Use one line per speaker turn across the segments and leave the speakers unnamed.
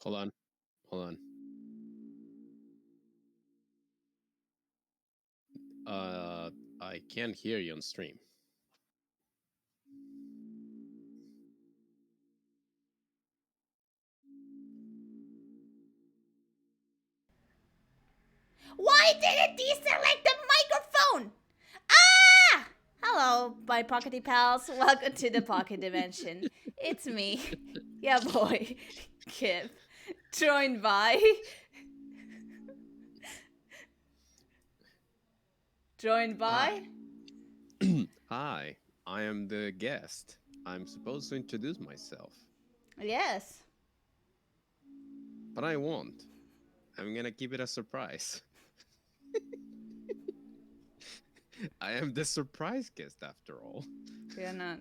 Hold on. Hold on. I can't hear you on stream.
Why did it deselect the microphone? Ah! Hello, my pockety pals. Welcome to the pocket dimension. It's me, yeah boy, Kip, joined by... joined by...
Hi, I am the guest. I'm supposed to introduce myself,
Yes.
but I won't. I'm gonna keep it a surprise. I am the surprise guest after all.
You're not.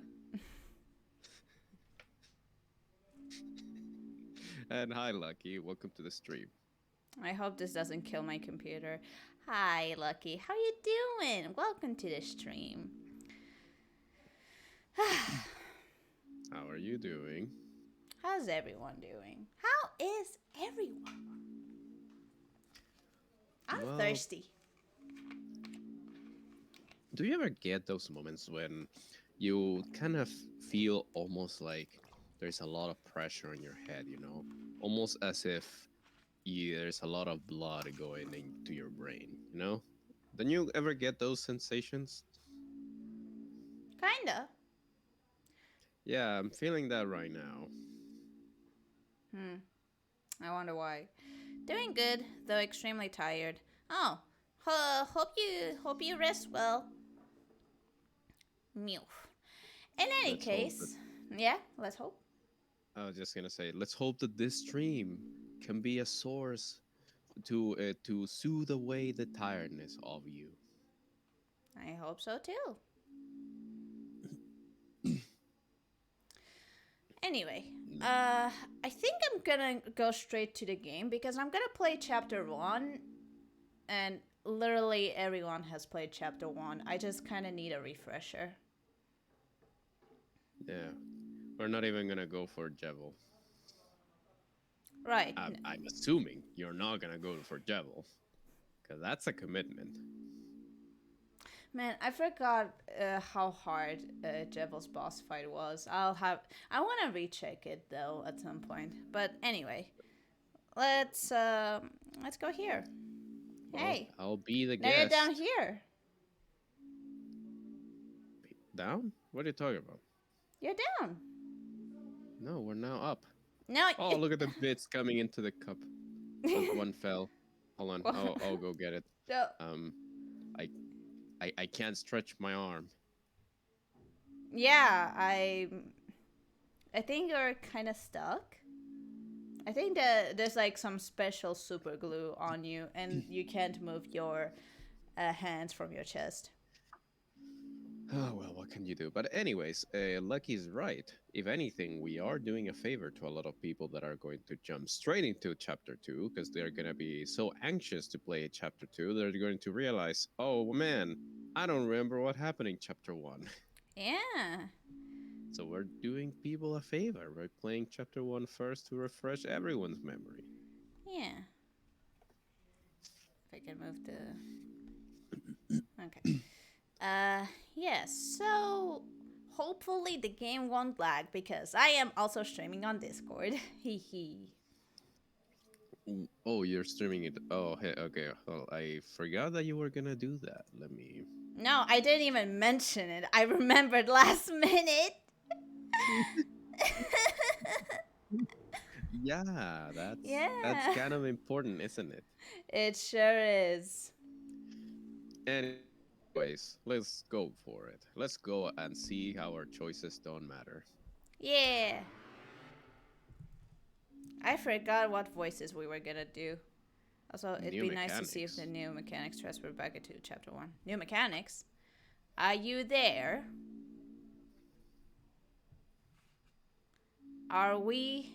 And hi, Lucky. Welcome to the stream.
I hope this doesn't kill my computer. Hi, Lucky. How you doing? Welcome to the stream.
How are you doing?
How's everyone doing? How is everyone? I'm
Well,
thirsty.
do you ever get those moments when you kind of feel almost like there's a lot of pressure on your head, Almost as if there's a lot of blood going into your brain? Don't you ever get those sensations?
Kinda.
Yeah, I'm feeling that right now.
I wonder why. Doing good, though extremely tired. Oh, hope you rest well. Mew. In any
Let's hope that
case, yeah, let's hope.
I was just gonna say, let's hope that this stream can be a source to soothe away the tiredness of you.
I hope so too. Anyway, I think I'm gonna go straight to the game because I'm gonna play chapter 1, and literally everyone has played chapter 1. I just kind of need a refresher.
Yeah, we're not even gonna go for Jevil.
Right.
I'm assuming you're not gonna go for Jevil, because that's a commitment.
Man, I forgot how hard Jevil's boss fight was. I want to recheck it though at some point. But anyway, let's go here.
Well,
Hey,
I'll be the
now you're down
guest.
here.
Down? What are you talking about?
You're down.
No, we're now up.
No.
Oh, look at the bits coming into the cup. One fell. Hold on. I'll go get it.
No.
Um, I, I can't stretch my arm.
Yeah, I think you're kind of stuck. I think that there's like some special super glue on you, and you can't move your hands from your chest.
Oh, well, what can you do? But anyways, Lucky's right. If anything, we are doing a favor to a lot of people that are going to jump straight into chapter 2 because they're going to be so anxious to play chapter 2, they're going to realize, oh man, I don't remember what happened in chapter 1.
Yeah.
So we're doing people a favor by playing chapter 1 first to refresh everyone's memory.
Yeah. If I can move the... Okay. Yes, so hopefully the game won't lag because I am also streaming on Discord. Hee hee.
Oh, you're streaming it. Oh, hey, okay. Well, I forgot that you were gonna do that. Let me.
No, I didn't even mention it. I remembered last minute.
Yeah, that's
Yeah.
kind of important, isn't it?
It sure is.
Anyways, let's go for it. Let's go and see how our choices don't matter.
Yeah. I forgot what voices we were gonna do. Also, it'd
New
be nice to see if the
mechanics.
new mechanics transfer back into chapter 1. New mechanics? Are you there? Are we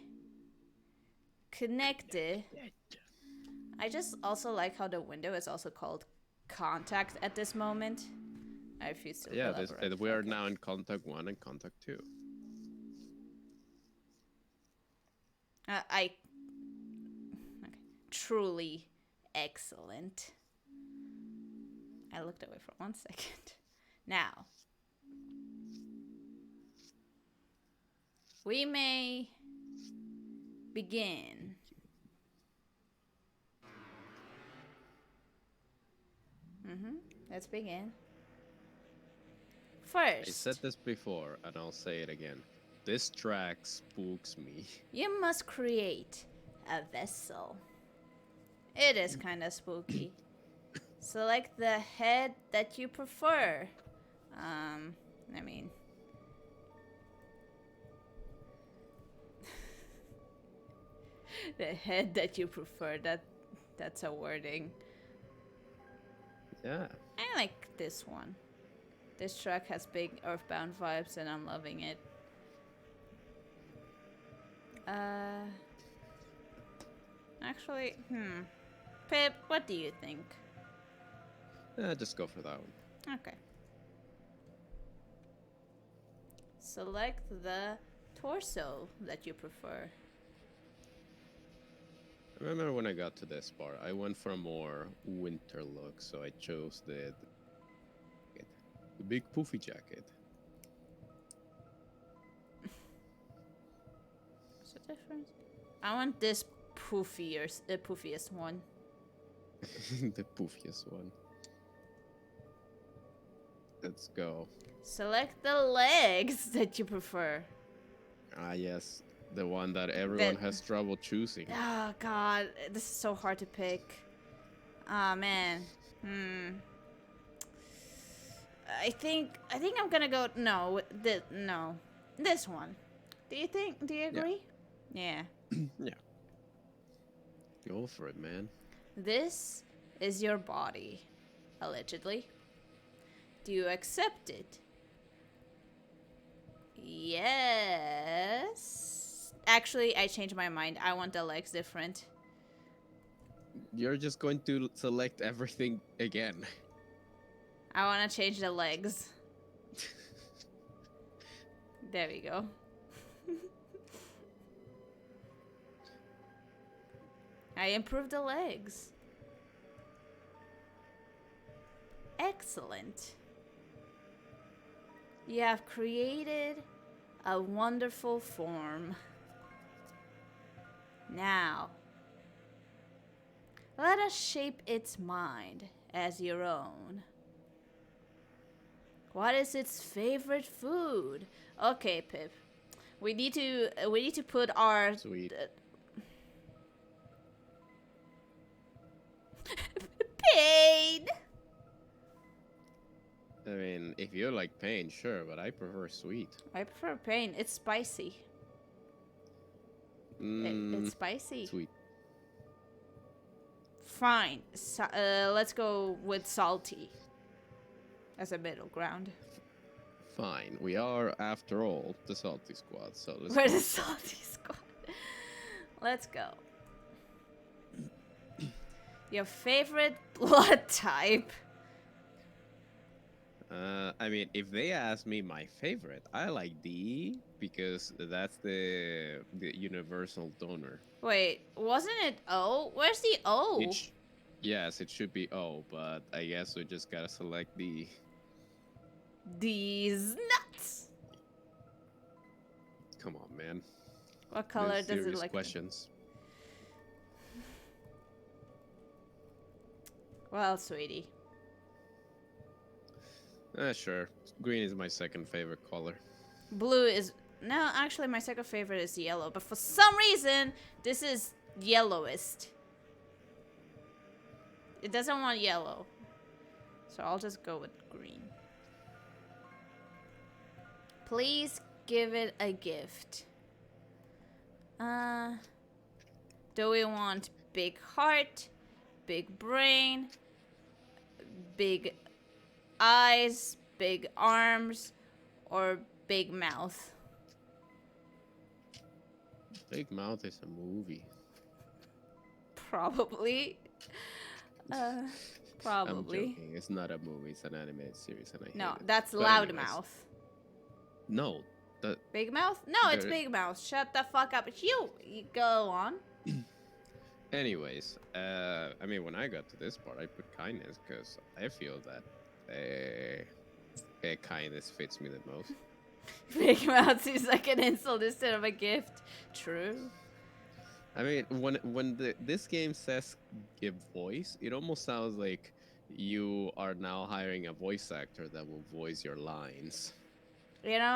connected? I just also like how the window is also called contact at this moment. I refuse to
Yeah,
elaborate.
we are
Okay.
now in contact 1 and contact 2.
I truly excellent. I looked away for 1 second. Now, we may begin. Let's begin.
I said
First,
this before, and I'll say it again. This track spooks me.
you must create a vessel. It is kind of spooky. Select the head that you prefer. I mean, the head that you prefer. That's a wording.
Yeah.
I like this one. This track has big Earthbound vibes, and I'm loving it. Actually, Pip, what do you think?
Just go for that one.
Okay. Select the torso that you prefer.
I remember when I got to this part, I went for a more winter look, so I chose the big poofy jacket.
What's the difference? I want this poofiest one.
The poofiest one. Let's go.
Select the legs that you prefer.
Ah, yes. The one that everyone has trouble choosing.
Oh god, this is so hard to pick. Ah man. I think I'm gonna go no. This one. Do you agree? Yeah.
Yeah. Go for it, man.
This is your body, allegedly. Do you accept it? Yes. Actually, I changed my mind. I want the legs different.
You're just going to select everything again.
I want to change the legs. There we go. I improved the legs. Excellent. You have created a wonderful form. Now, let us shape its mind as your own. What is its favorite food? Okay, Pip. We need to put our
Sweet.
pain.
I mean, if you like pain, sure, but I prefer sweet.
I prefer pain. It's spicy. It's spicy.
Sweet.
Fine. Let's go with salty as a middle ground.
Fine. We are, after all, the salty squad, so let's
We're
go.
the salty squad. Let's go. Your favorite blood type?
I mean, if they ask me my favorite, I like D because that's the universal donor.
Wait, wasn't it O? Where's the O?
Yes, it should be O, but I guess we just gotta select D.
These nuts.
Come on, man.
What color
These
does it
serious
like?
questions.
Well, sweetie.
Sure. Green is my second favorite color.
Blue is... No, actually, my second favorite is yellow. But for some reason, this is yellowest. It doesn't want yellow. So I'll just go with green. Please give it a gift. Do we want big heart, big brain, big eyes, big arms, or big mouth?
Big Mouth is a movie.
Probably.
I'm
Probably.
joking. It's not a movie. It's an animated series, and I
No,
hate it.
that's
But
loud
anyways.
mouth.
No, the
Big mouth? No, it's
There-
big mouth. Shut the fuck up. You go on.
Anyways, I mean, when I got to this part, I put kindness because I feel that kindness fits me the most.
Big Mouth seems like an insult instead of a gift. True.
I mean, this game says give voice, it almost sounds like you are now hiring a voice actor that will voice your lines.
You know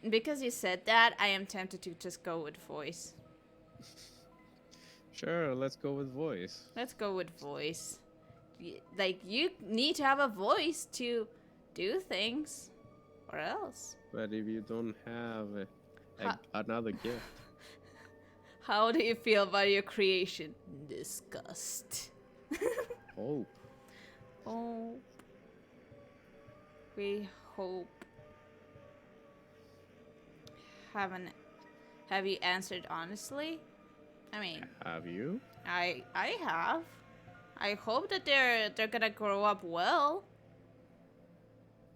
what? Because you said that, I am tempted to just go with voice.
Sure, let's go with voice.
Let's go with voice. Like, you need to have a voice to do things, or else.
But if you don't have
How,
another gift,
how do you feel about your creation? Disgust.
hope.
Oh, we hope. Haven't Have you answered honestly? I mean,
Have you?
I have. I hope that they're gonna grow up well.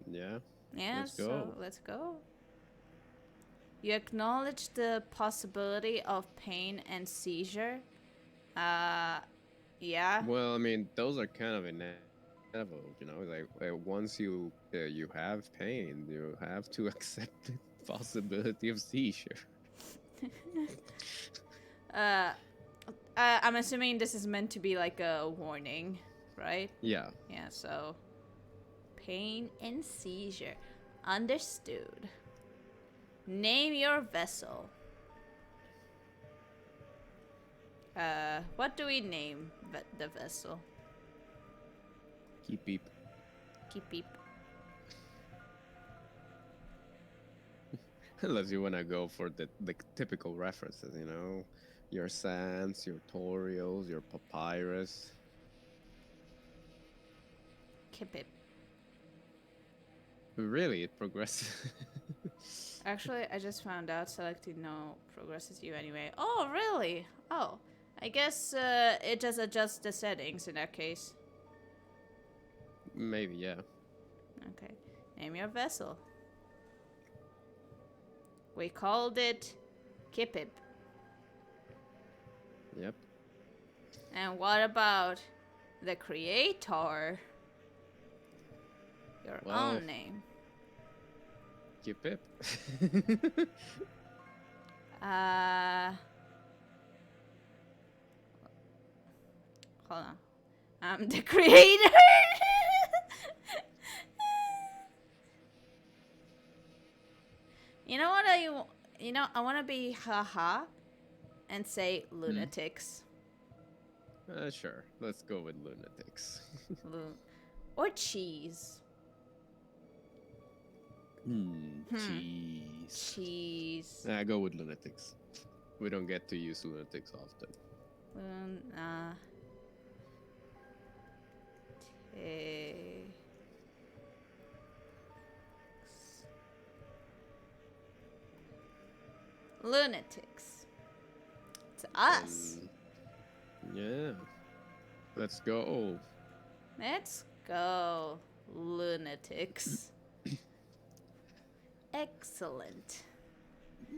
Yeah.
Yeah,
Let's
so
go.
let's go. You acknowledge the possibility of pain and seizure. Uh, yeah.
Well, I mean, those are kind of inevitable, you know. Like once you have pain, you have to accept the possibility of seizure.
Uh, I'm assuming this is meant to be like a warning, right?
Yeah.
Yeah, so pain and seizure. Understood. Name your vessel. What do we name the vessel?
Keep beep.
Kippy.
Unless you want to go for the typical references, you know, your sands, your torials, your papyrus.
Kippy.
Really, it progresses.
Actually, I just found out selecting no progresses you anyway. Oh, really? Oh, I guess it just adjusts the settings in that case.
Maybe, yeah.
Okay. Name your vessel. We called it Kippy.
Yep.
And what about the creator? Your
Well,
own name.
keep it.
Uh, hold on. I'm the creator. You know what I want to be haha and say
Hmm.
lunatics.
Sure. Let's go with lunatics.
Lu- or cheese. Hmm.
Cheese.
Cheese.
I go with lunatics. We don't get to use lunatics often.
Luna. Lunatics. It's us.
And yeah, let's go.
Let's go, lunatics. Excellent.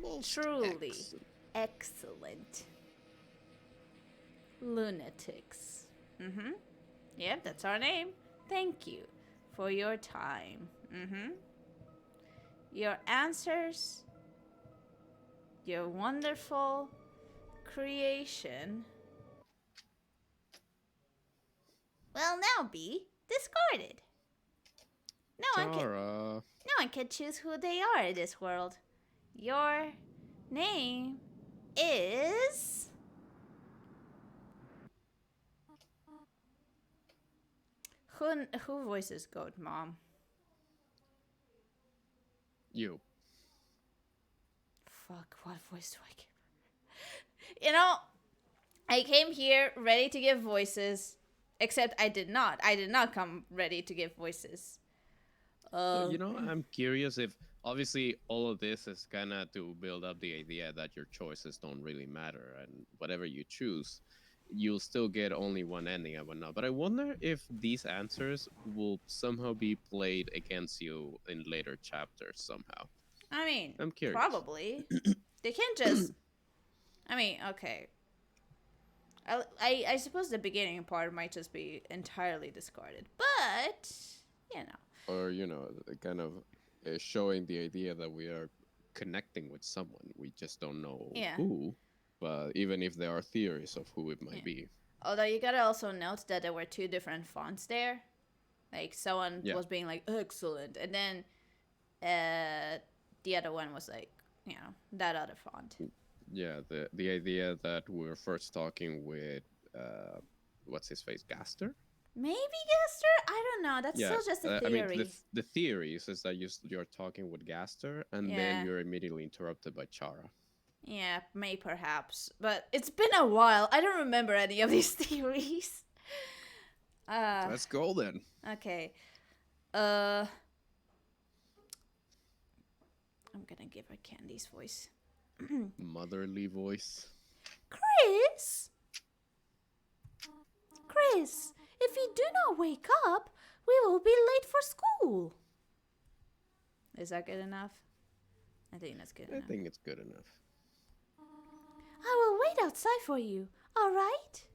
Most
Truly
excellent.
excellent. Lunatics. Mm-hmm. Yep, that's our name. Thank you for your time. Mm-hmm. Your answers, your wonderful creation will now be discarded. No one can
Chara.
no one can choose who they are in this world. Your name is who voices Goat Mom?
You.
Fuck, what voice do I give? You know, I came here ready to give voices, except I did not. I did not come ready to give voices.
So,
Uh,
I'm curious if obviously all of this is kind of to build up the idea that your choices don't really matter and whatever you choose, you'll still get only one ending and whatnot. But I wonder if these answers will somehow be played against you in later chapters somehow.
I mean,
I'm curious.
probably. They can't just I mean, okay. I suppose the beginning part might just be entirely discarded, but you know,
Or kind of showing the idea that we are connecting with someone. We just don't know
yeah,
who, but even if there are theories of who it might
yeah.
be.
Although you gotta also note that there were two different fonts there. Like someone
Yeah,
was being like excellent, and then the other one was like, that other font.
yeah. The idea that we're first talking with uh, what's his face, Gaster.
Maybe Gaster? I don't know. That's
Yeah,
still just a
I mean
theory.
the theory is that you're talking with Gaster, and then
Yeah.
you're immediately interrupted by Chara.
Yeah, may perhaps. But it's been a while. I don't remember any of these theories. Uh,
Let's go then.
okay. Uh, I'm gonna give her Candy's voice.
Motherly voice.
Chris? Chris, if you do not wake up, we will be late for school. Is that good enough? I think that's good
I
enough.
think it's good enough.
I will wait outside for you, alright?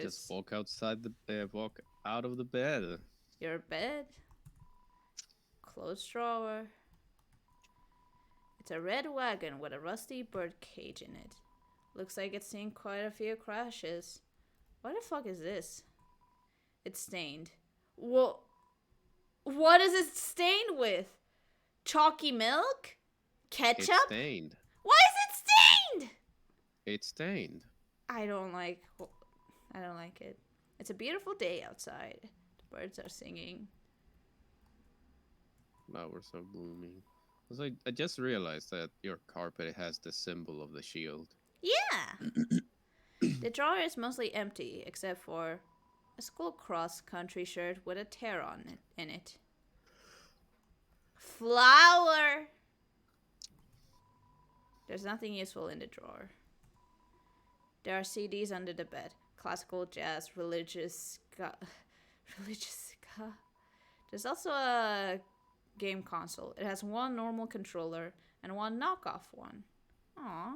Just
Chris,
walk out of the bed.
your bed, closed drawer. It's a red wagon with a rusty bird cage in it. Looks like it's seen quite a few crashes. What the fuck is this? It's stained. What? What is it stained with? Chalky milk?
It's
Ketchup?
stained.
Why is it stained?
It's stained.
I don't like. I don't like it. It's a beautiful day outside. The birds are singing.
Flowers are blooming. I just realized that your carpet has the symbol of the shield.
Yeah. The drawer is mostly empty except for a school cross country shirt with a tear on it in it. Flower. There's nothing useful in the drawer. There are CDs under the bed. Classical, jazz, religious ska. Religious ska. There's also a game console. It has one normal controller and one knockoff one. Aww.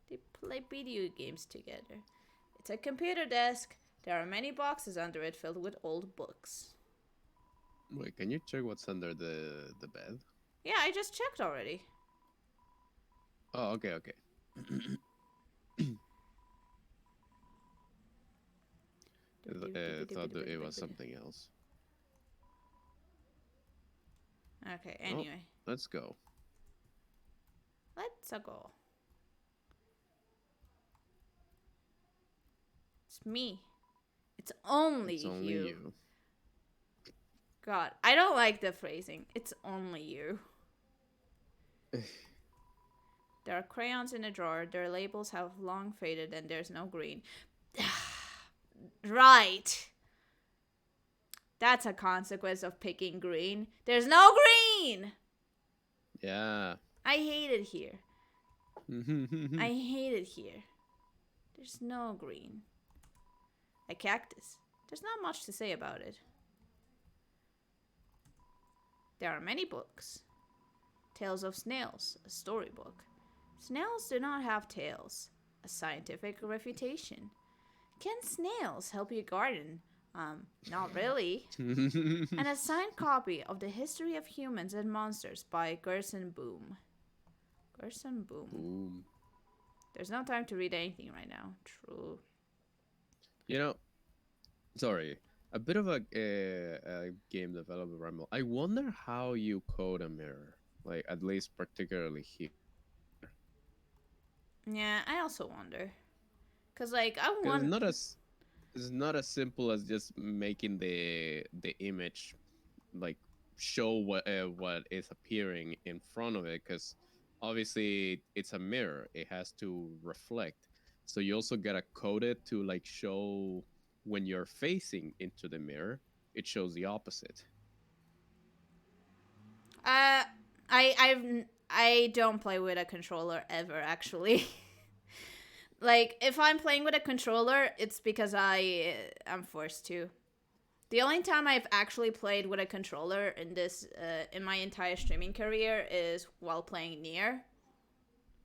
They play video games together. It's a computer desk. There are many boxes under it filled with old books.
Wait, can you check what's under the bed?
Yeah, I just checked already.
Oh, okay, okay. I thought that it was something else.
Okay,
Oh,
anyway.
let's go.
Let's go. It's me. It's only
It's only
you.
you.
God, I don't like the phrasing. It's only you. There are crayons in a drawer. Their labels have long faded and there's no green. Right. That's a consequence of picking green. There's no green!
Yeah.
I hate it here. I hate it here. There's no green. A cactus. There's not much to say about it. There are many books. Tales of Snails, a storybook. Snails do not have tails. A scientific refutation. Can snails help you garden? Not really. And a signed copy of The History of Humans and Monsters by Gerson Boom. Gerson Boom.
Boom.
There's no time to read anything right now. True.
You know, sorry, a bit of a game developer ramble. I wonder how you code a mirror, like at least particularly here.
Yeah, I also wonder. Cause like I
Because
want.
it's not as simple as just making the image like show what is appearing in front of it. Because obviously it's a mirror; it has to reflect. So you also gotta code it to like show when you're facing into the mirror, it shows the opposite.
I don't play with a controller ever actually. Like if I'm playing with a controller, it's because I am forced to. The only time I've actually played with a controller in my entire streaming career is while playing Nier,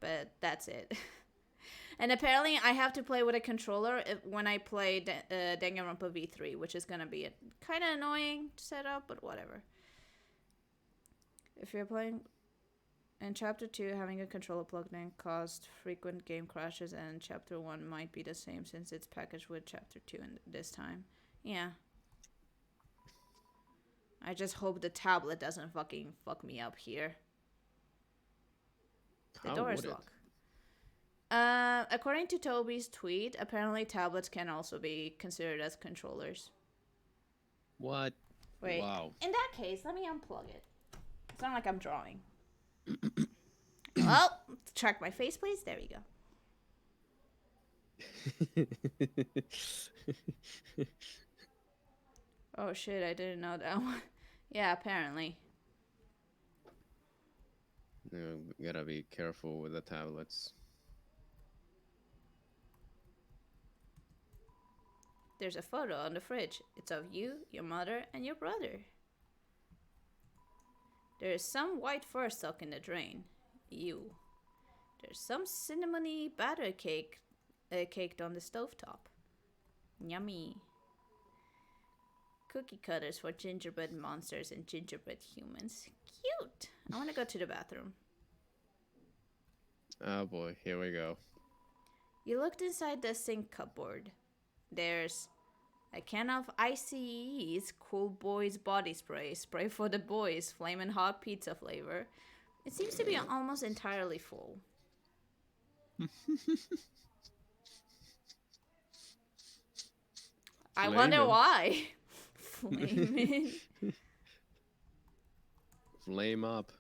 but that's it. And apparently, I have to play with a controller when I play Danganronpa V3, which is gonna be a kind of annoying setup, but whatever. If you're playing in Chapter 2, having a controller plugged in caused frequent game crashes, and Chapter 1 might be the same since it's packaged with Chapter 2 in this time. Yeah. I just hope the tablet doesn't fucking fuck me up here. The
How
door
would
is
it?
locked. According to Toby's tweet, apparently tablets can also be considered as controllers.
What?
Wait,
Wow.
in that case, let me unplug it. It's not like I'm drawing. Well, check my face, please. There you go. Oh shit, I didn't know that one. Yeah, apparently.
Gotta be careful with the tablets.
There's a photo on the fridge. It's of you, your mother, and your brother. There is some white fur stuck in the drain. Ew. There's some cinnamony batter caked on the stovetop. Yummy. Cookie cutters for gingerbread monsters and gingerbread humans. Cute. I want to go to the bathroom.
Oh boy, here we go.
You looked inside the sink cupboard. There's a can of ICE's Cool Boys body spray. Spray for the boys. Flamin' hot pizza flavor. It seems to be almost entirely full. I wonder why. Flamin'.
Flame up.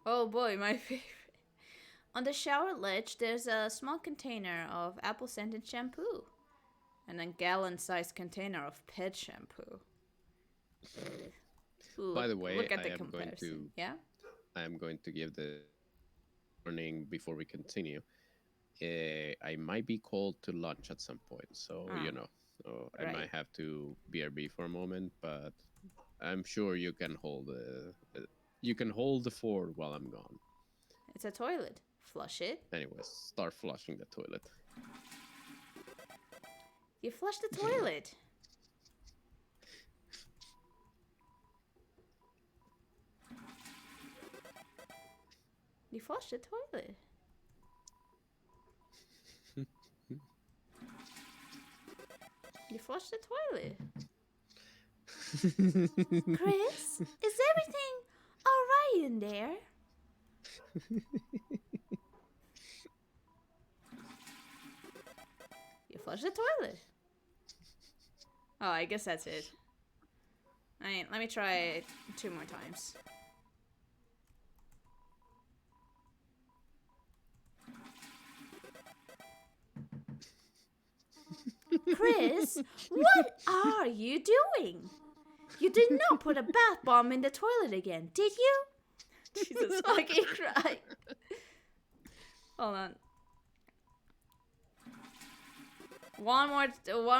Oh boy, my favorite. On the shower ledge, there's a small container of apple-scented shampoo. And a gallon-sized container of pet shampoo. Ooh,
By the way,
look at the
I am
comparison.
going to
Yeah?
I am going to give the warning before we continue. I might be called to lunch at some point, so I
Right.
might have to BRB for a moment, but I'm sure you can hold the fort while I'm gone.
It's a toilet. Flush it.
Anyways, start flushing the toilet.
You flush the toilet. You flush the toilet. You flush the toilet. Chris, is everything alright in there? You flush the toilet. Oh, I guess that's it. Let me try it 2 more times. Chris, what are you doing? You did not put a bath bomb in the toilet again, did you? Jesus fucking Christ. Hold on. One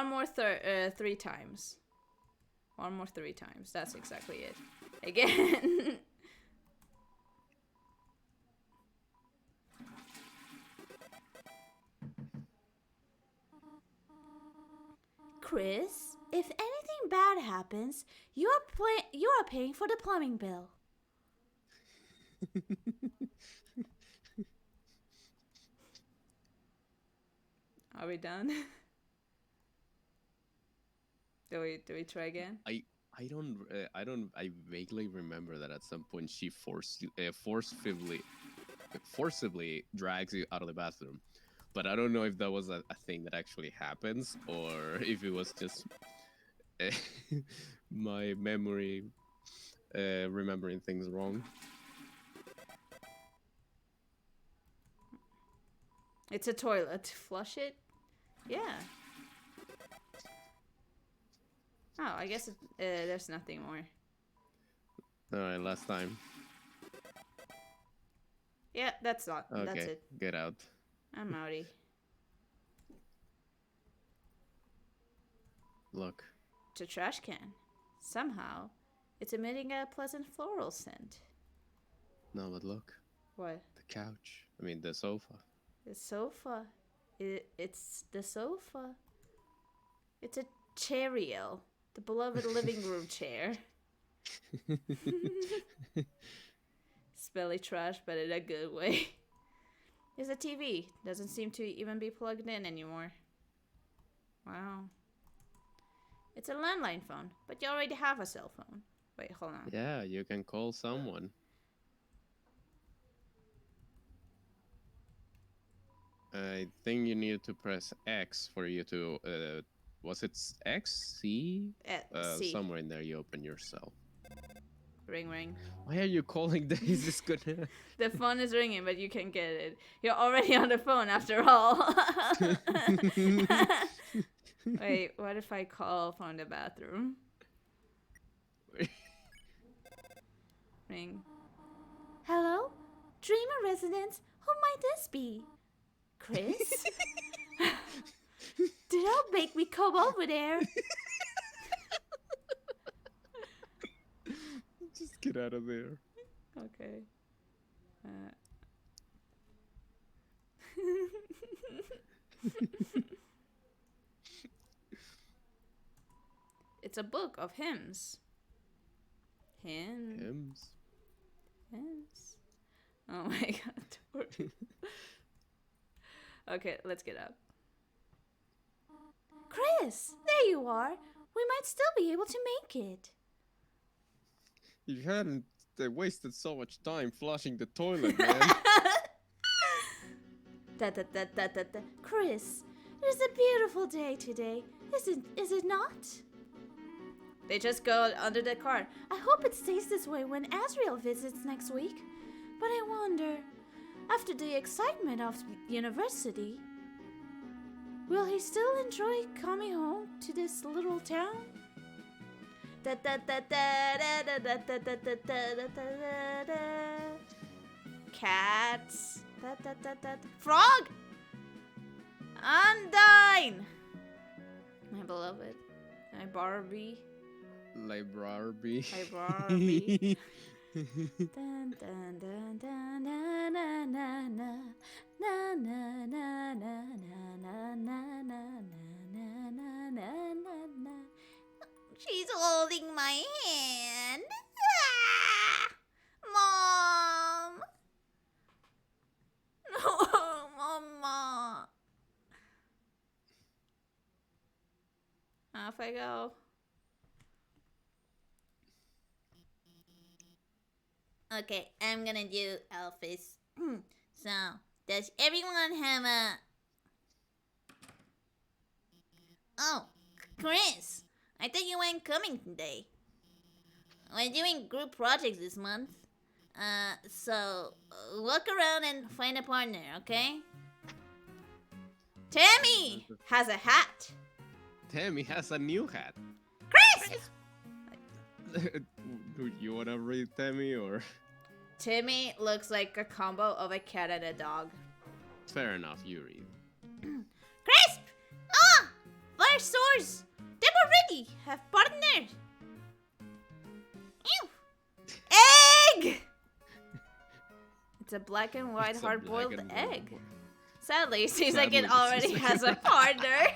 more 3 times. One more 3 times. That's exactly it. Again. Chris, if anything bad happens, you are paying for the plumbing bill. Are we done? Do we try again?
I vaguely remember that at some point she forcibly drags you out of the bathroom, but I don't know if that was a thing that actually happens or if it was just my memory remembering things wrong.
It's a toilet. Flush it? Yeah. Oh, I guess there's nothing more.
Alright, last time.
Yeah, that's not.
Okay,
That's it.
get out.
I'm outie.
Look,
The trash can. Somehow, it's emitting a pleasant floral scent.
No, but look,
What?
the couch. I mean, the sofa.
The sofa. It's the sofa. It's a chariot, the beloved living room chair. Smelly trash, but in a good way. There's a TV. Doesn't seem to even be plugged in anymore. Wow. It's a landline phone, but you already have a cell phone. Wait, hold on.
Yeah, you can call someone. I think you need to press X for you to. Was it X? C?
C.
Somewhere in there you open your cell.
Ring, ring.
Why are you calling this? Is this gonna.
The phone is ringing, but you can get it. You're already on the phone after all. Wait, what if I call from the bathroom? Ring. Hello? Dreamer residence? Who might this be? Chris? Don't make me come over there.
Just get out of there.
Okay. It's a book of hymns.
Hymns.
Hymns. Oh my god. Okay, let's get up. Chris, there you are. We might still be able to make it.
You hadn't wasted so much time flushing the toilet, man.
Chris, it is a beautiful day today. Is it not? They just go under the car. I hope it stays this way when Azrael visits next week. But I wonder, after the excitement of university, will he still enjoy coming home to this little town? Cats. Frog! Undyne! My beloved. My Barbie.
Library.
My Barbie. Dun, dun, dun, dun, na, na, na, na. Na, na, na, na, na, na, na, na, na, na, na, na, na. She's holding my hand. Ah! Mom! No, Mama. Off I go. Okay, I'm gonna do Elvis. So, does everyone have a... Oh, Chris, I thought you weren't coming today. We're doing group projects this month. So, look around and find a partner, okay? Tammy has a hat.
Tammy has a new hat.
Chris!
Do you wanna read Tammy or?
Timmy looks like a combo of a cat and a dog.
Fair enough, you read.
Crisp! Ah! Fire swords! They already have partnered! Ew! Egg! It's a black and white
It's a
hard-boiled
black and
egg.
white.
Sadly, it seems like it
Sadly,
already
it seems
has
like
a partner.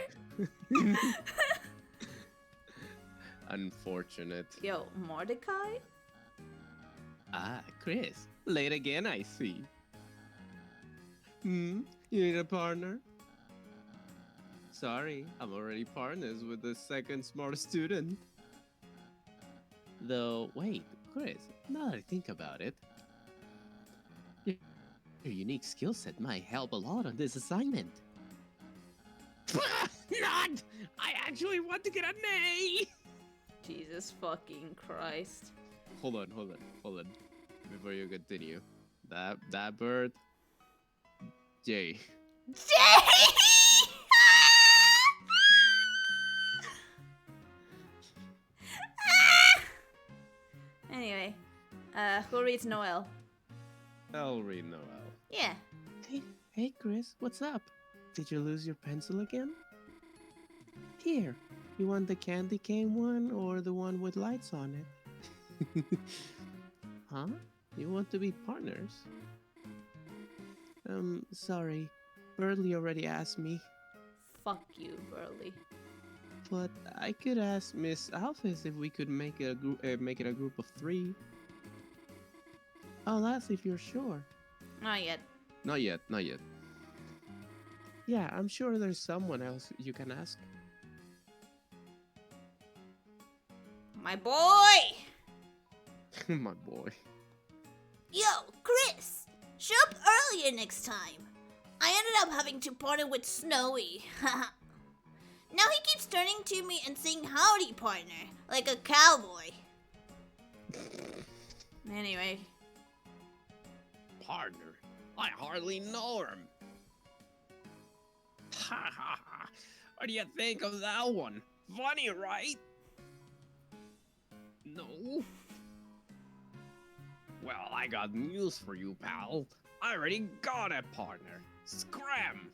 Unfortunate.
Yo, Mordecai?
Ah, Chris. Late again, I see. You need a partner? Sorry, I'm already partners with the second smart student. Though, wait, Chris, now that I think about it, your unique skill set might help a lot on this assignment. Not! I actually want to get an A!
Jesus fucking Christ.
Hold on. Before you continue. That bird. Jay.
Jay! Anyway, who reads Noel?
I'll read Noel.
Yeah.
Hey Chris, what's up? Did you lose your pencil again? Here, You want the candy cane one or the one with lights on it? Huh? You want to be partners? Sorry. Burley already asked me.
Fuck you, Burley.
But I could ask Miss Alphys if we could make it a group of 3. I'll ask if you're sure.
Not yet.
Not yet, not yet. Yeah, I'm sure there's someone else you can ask.
My boy!
My boy.
Yo, Chris! Show up earlier next time. I ended up having to partner with Snowy. Now he keeps turning to me and saying howdy, partner, like a cowboy. Anyway.
Partner? I hardly know him. Ha ha ha. What do you think of that one? Funny, right? No? Well, I got news for you, pal. I already got a partner. Scram!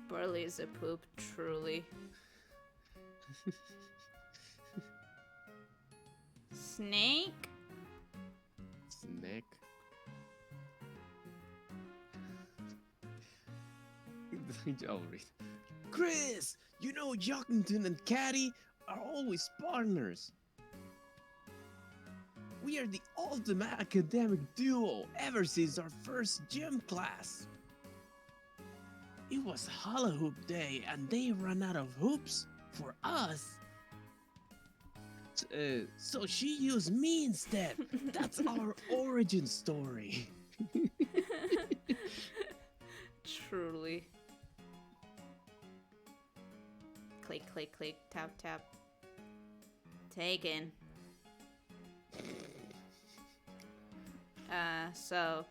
Burley is a poop, truly. Snake?
Snake? I'll read. Chris! You know Jockington and Caddy are always partners. We are the ultimate academic duo ever since our first gym class. It was hula hoop day and they ran out of hoops for us. So she used me instead. That's our origin story.
Truly. Click, click, click, tap, tap. Taken. So.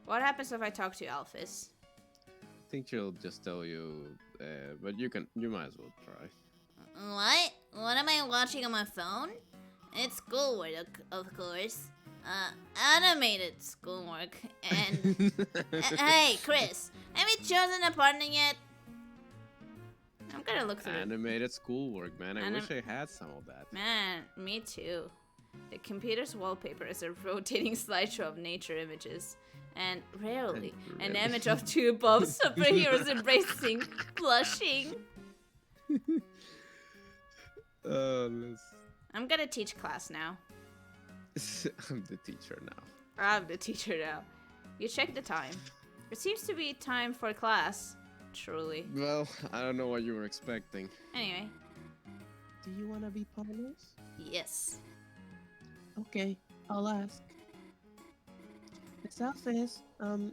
What happens if I talk to Alphys?
I think she'll just tell you, but you might as well try.
What? What am I watching on my phone? It's schoolwork, of course. Animated schoolwork. And hey, Chris, have you chosen a partner yet? I'm gonna look through it.
Animated schoolwork, man. I wish I had some of that.
Man, me too. The computer's wallpaper is a rotating slideshow of nature images. And rarely, an image of 2 buff superheroes embracing, blushing. I'm gonna teach class now.
I'm the teacher now.
I'm the teacher now. You check the time. It seems to be time for class. Truly.
Well, I don't know what you were expecting.
Anyway.
Do you want to be partners?
Yes.
Okay, I'll ask. Miss Alphys,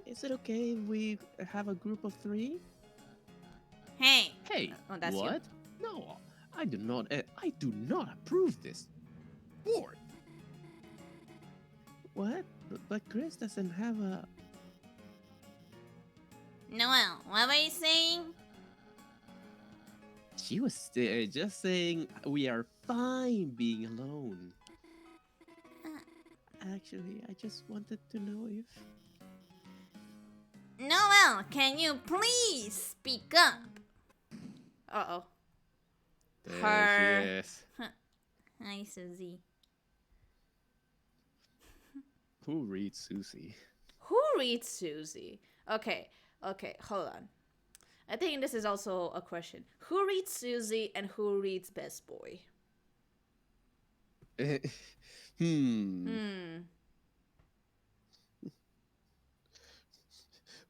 is it okay if we have a group of 3?
Hey.
Hey.
Oh, that's
what?
You.
No, I do not approve this. Board. What? But Chris doesn't have a...
Noel, what were you saying?
She was just saying we are fine being alone. Actually, I just wanted to know if...
Noel, can you please speak up? Uh-oh.
Yes.
Hi, Susie.
Who reads Susie?
Who reads Susie? Okay, hold on. I think this is also a question. Who reads Susie and who reads Best Boy?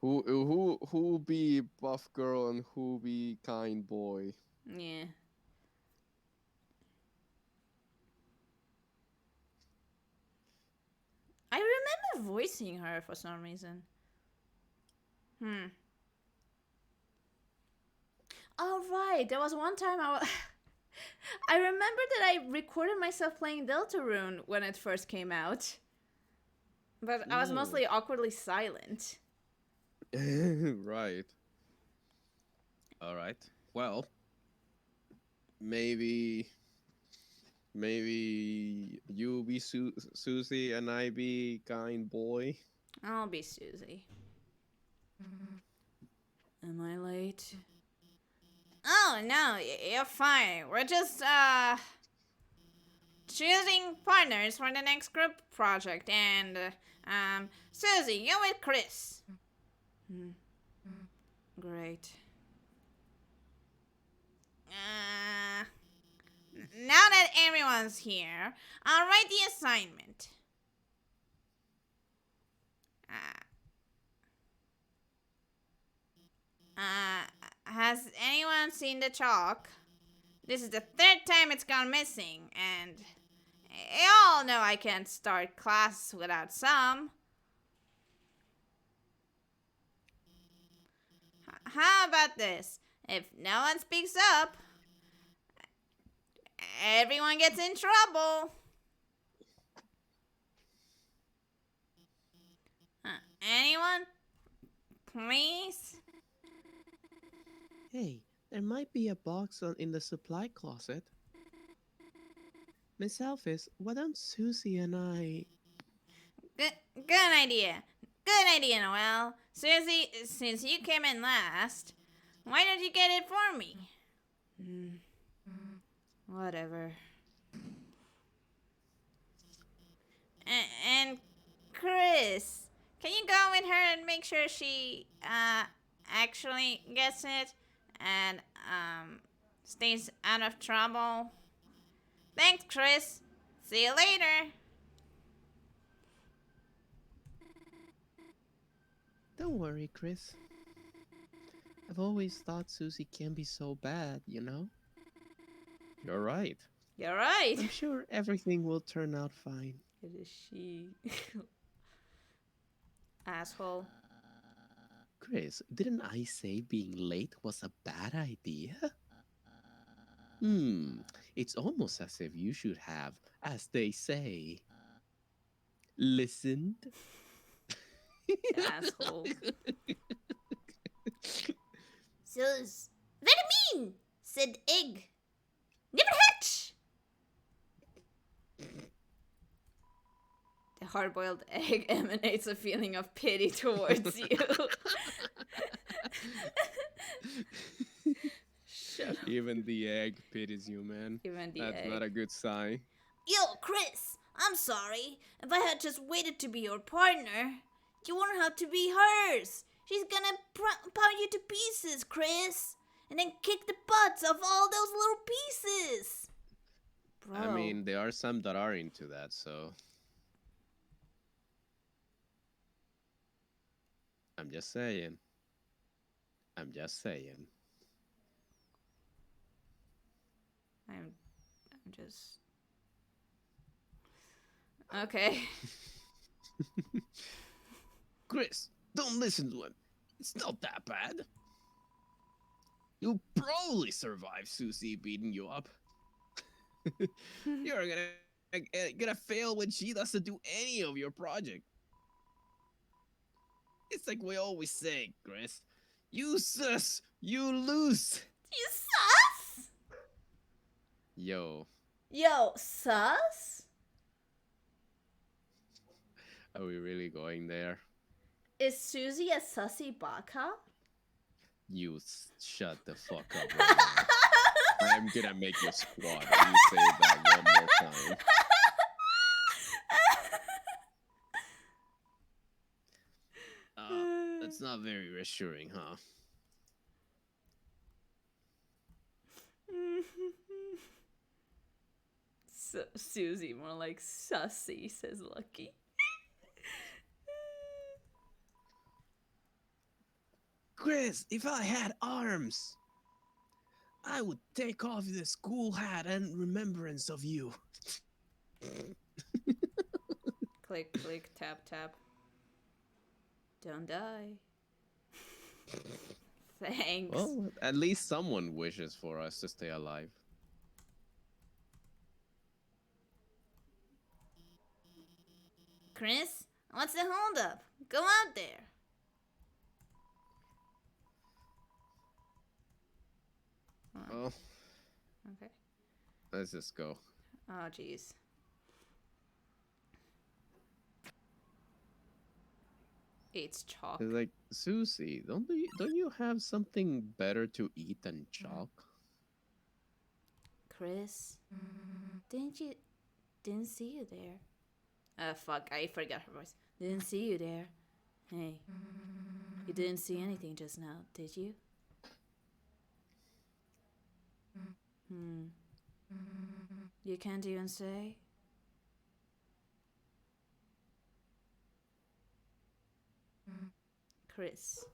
Who be buff girl and who be kind boy?
Yeah. I remember voicing her for some reason. Oh, right. There was one time I remember that I recorded myself playing Deltarune when it first came out. But I was mostly awkwardly silent.
Right. Alright. Well, maybe you be Susie and I be kind boy.
I'll be Susie. Am I late? Oh no, you're fine. We're just choosing partners for the next group project, and Susie, you're with Chris. Hmm. Great. Uh, now that everyone's here, I'll write the assignment. Uh, has anyone seen the chalk? This is the third time it's gone missing, and you all know I can't start class without some. How about this? If no one speaks up, everyone gets in trouble. Anyone? Please?
Hey, there might be a box in the supply closet. Miss Alphys, why don't Susie and I...
Good idea. Good idea, Noel. Susie, since you came in last, why don't you get it for me? Whatever. And Chris, can you go with her and make sure she actually gets it and stays out of trouble? Thanks, Chris. See you later.
Don't worry, Chris. I've always thought Susie can be so bad, you know? You're right.
You're right.
I'm sure everything will turn out fine.
It is she. Asshole.
Chris, didn't I say being late was a bad idea? It's almost as if you should have, as they say, listened.
Asshole. Sus. Very mean, said Egg. Never hatch. The hard-boiled egg emanates a feeling of pity towards you. Shut up.
Even the egg pities you, man.
Even the
That's
egg.
not a good sign.
Yo, Chris, I'm sorry. If I had just waited to be your partner, you wouldn't have to be hers. She's gonna pound you to pieces, Chris. And then kick the butts of all those little pieces. Bro.
I mean, there are some that are into that, so... I'm just saying. I'm just saying.
I'm just... Okay.
Chris, don't listen to him. It's not that bad. You'll probably survive Susie beating you up. You're gonna fail when she doesn't do any of your project. It's like we always say, Chris. You sus, you lose.
You sus?
Yo,
Yo, sus?
are we really going there?
Is Susie a sussy baka?
You shut the fuck up right now. I'm gonna make you squat if you say that one more time. That's not very reassuring, huh?
Susie, more like sussy, says Lucky.
Chris, if I had arms, I would take off the school hat in remembrance of you.
Click, click, tap, tap. Don't die. Thanks.
Well, at least someone wishes for us to stay alive.
Chris, what's the holdup? Go out there.
Oh,
Okay.
let's just go.
Oh, jeez. It's
It's
chalk.
like, Susie, don't you have something better to eat than chalk?
Chris, didn't you didn't see you there? Fuck, I forgot her voice. Didn't see you there. Hey, you didn't see anything just now, did you? Hmm. You can't even say? Chris.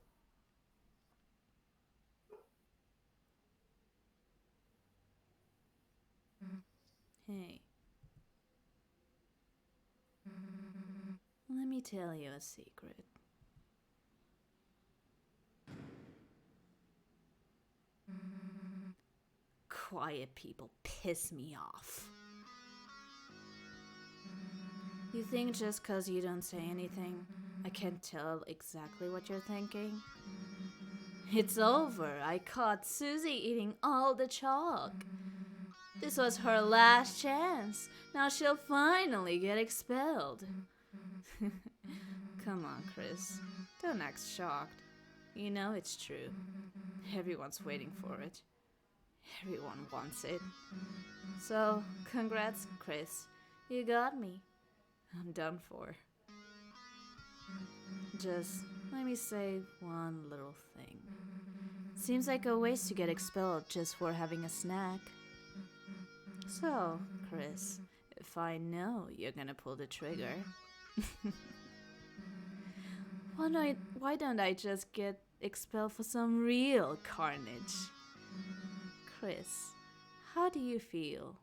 Hey, let me tell you a secret. Quiet people piss me off. You think just 'cause you don't say anything, I can't tell exactly what you're thinking? It's over. I caught Susie eating all the chalk. This was her last chance. Now she'll finally get expelled. Come on, Chris. Don't act shocked. You know it's true. Everyone's waiting for it. Everyone wants it. So, congrats, Chris. You got me. I'm done for. Just let me say one little thing. Seems like a waste to get expelled just for having a snack. So, Chris, if I know you're gonna pull the trigger, why don't I just get expelled for some real carnage? Chris, how do you feel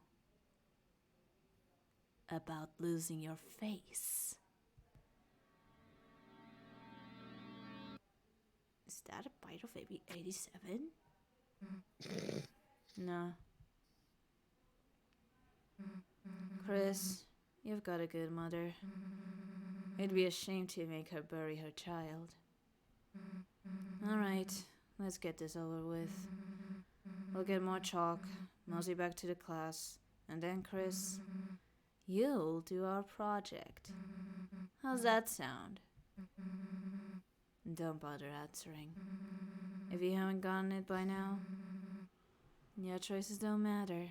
about losing your face? Is that a bite of 87? No. Chris, you've got a good mother. It'd be a shame to make her bury her child. Alright, let's get this over with. We'll get more chalk, mosey back to the class, and then, Chris, you'll do our project. How's that sound? Don't bother answering. If you haven't gotten it by now, your choices don't matter.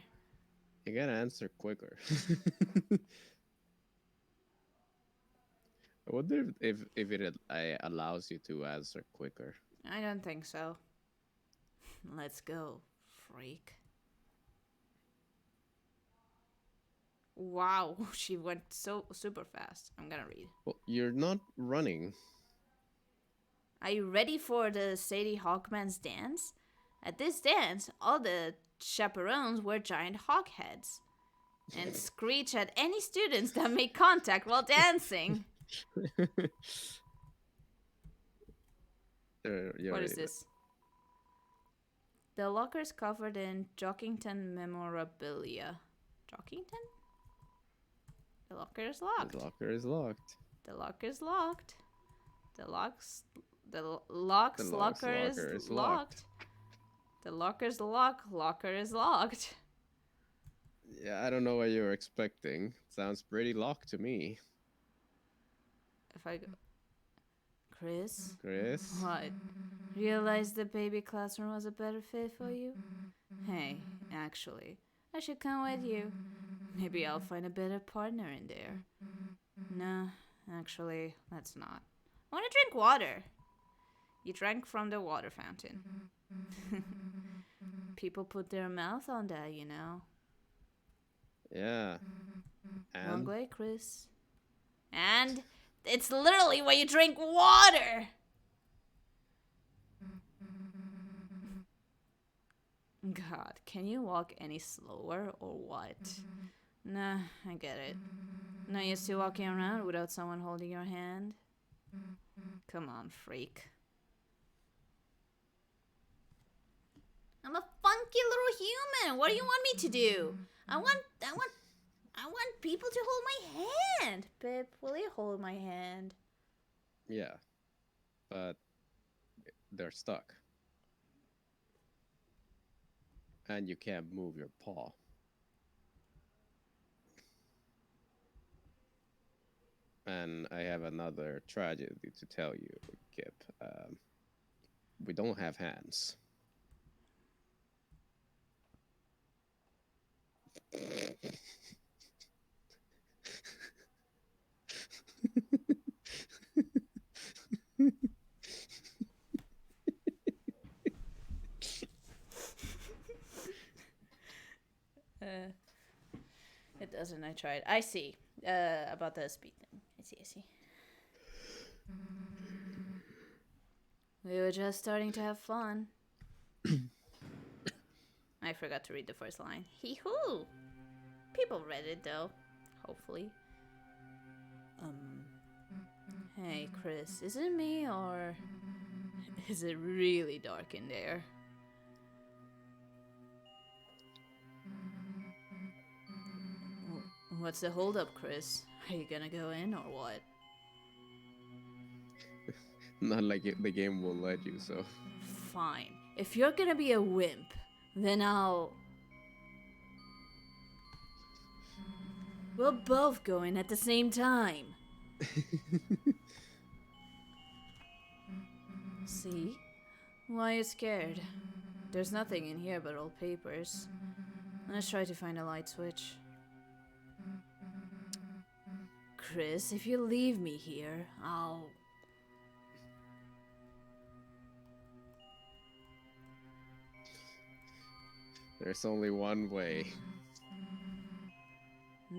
You gotta answer quicker. I wonder if it allows you to answer quicker.
I don't think so. Let's go, freak. Wow, she went so super fast. I'm gonna read.
Well, you're not running.
Are you ready for the Sadie Hawkman's dance? At this dance, all the chaperones wear giant hawk heads and screech at any students that make contact while dancing. What is this? The locker's covered in Jockington memorabilia. Jockington? The locker is locked.
The locker is locked.
The locker is locked. The locker is locked. The locker's locker is locked.
Yeah, I don't know what you're expecting. Sounds pretty locked to me.
If I go, Chris?
Chris?
What? Realize the baby classroom was a better fit for you? Hey, actually, I should come with you. Maybe I'll find a better partner in there. No, actually, let's not. I want to drink water. You drank from the water fountain. People put their mouth on that, you know.
Yeah.
Wrong
And
way, Chris. And it's literally when you drink water. God, can you walk any slower or what? Nah, I get it. Not used to walking around without someone holding your hand? Come on, freak. I'm a funky little human. What do you want me to do? I want people to hold my hand. Babe, will you hold my hand?
yeah. But they're stuck. And you can't move your paw. And I have another tragedy to tell you, Kip. We don't have hands.
Uh, it doesn't. I tried. I see. About the speed thing. I see. I see. We were just starting to have fun. I forgot to read the first line. Hee hoo! People read it though. Hopefully. Hey, Chris, is it me or is it really dark in there? What's the holdup, Chris? Are you gonna go in or what?
Not like the game will let you, so.
Fine. If you're gonna be a wimp, then I'll. We'll both go in at the same time. See? Why are you scared? There's nothing in here but old papers. Let's try to find a light switch. Chris, if you leave me here, I'll.
There's only one way.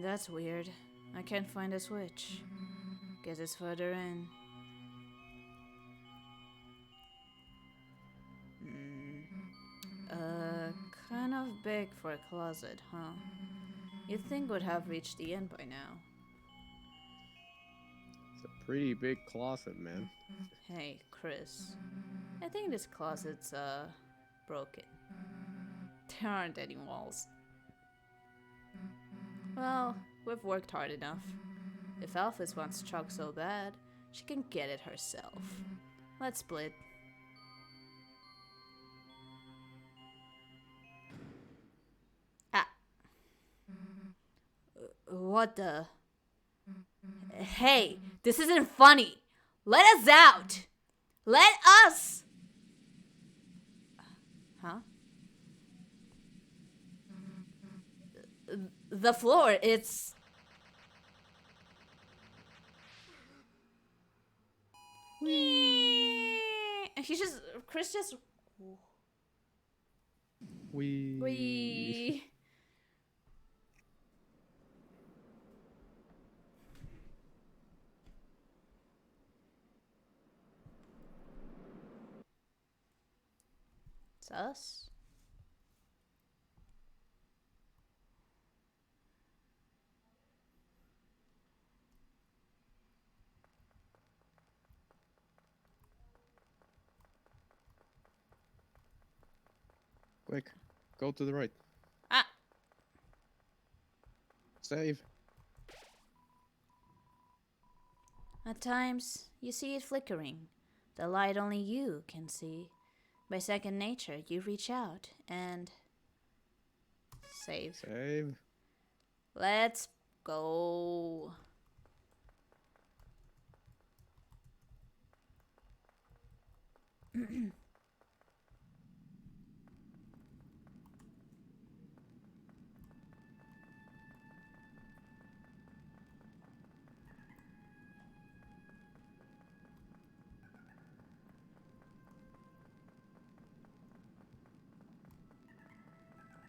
That's weird. I can't find a switch. Guess it's further in. Kind of big for a closet, huh? You'd think would have reached the end by now.
It's a pretty big closet, man.
Hey, Chris. I think this closet's, broken. There aren't any walls. Well, we've worked hard enough. If Alphys wants chalk so bad, she can get it herself. Let's split. Ah. What the? Hey, this isn't funny. Let us out. Let us. Huh? The floor, it's. He's just. Chris just.
We.
It's us.
Quick, go to the right.
Ah.
Save.
At times, you see it flickering. The light only you can see. By second nature, you reach out and. Save.
Save.
Let's go.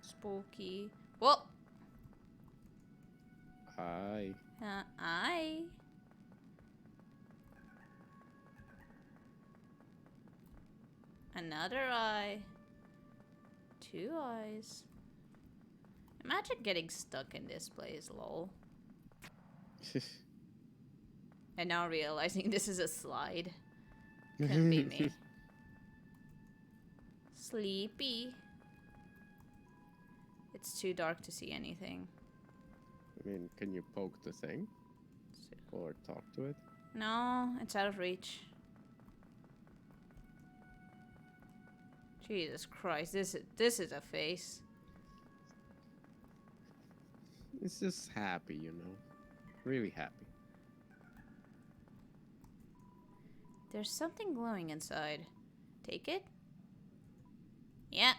Spooky. Whoa!
Hi.
Aye. Another eye. 2 eyes. Imagine getting stuck in this place, lol. And now realizing this is a slide. Couldn't be me. Sleepy. It's too dark to see anything.
I mean, can you poke the thing? Or talk to it?
No, it's out of reach. Jesus Christ, this is a face.
It's just happy, you know. Really happy.
There's something glowing inside. Take it? Yeah.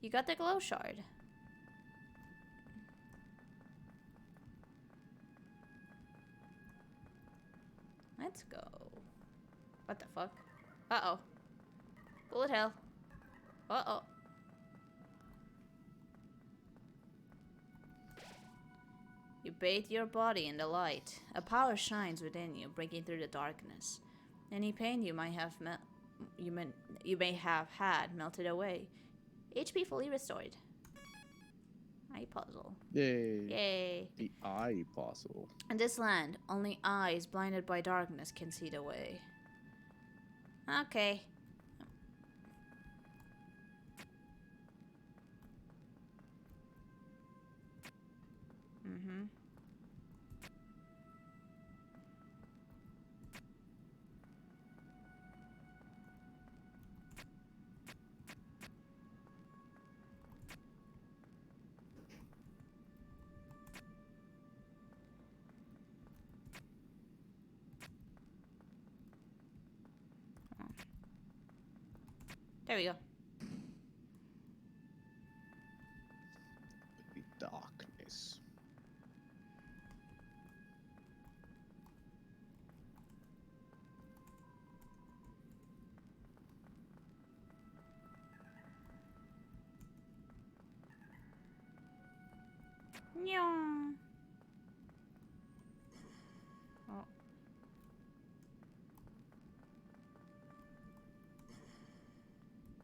You got the glow shard. Let's go. What the fuck? Uh-oh. Bullet hell. Uh-oh. You bathe your body in the light. A power shines within you, breaking through the darkness. Any pain you might have you may have had melted away. HP fully restored. Eye puzzle.
Yay.
Yay.
The eye puzzle.
In this land, only eyes blinded by darkness can see the way. Okay. Mm-hmm. There we go.
The darkness.
Meow. Oh.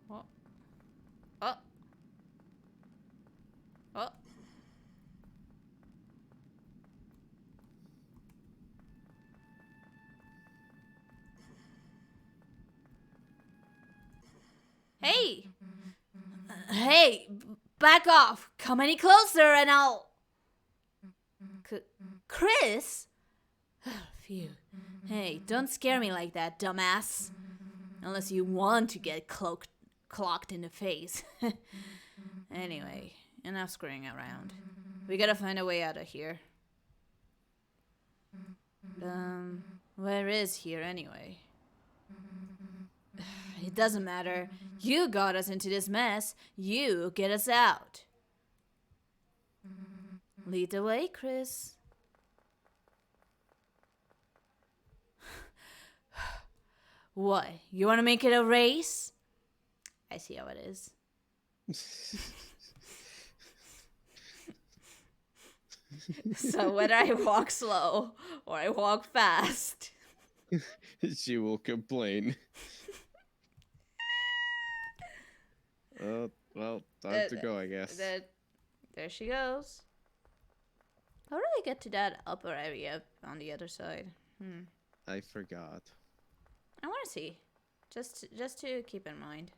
Oh. Oh. Oh. Hey! Hey! Back off! Come any closer and I'll... Chris? Phew. Hey, don't scare me like that, dumbass. Unless you want to get clocked in the face. Anyway, enough screwing around. We gotta find a way out of here. Where is here anyway? It doesn't matter. You got us into this mess. You get us out. Lead the way, Chris. What? You want to make it a race? I see how it is. So whether I walk slow or I walk fast,
She will complain. Well, time to go, I guess.
There she goes. How do I get to that upper area on the other side?
I forgot.
I want to see. Just to keep in mind.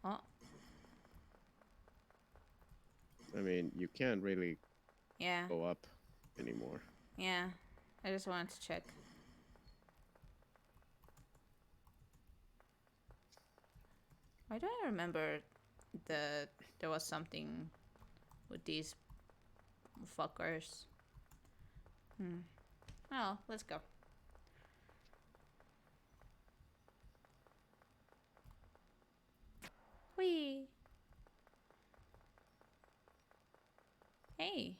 Oh.
I mean, you can't really
Yeah.
go up anymore.
Yeah. I just wanted to check. Why do I remember there was something with these fuckers? Oh, let's go. Whee! Hey.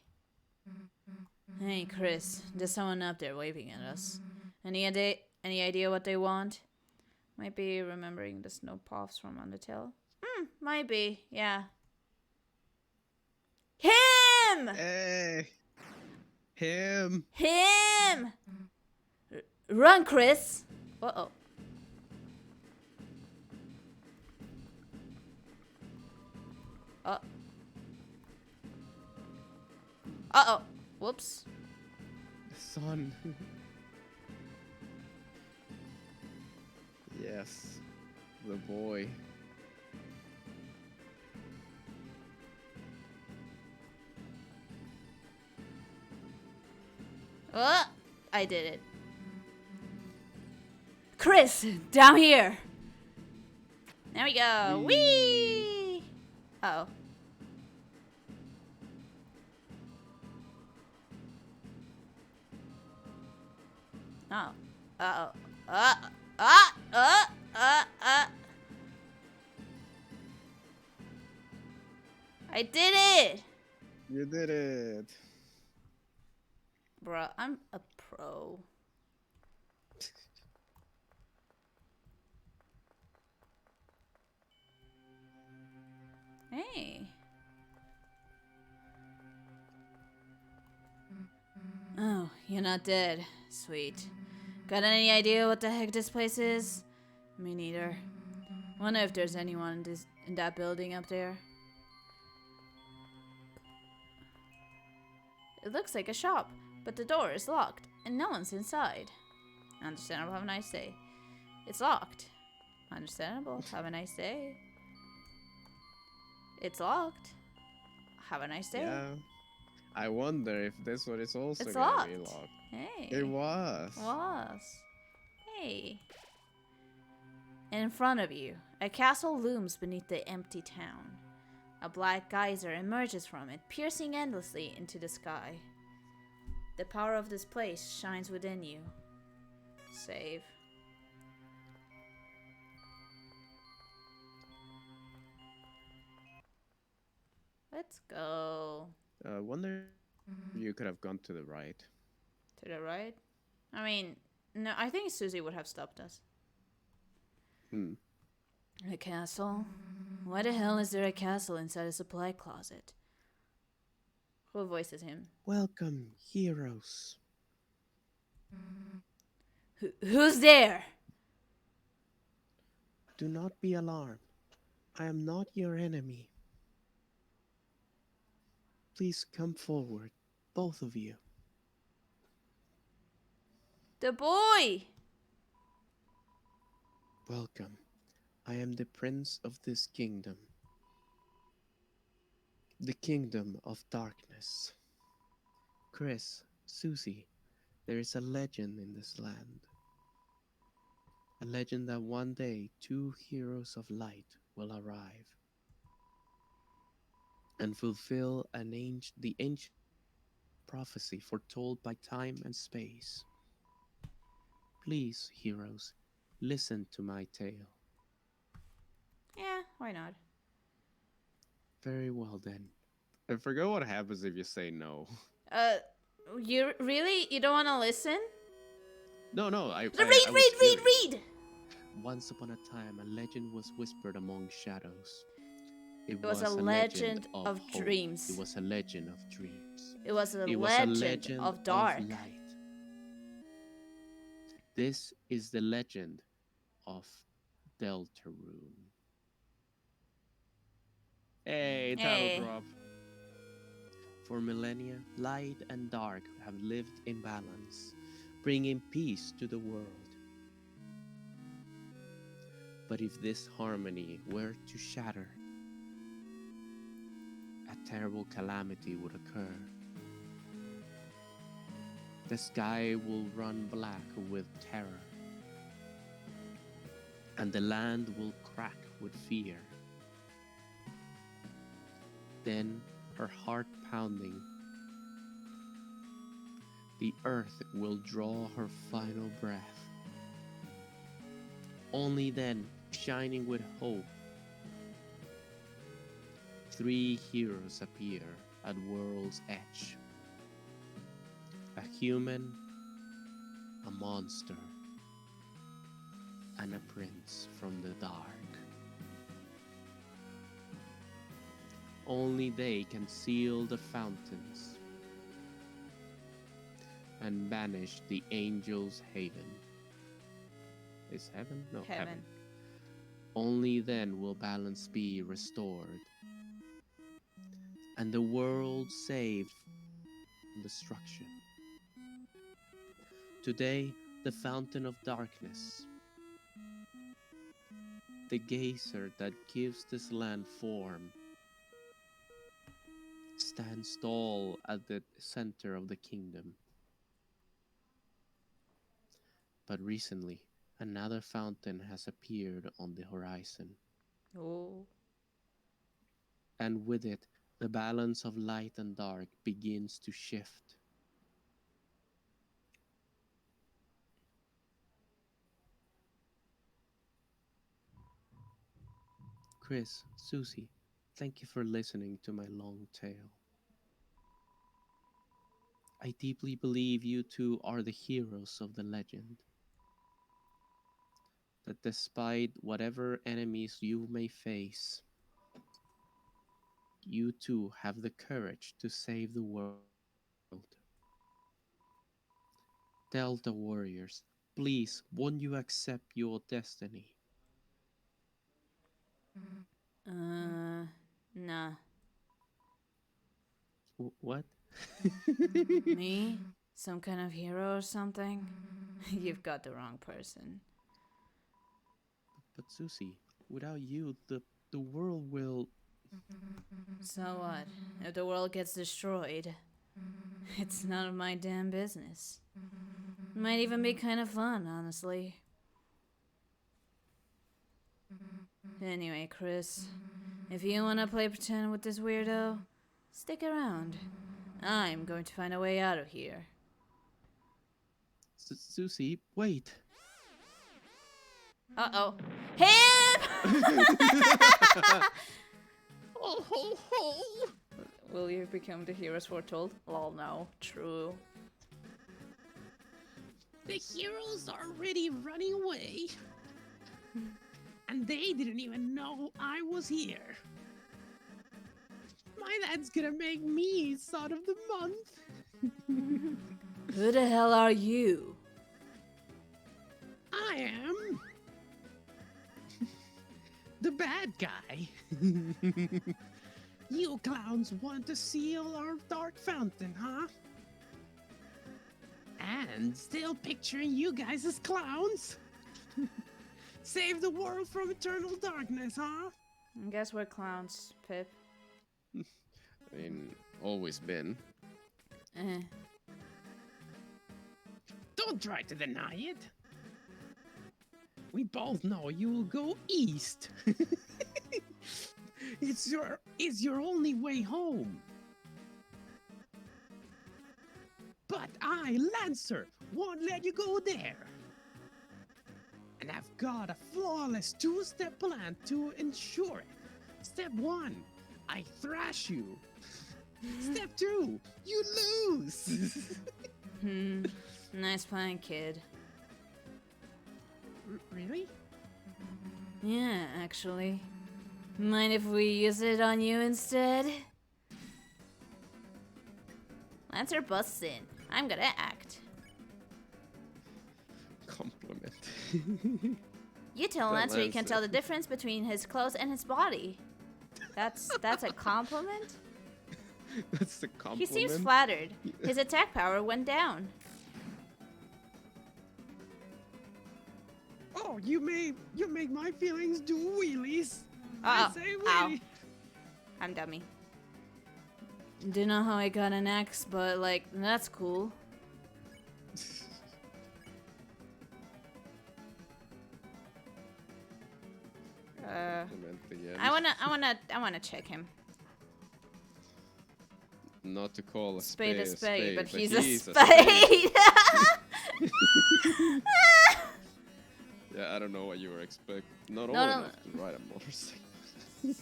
Hey, Chris. There's someone up there waving at us. Any idea what they want? Might be remembering the snow puffs from Undertale. Might be, yeah. Him!
Hey! Him!
Him! Run, Chris! Uh-oh. Uh-oh. Whoops.
The sun. Yes. The boy.
Oh, I did it. Chris, down here. There we go. Whee! Uh-oh. Oh. Uh, uh, uh, uh, uh, uh. I did it!
You did it.
Bruh, I'm a pro. Hey. Oh, you're not dead. Sweet. Got any idea what the heck this place is? Me neither. Wonder if there's anyone in that building up there. It looks like a shop, but the door is locked and no one's inside. Understandable, have a nice day. It's locked. Understandable, have a nice day. It's locked. Have a nice day.
Yeah. I wonder if this one is also
It's
gonna be
locked.
locked.
Hey.
It was.
Was. Hey. And in front of you, a castle looms beneath the empty town. A black geyser emerges from it, piercing endlessly into the sky. The power of this place shines within you. Save. Let's go.
Wonder if you could have gone to the right.
To the right? I mean, no, I think Susie would have stopped us.
Hmm.
A castle? Why the hell is there a castle inside a supply closet? Who voices him?
Welcome, heroes.
Who's there?
Do not be alarmed. I am not your enemy. Please come forward, both of you.
The boy!
Welcome. I am the prince of this kingdom. The kingdom of darkness. Chris, Susie, there is a legend in this land. A legend that one day two heroes of light will arrive and fulfill the ancient prophecy foretold by time and space. Please, heroes, listen to my tale.
Yeah, why not?
Very well then. I forgot what happens if you say no.
Uh, you don't want to listen?
No, no,
Read,
I was
read, read,
curious.
read!
Once upon a time, a legend was whispered among shadows. It
It was a
was a legend
legend
of
of
hope. It
dreams.
was a legend of dreams.
It was a
It was a
legend
legend
of
of
dark.
light. This is the legend of Deltarune. Hey, title
Hey.
drop. For millennia, light and dark have lived in balance, bringing peace to the world. But if this harmony were to shatter, a terrible calamity would occur. The sky will run black with terror, and the land will crack with fear. Then, her heart pounding, the earth will draw her final breath. Only then, shining with hope, three heroes appear at world's edge. A human, a monster, and a prince from the dark. Only they can seal the fountains and banish the angel's haven. Is heaven? No, heaven. Only then will balance be restored and the world saved from destruction. Today, the fountain of darkness, the geyser that gives this land form, stands tall at the center of the kingdom. But recently, another fountain has appeared on the horizon.
Oh.
And with it, the balance of light and dark begins to shift. Chris, Susie, thank you for listening to my long tale. I deeply believe you two are the heroes of the legend. That despite whatever enemies you may face, you two have the courage to save the world. Delta warriors, please, won't you accept your destiny?
Uh, nah.
What?
Me? Some kind of hero or something? You've got the wrong person.
But Susie, without you, the world will.
So what? If the world gets destroyed, it's none of my damn business. It might even be kind of fun, honestly. Anyway, Chris, if you wanna play pretend with this weirdo, stick around. I'm going to find a way out of here.
Susie, wait.
Uh-oh. Him!
Oh, ho, ho.
Will you become the heroes foretold? Lol, no. True.
The heroes are already running away. And they didn't even know I was here. My dad's gonna make me son of the month.
Who the hell are you?
I am the bad guy. You clowns want to seal our dark fountain, huh? And still picturing you guys as clowns? Save the world from eternal darkness, huh?
I guess we're clowns, Pip.
I mean, always been.
Eh.
Don't try to deny it. We both know you will go east. It's your only way home. But I, Lancer, won't let you go there. And I've got a flawless two-step plan to ensure it. Step 1, I thrash you. Step 2, you lose.
Nice plan, kid.
Really?
Yeah, actually. Mind if we use it on you instead? Lancer busts in. I'm gonna act.
Compliment.
You tell
That
Lancer you can
Lancer.
tell the difference between his clothes and his body. That's a compliment?
That's the
He
compliment.
seems flattered. His attack power went down.
Oh, you make my feelings do wheelies.
Uh-oh.
I say
Ow.
wheelie.
I'm dummy. Don't know how I got an axe, but like, that's cool.
Compliment again.
I wanna check him.
Not to call a
Spade
spade
a spade, but he's a
spade.
spade.
Yeah, I don't know what you were expecting. Not
No,
old
no.
enough to ride a motorcycle.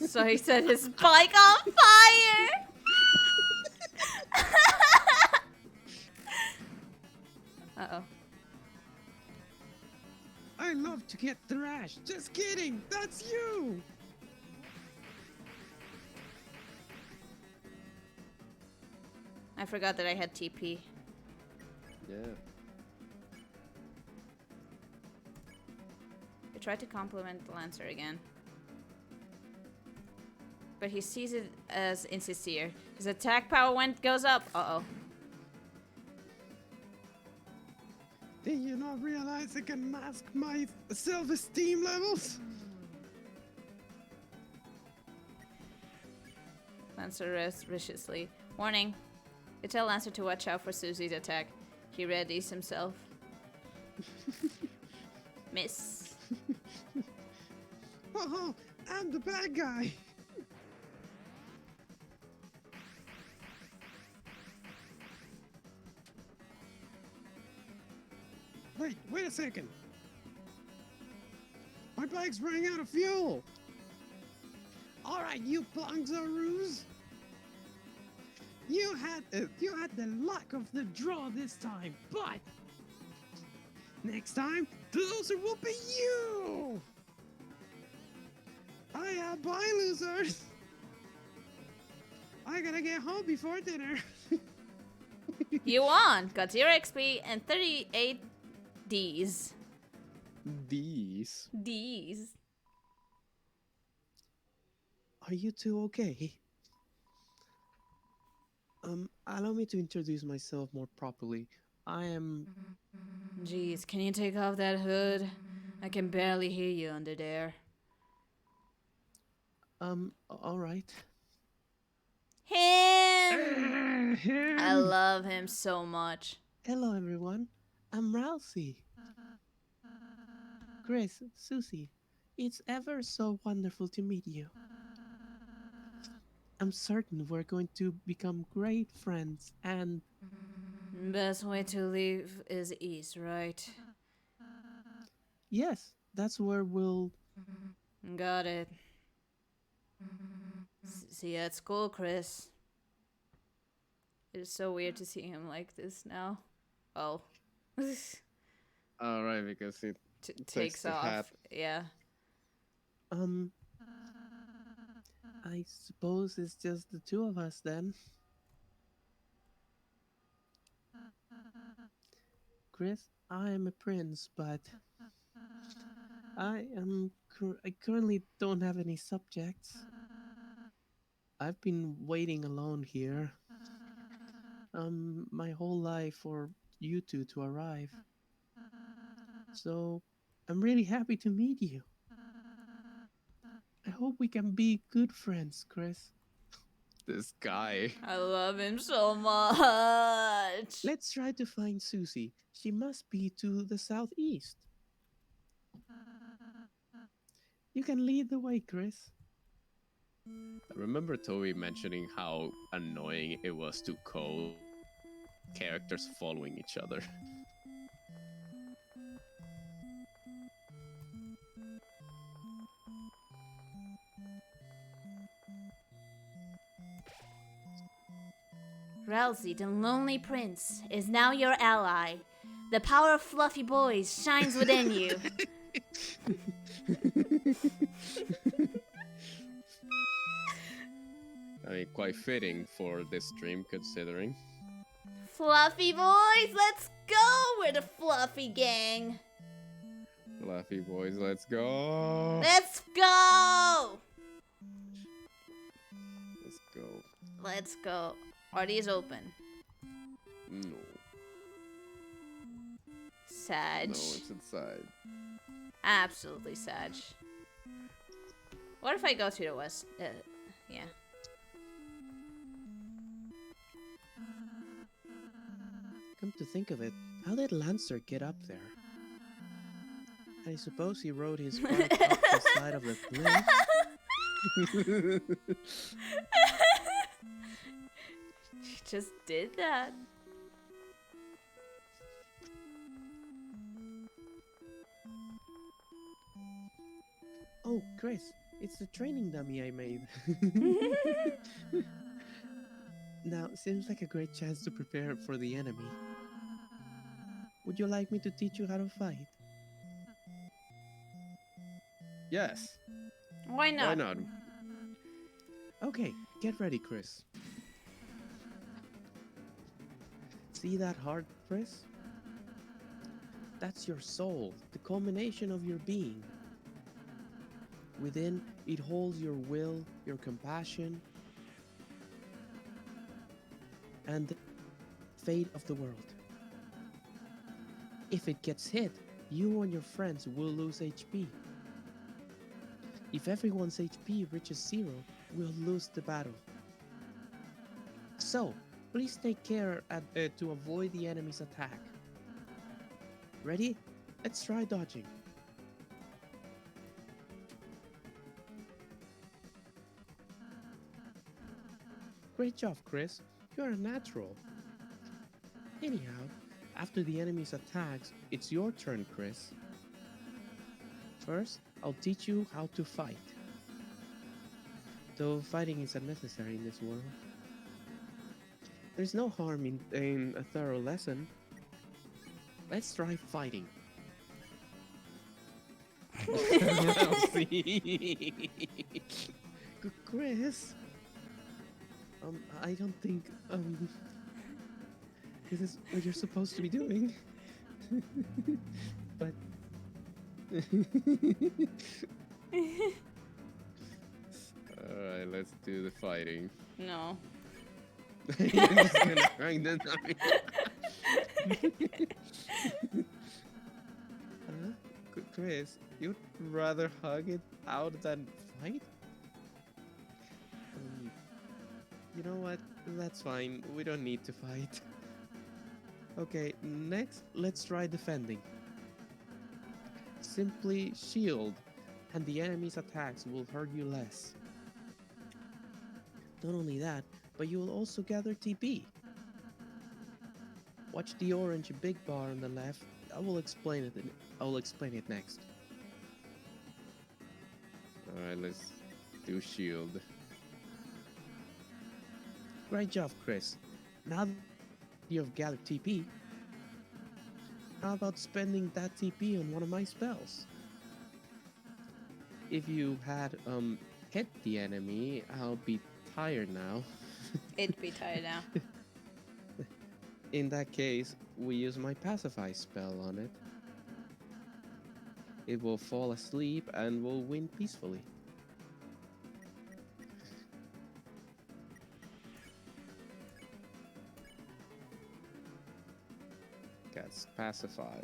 So he set his bike on fire. Uh-oh.
I love to get thrashed. Just kidding. That's you.
I forgot that I had TP.
Yeah.
I tried to compliment the Lancer again. But he sees it as insincere. His attack power goes up. Uh-oh.
Did you not realize I can mask my self-esteem levels?
Lancer rests viciously. Warning. You tell Lancer to watch out for Susie's attack. He readies himself. Miss.
Oh, I'm the bad guy. Wait a second. My bike's running out of fuel. All right, you plonzaroos. You had the luck of the draw this time, but next time the loser will be you. Bye, losers. I gotta get home before dinner.
You won! Got 0 XP and 38 Ds.
These.
Ds.
Are you two okay? Allow me to introduce myself more properly. I am.
Jeez, can you take off that hood? I can barely hear you under there.
Alright.
Him! I
Him!
love him so much.
Hello, everyone. I'm Rousey. Chris, Susie, it's ever so wonderful to meet you. I'm certain we're going to become great friends and.
Best way to leave is east, right?
Yes, that's where we'll.
Got it. See you at school, Chris. It's so weird to see him like this now. Oh.
Alright, because it
Takes
the
off.
hat.
Yeah.
I suppose it's just the two of us then. Chris, I am a prince, but I currently don't have any subjects. I've been waiting alone here. My whole life for you two to arrive. So, I'm really happy to meet you. I hope we can be good friends, Chris. This guy.
I love him so much.
Let's try to find Susie. She must be to the southeast. You can lead the way, Chris. I remember Toby mentioning how annoying it was to code characters following each other.
Ralsei, the lonely prince, is now your ally. The power of fluffy boys shines within you.
I mean, quite fitting for this stream, considering.
Fluffy boys, let's go! We're the Fluffy Gang.
Fluffy boys, let's go!
Let's go!
Let's go.
Let's go. Are these open?
No.
Sag.
No, it's inside.
Absolutely Sag. What if I go to the west? Yeah.
Come to think of it, how did Lancer get up there? I suppose he rode his bike up the side of the cliff.
She just did that.
Oh, Chris, it's the training dummy I made. Now, seems like a great chance to prepare for the enemy. Would you like me to teach you how to fight? Yes.
Why not?
Why not? Okay, get ready, Chris. See that heart, Chris? That's your soul, the culmination of your being. Within, it holds your will, your compassion, and the fate of the world. If it gets hit, you and your friends will lose HP. If everyone's HP reaches 0, we'll lose the battle. So, please take care to avoid the enemy's attack. Ready? Let's try dodging. Great job, Chris. You're a natural. Anyhow, after the enemy's attacks, it's your turn, Chris. First, I'll teach you how to fight. though fighting is unnecessary in this world. There's no harm in a thorough lesson. Let's try fighting. Well, see. Chris, I don't think this is what you're supposed to be doing. But alright, let's do the fighting.
No.
You're just gonna hang the knife. Chris, you'd rather hug it out than fight? You know what? That's fine. We don't need to fight. Okay, next, let's try defending. Simply shield, and the enemy's attacks will hurt you less. Not only that, but you will also gather TP. Watch the orange big bar on the left. I will explain it next. Alright, let's do shield. Great job, Chris. Now that you've gathered TP, how about spending that TP on one of my spells? If you had hit the enemy, I'll be tired now.
It'd be tired now.
In that case, we use my pacify spell on it. It will fall asleep and will win peacefully. That's pacify.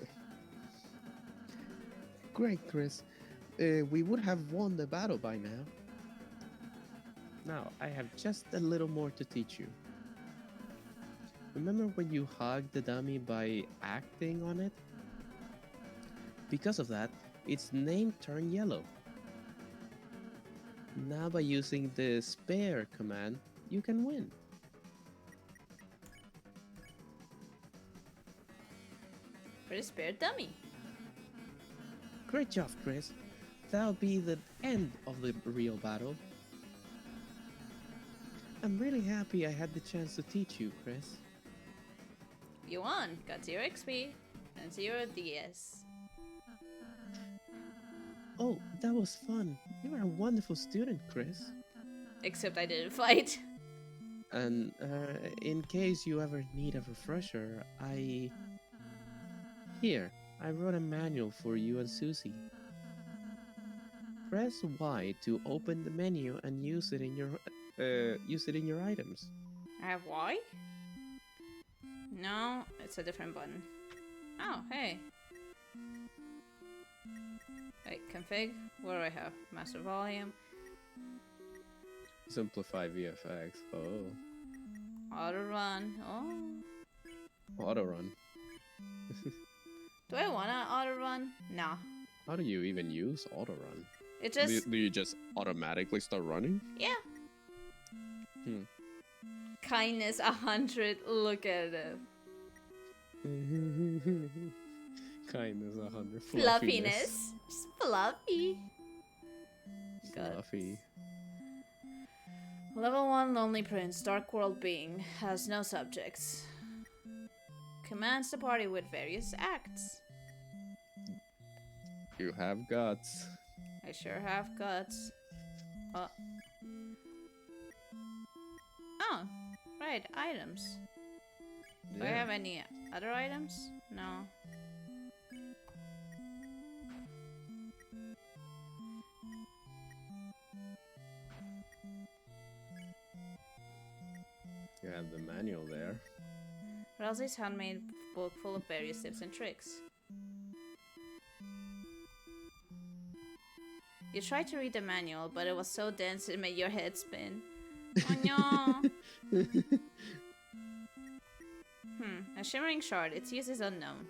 Great, Chris. We would have won the battle by now. Now, I have just a little more to teach you. Remember when you hugged the dummy by acting on it? Because of that, its name turned yellow. Now by using the spare command, you can win.
For the spare dummy.
Great job, Chris. That'll be the end of the real battle. I'm really happy I had the chance to teach you, Chris.
You won. Got 0 XP and 0 DS.
Oh, that was fun. You were a wonderful student, Chris.
Except I didn't fight.
And in case you ever need a refresher, I wrote a manual for you and Susie. Press Y to open the menu and use it in your items.
I have Y? No, it's a different button. Oh, hey. Wait, config? What do I have? Master volume.
Simplify VFX. Oh.
Auto run. Oh.
Auto run.
Do I wanna auto run? Nah.
How do you even use auto run?
It just.
Do you just automatically start running?
Yeah. Kindness 100. Look at it.
Kindness 100.
Fluffiness. Just fluffy.
Fluffy.
Level 1 Lonely Prince, Dark World Being, has no subjects. Commands the party with various acts.
You have guts.
I sure have guts. Oh. Oh, right, items. Do I have any other items? No.
You have the manual there.
Ralsei's handmade book full of various tips and tricks. You tried to read the manual, but it was so dense it made your head spin. Oh no! A shimmering shard. Its use is unknown.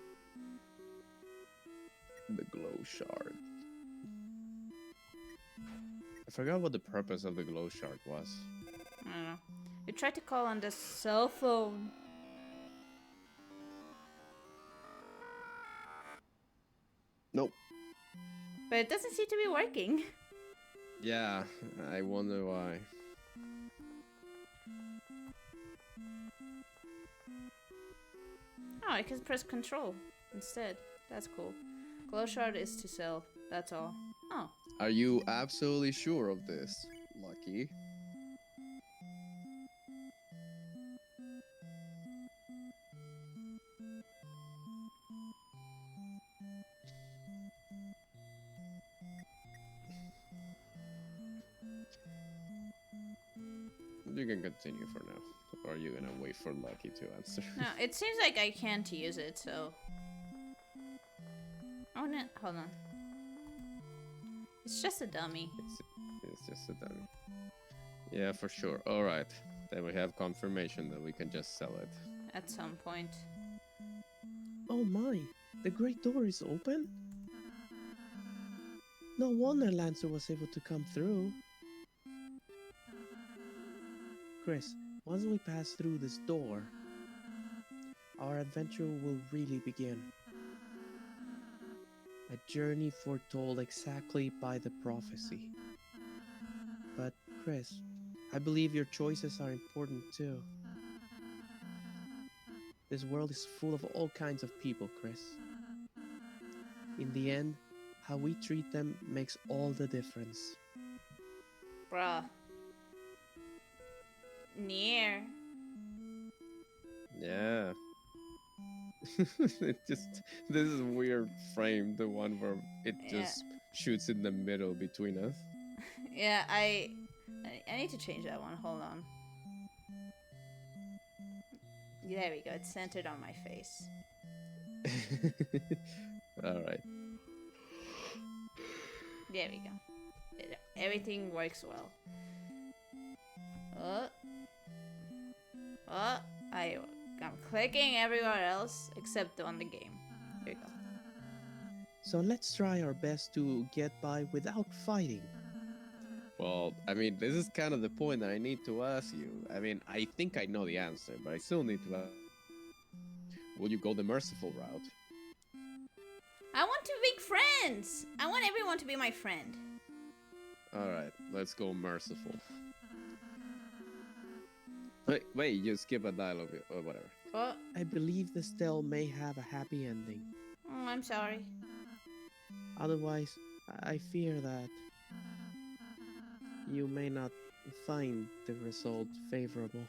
The glow shard. I forgot what the purpose of the glow shard was.
I don't know. You tried to call on the cell phone.
Nope.
But it doesn't seem to be working.
Yeah, I wonder why.
I can press control instead. That's cool. Glow shard is to sell. That's all. Oh.
Are you absolutely sure of this, Lucky? You can continue for now. Or are you gonna wait for Lucky to answer?
No, it seems like I can't use it, so. Oh no, hold on. It's just a dummy.
It's just a dummy. Yeah, for sure. Alright. Then we have confirmation that we can just sell it.
At some point.
Oh my, the great door is open? No wonder Lancer was able to come through. Chris, once we pass through this door, our adventure will really begin. A journey foretold exactly by the prophecy. But Chris, I believe your choices are important too. This world is full of all kinds of people, Chris. In the end, how we treat them makes all the difference.
Bruh. Near.
Yeah. It just this is weird frame, the one where it just shoots in the middle between us.
Yeah, I need to change that one. Hold on. There we go. It's centered on my face.
Alright.
There we go. Everything works well. I'm clicking everywhere else except on the game. Here we go.
So let's try our best to get by without fighting.
Well, I mean, this is kind of the point that I need to ask you. I mean, I think I know the answer, but I still need to ask. Will you go the merciful route?
I want to make friends. I want everyone to be my friend.
Alright, let's go merciful. Wait, you skip a dialogue or whatever.
Oh,
I believe the tale may have a happy ending.
I'm sorry.
Otherwise, I fear that you may not find the result favorable.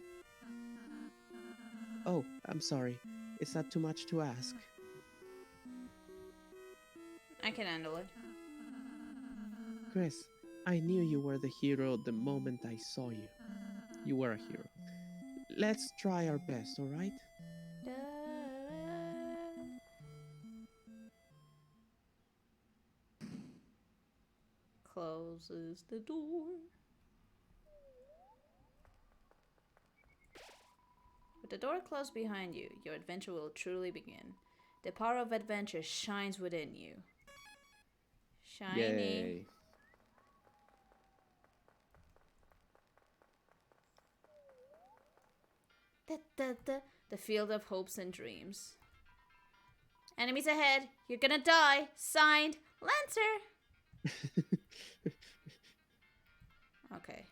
Oh, I'm sorry. Is that too much to ask?
I can handle it.
Chris, I knew you were the hero the moment I saw you. You were a hero. Let's try our best, alright?
Closes the door. With the door closed behind you, your adventure will truly begin. The power of adventure shines within you. Shiny.
Yay.
The field of hopes and dreams. Enemies ahead. You're gonna die. Signed, Lancer. Okay.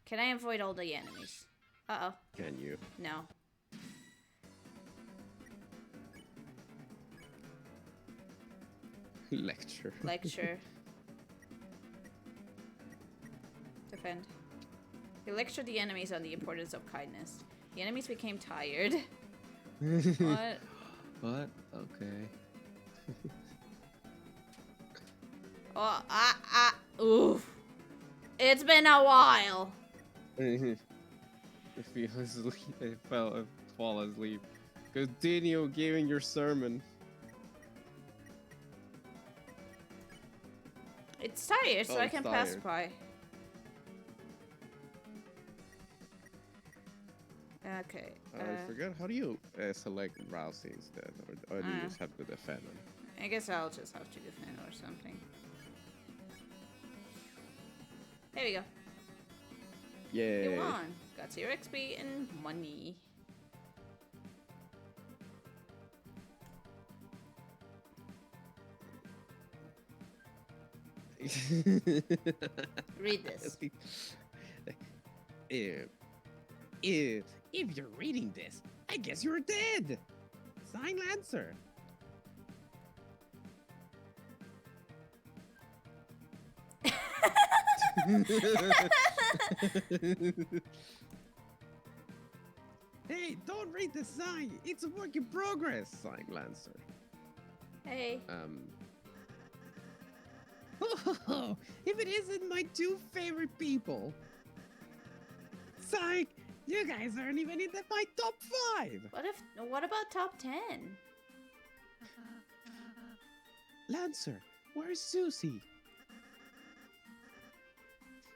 Can I avoid all the enemies? Uh-oh.
Can you?
No.
Lecture.
Lecture. Defend. He lectured the enemies on the importance of kindness. The enemies became tired. What?
What? Okay.
Oof. It's been a while.
Fall asleep. Continue giving your sermon.
It's tired, so
Oh,
I
it's
can pass
tired.
by. Okay.
I forgot. How do you select Rousey instead? Or do you just have to defend him?
I guess I'll just have to defend or something. There we go.
Yay.
You won. Got 0 XP and money. Read this.
If you're reading this, I guess you're dead.
Sign Lancer. Hey, don't read the sign. It's a work in progress. Sign Lancer.
Hey.
Oh, if it isn't my two favorite people. Psych, you guys aren't even in my top 5.
What about top 10?
Lancer, where's Susie?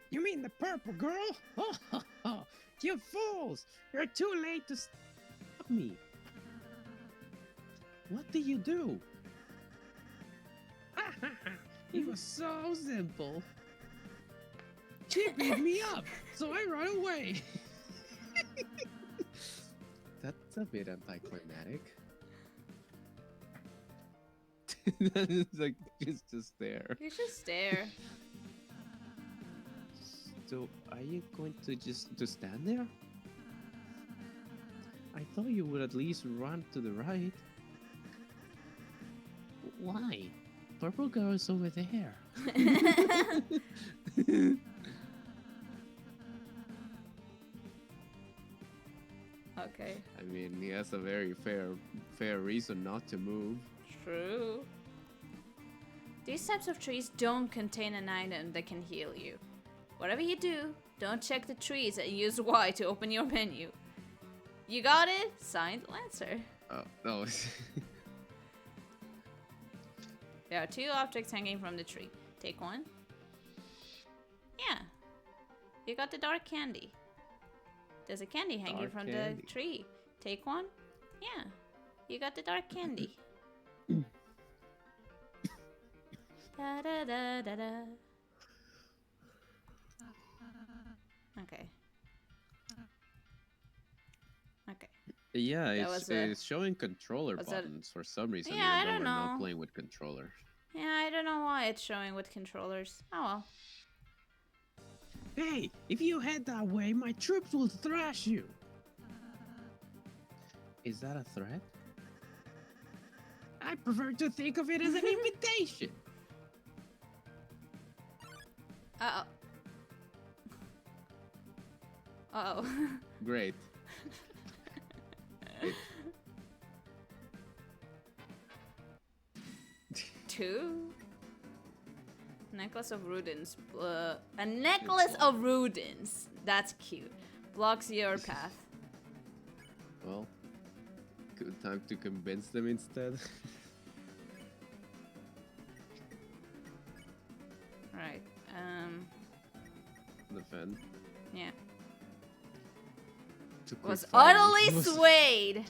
You mean the purple girl? Oh, you fools! You're too late to stop me. What did you do? It was so simple. She beat me up, so I ran away.
That's a bit anticlimactic. It's like she's just there.
You just stare.
So, are you going to just stand there? I thought you would at least run to the right. Why? Purple girl is over there.
Okay.
I mean, he has a very fair reason not to move.
True. These types of trees don't contain an item that can heal you. Whatever you do, don't check the trees and use Y to open your menu. You got it? Signed, Lancer.
Oh, no.
There are 2 objects hanging from the tree. Take one. Yeah. You got the dark candy. There's a candy hanging
Dark
from
candy.
the tree. Take one. Yeah. You got the dark candy. Da da da da da. Okay. Okay.
Yeah,
That was a-
it's showing controller
was that-
buttons for some reason.
Yeah, I
even though
don't
we're not
know.
playing with controller.
Yeah, I don't know why it's showing with controllers. Oh well.
Hey, if you head that way, my troops will thrash you. Is that a threat? I prefer to think of it as an invitation.
Uh-oh. Uh-oh.
Great.
2. Necklace of Rudins. A necklace of Rudins. That's cute. Blocks your path.
Well, good time to convince them instead.
Right.
Defend.
Yeah.
Too quick
Was
fire.
utterly swayed.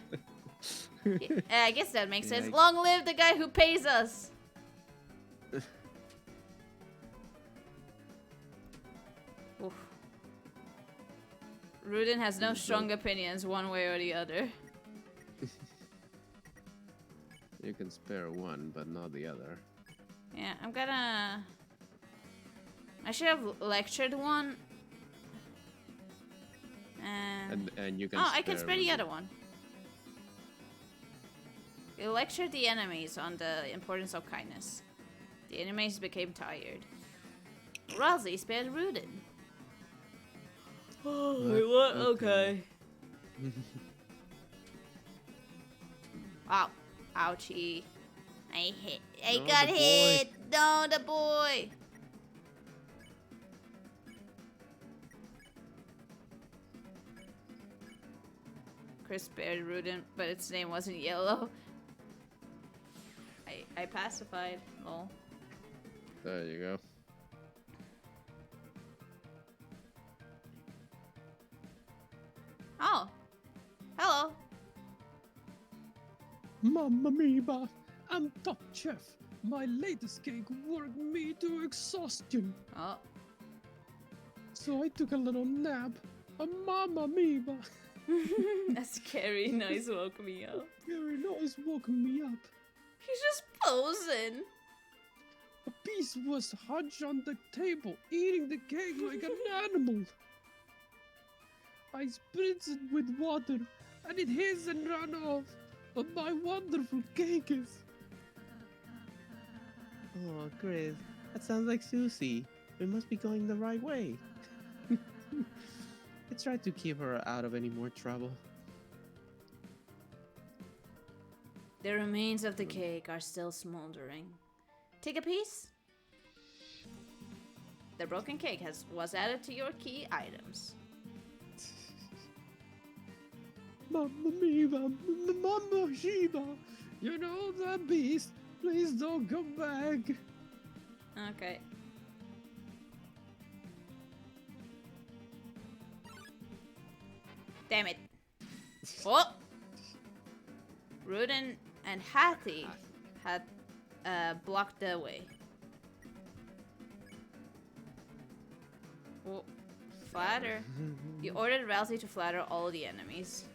Yeah, I guess that makes sense.
Yeah.
Long live the guy who pays us. Oof. Rudin has no strong opinions one way or the other.
You can spare one, but not the other.
Yeah, I'm gonna... I should have lectured one.
And you can.
Oh, I can spare the
one.
other one. You lectured the enemies on the importance of kindness. The enemies became tired. Rosie spared Rudin. Oh,
wait, what?
Okay. Ow. Ouchie. I
No,
got
the boy.
hit. No, the boy. Chris spared Rudin, but its name wasn't yellow. I pacified. Lol.
There you go.
Oh. Hello.
Mamma mia, I'm top chef. My latest cake worked me to exhaustion.
Oh.
So I took a little nap. Mamma mia.
That's scary. Nice woke me up.
Very nice woken me up.
He's just posing.
A piece was hunched on the table, eating the cake like an animal. I spritzed it with water, and it hissed and ran off. But my wonderful cake is. Oh, Chris, that sounds like Susie. We must be going the right way. I tried to keep her out of any more trouble.
The remains of the cake are still smoldering. Take a piece. The broken cake was added to your key items.
Mamma mia, Mamma Shiba. You know that beast. Please don't come back.
Okay. Damn it. Oh! Rudin and Hattie had blocked the way. Oh, flatter. You ordered Rousey to flatter all the enemies.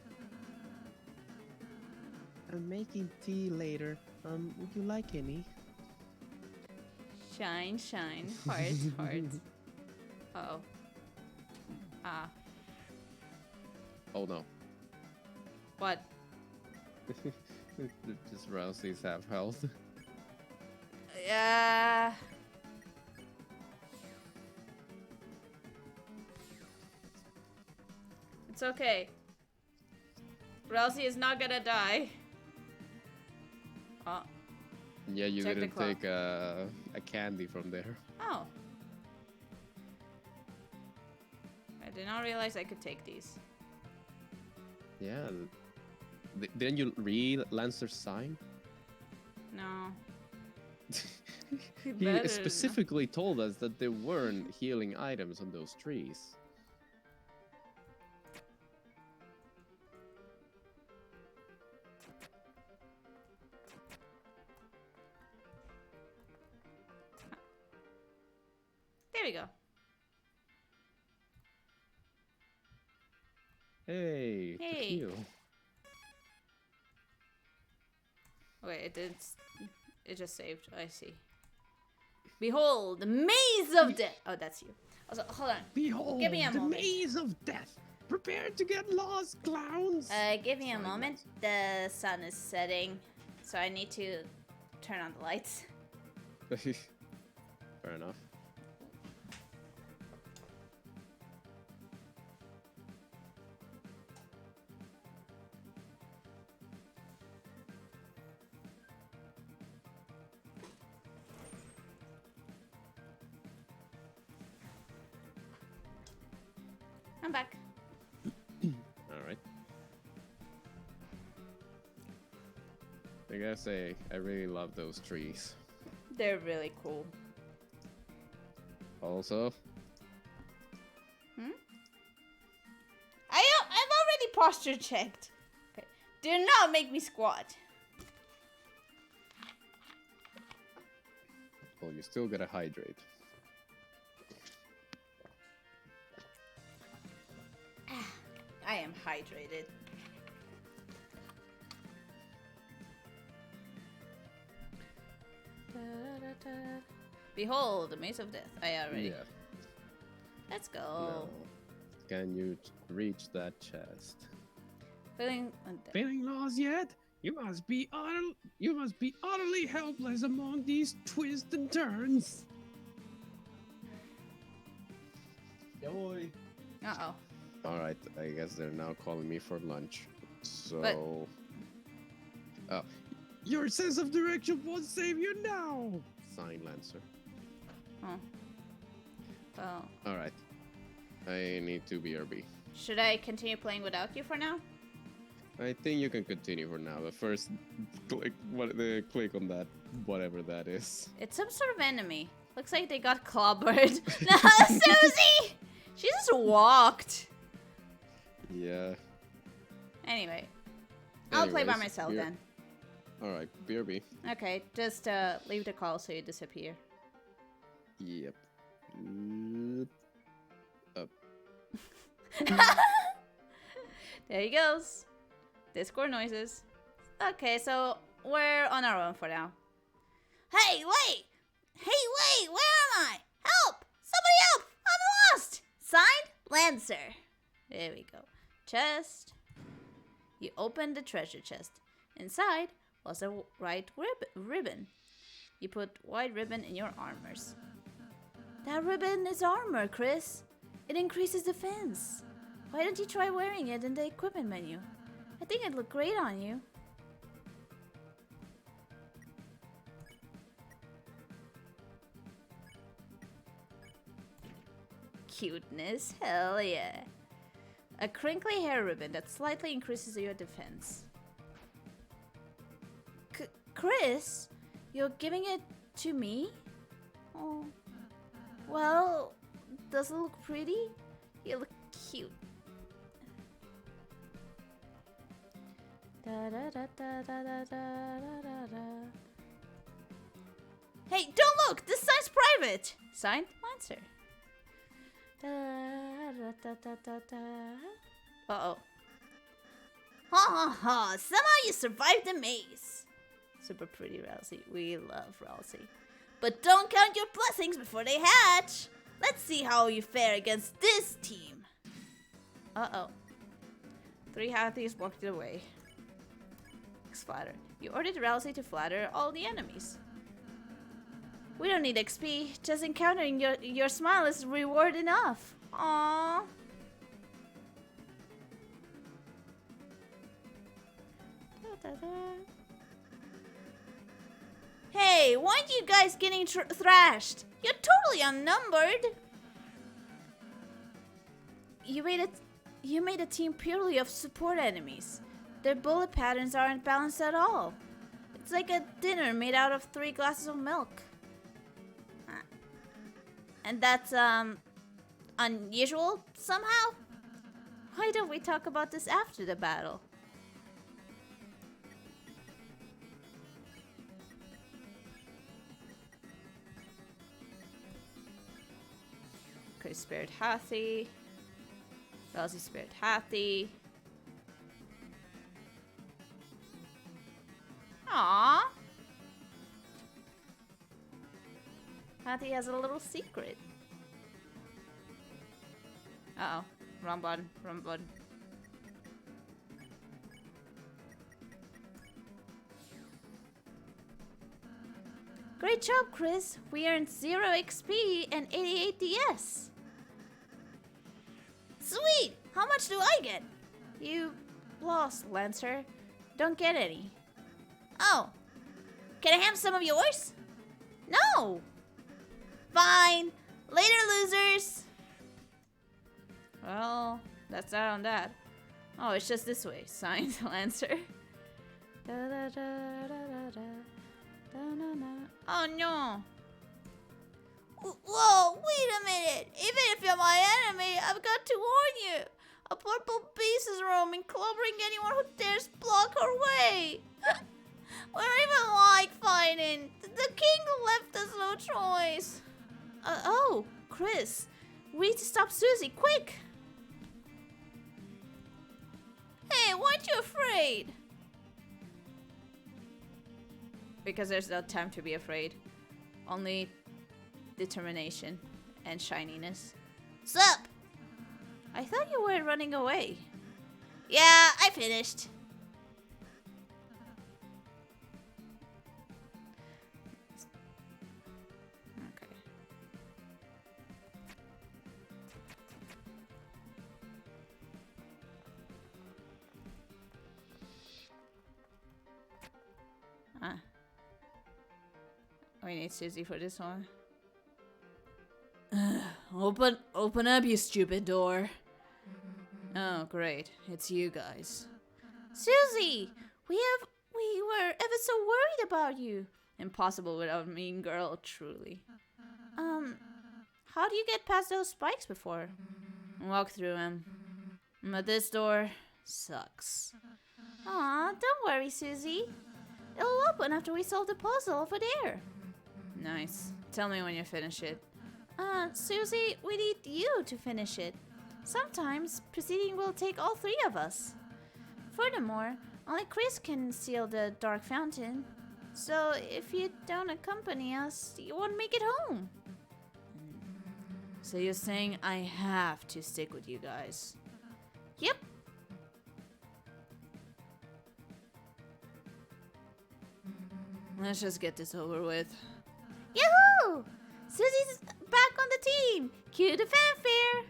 I'm making tea later. Would you like any?
Shine, shine, heart, heart. Uh-oh. Ah.
Oh no.
What?
Just Rousey's half health.
Yeah. It's okay. Rousey is not gonna die. Oh.
Yeah, you
Check the
didn't
clock.
take a candy from there.
Oh. I did not realize I could take these.
Yeah. Didn't you read Lancer's sign?
No.
He
Better
specifically told us that there weren't healing items on those trees.
There we go.
Hey,
Hey.
tequila.
Wait, it did. It just saved. I see. Behold, the maze of death. Oh, that's you. Also, hold on.
Behold,
Give me a
the
moment.
maze of death. Prepare to get lost, clowns.
Give me a
Fine,
moment. The sun is setting, so I need to turn on the lights.
Fair enough.
I'm back.
All right. I gotta say, I really love those trees.
They're really cool.
Also,
I've already posture checked. Okay. Do not make me squat.
well, you still gotta hydrate.
I am hydrated. Da-da-da-da. Behold, the maze of death. I already.
Yeah.
Let's go.
No. Can you reach that chest?
Feeling undead.
Feeling lost yet? You must be utterly helpless among these twists and turns.
Boy.
Uh-oh.
All right, I guess they're now calling me for lunch. So,
But-
oh,
Your sense of direction won't save you now.
sign Lancer.
Oh. Well,
All right, I need to BRB.
should I continue playing without you for now?
I think you can continue for now, but first, click on that, whatever that is.
It's some sort of enemy. Looks like they got clobbered. No, Susie! She just walked.
Yeah.
Anyway. I'll play by
Anyways,
myself
you're-
then.
All right, BRB.
Okay, just leave the call so you disappear.
Yep. Up.
There he goes. Discord noises. Okay, so we're on our own for now. Hey, wait! Hey, wait! Where am I? Help! Somebody help! I'm lost! Signed, Lancer. There we go. Chest. You open the treasure chest. Inside was a white ribbon. You put white ribbon in your armors. That ribbon is armor, Chris. It increases defense. Why don't you try wearing it in the equipment menu? I think it'd look great on you. Cuteness, hell yeah. A crinkly hair ribbon that slightly increases your defense. Chris, you're giving it to me? Oh, well, does it look pretty? You look cute. Da, da, da, da, da, da, da, da, da. Hey, don't look! This sign's private! Signed, Lancer. Uh-oh. Ha ha ha! Somehow you survived the maze! Super pretty, Rousey. We love Rousey. But don't count your blessings before they hatch! Let's see how you fare against this team! Uh-oh. 3 Hathies walked away. Flatter. You ordered Rousey to flatter all the enemies. We don't need XP. Just encountering your smile is reward enough. Aww. Hey, why aren't you guys getting thrashed? You're totally outnumbered. You made a team purely of support enemies. Their bullet patterns aren't balanced at all. It's like a dinner made out of 3 glasses of milk. And that's, unusual somehow? Why don't we talk about this after the battle? Chris spared Hathi. Rousey spared Hathi. Aww. Hathi has a little secret. Uh-oh. Wrong button. Wrong button. Great job, Chris. We earned 0 XP and 88 DS. Sweet! How much do I get? You lost, Lancer. Don't get any. Oh. Can I have some of yours? No! Fine. Later, losers. Well, that's that on that. Oh, it's just this way. Signed, Lancer. Oh, no. Whoa, wait a minute. Even if you're my enemy, I've got to warn you. A purple beast is roaming, clobbering anyone who dares block her way. We don't even like fighting. The king left us no choice. Oh, Chris. We need to stop Susie, quick. Hey, why aren't you afraid? Because there's no time to be afraid. Only determination and shininess. Sup? I thought you were running away. Yeah, I finished. Okay. Ah. We need Susie for this one. Open up, you stupid door. Oh, great. It's you guys. Susie! We were ever so worried about you. Impossible without a mean girl, truly. How do you get past those spikes before? Walk through them. But this door sucks. Aw, don't worry, Susie. It'll open after we solve the puzzle over there. Nice. Tell me when you finish it. Susie, we need you to finish it. Sometimes, proceeding will take all 3 of us. Furthermore, only Chris can seal the dark fountain. So, if you don't accompany us, you won't make it home. So you're saying I have to stick with you guys? Yep. Let's just get this over with. Yahoo! Susie's back on the team. Cue the fanfare.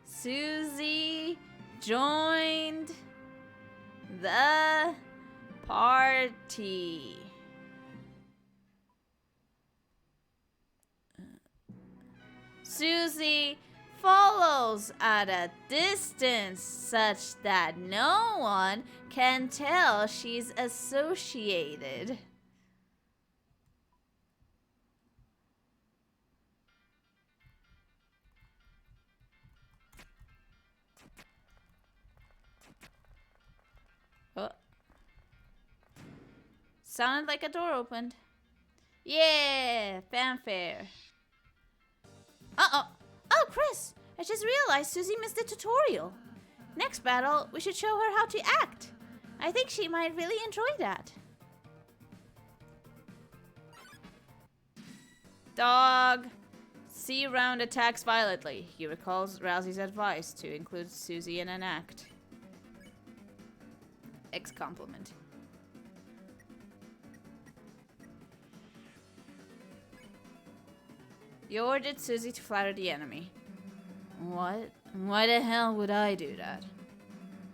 Susie joined the party. Susie follows at a distance such that no one can tell she's associated. Oh. Sounded like a door opened. Yeah, fanfare. Uh-oh. Oh, Chris, I just realized Susie missed the tutorial. Next battle, we should show her how to act. I think she might really enjoy that. Dog. C round attacks violently. He recalls Rousey's advice to include Susie in an act. X compliment. You ordered Susie to flatter the enemy. What? Why the hell would I do that?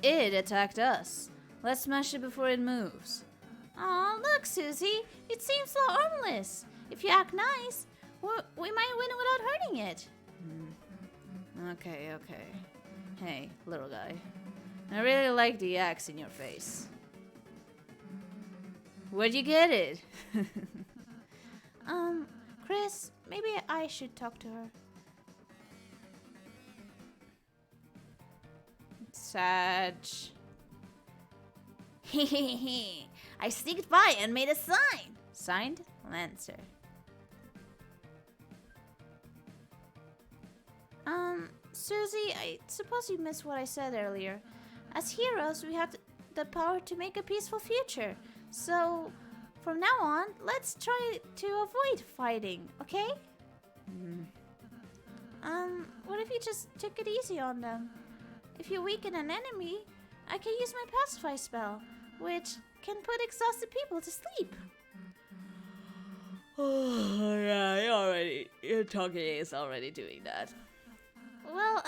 It attacked us. Let's smash it before it moves. Aw, look, Susie. It seems so harmless. If you act nice, we might win without hurting it. Okay. Hey, little guy. I really like the axe in your face. Where'd you get it? Chris, maybe I should talk to her. Sag. Hehehe. I sneaked by and made a sign. Signed, Lancer. Susie, I suppose you missed what I said earlier. As heroes, we have the power to make a peaceful future. So, from now on, let's try to avoid fighting, okay? What if you just took it easy on them? If you weaken an enemy, I can use my pacify spell, which can put exhausted people to sleep. Oh, yeah, your talking is already doing that. Well,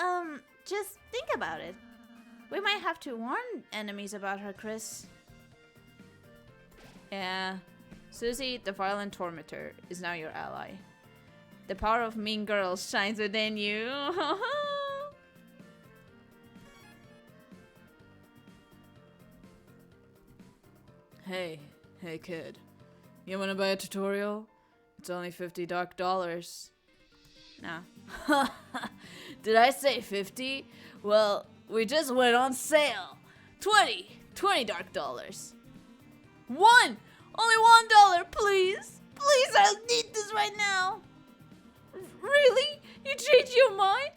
just think about it. We might have to warn enemies about her, Chris. Yeah. Susie, the violent tormentor, is now your ally. The power of mean girls shines within you. Hey kid. You wanna buy a tutorial? It's only $50 dark dollars. No. Did I say 50? Well, we just went on sale. 20 dark dollars. Only $1, please. Please, I need this right now. Really? You changed your mind?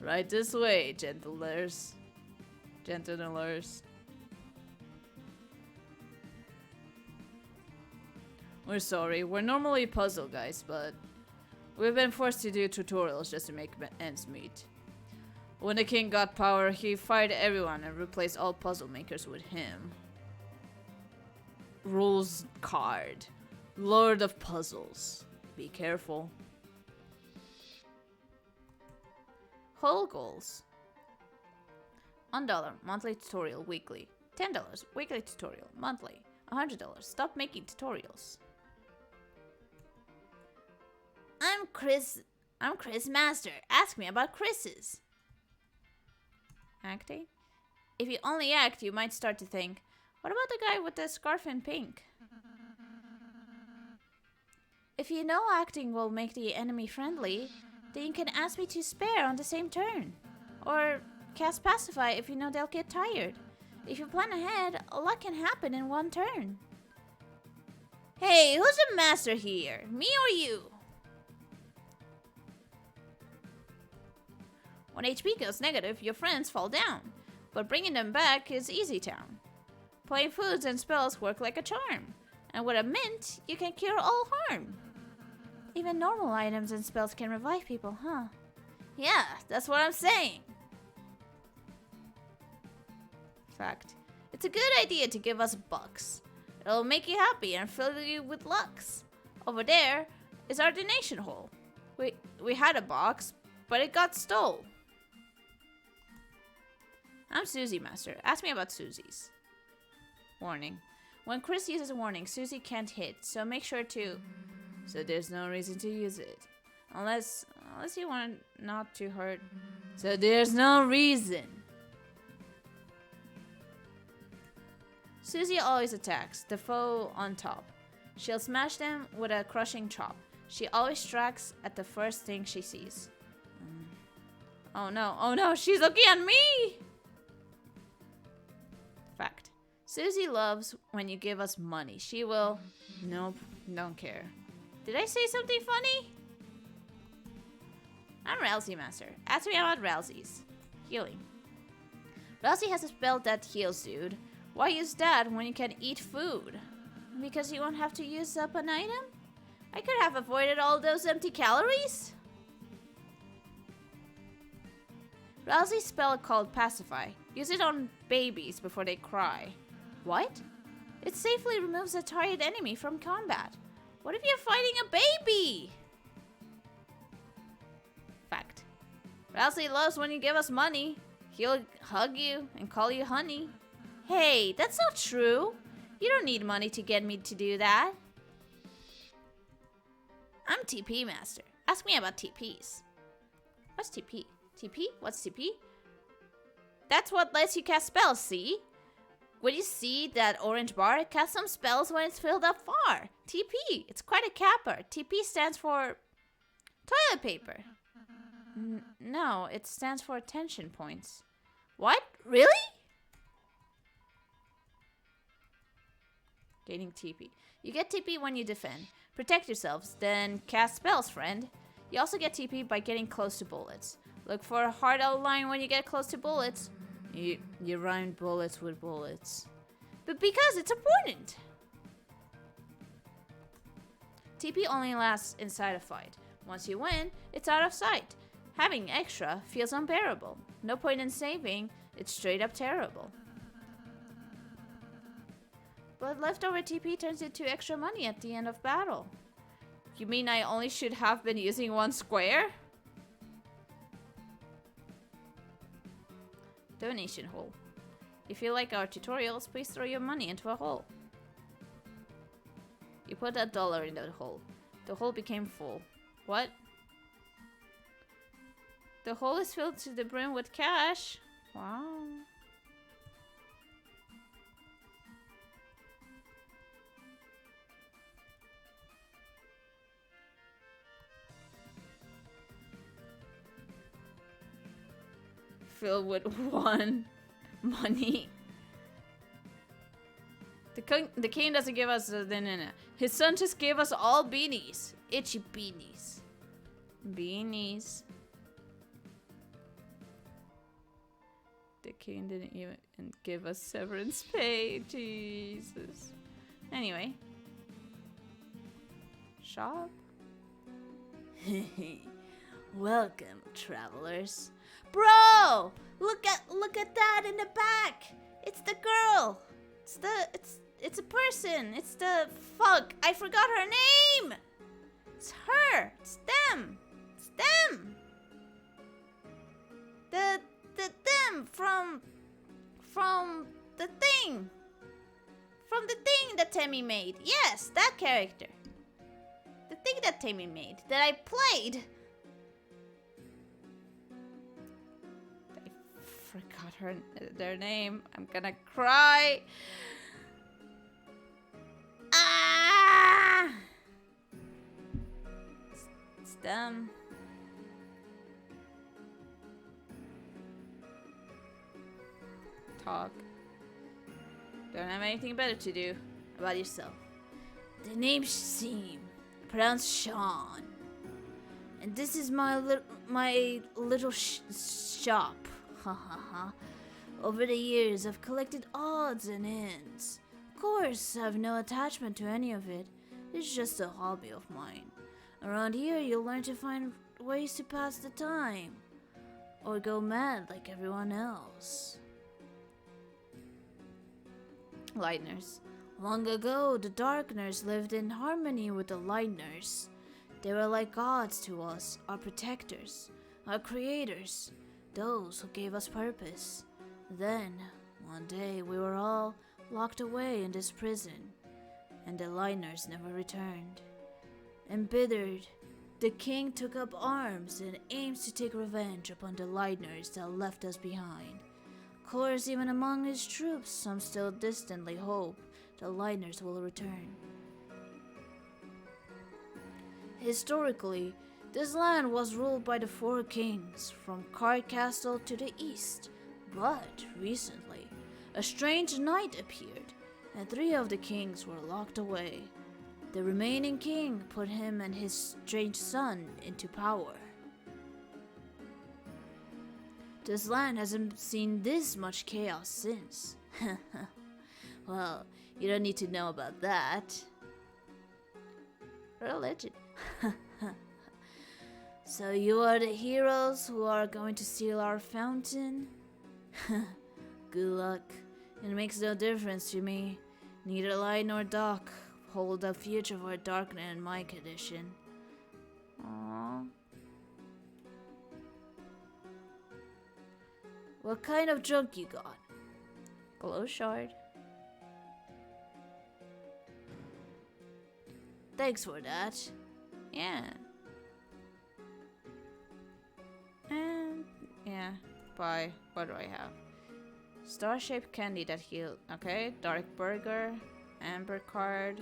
Right this way, gentlers. We're sorry, we're normally puzzle guys, but we've been forced to do tutorials just to make ends meet. When the king got power, he fired everyone and replaced all puzzle makers with him. Rules card. Lord of Puzzles. Be careful. Whole goals. $1 monthly tutorial weekly. $10 weekly tutorial monthly. $100 stop making tutorials. I'm Chris Master. Ask me about Chris's. Acting? If you only act, you might start to think, what about the guy with the scarf in pink? If you know acting will make the enemy friendly, then you can ask me to spare on the same turn. Or cast Pacify if you know they'll get tired. If you plan ahead, a lot can happen in one turn. Hey, who's the master here? Me or you? When HP goes negative, your friends fall down. But bringing them back is easy town. Plain foods and spells work like a charm. And with a mint, you can cure all harm. Even normal items and spells can revive people, huh? Yeah, that's what I'm saying. Fact. It's a good idea to give us bucks. It'll make you happy and fill you with lucks. Over there is our donation hole. We had a box, but it got stole. I'm Susie, Master. Ask me about Susie's. Warning. When Chris uses a warning, Susie can't hit, so make sure to... So there's no reason to use it. Unless you want not to hurt. So there's no reason. Susie always attacks, the foe on top. She'll smash them with a crushing chop. She always strikes at the first thing she sees. Oh no, she's looking at me! Fact. Susie loves when you give us money. She will... Nope, don't care. Did I say something funny? I'm Rousey, Master. Ask me about Rousey's. Healing. Rousey has a spell that heals, dude. Why use that when you can eat food? Because you won't have to use up an item? I could have avoided all those empty calories. Rousey's spell called Pacify. Use it on babies before they cry. What? It safely removes a tired enemy from combat. What if you're fighting a baby? Fact. Rousey loves when you give us money. He'll hug you and call you honey. Hey, that's not true. You don't need money to get me to do that. I'm TP Master. Ask me about TPs. What's TP? TP? What's TP? That's what lets you cast spells, see? When you see that orange bar, cast some spells when it's filled up far. TP. It's quite a capper. TP stands for toilet paper. No, it stands for attention points. What? Really? Gaining TP. You get TP when you defend. Protect yourselves, then cast spells, friend. You also get TP by getting close to bullets. Look for a hard outline when you get close to bullets. You rhymed bullets with bullets. But because it's important. TP only lasts inside a fight. Once you win, it's out of sight. Having extra feels unbearable. No point in saving, it's straight up terrible. But leftover TP turns into extra money at the end of battle. You mean I only should have been using one square? Donation hole. If you like our tutorials, please throw your money into a hole. You put $1 in the hole. The hole became full. What? The hole is filled to the brim with cash. Wow. Filled with one money. The king doesn't give us no. His son just gave us all beanies. Itchy beanies. Beanies. The king didn't even give us severance pay. Jesus. Anyway. Shop. Welcome, travelers. Bro! Look at that in the back! It's the girl! It's a person! It's the fuck! I forgot her name! It's her! It's them! It's them! The them from the thing! From the thing that Tammy made. Yes, that character. The thing that Tammy made. That I played. Forgot their name. I'm gonna cry. Ah! It's them. Talk. Don't have anything better to do. About yourself. The name's Seam. Pronounced Sean. And this is my little shop. Ha ha ha. Over the years, I've collected odds and ends. Of course, I've no attachment to any of it. It's just a hobby of mine. Around here, you'll learn to find ways to pass the time. Or go mad like everyone else. Lighteners. Long ago, the Darkners lived in harmony with the Lightners. They were like gods to us, our protectors, our creators, those who gave us purpose. Then, one day, we were all locked away in this prison, and the Lightners never returned. Embittered, the king took up arms and aims to take revenge upon the Lightners that left us behind. Of course, even among his troops, some still distantly hope the Lightners will return. Historically, this land was ruled by the four kings, from Card Castle to the east. But recently, a strange knight appeared, and 3 of the kings were locked away. The remaining king put him and his strange son into power. This land hasn't seen this much chaos since. Well, you don't need to know about that. Religion. So you are the heroes who are going to steal our fountain? Good luck. It makes no difference to me. Neither Light nor Dark hold the future for Darknet in my condition. Aww. What kind of junk you got? Glow shard. Thanks for that. Yeah. And yeah, bye. What do I have? Star-shaped candy that healed. Okay, dark burger, amber card,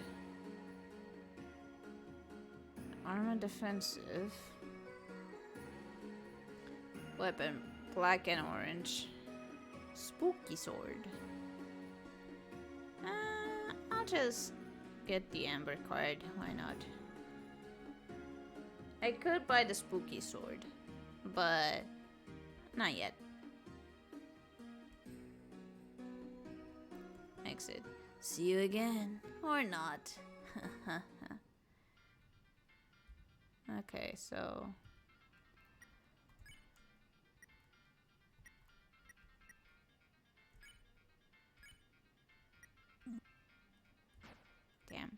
armor defensive, weapon black and orange, spooky sword. I'll just get the amber card. Why not? I could buy the spooky sword, but not yet. Exit. See you again. Or not. Okay, so... Damn.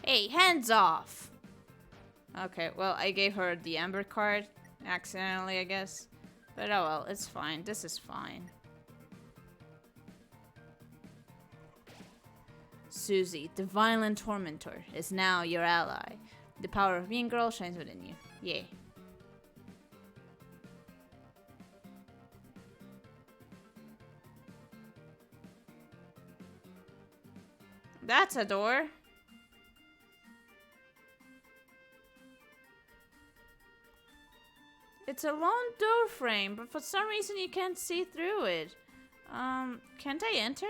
Hey, hands off! Okay, well, I gave her the amber card accidentally, I guess. But oh well, it's fine. This is fine. Susie, the violent tormentor, is now your ally. The power of Mean Girl shines within you. Yay. That's a door. It's a long door frame, but for some reason you can't see through it. Can't I enter?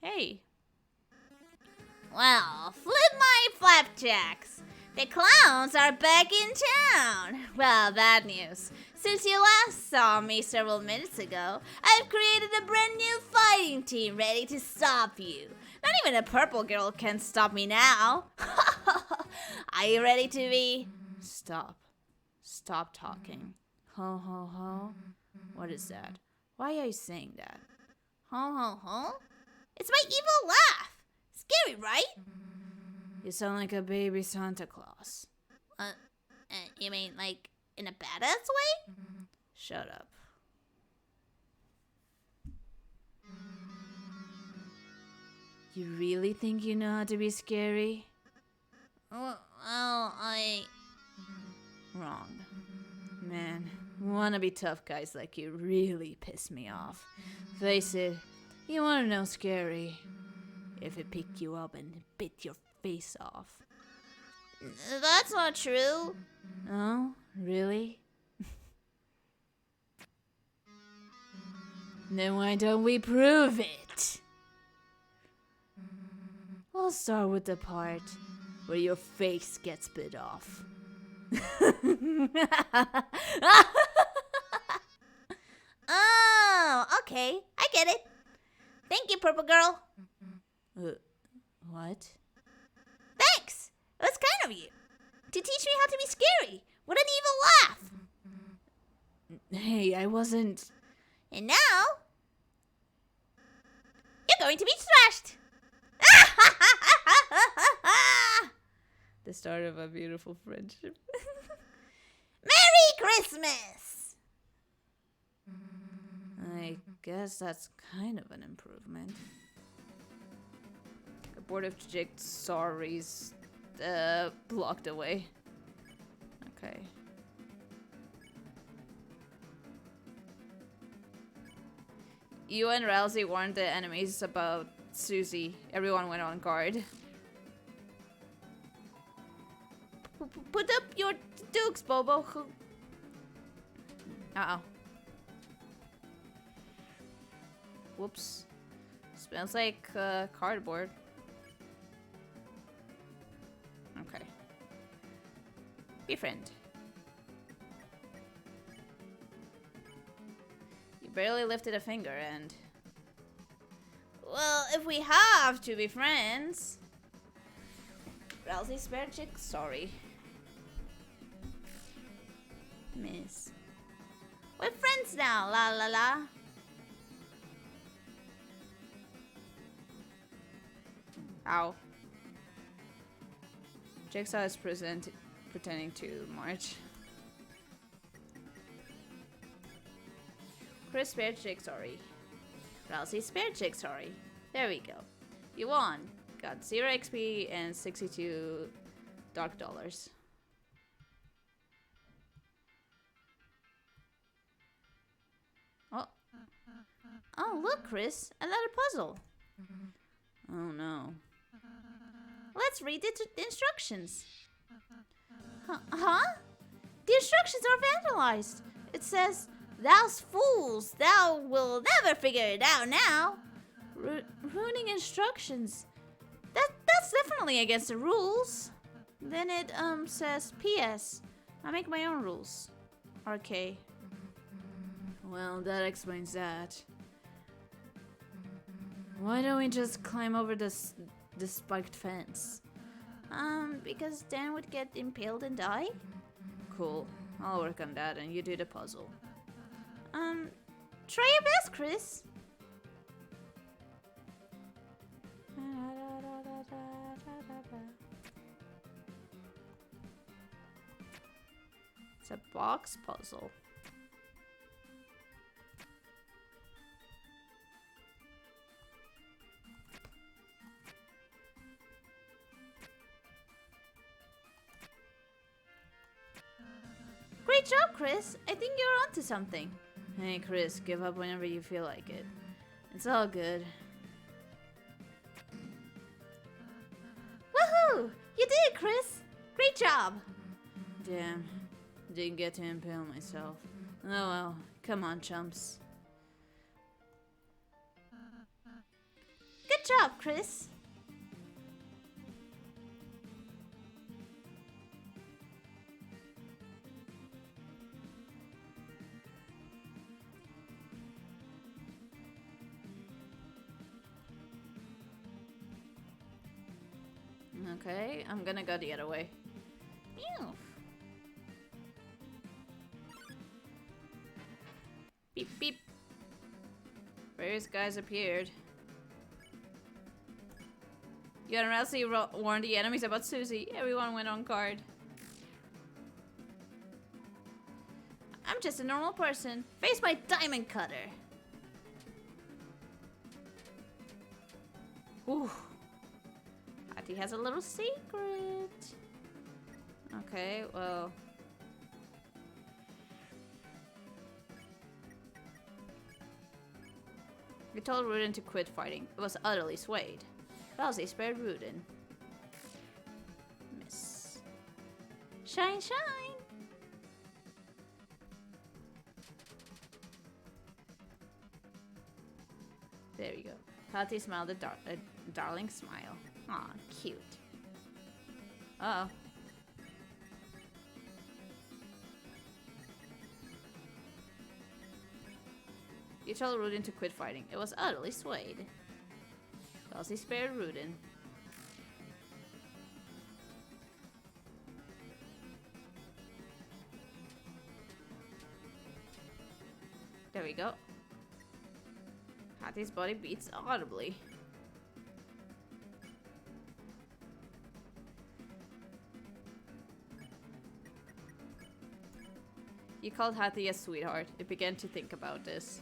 Hey. Well, flip my flapjacks. The clowns are back in town. Well, bad news. Since you last saw me several minutes ago, I've created a brand new fighting team ready to stop you. Not even a purple girl can stop me now. Are you ready to be? Stop. Stop talking. Ho ho ho. What is that? Why are you saying that? Ho ho ho? It's my evil laugh. Scary, right? You sound like a baby Santa Claus. You mean like in a badass way? Shut up. You really think you know how to be scary? Well, Wrong. Man, wannabe tough guys like you really piss me off. Face it, you wanna know scary. If it picked you up and bit your face off. That's not true. Oh, really? Then why don't we prove it? I'll start with the part where your face gets bit off. Oh, okay. I get it. Thank you, Purple Girl. What? Thanks! That's kind of you. To teach me how to be scary. What an evil laugh. Hey, I wasn't. And now, you're going to be thrashed. The start of a beautiful friendship. Merry Christmas! I guess that's kind of an improvement. Abortive traject sorries blocked away. Okay. You and Rousey warned the enemies about Susie. Everyone went on guard. Put up your dukes, Bobo. Uh-oh. Whoops. Smells like cardboard. Okay. Befriend. You barely lifted a finger and... Well, if we have to be friends... Rousey spare chick, sorry. Miss. We're friends now, la la la. Ow. Jigsaw is pretending to march. Chris spare chick, sorry. Rousey spare chick, sorry. There we go. You won. Got 0 XP and 62 dark dollars. Oh, look, Chris. Another puzzle. Oh, no. Let's read the instructions. Huh? The instructions are vandalized. It says, "Thou's fools, thou will never figure it out now." Ruining instructions. That's definitely against the rules. Then it says, "P.S. I make my own rules." RK. Well, that explains that. Why don't we just climb over this spiked fence? Because Dan would get impaled and die? Cool. I'll work on that and you do the puzzle. Try your best, Chris. It's a box puzzle. Great job, Chris. I think you're onto something. Hey, Chris, give up whenever you feel like it. It's all good. Woohoo! You did it, Chris! Great job! Damn. Didn't get to impale myself. Oh well. Come on, chumps. Good job, Chris. Okay, I'm gonna go the other way. Meow. Beep beep. Various guys appeared. You and Rousey warned the enemies about Susie. Everyone went on guard. I'm just a normal person. Face my diamond cutter. Ooh. He has a little secret. Okay, well. We told Rudin to quit fighting. It was utterly swayed. Rousey spared Rudin. Miss. Shine, shine! There you go. Hattie smiled a darling smile. Aw, cute. Uh-oh. You told Rudin to quit fighting. It was utterly swayed. Kelsey spared Rudin. There we go. Hattie's body beats audibly. You called Hattie a sweetheart. It began to think about this.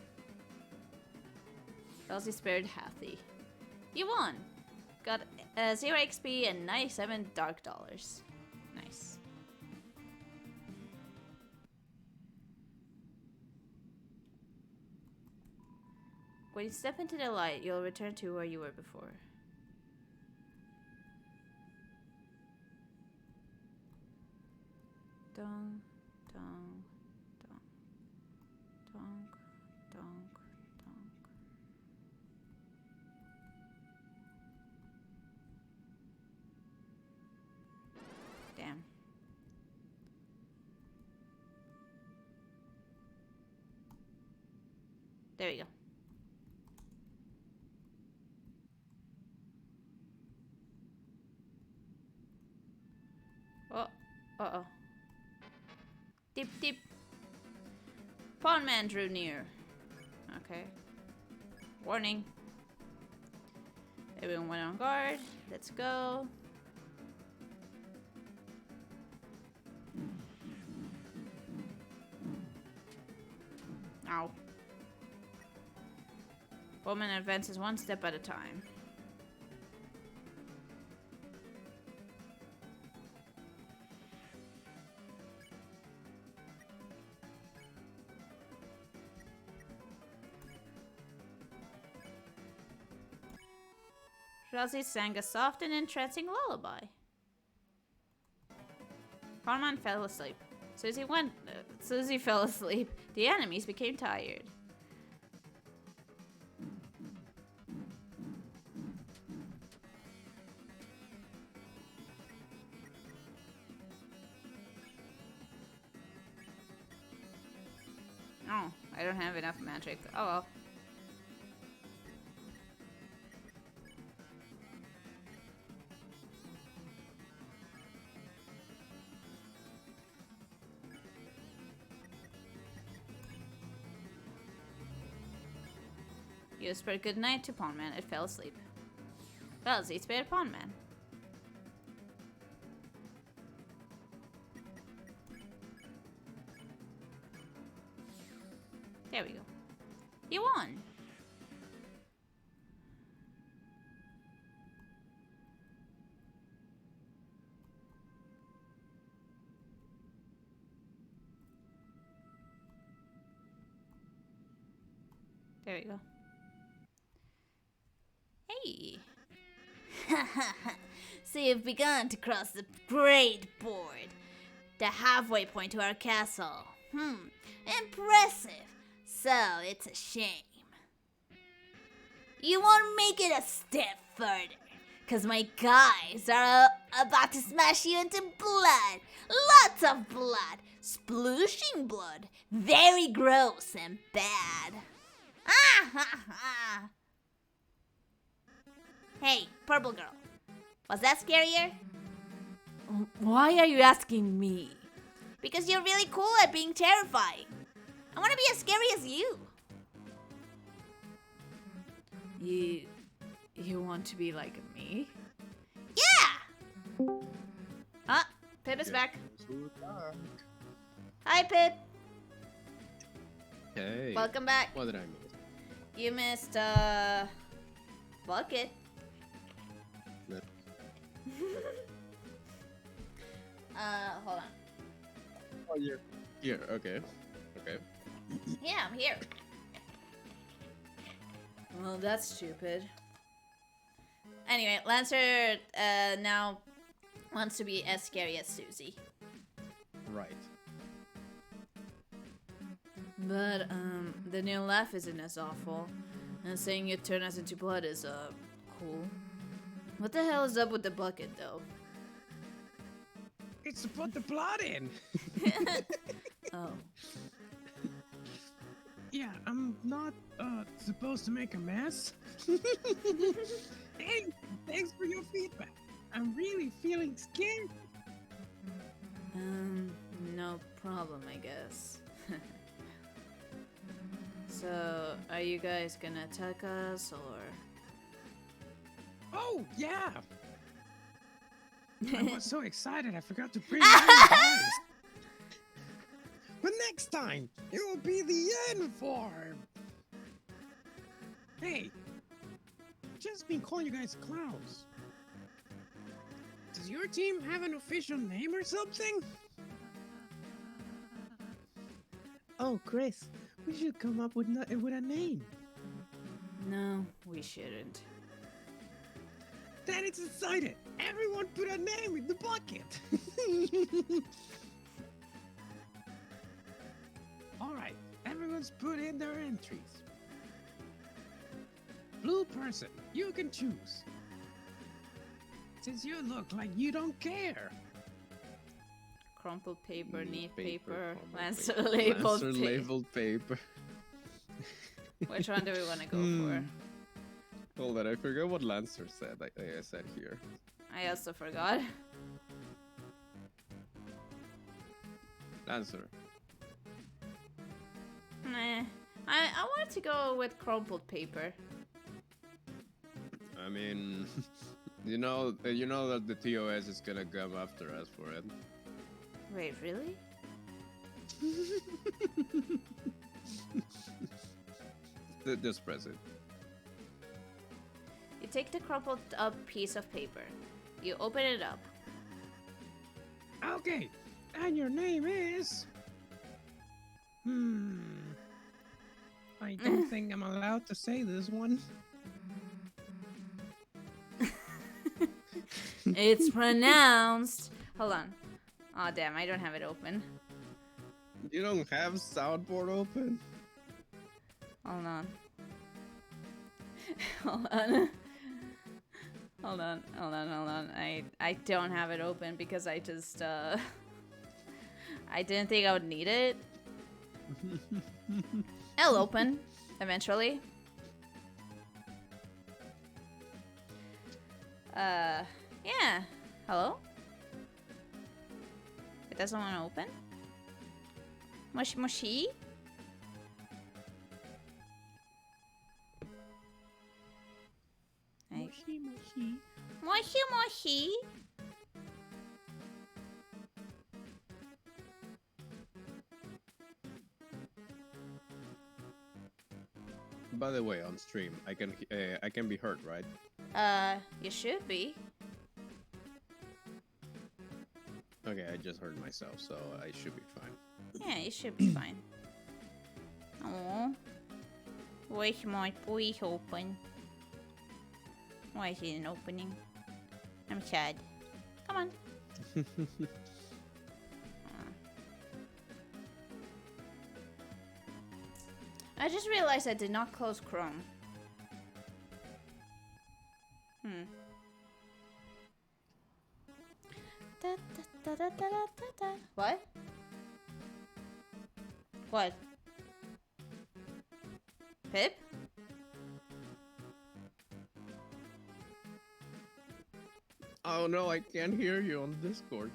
Kelsey spared Hattie. You won! Got 0 XP and 97 dark dollars. Nice. When you step into the light, you'll return to where you were before. Dong, dong, dong, dong, dong, dong. Damn. There we go. Oh, uh-oh. Dip, dip. Pawn man drew near. Okay. Warning. Everyone went on guard. Let's go. Ow. Woman advances one step at a time. Rosie sang a soft and entrancing lullaby. Pawnman fell asleep. Susie fell asleep. The enemies became tired. Oh, I don't have enough magic. Oh well. You whispered good night to Pawnman. It fell asleep. Velzy spared Pawnman. There we go. You won! There we go. Hey! So you've begun to cross the great board. The halfway point to our castle. Impressive. So it's a shame you won't make it a step further, cause my guys are about to smash you into blood. Lots of blood. Splooshing blood. Very gross and bad. Ah ha ha. Hey, purple girl. Was that scarier? Why are you asking me? Because you're really cool at being terrifying. I want to be as scary as you. You want to be like me? Yeah! Ah, Pip is back. Hi, Pip.
Hey.
Welcome back.
What did I miss?
You missed, Bucket.
No.
Hold on.
Oh, you're here. Okay. Okay.
Yeah, I'm here. Well, that's stupid. Anyway, Lancer now wants to be as scary as Susie.
Right.
But, the new laugh isn't as awful. And saying you turn us into blood is, cool. What the hell is up with the bucket, though?
It's to put the blood in.
Oh.
Yeah, I'm not supposed to make a mess. Hey, thanks for your feedback. I'm really feeling scared.
No problem, I guess. So, are you guys gonna attack us, or...?
Oh, yeah. I was so excited I forgot to bring my guys. But next time, it will be the end for... Hey, just been calling you guys clowns. Does your team have an official name or something? Oh, Chris, we should come up with a name.
No, we shouldn't.
Then it's decided. Everyone put a name in the bucket. All right, everyone's put in their entries. Blue person, you can choose. Since you look like you don't care.
Crumpled paper, neat paper,
crumpled
Lancer
paper.
labeled
Lancer
paper.
labeled paper.
Which one do we want to go for?
Hold on, I forgot what Lancer said. I said here.
I also forgot.
Lancer.
Nah. I wanted to go with crumpled paper.
I mean, you know that the TOS is gonna come after us for it.
Wait, really?
Just press it.
You take the crumpled up piece of paper. You open it up.
Okay, and your name is... I don't think I'm allowed to say this one.
It's pronounced. Hold on. Oh damn, I don't have it open.
You don't have soundboard open?
Hold on. Hold on. Hold on. I don't have it open because I just I didn't think I would need it. It'll open eventually. Yeah. Hello? It doesn't want to open? Moshi moshi?
Moshi, moshi.
Moshi moshi?
By the way, on stream, I can be heard, right?
You should be.
Okay, I just heard myself, so I should be fine.
Yeah, you should be fine. Oh. Why is my boy open? Why is it an opening? I'm sad. Come on. I just realized I did not close Chrome. What? What? Pip?
Oh no, I can't hear you on Discord.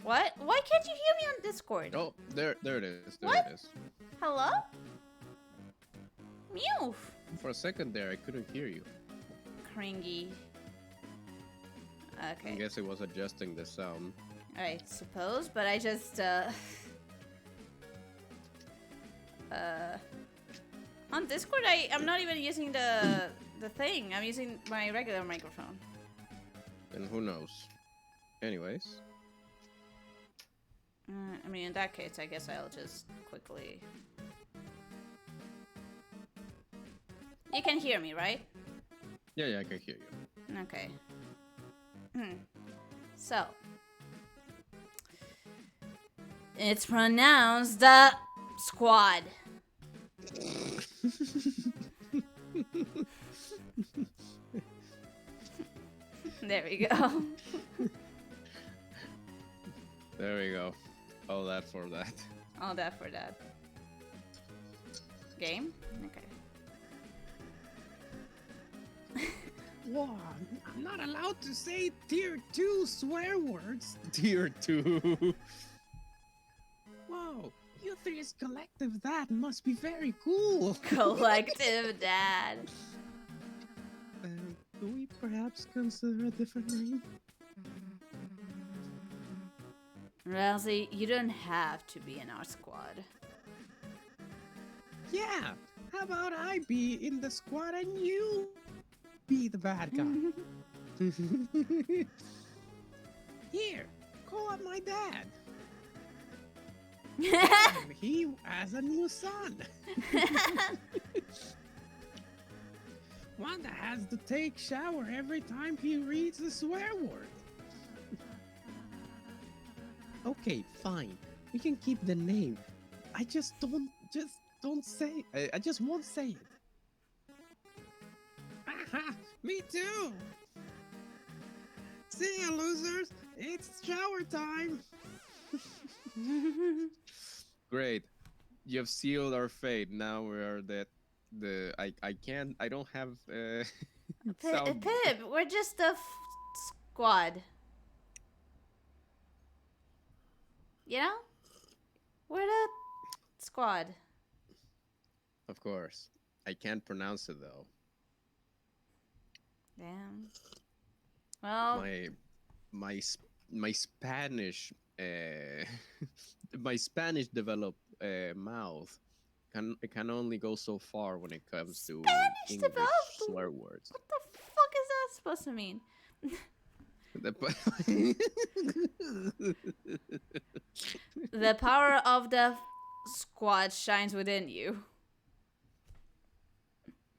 What? Why can't you hear me on Discord?
Oh, there it is. There
What?
it is.
Hello? Mew.
For a second there, I couldn't hear you.
Cringy.
I
Okay.
guess it was adjusting the sound.
I suppose, but I just, on Discord, I'm not even using the thing. I'm using my regular microphone.
And who knows? Anyways.
I mean, in that case, I guess I'll just quickly... You can hear me, right?
Yeah, I can hear you.
Okay. So. It's pronounced the squad. There we go.
There we go. All that for that.
All that for that. Game? Okay.
Whoa, I'm not allowed to say tier 2 swear words.
Tier 2.
Whoa, you three's collective that must be very cool.
Collective dad.
Do we perhaps consider a different name?
Rousey, you don't have to be in our squad.
Yeah, how about I be in the squad and you be the bad guy? Here, call up my dad. He has a new son. One that has to take shower every time he reads a swear word. Okay, fine. We can keep the name. I just don't say. I just won't say it. Aha, me too. See ya, losers. It's shower time.
Great. You have sealed our fate. Now we are I don't have sound.
Pip, we're just a squad. You know? We're the squad.
Of course. I can't pronounce it though.
Damn. Well,
My Spanish my Spanish developed mouth can only go so far when it comes to
Spanish
English
developed?
swear words.
what the fuck is that supposed to mean? The power of the squad shines within you.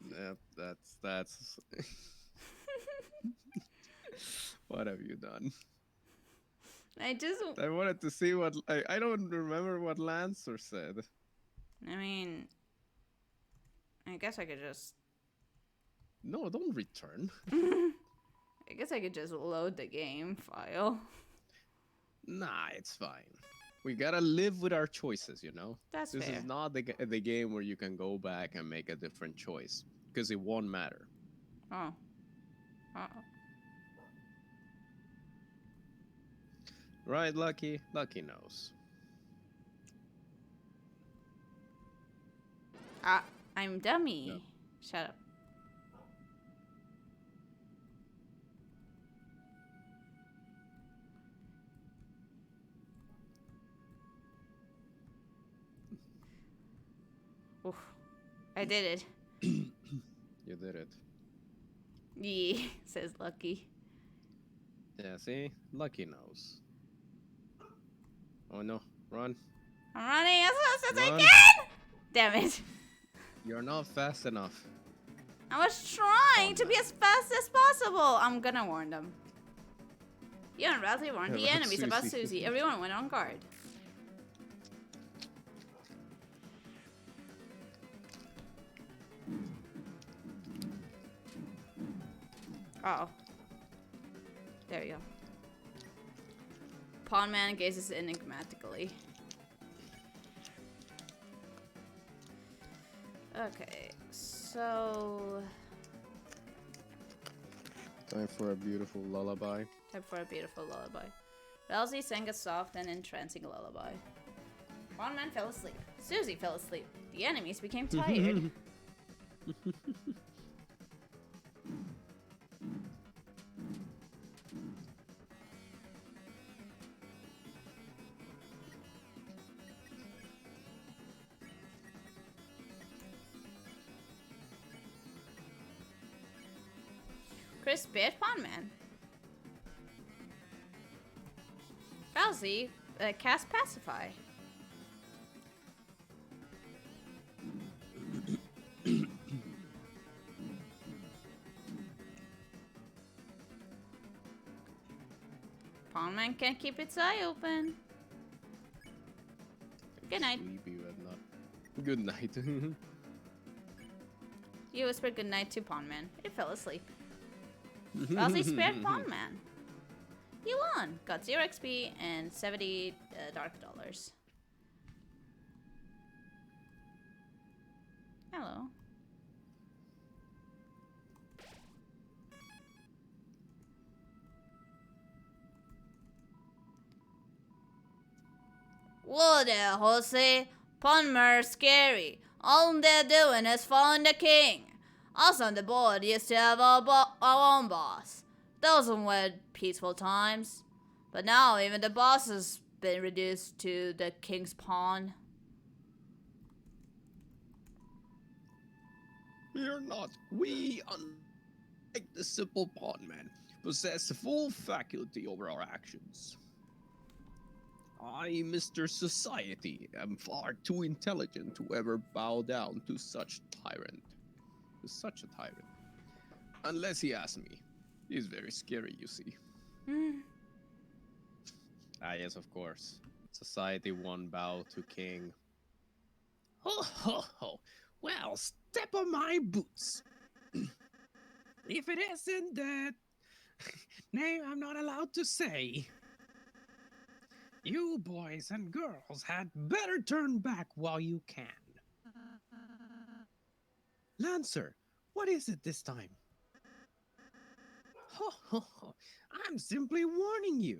Yep, that's what have you done? I wanted to see what I don't remember what Lancer said.
I mean, I guess I could just.
No, don't return.
I guess I could just load the game file.
Nah, it's fine. We gotta live with our choices, you know?
That's
This
fair.
is not the game where you can go back and make a different choice. Because it won't matter.
Oh.
Right, Lucky? Lucky knows.
I'm dummy.
No.
Shut up. Oof. I did it.
You did it.
Yeah, says Lucky.
Yeah, see? Lucky knows. Oh no, run.
I'm running as fast as I
Run.
can! Damn it.
You're not fast enough.
I was trying to be as fast as possible. I'm gonna warn them. You and Rousey warned the
About
enemies about
Susie.
Susie. Everyone went on guard. Oh. There you go. Pawn Man gazes enigmatically. Okay, so
Time for a beautiful lullaby.
time for a beautiful lullaby. Rousey sang a soft and entrancing lullaby. Pawn Man fell asleep. Susie fell asleep. The enemies became tired. Chris bit Pawn Man. Rousey cast Pacify. Pawn Man can't keep its eye open. Good night.
Sleepy, but not. Good night.
You whispered good night to Pawn Man. It fell asleep. Rousey spared Pawn Man. You won. Got 0 XP and 70 dark dollars. Hello. Whoa there, Jose. Ponmer's scary. All they're doing is following the king. Us on the board used to have our own boss. Those were peaceful times. But now even the boss has been reduced to the king's pawn.
We're not. We, unlike the simple pawn man, possess full faculty over our actions. I, Mr. Society, am far too intelligent to ever bow down to such tyrant. To such a tyrant. Unless he asks me. He's very scary, you see. Ah, yes, of course. Society one bow to king.
Ho ho ho! Well, step on my boots. If it isn't that name I'm not allowed to say. You boys and girls had better turn back while you can. Lancer, what is it this time? Ho ho ho! I'm simply warning you.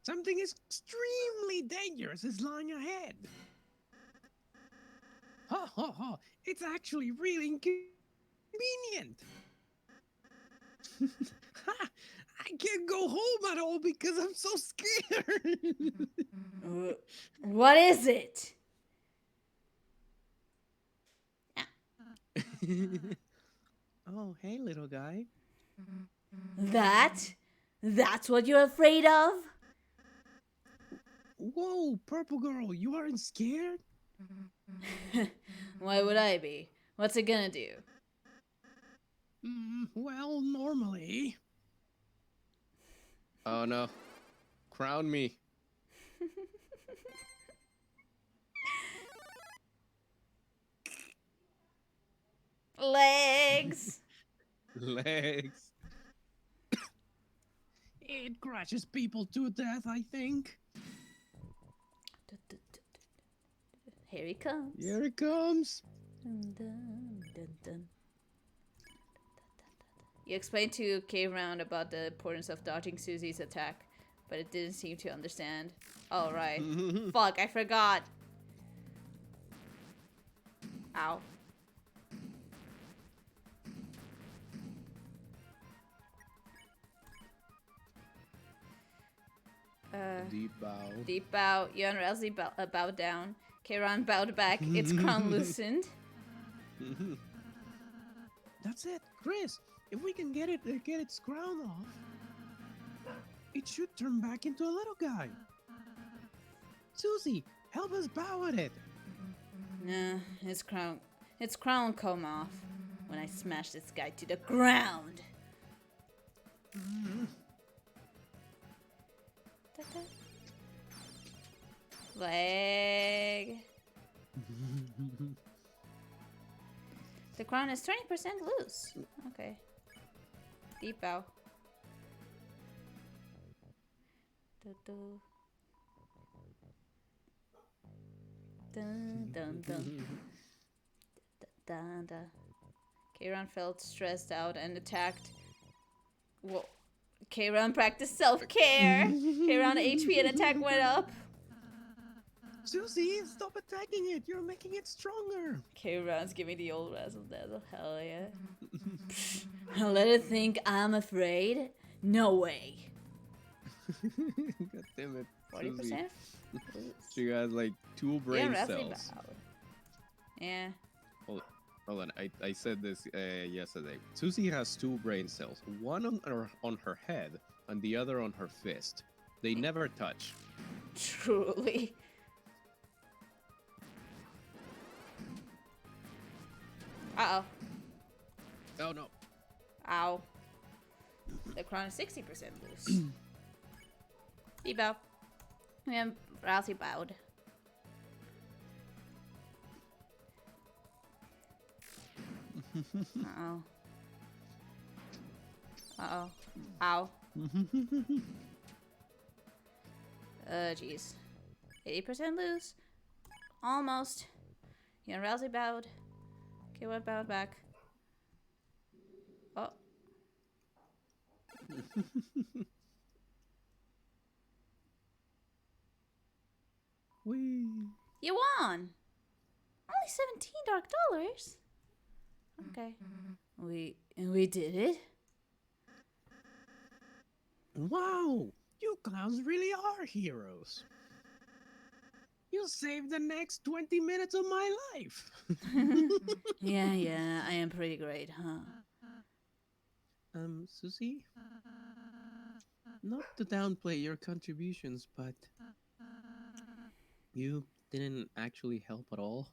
Something extremely dangerous is lying ahead. Ha ha ha! It's actually really inconvenient. Ha! I can't go home at all because I'm so scared.
What is it?
Oh, hey, little guy.
That's what you're afraid of?
Whoa, purple girl, you aren't scared?
Why would I be? What's it gonna do?
Well, normally.
Oh no. Crown me.
Legs.
Legs.
It crushes people to death, I think.
Here he comes.
Here it comes.
Dun, dun, dun, dun. You explained to K-Round about the importance of dodging Susie's attack, but it didn't seem to understand. Oh, right. Fuck, I forgot. Ow.
Deep bow.
Deep bow. You and Rousey bowed down. K-Round bowed back. Its crown loosened.
That's it, Chris. If we can get its crown off, it should turn back into a little guy. Susie, help us bow at it.
Nah, its crown come off when I smash this guy to the ground. Leg. The crown is 20% loose. Okay. Deep bow. Dun dun dun. Dun dun. Kayron felt stressed out and attacked. Whoa. Kayron practiced self-care. Kayron HP and attack went up.
Susie, stop attacking it. You're making it stronger.
Kayron's giving the old razzle dazzle. Hell yeah. Let it think I'm afraid? No way.
God damn it.
40%?
She has like 2 brain
Yeah,
cells.
Yeah.
Hold on, I said this yesterday. Susie has 2 brain cells, one on her head and the other on her fist. They never touch.
Truly. Uh-oh.
Oh no.
Ow. The crown is 60% loose. He bowed. Yeah, Rousey bowed. Uh-oh. Uh-oh. Ow. Jeez. 80% lose. Almost. You and Rousey bowed. Okay, what bowed back? Oh.
Wee.
You won! Only 17 dark dollars? Okay. We did it?
Wow! You clowns really are heroes. You saved the next 20 minutes of my life.
Yeah, I am pretty great, huh?
Susie? Not to downplay your contributions, but you didn't actually help at all.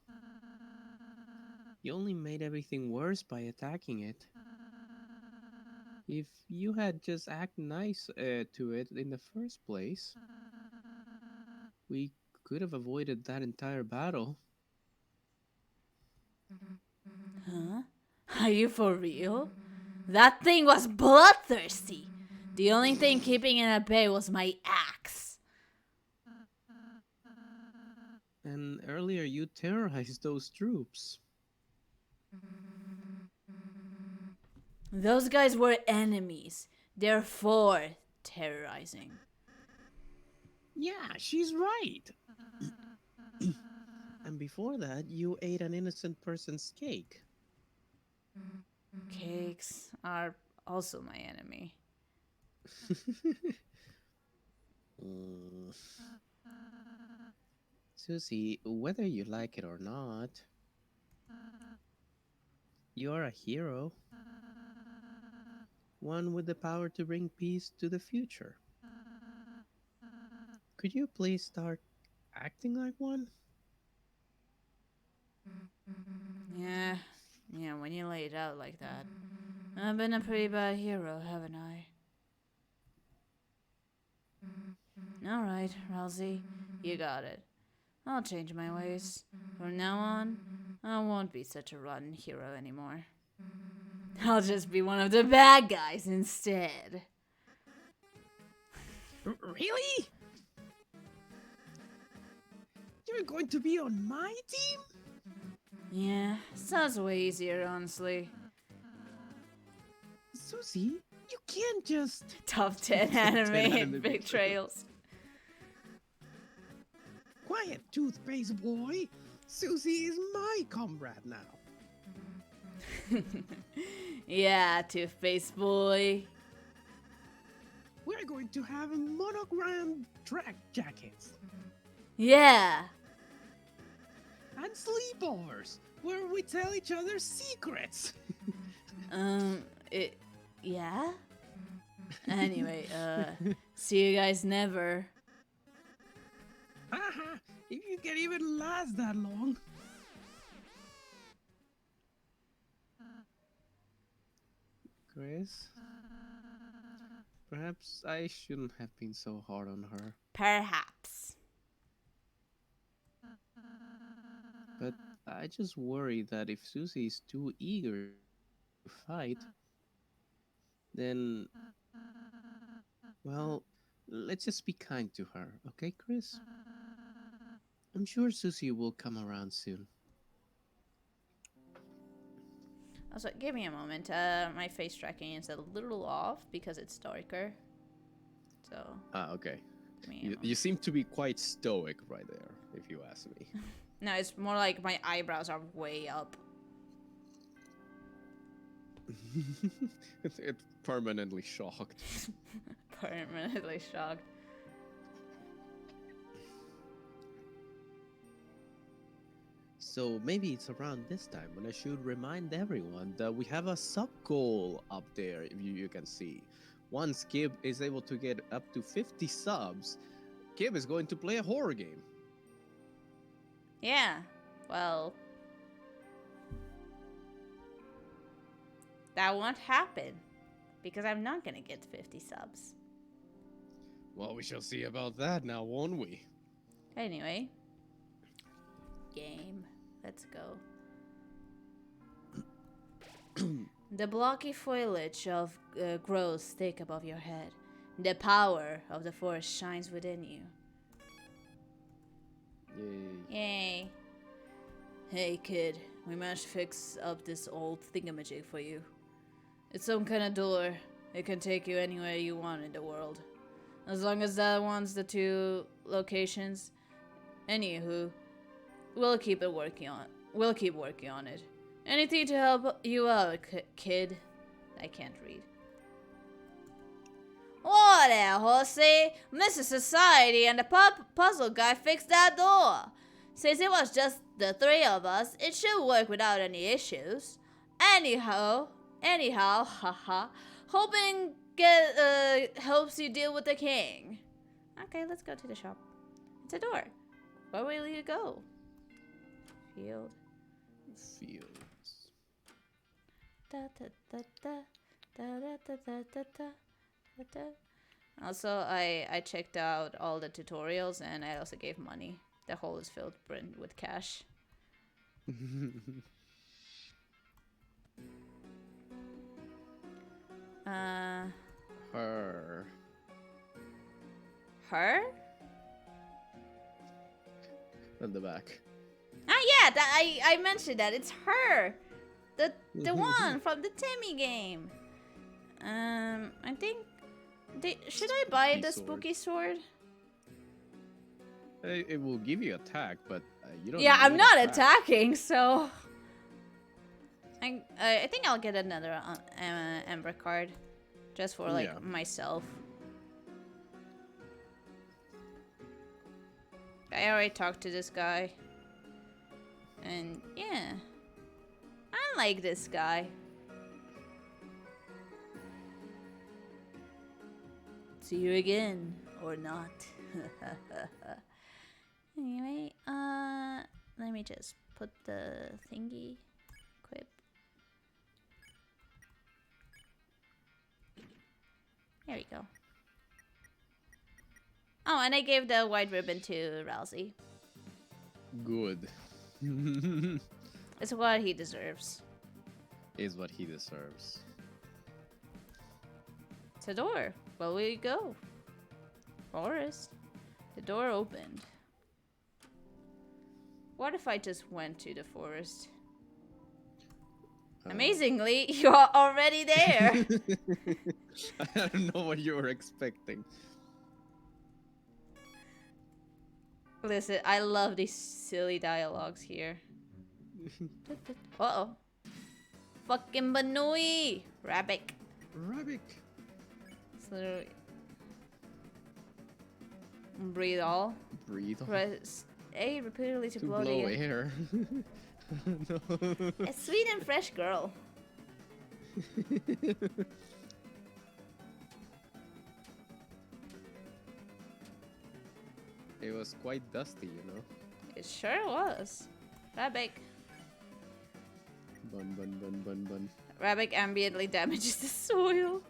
You only made everything worse by attacking it. If you had just acted nice to it in the first place, we could have avoided that entire battle.
Huh? Are you for real? That thing was bloodthirsty. The only thing keeping it at bay was my axe.
And earlier you terrorized those troops.
Those guys were enemies. Therefore, terrorizing.
Yeah, she's right. And before that, you ate an innocent person's cake.
Cakes are also my enemy.
Mm. Susie, whether you like it or not, you're a hero. One with the power to bring peace to the future. Could you please start acting like one?
Yeah, when you lay it out like that. I've been a pretty bad hero, haven't I? Alright, Rousey, you got it. I'll change my ways. From now on, I won't be such a rotten hero anymore. I'll just be one of the bad guys instead.
Really? You're going to be on my team?
Yeah, sounds way easier, honestly.
Susie, you can't just.
Top 10 anime betrayals.
Quiet, toothpaste boy. Susie is my comrade now.
Yeah, toothpaste boy.
We're going to have monogrammed track jackets
Yeah.
and sleepovers where we tell each other secrets.
Yeah? Anyway, see you guys never.
Haha, if you can even last that long. Chris, perhaps I shouldn't have been so hard on her.
Perhaps.
But I just worry that if Susie is too eager to fight, then, well, let's just be kind to her, okay, Chris? I'm sure Susie will come around soon.
Also, give me a moment. My face tracking is a little off because it's darker. So,
Okay.
give me a
You
moment.
seem to be quite stoic right there, if you ask me.
No, it's more like my eyebrows are way up.
It's permanently shocked.
Permanently shocked.
So maybe it's around this time when I should remind everyone that we have a sub goal up there, if you can see. Once Kib is able to get up to 50 subs, Kib is going to play a horror game.
Yeah, well, that won't happen because I'm not gonna get 50 subs.
Well, we shall see about that now, won't we?
Anyway, game. Let's go. The blocky foliage of grows thick above your head. The power of the forest shines within you.
Yay.
Yay. Hey kid, we managed to fix up this old thingamajig for you. It's some kind of door. It can take you anywhere you want in the world. As long as that one's the 2 locations. Anywho, we'll keep working on it. Anything to help you out, kid. I can't read. What the horsey? Mr. Society and the puzzle guy fixed that door. Since it was just the 3 of us, it should work without any issues. Anyhow, haha. Hoping helps you deal with the king. Okay, let's go to the shop. It's a door. Where will you go? Field.
Fields.
Da, da, da, da, da, da, da, da, da, da, da. Also, I checked out all the tutorials and I also gave money. The hole is filled with cash.
Her.
Her?
On the back.
Ah, yeah, I mentioned that. It's her. The one from the Timmy game. I think... should I buy the spooky sword?
It will give you attack, but you don't.
Yeah, I'm
need
not
attack.
attacking, so... I think I'll get another Ember card. Just for, like,
Yeah.
myself. I already talked to this guy. And, yeah. I like this guy. See you again, or not. Anyway, let me just put the thingy. Equip. There we go. Oh, and I gave the white ribbon to Rousey.
Good.
It's what he deserves.
Is what he deserves.
It's a door. Where will you go? Forest. The door opened. What if I just went to the forest? Amazingly, you're already there.
I don't know what you were expecting.
Listen, I love these silly dialogues here. Uh-oh. Fucking Banui! Rabbit.
Rabbit.
It's literally... Breathe all.
Breathe.
Press A repeatedly to blow,
blow
the
air. No.
A sweet and fresh girl.
It was quite dusty, you know.
It sure was. Rabbit.
Bun bun bun bun bun.
Rabbit ambiently damages the soil.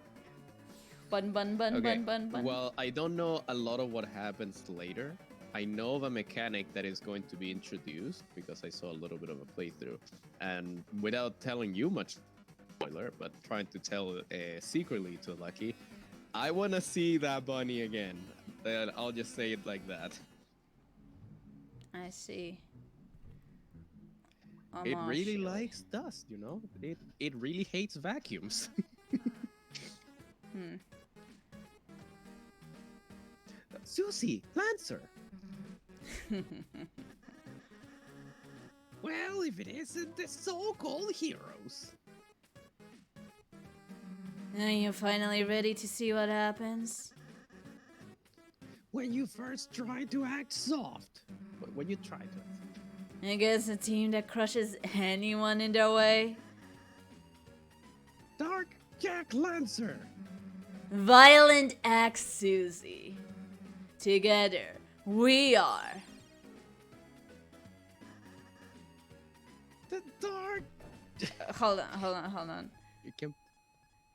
Bun bun bun
Okay.
bun bun bun.
Well, I don't know a lot of what happens later. I know of a mechanic that is going to be introduced because I saw a little bit of a playthrough. And without telling you much spoiler, but trying to tell secretly to Lucky, I want to see that bunny again. I'll just say it like that.
I see.
It
Almost
really
surely.
likes dust, you know? It really hates vacuums. Susie, Lancer. Well, if it isn't the so-called heroes.
Are you finally ready to see what happens?
When you first try to act soft. When you try to.
I guess a team that crushes anyone in their way.
Dark Jack Lancer.
Violent Axe Susie. Together, we are.
The Dark...
Hold on.
You can...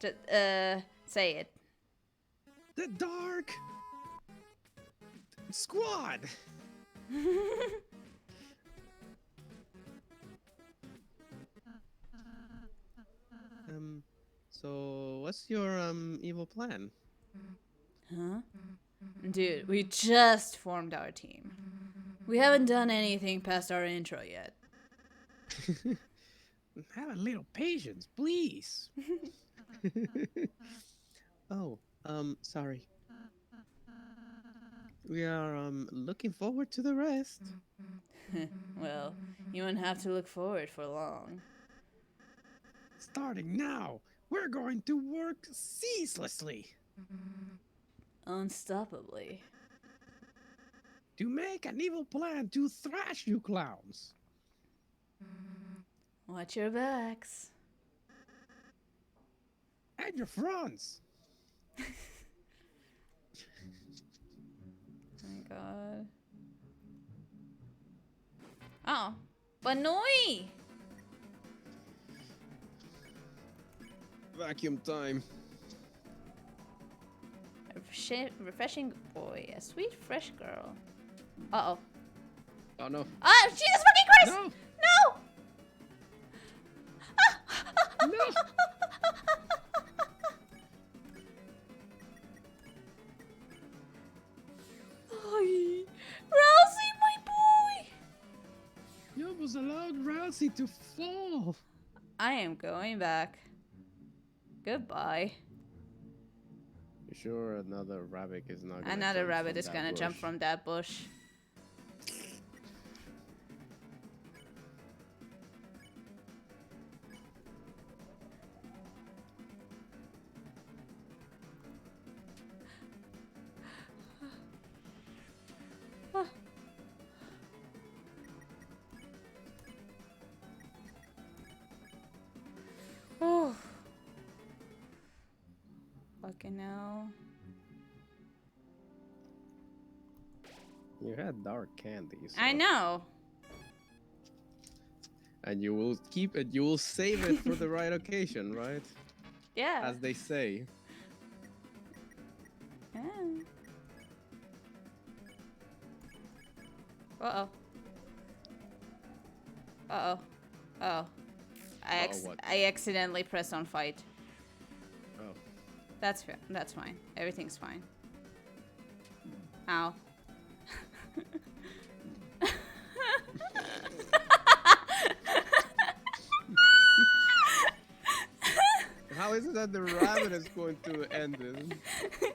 Just, say it.
The Dark... Squad. So what's your evil plan?
Huh? Dude, we just formed our team. We haven't done anything past our intro yet.
Have a little patience, please.
Oh, sorry. We are looking forward to the rest.
Well, you won't have to look forward for long.
Starting now, we're going to work ceaselessly
Unstoppably.
to make an evil plan to thrash you clowns.
Watch your backs.
And your fronts.
Oh my god. Oh, Panoy!
Vacuum time.
Refreshing boy, a sweet fresh girl. Uh-oh.
Oh no.
Ah, Jesus fucking Christ!
No,
No!
no.
Ay, Rousey, my boy!
You almost allowed Rousey to fall.
I am going back. Goodbye.
You sure another rabbit is not gonna
Another
jump
rabbit
from
is
that
gonna jump
bush?
from that bush. Oh. Fucking hell.
You had dark candy. So.
I know.
And you will keep it. You will save it for the right occasion, right?
Yeah.
As they say.
Yeah. Uh-oh. Uh-oh. Uh-oh.
What?
I accidentally pressed on fight.
Oh.
That's fair. That's fine. Everything's fine. Ow.
How is it that the rabbit is going to end this?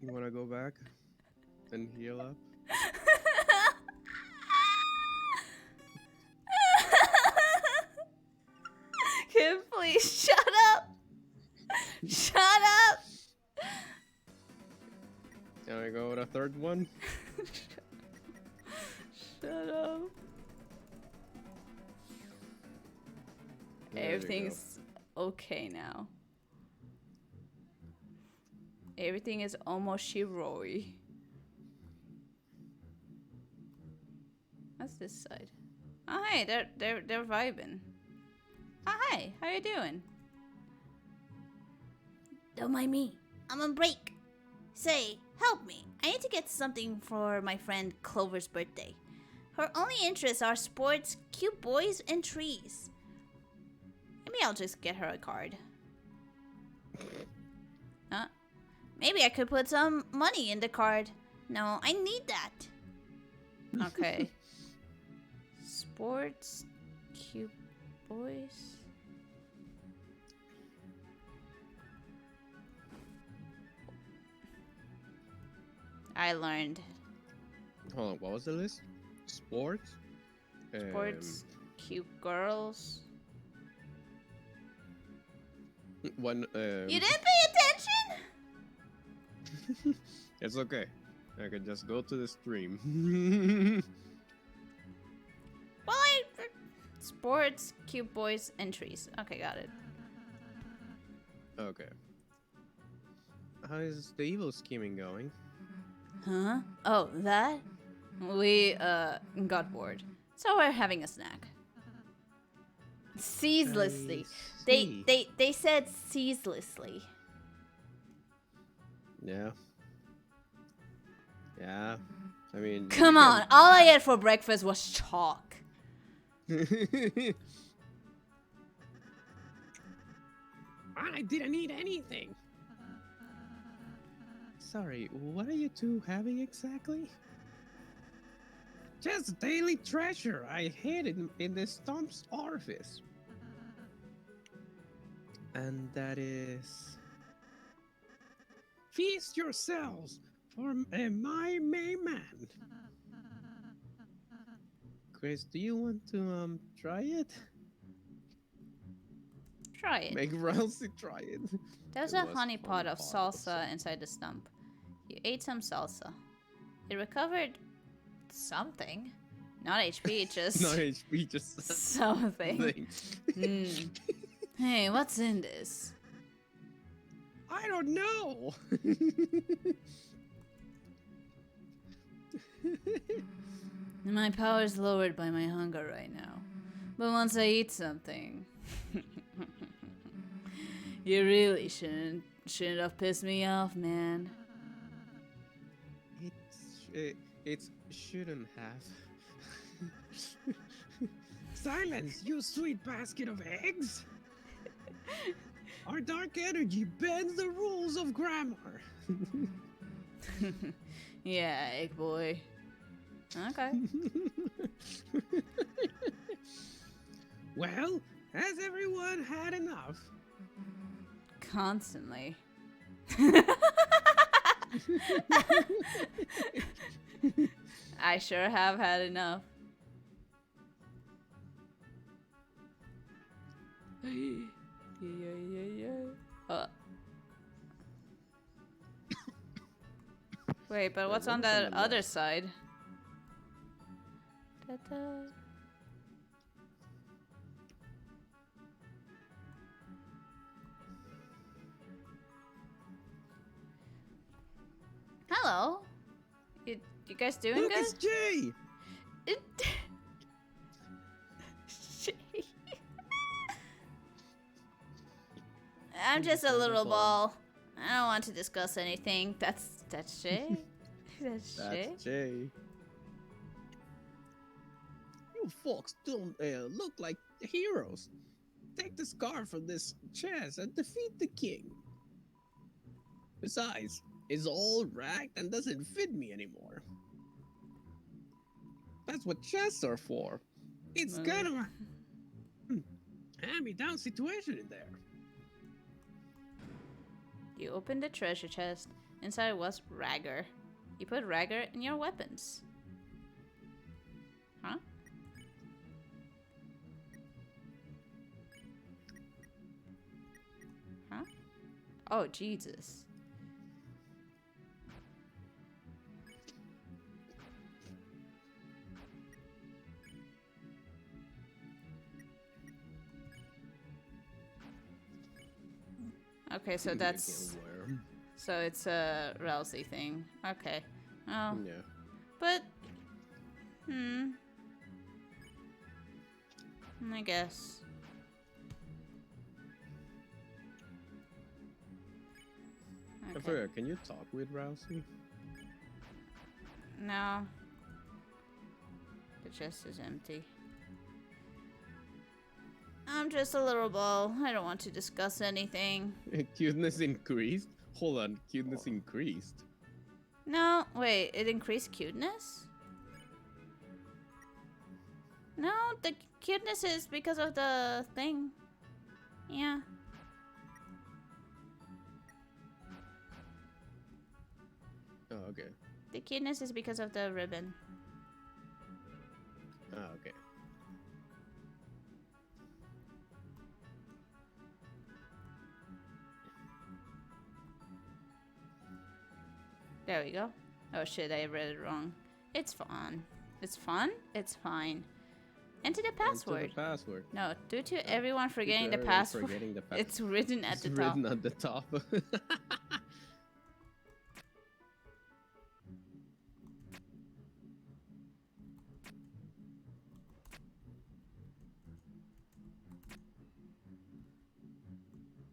You wanna go back and heal up?
Kim, please shut up. Shut up.
Can I go with a third one?
Shut up.
There you go.
Everything's okay now. Everything is almost shiroi. What's this side? Oh hey, they're vibing. Oh hi, how you doing? Don't mind me. I'm on break. Say, help me. I need to get something for my friend Clover's birthday. Her only interests are sports, cute boys, and trees. Maybe I'll just get her a card. Maybe I could put some money in the card. No, I need that. Okay. Sports, cute boys. I learned.
Hold on, what was the list? Sports?
Sports, cute girls.
One,
You didn't pay attention?
It's okay. I can just go to the stream.
Well, sports, cute boys, and trees. Okay, got it.
Okay. How is the evil scheming going?
Huh? Oh, that? We, got bored. So we're having a snack. Ceaselessly. They said ceaselessly.
Yeah. Yeah. I mean.
Come
you
on,
can-
all I ate for breakfast was chalk.
I didn't eat anything. Sorry, what are you two having exactly? Just daily treasure I hid in the stump's orifice. And that is... Feast yourselves for my main man. Chris, do you want to try it?
Try it.
Make Rousey try it.
There's
It
a
was
honey pot of
honey pot
salsa inside the stump. You ate some salsa. It recovered something. Not HP, just
Not HP, just
something.
something.
Mm. Hey, what's in this?
I don't know.
My power's lowered by my hunger right now. But once I eat something... You really shouldn't have pissed me off, man.
It shouldn't have.
Silence, you sweet basket of eggs! Our dark energy bends the rules of grammar.
Yeah, egg boy. Okay.
Well, has everyone had enough?
Constantly. I sure have had enough. Wait, but what's on the other side? Ta-ta. Hello. You guys doing
Lucas
good?
J!
I'm just a little ball. I don't want to discuss anything. That's Shay. That's Shay.
That's Jay. You folks don't look like heroes. Take the scar from this chest and defeat the king. Besides, it's all ragged and doesn't fit me anymore. That's what chests are for. It's kind of a hand-me-down situation in there.
You opened the treasure chest. Inside was Ragger. You put Ragger in your weapons. Huh? Huh? Oh, Jesus. Okay, so that's... So it's a Rousey thing. Okay. Oh.
Yeah.
But... I guess.
I
Okay.
forgot, can you talk with Rousey?
No. The chest is empty. I'm just a little ball. I don't want to discuss anything.
Cuteness increased? Hold on, cuteness increased.
No, wait, it increased cuteness? No, the cuteness is because of the thing. Yeah.
Oh, okay.
The cuteness is because of the ribbon.
Oh, okay.
There we go. Oh shit, I read it wrong. It's fun. It's fun? It's fine. Enter the password.
Enter the password.
No, due to everyone
Due
forgetting
to
the
everyone
password,
forgetting the password.
it's written at the
It's
top.
written at the top.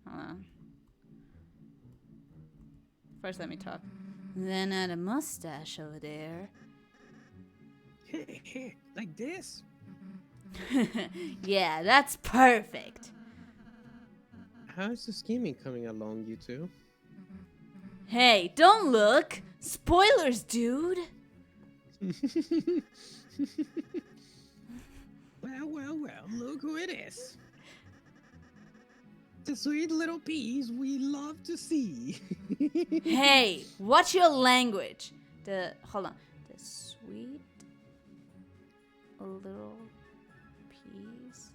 Hold on. First, let me talk. Then add a mustache over there.
Like this?
Yeah, that's perfect.
How's the scheming coming along, you two?
Hey, don't look! Spoilers, dude!
Well, look who it is. The sweet little peas we love to see.
Hey, watch your language. Hold on. The sweet little peas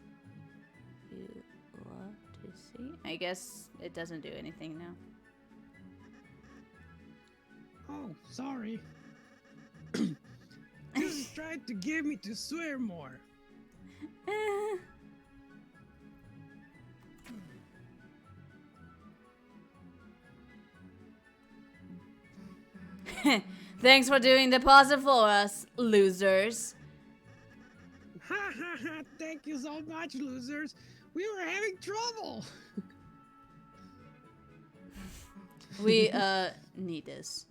you love to see. I guess it doesn't do anything now.
Oh, sorry. Just tried to get me to swear more.
Thanks for doing the puzzle for us, losers.
Ha ha ha! Thank you so much, losers. We were having trouble.
We need this.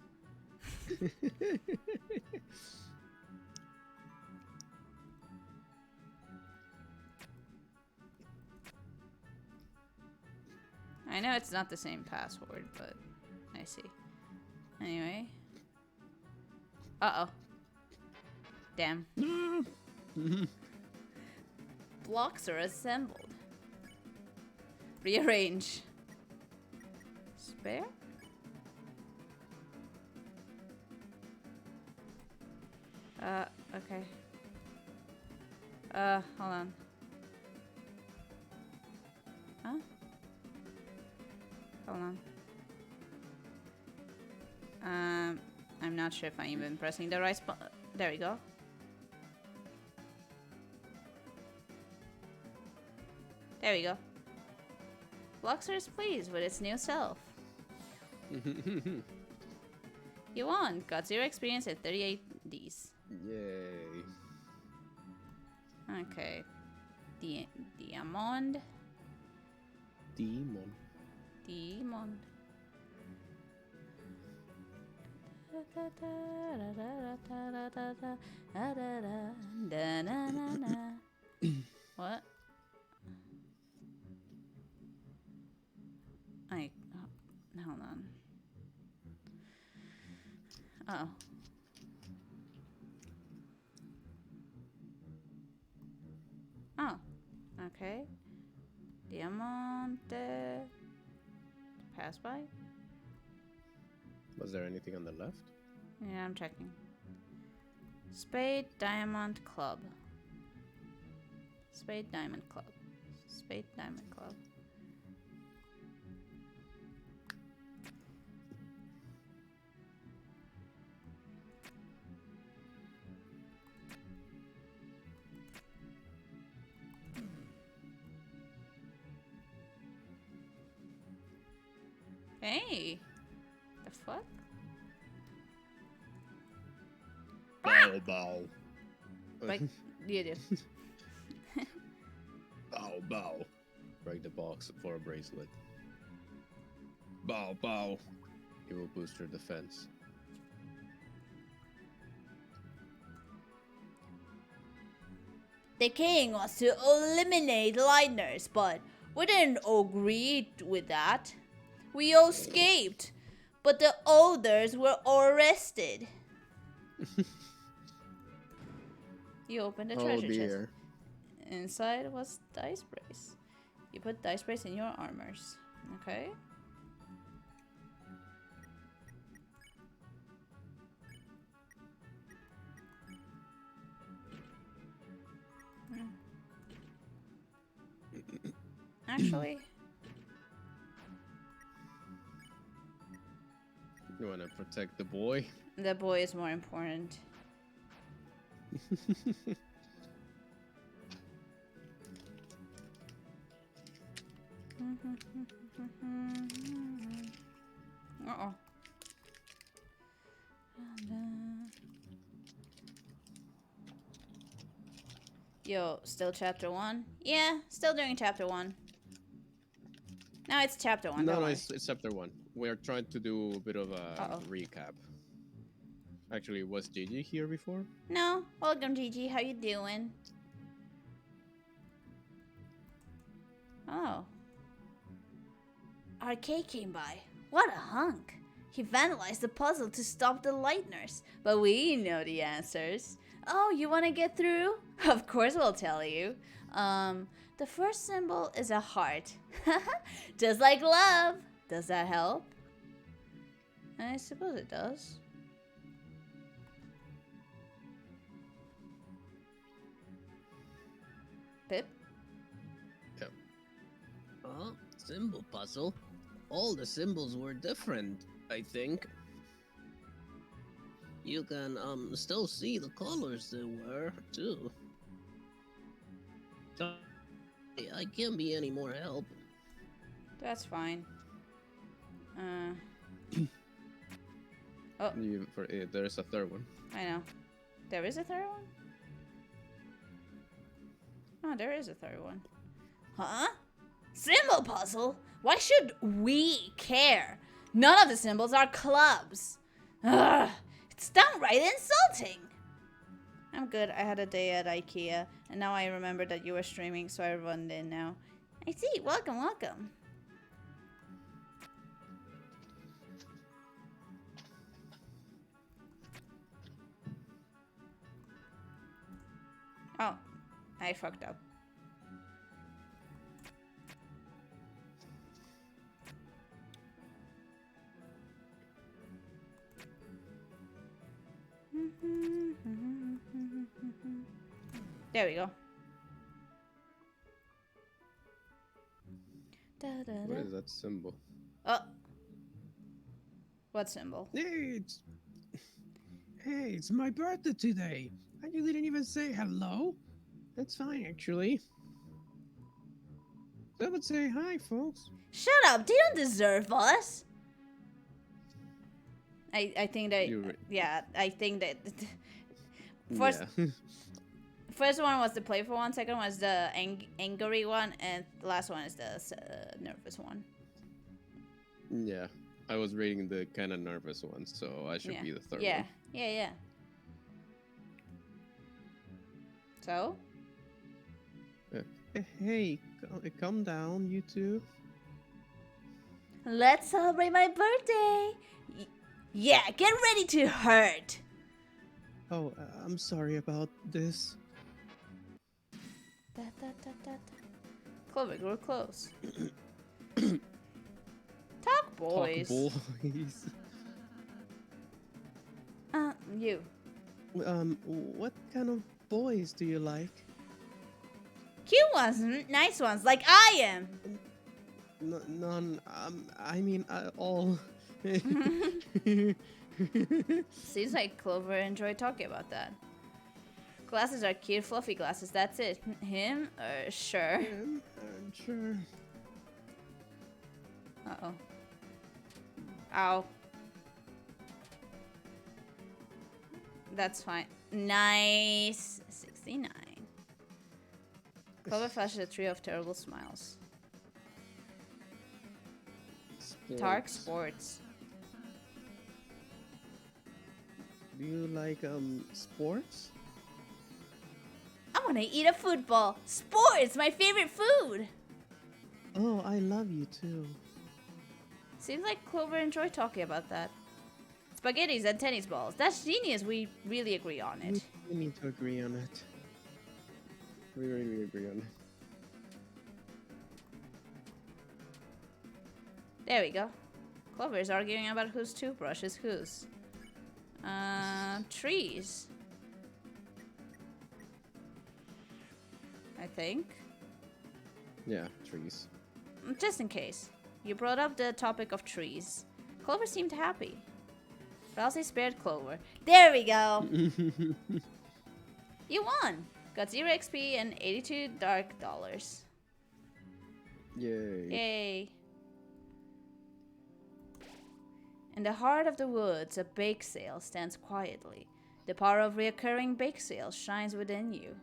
I know it's not the same password, but I see. Anyway. Uh-oh. Damn. Blocks are assembled. Rearrange. Spare? Okay. Hold on. Huh? Hold on. I'm not sure if I'm even pressing the right spot. There we go. There we go. Bloxer is pleased with its new self. You won. Got 0 experience at 38 Ds.
Yay.
Okay. Diamond.
Demon.
Demon. What? Hold on. Uh-oh. Oh. Okay. Diamante. Pass by?
Was there anything on the left?
Yeah, I'm checking. Spade, diamond, club. Spade, diamond, club. Spade, diamond, club. Hey! The fuck?
Bow, bow.
Like, you do.
Bow, bow. Break the box for a bracelet. Bow, bow. It will boost your defense.
The king was to eliminate Lightners, but we didn't agree with that. We all escaped, but the others were arrested. You opened the treasure chest. Inside was dice brace. You put dice brace in your armors. Okay. Actually,
You want to protect the boy?
the boy is more important. Uh-oh. Yo, still chapter 1? Yeah, still doing chapter 1. No, it's chapter 1.
No, it's chapter 1. We're trying to do a bit of a recap. Actually, was Gigi here before?
No, welcome Gigi. How you doing? Oh. Arcade came by. What a hunk. He vandalized the puzzle to stop the lighteners, but we know the answers. Oh, you want to get through? Of course we'll tell you. The first symbol is a heart. Just like love. Does that help? I suppose it does. Pip?
Yep.
Oh, symbol puzzle. All the symbols were different, I think. You can still see the colors they were too. So I can't be any more help.
That's fine.
There's a third one.
I know. There is a third one? Oh, there is a third one. Huh? Symbol puzzle? Why should we care? None of the symbols are clubs. Ugh, it's downright insulting. I'm good. I had a day at IKEA, and now I remember that you were streaming, so I run in now. I see. Welcome, welcome. Oh, I fucked up. There we go.
What is that symbol?
Oh. What symbol?
Hey, it's my birthday today. And you didn't even say hello? That's fine, actually. I would say hi, folks.
Shut up! They don't deserve us. I think that yeah, I think that first
Yeah.
first one was the playful one, second one is the angry one, and the last one is the nervous one.
Yeah. I was reading the kind of nervous one, so I should be the third
yeah.
one.
Yeah. So?
Hey, calm down, you two.
Let's celebrate my birthday. Yeah, get ready to hurt.
Oh, I'm sorry about this.
Clover, we're close. Talk, boys.
Talk, boys.
You.
What kind of boys do you like?
Cute ones, nice ones, like I am.
None. I mean, all.
Seems like Clover enjoyed talking about that. Glasses are cute, fluffy glasses. That's it. Him? Sure.
I'm sure.
Uh-oh. Ow. That's fine. Nice. 69. Clover flashes a trio of terrible smiles. Tark Sports.
Do you like sports?
I want to eat a football. Sports, my favorite food.
Oh, I love you too.
Seems like Clover enjoyed talking about that. Spaghettis and tennis balls. That's genius. We really agree on it.
We need to agree on it.
We really agree on it.
There we go. Clover is arguing about whose toothbrush is whose. Trees. I think.
Yeah, trees.
Just in case. You brought up the topic of trees. Clover seemed happy. Ralsei spared Clover. There we go! You won! Got 0 XP and 82 dark dollars.
Yay.
Yay! In the heart of the woods, a bake sale stands quietly. The power of reoccurring bake sales shines within you.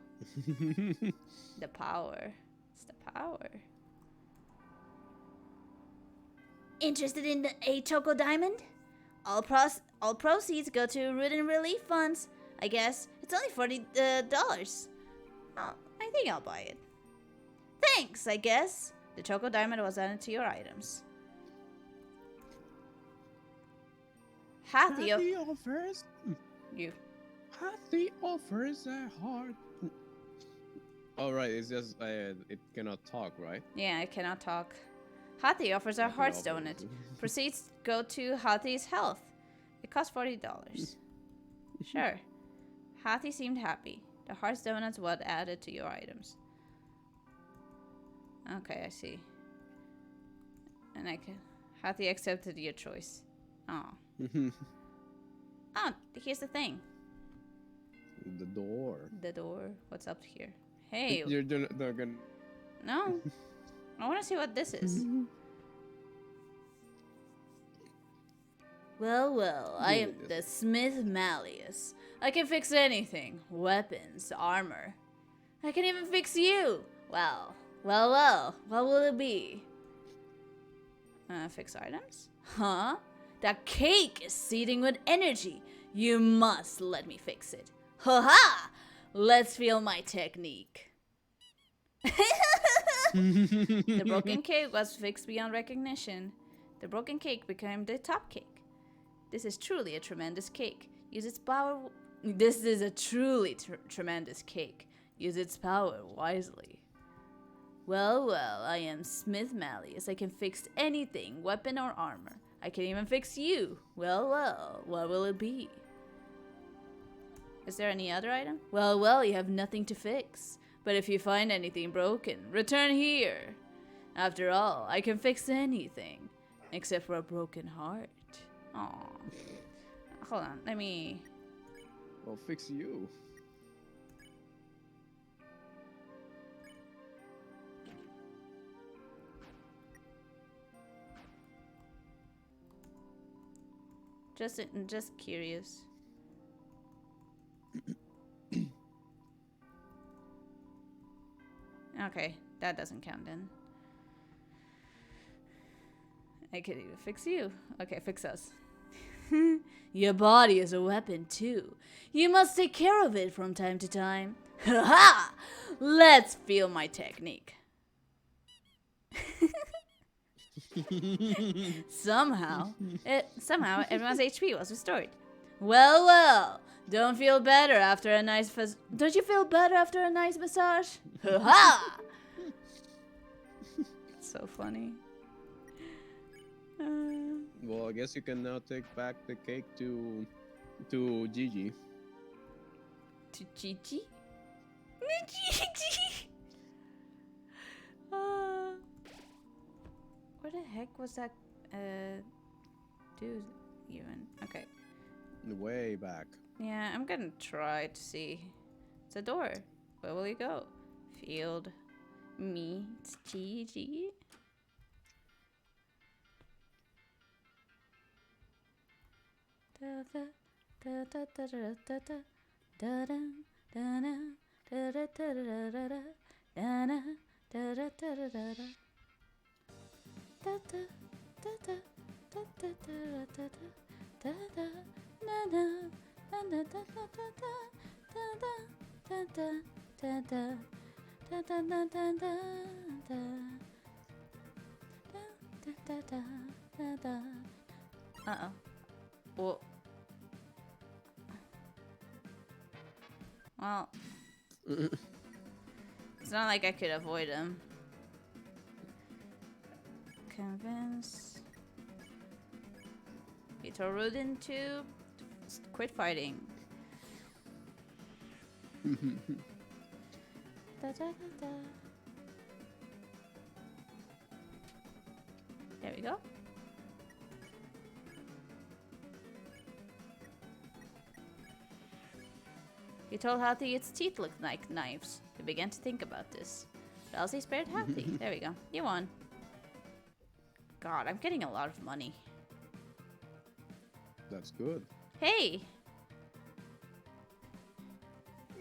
The power. It's the power. Interested in a Choco Diamond? All proceeds go to Root and Relief Funds. I guess it's only $40. Oh, I think I'll buy it. Thanks, I guess. The Choco Diamond was added to your items. Hathy
offers.
you.
Hathy offers a heart. All right, it's just it cannot talk, right?
Yeah, I cannot talk. Hathy offers a
Hathy
hearts
offers.
donut. Proceeds go to Hathy's health. It costs $40. Sure. Hathy seemed happy. The hearts donuts was added to your items. Okay, I see. And I can. Hathy accepted your choice. Oh. Oh, here's the thing.
The door.
The door. What's up here? Hey.
You're not gonna.
No. I want to see what this is. Well, I am the Smith Malleus. I can fix anything. Weapons, armor. I can even fix you. Well, what will it be? Fix items? Huh? That cake is seething with energy. You must let me fix it. Ha-ha! Let's feel my technique. The broken cake was fixed beyond recognition. The broken cake became the top cake. This is truly a tremendous cake. Use its power. This is a truly tremendous cake. Use its power wisely. Well, I am Smith Malleus. I can fix anything, weapon or armor. I can even fix you. Well, what will it be? Is there any other item? Well, you have nothing to fix. But if you find anything broken, return here. After all, I can fix anything. Except for a broken heart. Aww. Hold on, let me...
I'll fix you.
Just curious. Okay, that doesn't count then. I could even fix you. Okay, fix us. Your body is a weapon too. You must take care of it from time to time. Ha! Let's feel my technique. Somehow everyone's HP was restored. Well, don't feel better after a nice don't you feel better after a nice massage? Ha! So funny.
Well, I guess you can now take back the cake to Gigi.
To Gigi? Gigi! Where the heck was that dude even? Okay.
Way back.
Yeah, I'm gonna try to see. It's a door. Where will you go? Field. Meets Gigi. Uh-oh. Well, it's not like I could avoid him. Convince. He told Rudin to quit fighting. Da, da, da, da. There we go. He told Hathy its teeth looked like knives. He began to think about this. Elsie spared Hathy. There we go. You won. God, I'm getting a lot of money.
That's good.
Hey!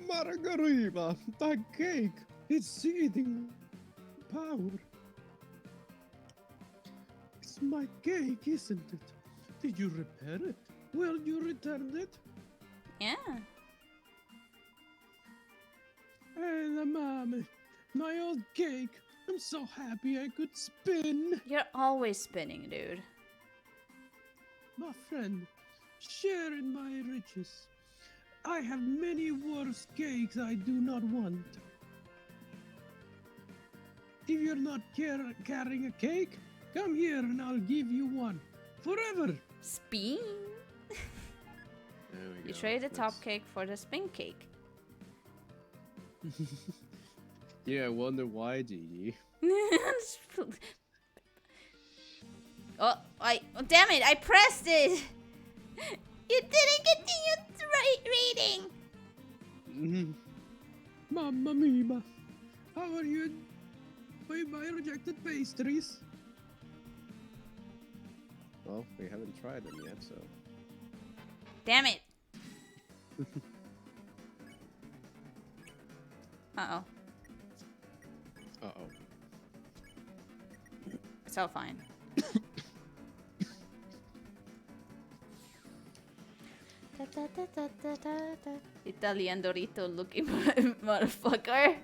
Margarita, that cake! It's seething power. It's my cake, isn't it? Did you repair it? Will you return it?
Yeah.
Hey, the mommy, my old cake.
I'm so happy I could spin.
You're always spinning, dude.
My friend, share in my riches. I have many worse cakes I do not want. If you're not carrying a cake, come here and I'll give you one. Forever.
Spin.
There we
You
go.
trade the top
That's-
cake for the spin cake.
Yeah, I wonder why, Gigi.
Oh, damn it! I pressed it. You didn't continue reading.
Mamma mia. How are you enjoying my rejected pastries?
Well, we haven't tried them yet, so.
Damn it. Uh-oh.
Uh-oh.
It's all fine. Italian Dorito looking motherfucker.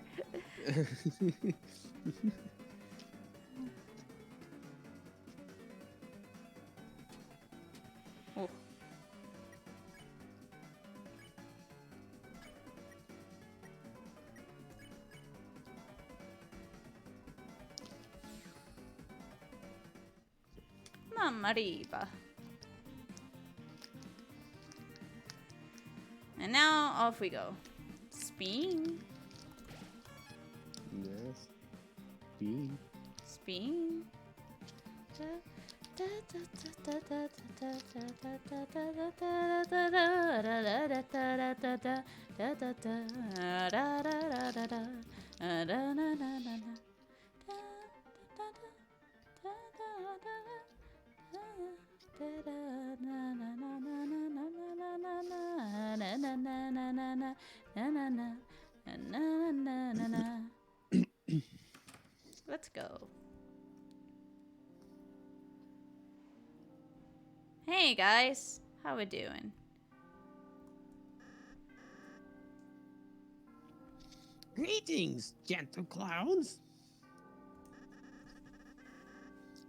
Oh. Mamma riba. And now off we go. Spin.
Yes. Bean.
Spin. Let's go. Hey guys, how we doing?
Greetings, gentle clowns.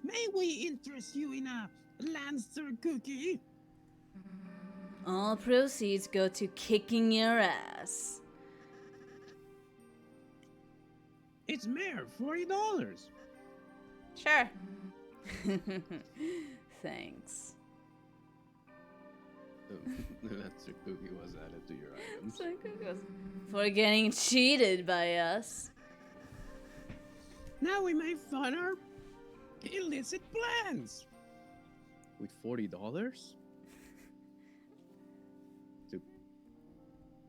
May we interest you in a Lancer cookie?
All proceeds go to kicking your ass.
It's mere $40.
Sure. Thanks.
That's a cookie was added to your items.
For getting cheated by us.
Now we may fund our illicit plans.
With $40?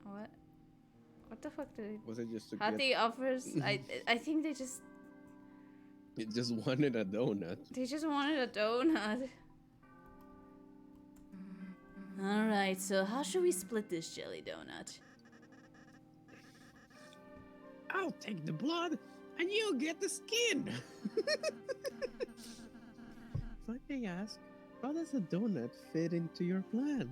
What? What the fuck did
Was it just to
How
get...
they offers? I think they just
It just wanted a donut.
wanted a donut. All right, so how should we split this jelly donut?
I'll take the blood and you get the skin.
If I may ask, how does a donut fit into your plan?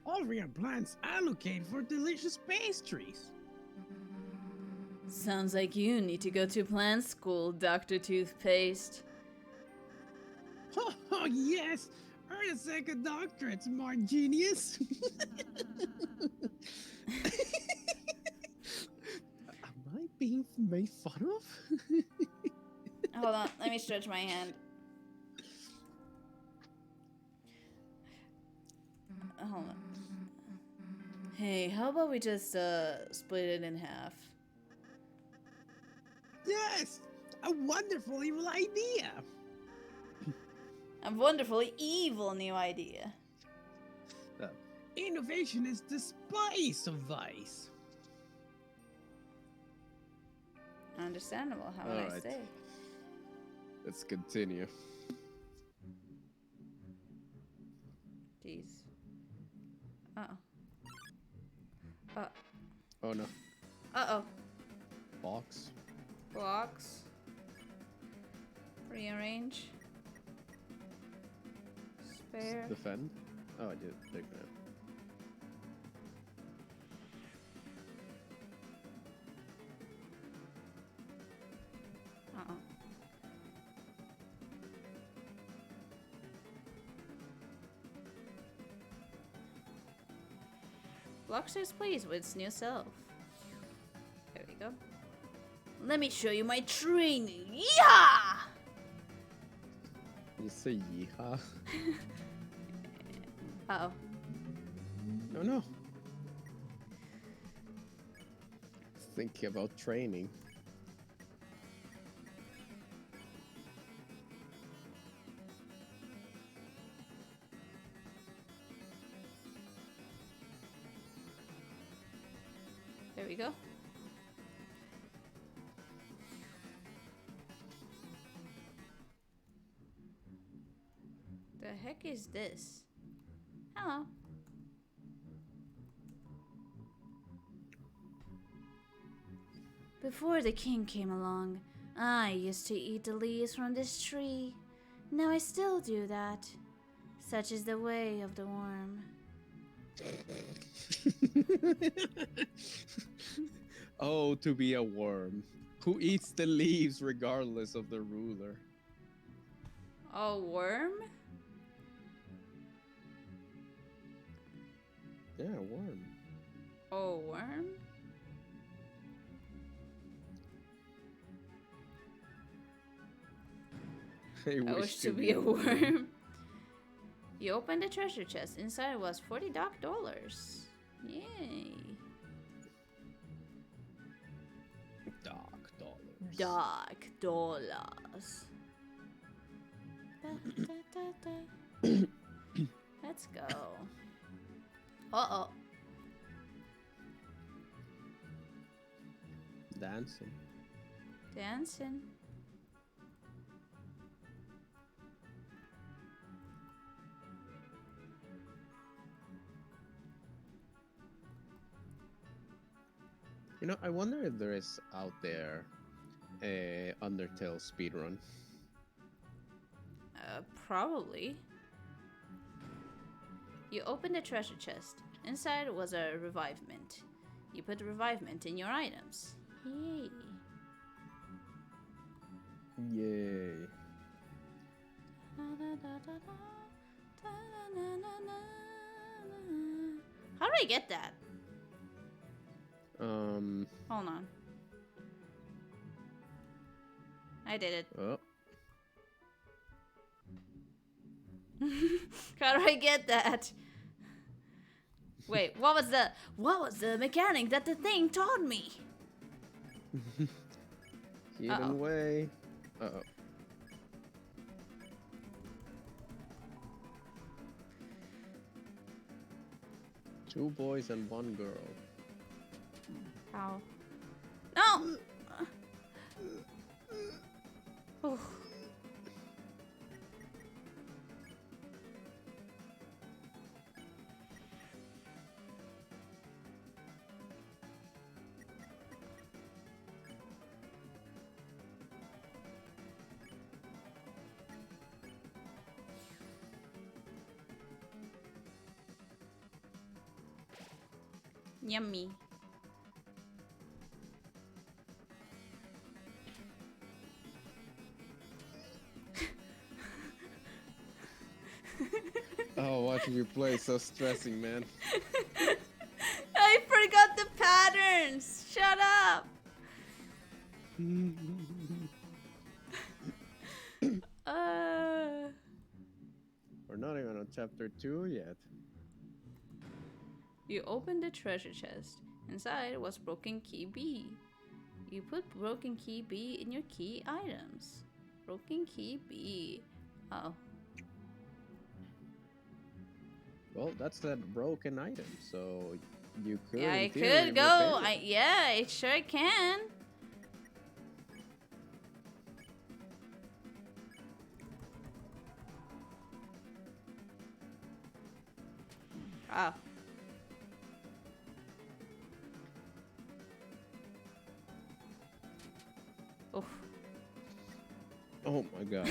All of your plans allocate for delicious pastries.
Sounds like you need to go to plant school, Dr. Toothpaste.
Oh yes, earn a second doctorate, smart genius.
Am I being made fun of?
Hold on, let me stretch my hand. Hold on. Hey, how about we just split it in half?
Yes, a wonderful evil idea.
A wonderfully evil new idea.
Innovation is the spice of vice.
Understandable, how would I
Alright.
say?
Let's continue.
Jeez. Uh-oh.
Oh no.
Uh-oh.
Box.
Blocks. Rearrange. Spare.
Defend. Oh, I did. Take that.
Blox is pleased with its new self. There we go. Let me show you my training. Yeah!
You say yeehaw?
Uh-oh.
No, no. Thinking about training.
There we go. The heck is this? Hello. Before the king came along, I used to eat the leaves from this tree. Now I still do that. Such is the way of the worm.
Oh, to be a worm who eats the leaves regardless of the ruler.
A worm?
Yeah, a worm.
A worm?
I
I wish to be a worm. You opened the treasure chest. Inside was $40. Yay.
Dark dollars.
Dark dollars. Da, da, da, da. Let's go. Uh-oh.
Dancing.
Dancing.
You know, I wonder if there is out there a Undertale speedrun.
Probably. You opened the treasure chest. Inside was a revivement. You put the revivement in your items. Yay.
Yay.
How do I get that? Hold on. I did it.
Oh.
How do I get that? Wait, what was the mechanic that the thing taught me?
Hidden way. Uh-oh. Two boys and one girl.
How? No! Oof. Yummy.
Oh, watching you play is so stressing, man.
I forgot the patterns. Shut up.
We're not even on chapter 2 yet.
You opened the treasure chest. Inside was broken key B. You put broken key B in your key items. Broken key B. Oh.
Well, that's a broken item, so you could.
Yeah,
in
I
theory,
could go.
repair it.
Yeah, it sure can. Oh. Oof.
Oh my god.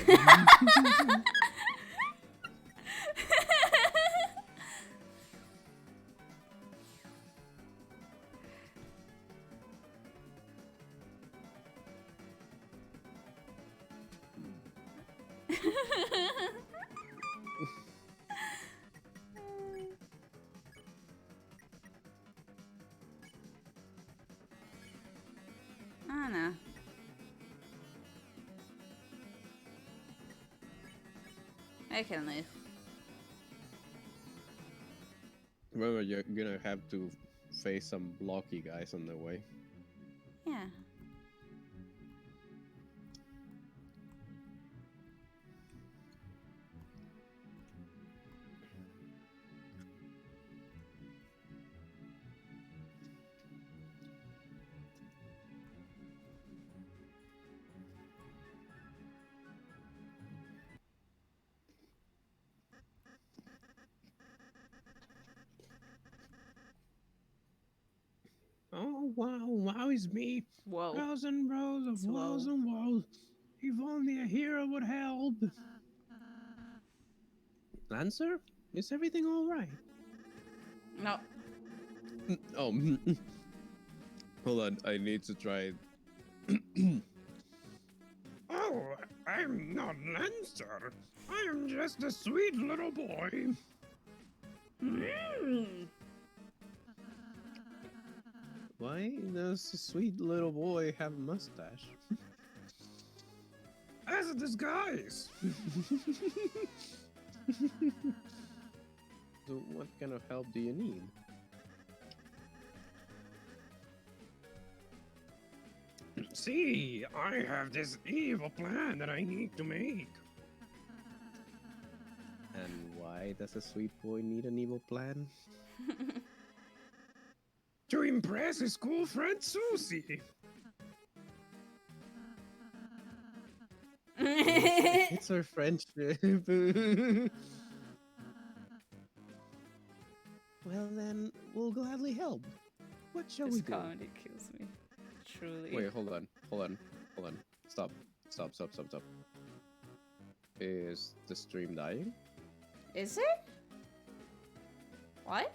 I can live.
Remember, you're gonna have to face some blocky guys on the way.
Yeah.
Oh wow, wow is me.
Whoa.
Rows and rows of
It's
walls
whoa.
and walls. If only a hero would help. Lancer, is everything all right?
No.
Oh, hold on. I need to try. Oh, I'm not Lancer. I am just a sweet little boy.
Mm.
Why does a sweet little boy have a mustache? As a disguise. So what kind of help do you need? See, I have this evil plan that I need to make. And why does a sweet boy need an evil plan? To impress his cool friend Susie. It's our friendship. Well then, we'll gladly help. What shall
This
we do?
comedy kills me. Truly.
Wait, hold on. Stop. Stop. Is the stream dying?
Is it? What?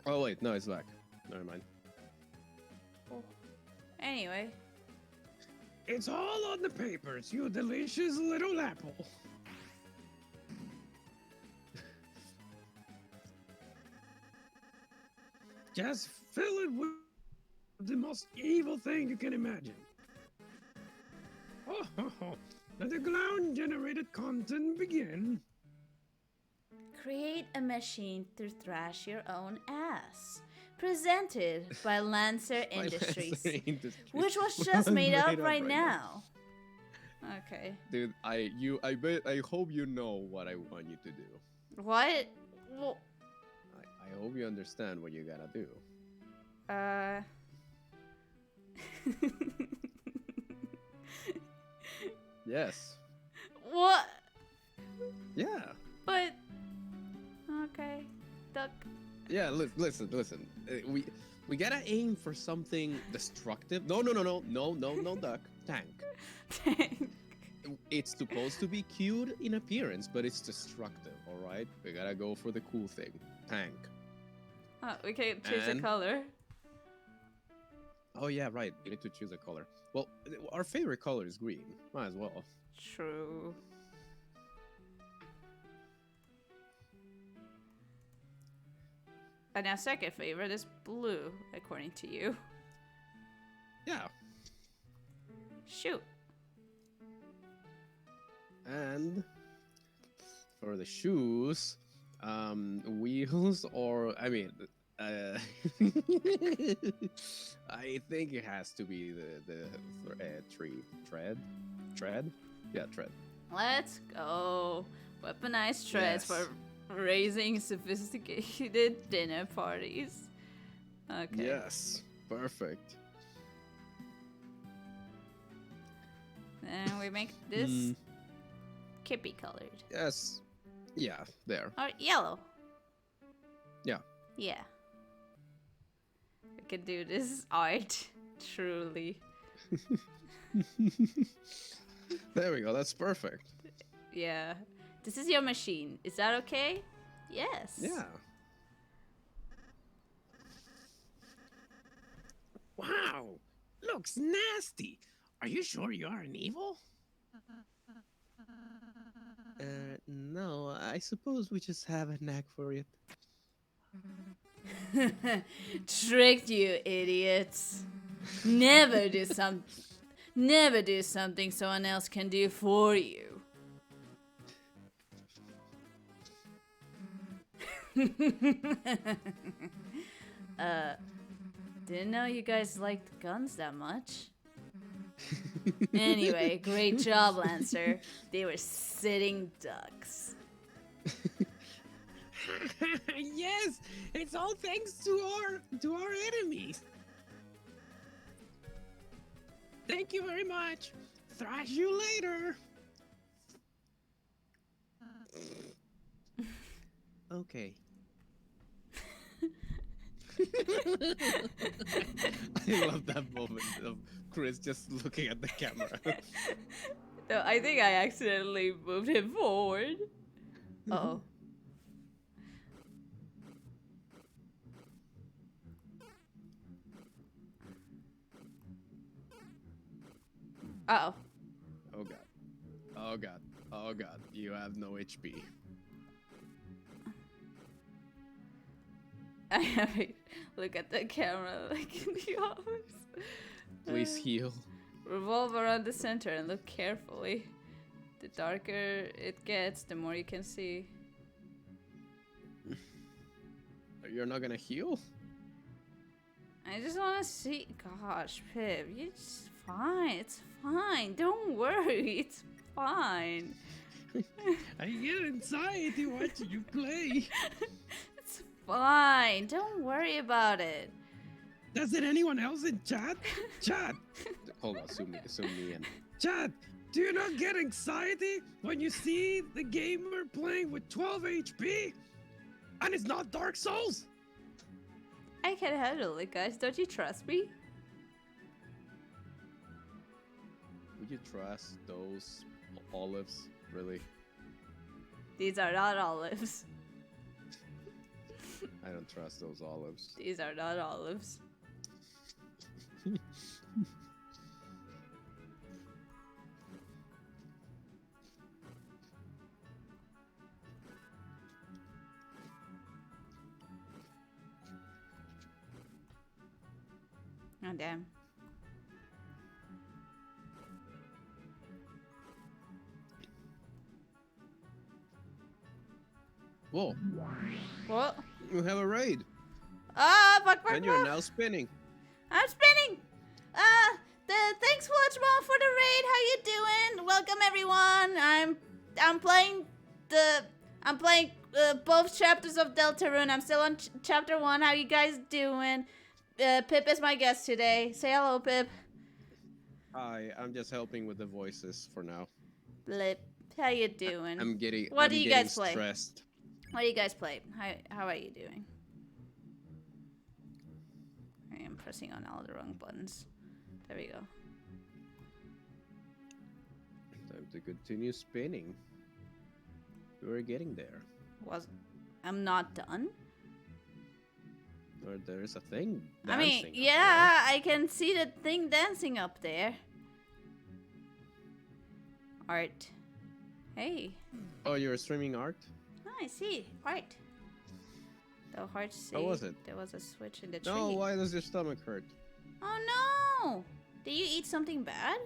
Oh wait, no, it's back. Never mind.
Oh. Anyway.
It's all on the papers, you delicious little apple. Just fill it with the most evil thing you can imagine. Let the clown-generated content begin.
Create a machine to thrash your own ass. Presented by Lancer Industries. Which was just made up right now. Okay.
Dude, I hope you know what I want you to do.
What? Well,
I hope you understand what you gotta do. Yes.
What?
Yeah.
But. Okay. Duck.
Yeah. Listen. We gotta aim for something destructive. No, duck. Tank. It's supposed to be cute in appearance, but it's destructive. All right. We gotta go for the cool thing. Tank.
Oh, we can choose a
And-
color.
Oh yeah, right. We need to choose a color. Well, our favorite color is green. Might as well.
True. And our second favorite is blue, according to you.
Yeah.
Shoot.
And for the shoes, wheels or I mean, I think it has to be the tread. Yeah, tread.
Let's go. Weaponized treads
Yes.
for raising sophisticated dinner parties. Okay.
Yes, perfect.
Then we make this Kippy colored.
Yes. Yeah, there.
Or yellow.
Yeah.
Yeah. We can do this art. Truly.
There we go. That's perfect.
Yeah. This is your machine. Is that okay? Yes.
Yeah. Wow, looks nasty. Are you sure you aren't evil? No, I suppose we just have a knack for it.
Tricked you, idiots. Never do something someone else can do for you. uh, didn't know you guys liked guns that much. Anyway, great job, Lancer. They were sitting ducks.
Yes, it's all thanks to our enemies. Thank you very much. Thrash you later. Okay.
I love that moment of Chris just looking at the camera.
No, I think I accidentally moved him forward. Uh-oh. Uh-oh.
Oh god. Oh god. Oh god. You have no HP.
I have to look at the camera like in the office.
Please heal.
Revolve around the center and look carefully. The darker it gets, the more you can see.
You're not gonna heal?
I just want to see. Gosh, Pip, it's fine. It's fine. Don't worry. It's fine.
I get anxiety watching you play.
It's fine. Don't worry about it.
Does it anyone else in chat? Chat,
Hold on, zoom me in.
chat. Do you not get anxiety when you see the gamer playing with 12 HP? And it's not Dark Souls?
I can handle it, guys. Don't you trust me?
Would you trust those olives, really?
These are not olives.
I don't trust those olives.
These are not olives. Oh, damn.
Whoa,
What?
you have a raid,
Ah, fuck.
and you're now spinning.
I'm spinning. Thanks Watchball for the raid. How you doing? Welcome everyone. I'm playing both chapters of Deltarune. I'm still on chapter 1. How you guys doing? Pip is my guest today. Say hello, Pip.
Hi, I'm just helping with the voices for now.
Blip. How you doing?
I'm getting.
What
I'm
do you
getting
guys play?
Stressed.
What do you guys play? How are you doing? I am pressing on all the wrong buttons. There we go.
Time to continue spinning. We're getting there.
I'm not done?
Or there's a thing
I
dancing.
mean,
up
yeah, I can see the thing dancing up there. Art. Hey.
there. Oh, you're streaming art?
Oh, I see. Art. The heart see.
How was it?
There was a switch in the tree.
No, why does your stomach hurt?
Oh no! Did you eat something bad?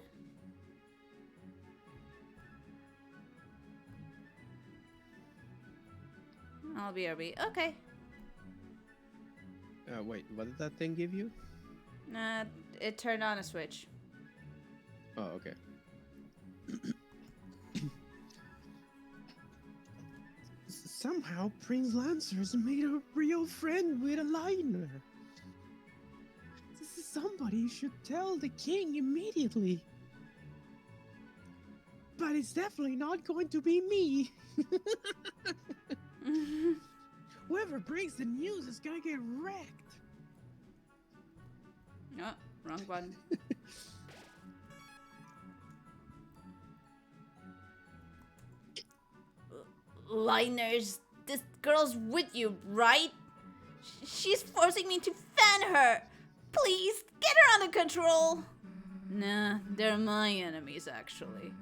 I'll be RB. Okay.
Wait, what did that thing give you?
It turned on a switch.
Oh, okay.
Somehow Prince Lancer's made a real friend with a liner. Somebody should tell the king immediately. But it's definitely not going to be me. Whoever brings the news is gonna get wrecked.
No, wrong button. Liners, this girl's with you, right? She's forcing me to fan her. Please, get her under control. Nah, they're my enemies, actually.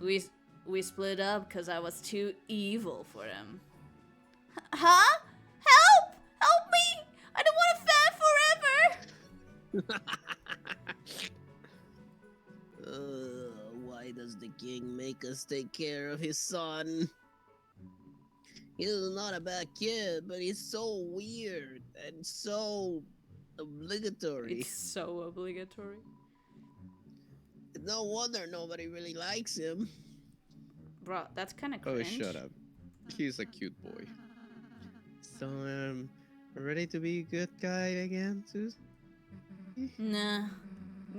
We split up because I was too evil for them. Huh? Help! Help me! I don't want to fan forever!
Why does the king make us take care of his son? He's not a bad kid, but he's so weird and so obligatory.
It's so obligatory.
No wonder nobody really likes him.
Bro, that's kind of
Oh, shut
cringe.
up. He's a cute boy. So, ready to be a good guy again, Susie?
Nah.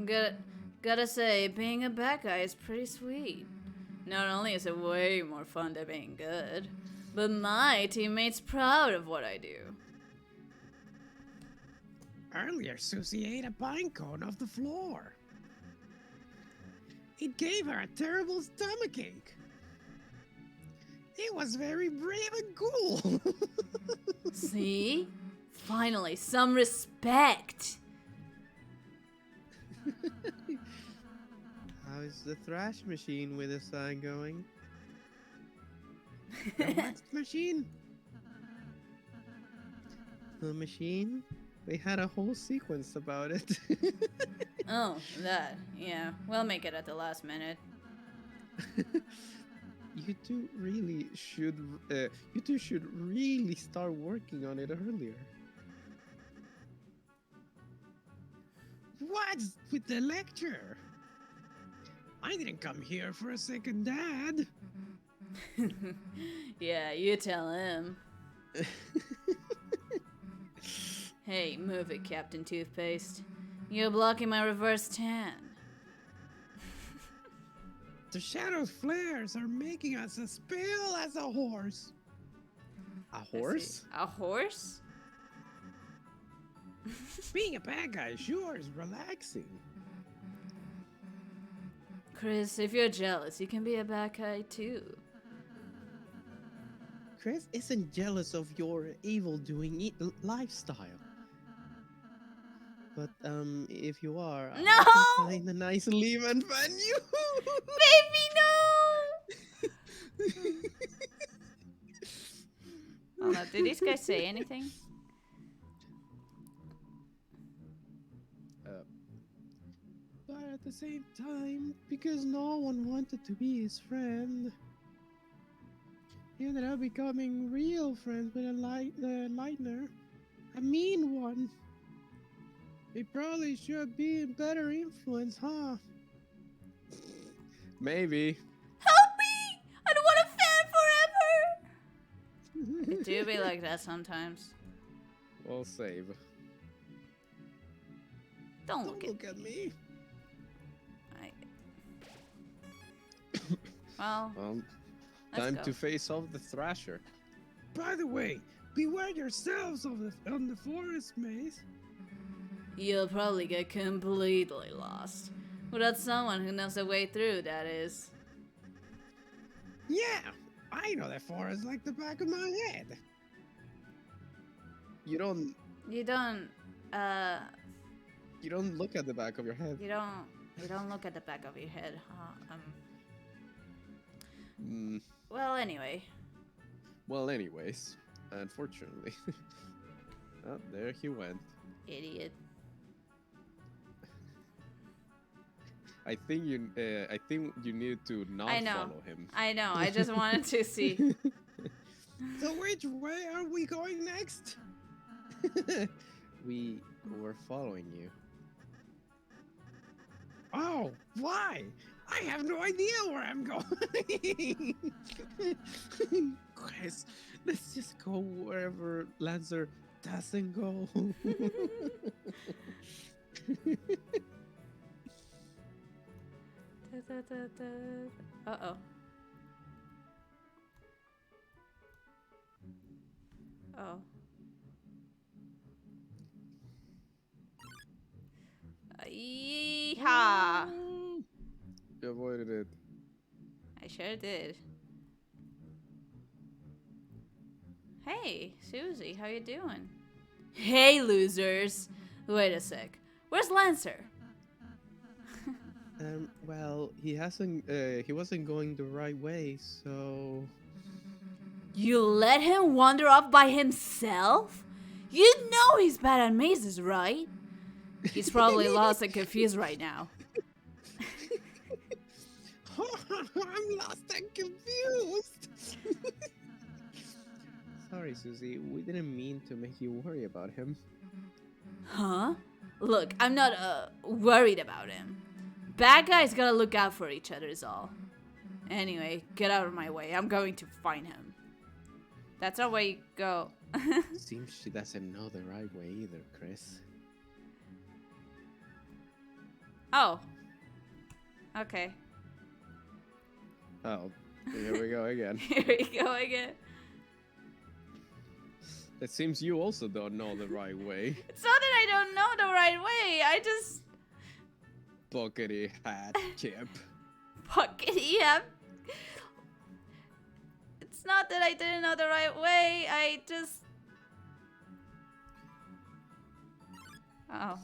Gotta, gotta say, being a bad guy is pretty sweet. Not only is it way more fun than being good, but my teammates proud of what I do.
Earlier, Susie ate a pine cone off the floor. It gave her a terrible stomachache. It was very brave and cool.
See? Finally, some respect.
How's the thrash machine with the sign going?
The wax machine?
The machine? We had a whole sequence about it.
Oh, that. Yeah, we'll make it at the last minute.
You two should really start working on it earlier.
What's with the lecture? I didn't come here for a second dad.
Yeah, you tell him. Hey, move it, Captain Toothpaste. You're blocking my reverse tan.
The shadow flares are making us as pale as a horse.
A
Let's see.
horse?
A horse?
Being a bad guy sure is relaxing.
Chris, if you're jealous, you can be a bad guy too.
Chris isn't jealous of your evil-doing lifestyle. But if you are,
No!
I can find a nice leave and fan you.
Baby, no! Oh no, did these guys say anything?
But at the same time, because no one wanted to be his friend, he ended up becoming real friends with a Lightner, a mean one. He probably should be a better influence, huh? Maybe.
Help me! I don't want a fan forever! It do be like that sometimes.
We'll save.
Don't
Don't look at me.
Well, let's
Time
go.
to face off the Thrasher.
By the way, beware yourselves on the forest maze.
You'll probably get completely lost. Without someone who knows the way through, that is.
Yeah, I know that forest like the back of my head.
You don't
You don't
look at the back of your head.
you don't look at the back of your head, huh? Well, anyway.
Well, anyways, unfortunately. Oh, there he went.
Idiot.
I think you need to not
I know.
follow him.
I know, I just wanted to see.
So which way are we going next?
We were following you.
Oh, why? I have no idea where I'm going.
Chris, let's just go wherever Lancer doesn't go.
Uh-oh. Oh. Yeehaw!
You avoided it.
I sure did. Hey, Susie, how you doing? Hey, losers! Wait a sec. Where's Lancer?
Well, he wasn't going the right way, so...
You let him wander off by himself? You know he's bad at mazes, right? He's probably lost and confused right now.
I'm lost and confused.
sorry, Susie. We didn't mean to make you worry about him.
Huh? Look, I'm not worried about him. Bad guys gotta look out for each other is all. Anyway, get out of my way. I'm going to find him. That's not where you go.
Seems she doesn't know the right way either, Chris.
Oh. Okay.
Oh, here we go again.
Here we go again.
It seems you also don't know the right way.
It's not that I don't know the right way. I just...
Buckety hat, Kip.
Pockety up. It's not that I didn't know the right way. I just... Oh.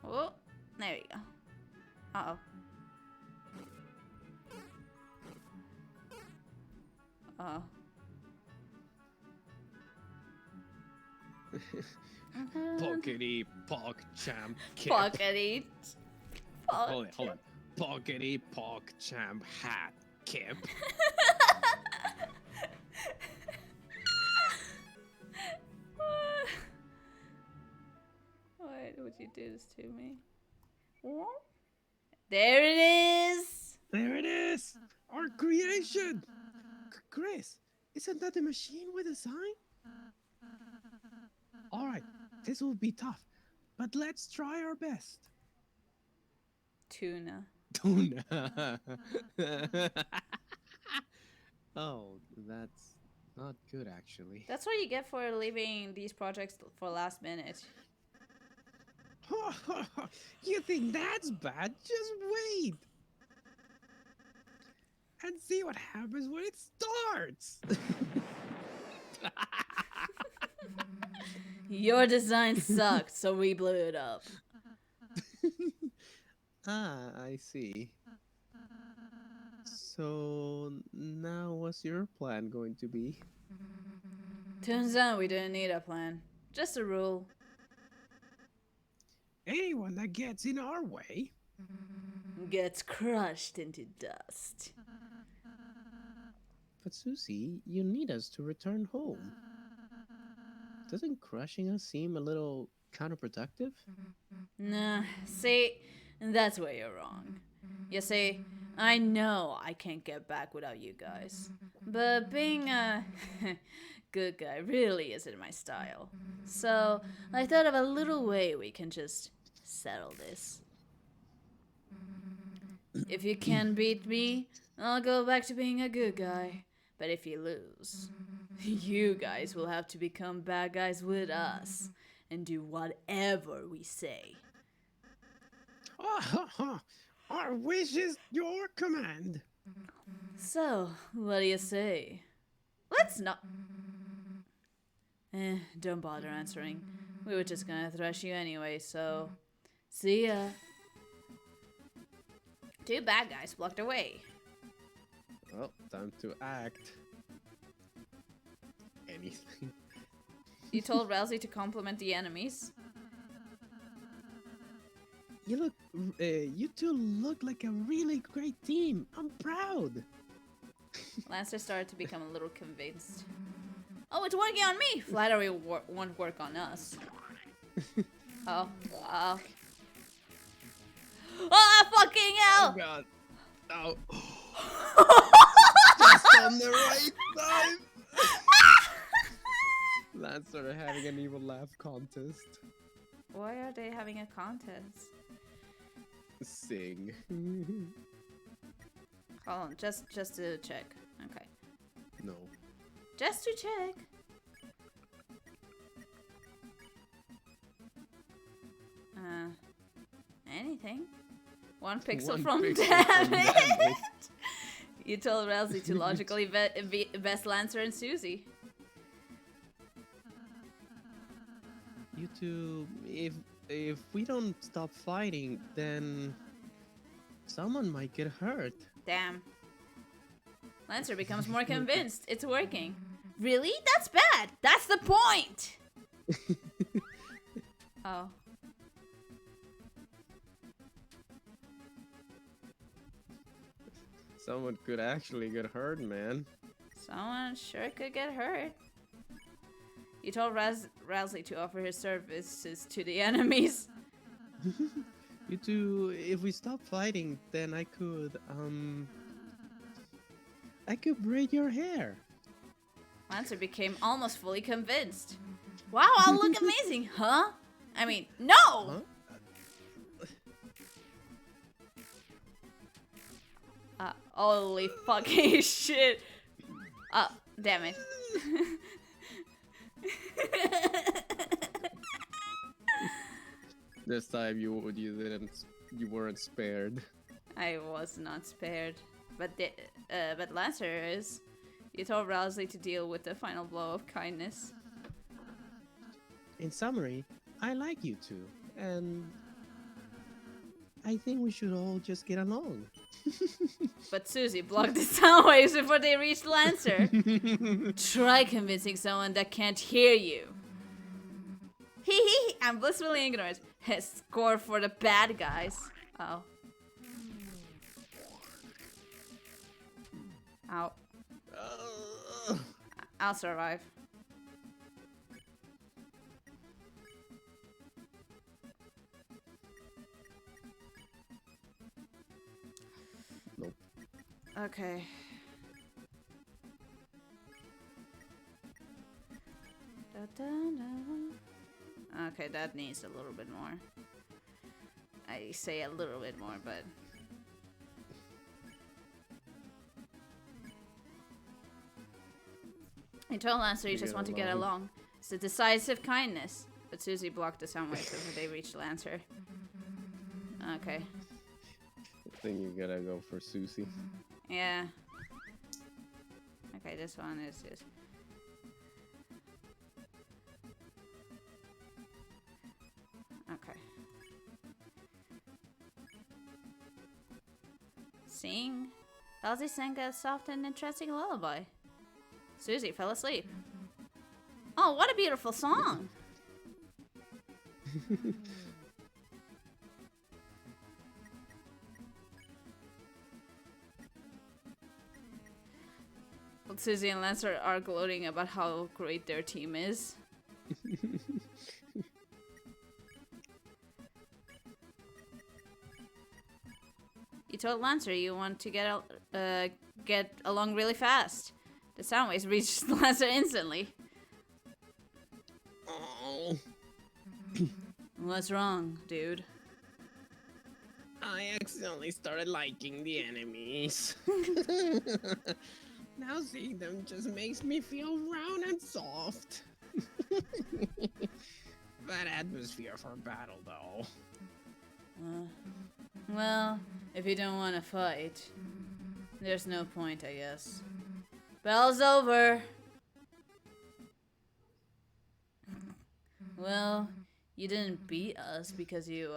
Oh, there we go. Uh-oh. Uh-oh.
Pockety Pock Champ Kip.
Pockety.
Hold on. Pockety Pock Champ Hat Kip.
Why would you do this to me? There it is!
There it is! Our creation! Chris, isn't that the machine with the sign? Alright, this will be tough, but let's try our best.
Tuna.
Tuna. Oh, that's not good actually.
That's what you get for leaving these projects for last minute.
You think that's bad? Just wait! And see what happens when it starts!
Your design sucked, so we blew it up.
Ah, I see. So, now what's your plan going to be?
Turns out we didn't need a plan. Just a rule.
Anyone that gets in our way?
Gets crushed into dust.
But Susie, you need us to return home. Doesn't crushing us seem a little counterproductive?
Nah, see, that's where you're wrong. You see, I know I can't get back without you guys. But being a good guy really isn't my style. So, I thought of a little way we can just settle this. If you can beat me, I'll go back to being a good guy. But if you lose, you guys will have to become bad guys with us and do whatever we say.
Our wish is your command.
So, what do you say? Let's not... don't bother answering. We were just gonna thrash you anyway, so... See ya. Two bad guys blocked away.
Well, time to act. Anything.
You told Rousey to compliment the enemies.
You two look like a really great team. I'm proud.
Lancer started to become a little convinced. Oh, it's working on me! Flattery won't work on us. Oh, wow. Oh, fucking hell!
Oh god. Oh. Just on the right time. Lance started having an evil laugh contest.
Why are they having a contest?
Sing.
Hold on, just to check. Okay.
No.
Just to check. Anything? One pixel
One
from
pixel from
damage.
damage.
You told Rousey to logically best Lancer and Susie.
You two, if we don't stop fighting, then someone might get hurt.
Damn. Lancer becomes more convinced. It's working. Really? That's bad. That's the point. Oh.
Someone could actually get hurt, man.
Someone sure could get hurt. You told Rasley to offer his services to the enemies.
You two, if we stop fighting, then I could braid your hair.
Lancer became almost fully convinced. Wow, I'll look amazing, huh? I mean, no! Holy fucking shit. Damn it.
This time you weren't spared.
I was not spared. But Lancer is. You told Rasley to deal with the final blow of kindness.
In summary, I like you two, and I think we should all just get along.
But Susie blocked the sound waves before they reached Lancer. Try convincing someone that can't hear you. Hee hee, I'm blissfully ignorant. Score for the bad guys. Oh. Ow. I'll survive.
Nope.
Okay. Okay, that needs a little bit more. I say a little bit more, but... I told Lancer you just want to get along. It's a decisive kindness. But Susie blocked the sound waves before they reached Lancer. Okay.
I think you gotta go for Susie.
Yeah. Okay, this one is just... Okay. Sing. Elsie sang a soft and interesting lullaby. Susie fell asleep. Oh, what a beautiful song! Well, Susie and Lancer are gloating about how great their team is. You told Lancer you want to get along really fast. The sound waves reached Lancer instantly.
Oh.
What's wrong, dude?
I accidentally started liking the enemies. Now seeing them just makes me feel round and soft. Bad atmosphere for battle, though.
Well, if you don't want to fight, there's no point, I guess. Bell's over. Well, you didn't beat us because you,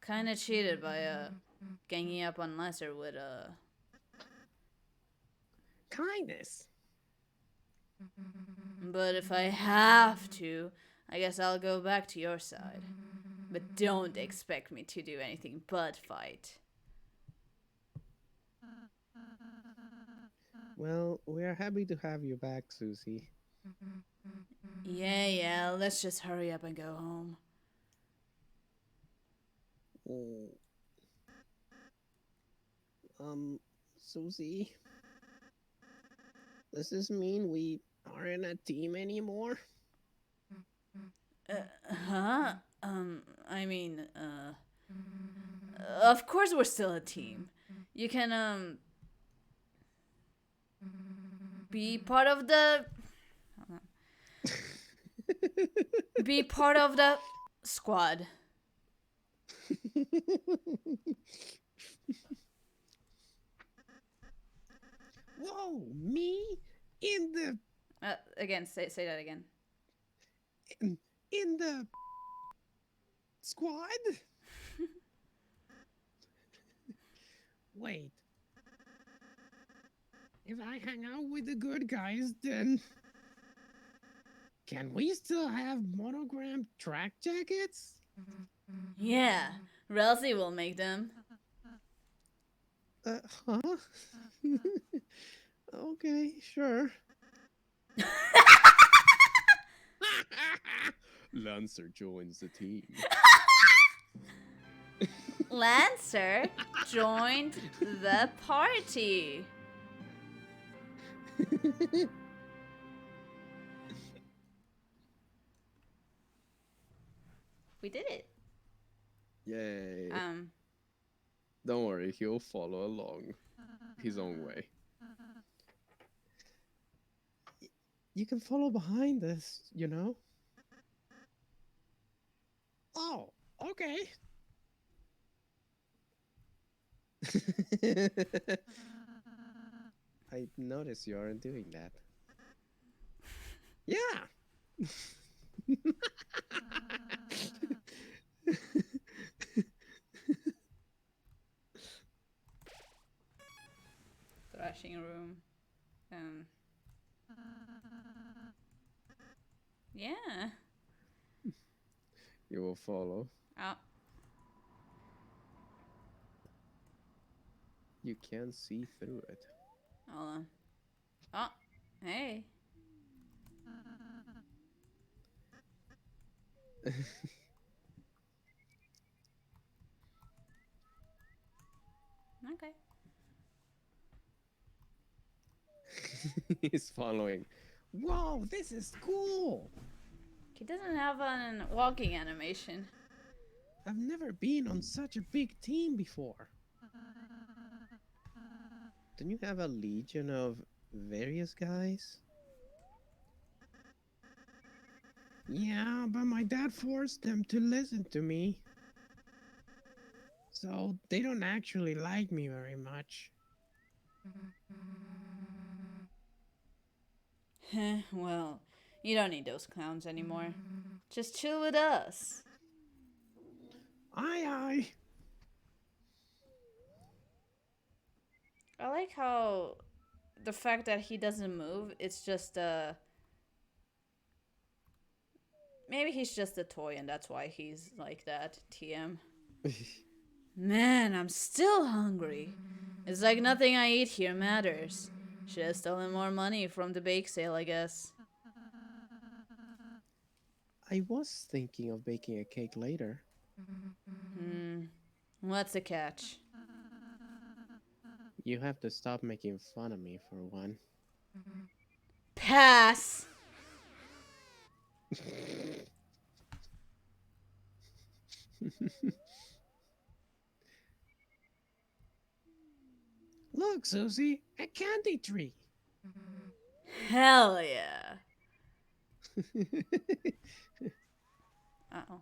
kinda cheated by, ganging up on Lesser with,
kindness.
But if I have to, I guess I'll go back to your side. But don't expect me to do anything but fight.
Well, we're happy to have you back, Susie.
Yeah, let's just hurry up and go home.
Oh. Susie? Does this mean we aren't a team anymore?
Huh? I mean, of course we're still a team. You can, be part of the... be part of the squad.
Whoa, me? In the...
Again, say that again.
In the... squad? Wait. If I hang out with the good guys, then... Can we still have monogrammed track jackets?
Yeah, Ralsei will make them.
Huh?
Okay, sure. Lancer joins the team.
Lancer joined the party. We did it.
Yay.
Um,
Don't worry, he'll follow along his own way. You can follow behind us, you know? Oh, okay. I notice you aren't doing that. Yeah.
thrashing room. Um, yeah.
You will follow.
Oh,
You can see through it.
hold on. Oh, hey. Okay.
He's following. Whoa, this is cool.
He doesn't have an walking animation.
I've never been on such a big team before. Don't you have a legion of various guys? Yeah, but my dad forced them to listen to me. So they don't actually like me very much.
Well, you don't need those clowns anymore. Just chill with us.
Aye, aye.
I like how the fact that he doesn't move, it's just maybe he's just a toy and that's why he's like that. TM. Man, I'm still hungry. It's like nothing I eat here matters. Should have stolen more money from the bake sale, I guess.
I was thinking of baking a cake later.
What's the catch?
You have to stop making fun of me for one.
Pass!
Look, Susie, a candy tree.
Hell yeah. Uh-oh.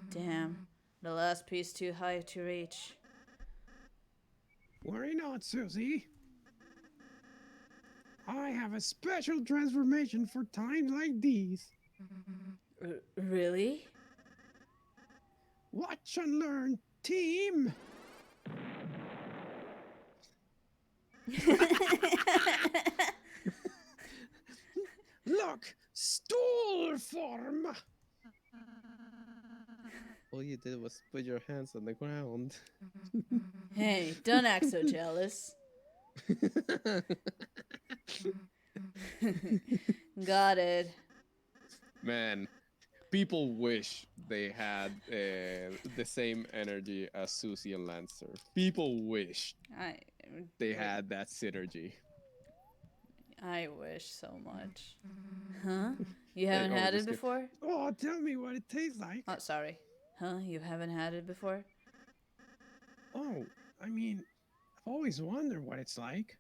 Damn. The last piece too high to reach.
Worry not, Susie. I have a special transformation for times like these.
Really?
Watch and learn, team. Look, stool form. All you did was put your hands on the ground.
Hey, don't act so jealous. Got it.
Man, people wish they had the same energy as Susie and Lancer. People wish they had that synergy.
I wish so much. Huh? You haven't
Oh,
had it
just kidding.
before?
Oh, tell me what it tastes like.
Oh, sorry. Huh? You haven't had it before?
Oh, I mean, I've always wondered what it's like.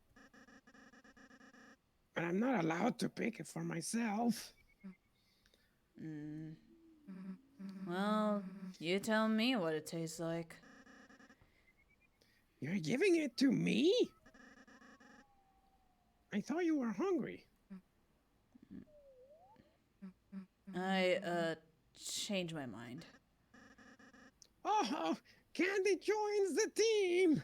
But I'm not allowed to pick it for myself.
Well, you tell me what it tastes like.
You're giving it to me? I thought you were hungry.
I changed my mind.
Oh, Candy joins the team.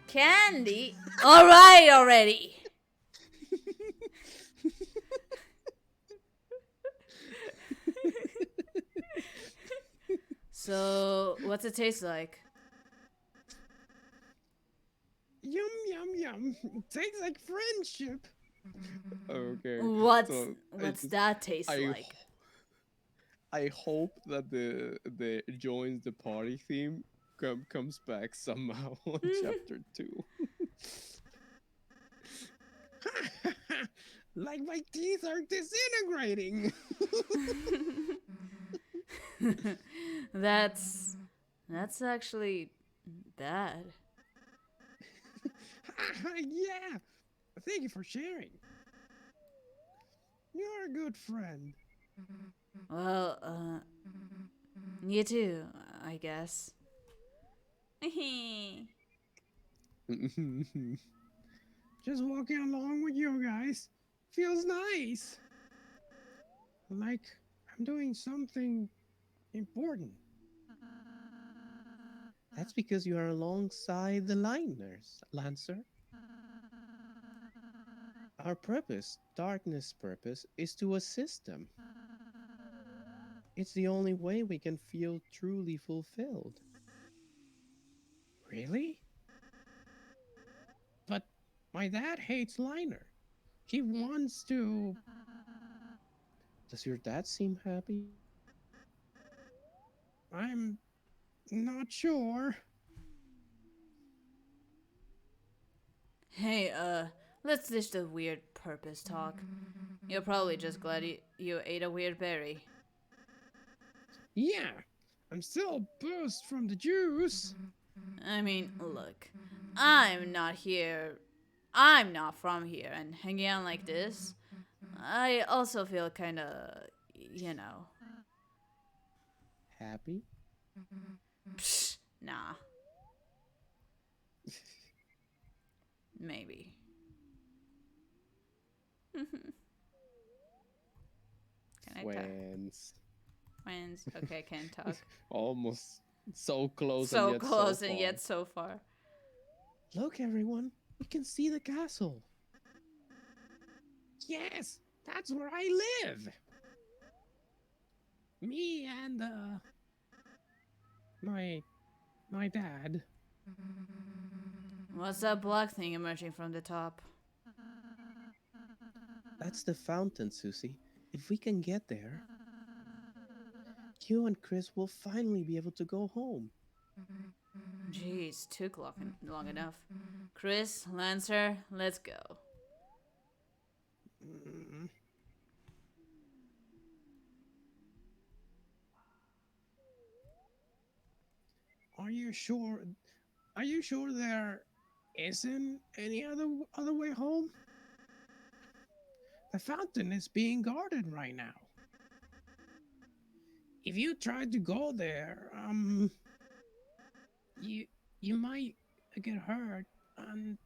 Candy? Alright already! So, what's it taste like?
Yum yum yum. Tastes like friendship. Okay, so
What's that taste
I
like?
I hope that the joins the party theme comes back somehow on chapter 2. Like my teeth are disintegrating.
that's that's actually bad.
Yeah. Thank you for sharing. You're a good friend.
Well, you too, I guess.
Just walking along with you guys feels nice. Like I'm doing something important.
That's because you are alongside the liners, Lancer. Our purpose, darkness' purpose, is to assist them. It's the only way we can feel truly fulfilled.
Really? But my dad hates Liner. He wants to.
Does your dad seem happy?
I'm not sure.
Hey, let's ditch the weird purpose talk. You're probably just glad you ate a weird berry.
Yeah, I'm still buzzed from the juice.
I mean, look, I'm not here. I'm not from here, and hanging out like this, I also feel kinda, you know.
Happy?
Psh, nah, maybe. Can I talk?
Friends.
Friends? Okay, I can't talk.
Almost so close and
So
yet so
close and
far.
yet so far.
Look, everyone, we can see the castle.
Yes, that's where I live. Me and my my dad.
What's that black thing emerging from the top?
That's the fountain, Susie. If we can get there, you and Chris will finally be able to go home.
Jeez, took long enough. Chris, Lancer, let's go.
Mm, are you sure? Are you sure there isn't any other way home? The fountain is being guarded right now. If you try to go there, you you might get hurt. And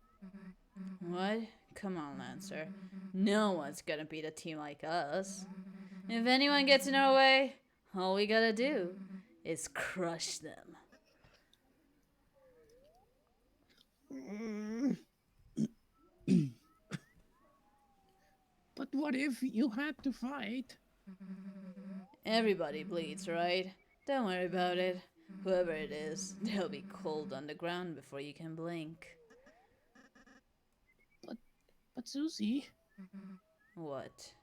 What? Come on, Lancer. No one's gonna beat a team like us. If anyone gets in our way, all we gotta do is crush them.
mm, but what if you had to fight?
Everybody bleeds, right? Don't worry about it. Whoever it is, they'll be cold on the ground before you can blink.
But but Susie,
What?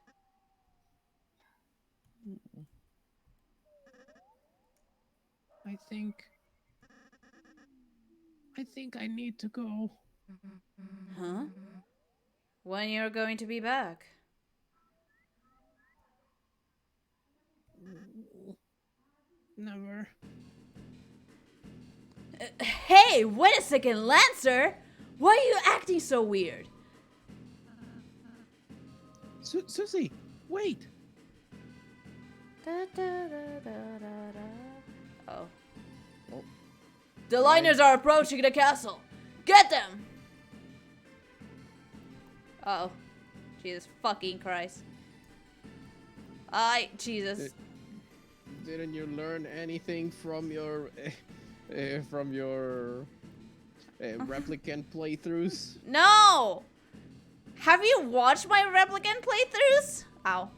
I think I need to go.
Huh? When you're going to be back?
Never.
Hey, wait a second, Lancer! Why are you acting so weird?
Susie, wait.
Da, da, da, da, da, da. Oh.
Oh,
The liners are approaching the castle. Get them! Oh. Jesus fucking Christ. Jesus.
didn't you learn anything from your replicant playthroughs?
No! Have you watched my replicant playthroughs? Ow.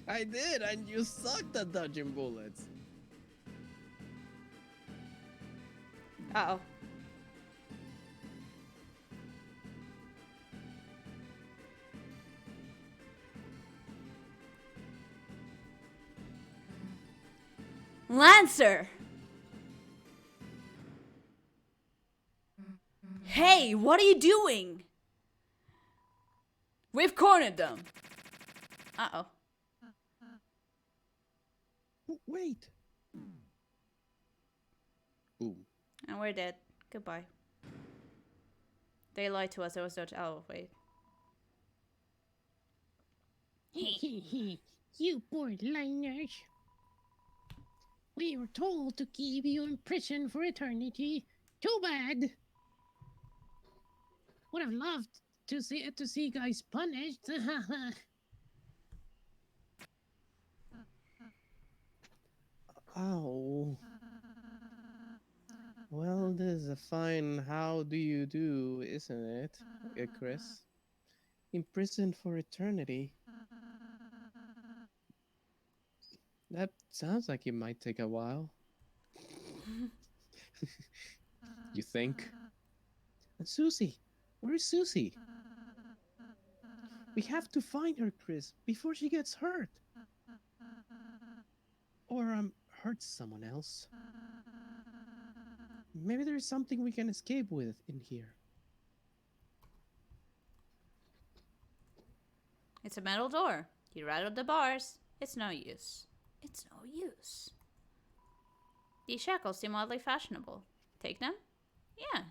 I did, and you sucked at dodging bullets.
Uh-oh. Lancer! Hey, what are you doing? We've cornered them. Uh-oh.
Wait. Ooh.
And we're dead. Goodbye. They lied to us. There was no... Oh, wait.
You borderliners. We were told to keep you in prison for eternity. Too bad. Would have loved to see guys punished.
Ow. Well, this is a fine how do you do, isn't it, Chris? Imprisoned for eternity. That sounds like it might take a while. You think? And Susie? Where is Susie? We have to find her, Chris, before she gets hurt. Or hurts someone else. Maybe there's something we can escape with in here.
It's a metal door. You rattled the bars. It's no use. It's no use. These shackles seem oddly fashionable. Take them? Yeah.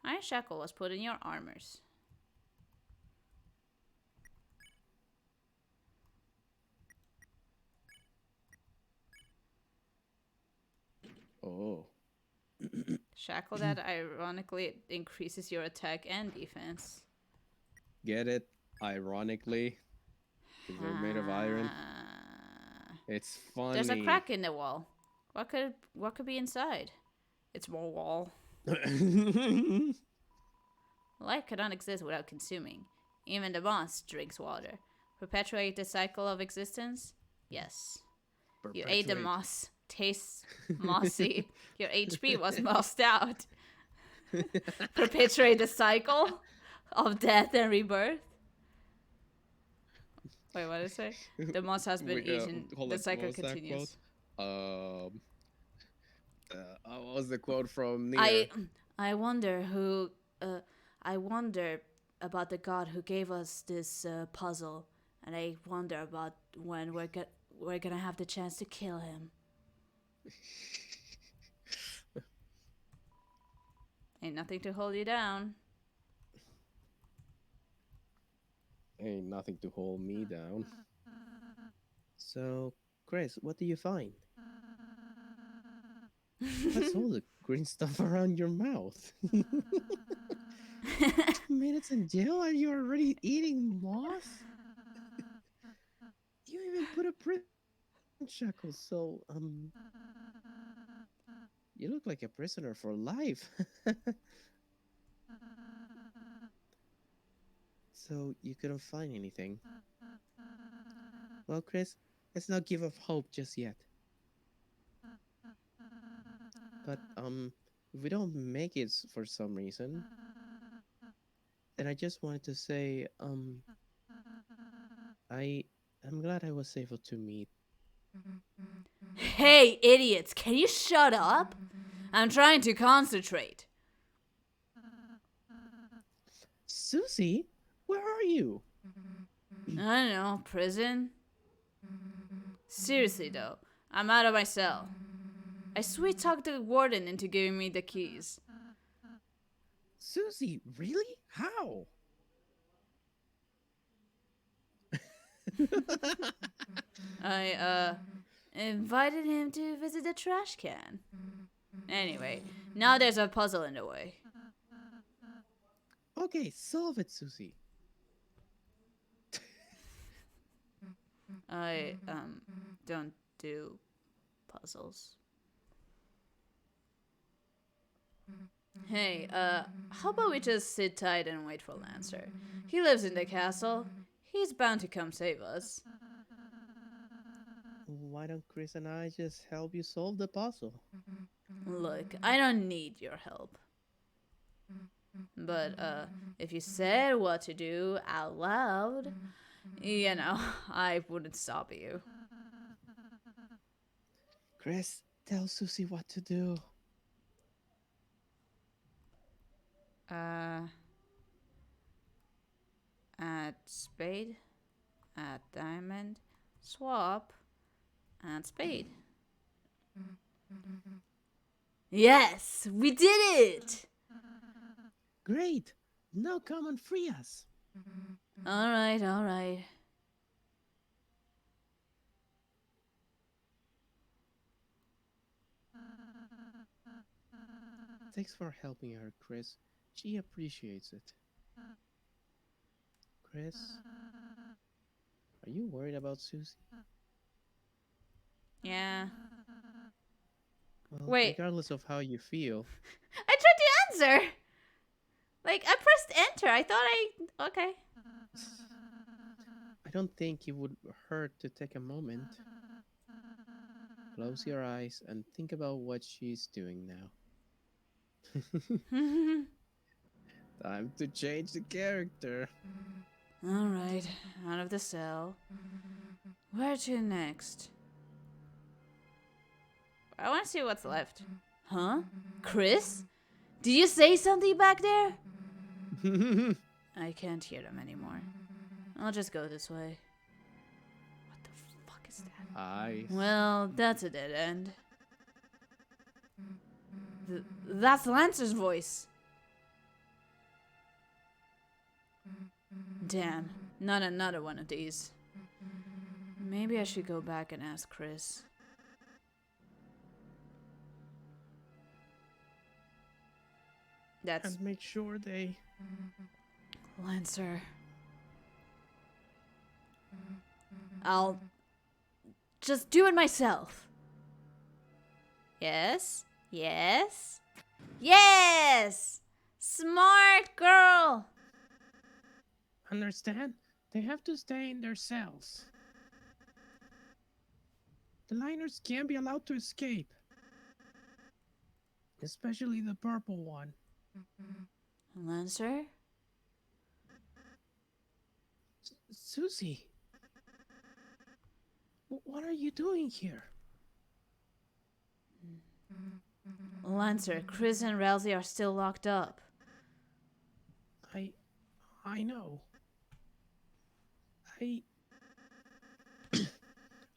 Iron shackle was put in your armors.
Oh.
Shackle that ironically increases your attack and defense.
Get it? Ironically. Because they're made of iron. It's funny.
There's a crack in the wall. What could be inside? It's more wall. Life cannot exist without consuming. Even the moss drinks water. Perpetuate the cycle of existence? Yes. You ate the moss. Tastes mossy. Your HP was mossed out. Perpetuate the cycle of death and rebirth? Wait, what did it say? The moss has been eaten. The cycle continues.
What was the quote from Nier?
I wonder who. I wonder about the god who gave us this puzzle, and I wonder about when we're gonna have the chance to kill him. Ain't nothing to hold you down.
Ain't nothing to hold me down. So, Chris, what do you find? What's all the green stuff around your mouth? 2 minutes in jail and you're already eating moss? You even put a prison shackle, so, you look like a prisoner for life. So, you couldn't find anything? Well, Chris, let's not give up hope just yet. But, if we don't make it for some reason, then I just wanted to say, I'm glad I was able to meet.
Hey, idiots, can you shut up? I'm trying to concentrate.
Susie, where are you?
I don't know, prison? Seriously though, I'm out of my cell. I sweet talked the warden into giving me the keys.
Susie, really? How?
I invited him to visit the trash can. Anyway, now there's a puzzle in the way.
Okay, solve it, Susie.
I don't do puzzles. Hey, how about we just sit tight and wait for Lancer? He lives in the castle. He's bound to come save us.
Why don't Chris and I just help you solve the puzzle?
Look, I don't need your help. But, if you said what to do out loud, you know, I wouldn't stop you.
Chris, tell Susie what to do.
Uh, add spade, add diamond, swap, add spade. Yes, we did it!
Great! Now come and free us.
Alright, alright.
Thanks for helping her, Chris. She appreciates it. Chris, are you worried about Susie?
Yeah.
Well,
Wait.
regardless of how you feel,
I tried to answer! Like, I pressed enter. I thought Okay.
I don't think it would hurt to take a moment. Close your eyes and think about what she's doing now. Time to change the character.
Alright, out of the cell. Where to next? I want to see what's left. Huh? Chris? Did you say something back there? I can't hear them anymore. I'll just go this way. What the fuck is that?
Eyes.
Well, that's a dead end. That's Lancer's voice. Damn, not another one of these. Maybe I should go back and ask Chris. That's
And make sure they...
Lancer. I'll just do it myself. Yes? Yes? Yes! Smart girl!
Understand? They have to stay in their cells. The liners can't be allowed to escape. Especially the purple one.
Lancer?
Susie! What are you doing here?
Lancer, Chris and Rousey are still locked up.
I know.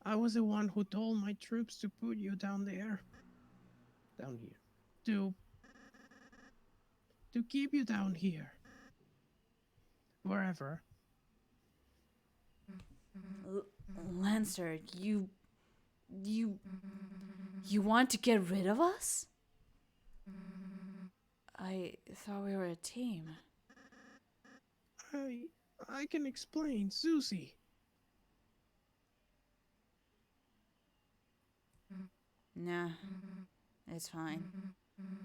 I was the one who told my troops to put you down there. Down here. To keep you down here. Wherever.
Lancer, you want to get rid of us? I thought we were a team.
I can explain, Susie.
Nah, it's fine.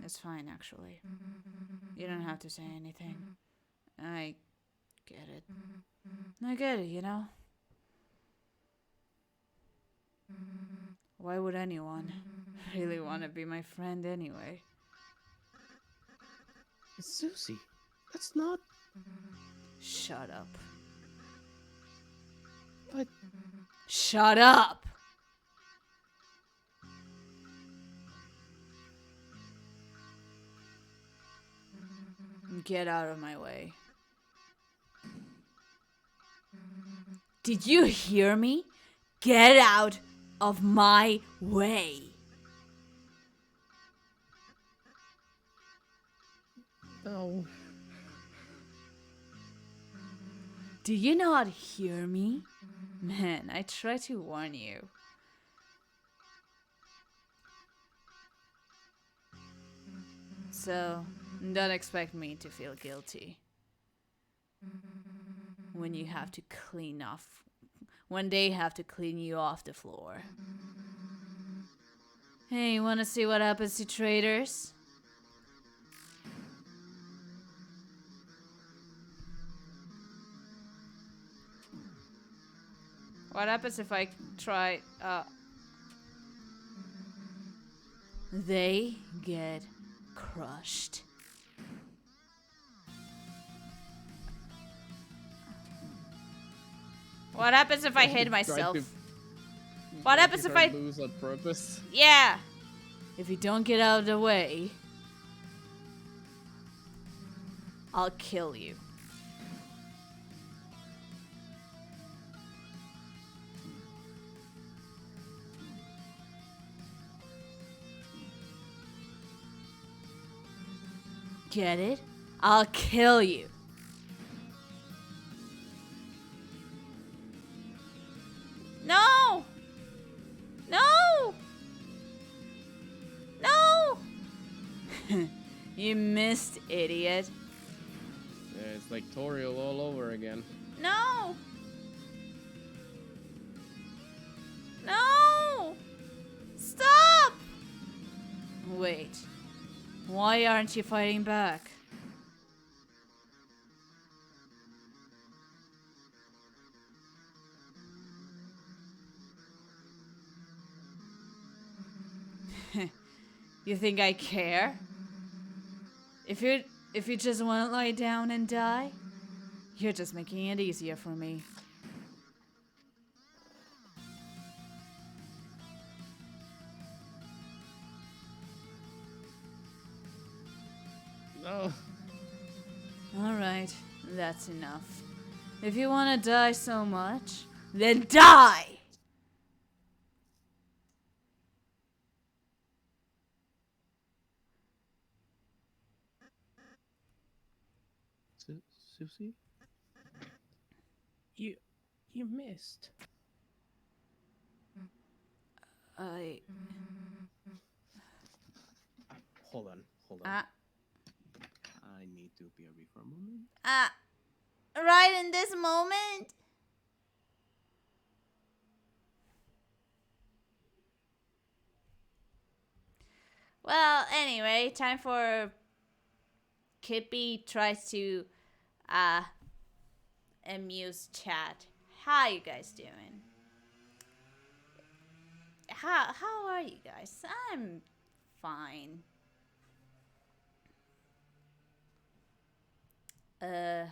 It's fine, actually. You don't have to say anything. I get it. I get it, you know? Why would anyone really want to be my friend anyway?
Susie, that's not...
Shut up.
But...
Shut up! Get out of my way. Did you hear me? Get out of my way.
Oh...
Do you not hear me? Man, I try to warn you. So, don't expect me to feel guilty. When you have to clean off... When they have to clean you off the floor. Hey, you wanna see what happens to traitors? What happens if I try, They get crushed. What happens if I hit myself? What
Make
happens
her
if I...
lose on purpose.
Yeah. If you don't get out of the way, I'll kill you. Get it? I'll kill you. No! No! No! You missed, idiot.
Yeah, it's like Toriel all over again.
No! No! Stop! Wait. Why aren't you fighting back? You think I care? If you just want to lie down and die, you're just making it easier for me.
No.
Alright, that's enough. If you want to die so much, then die!
Susie? You you missed.
I...
Hold on.
Uh,
I need to BRB for a moment.
right in this moment? Well, anyway, time for Kippy tries to amuse chat. How you guys doing? How are you guys? I'm fine. I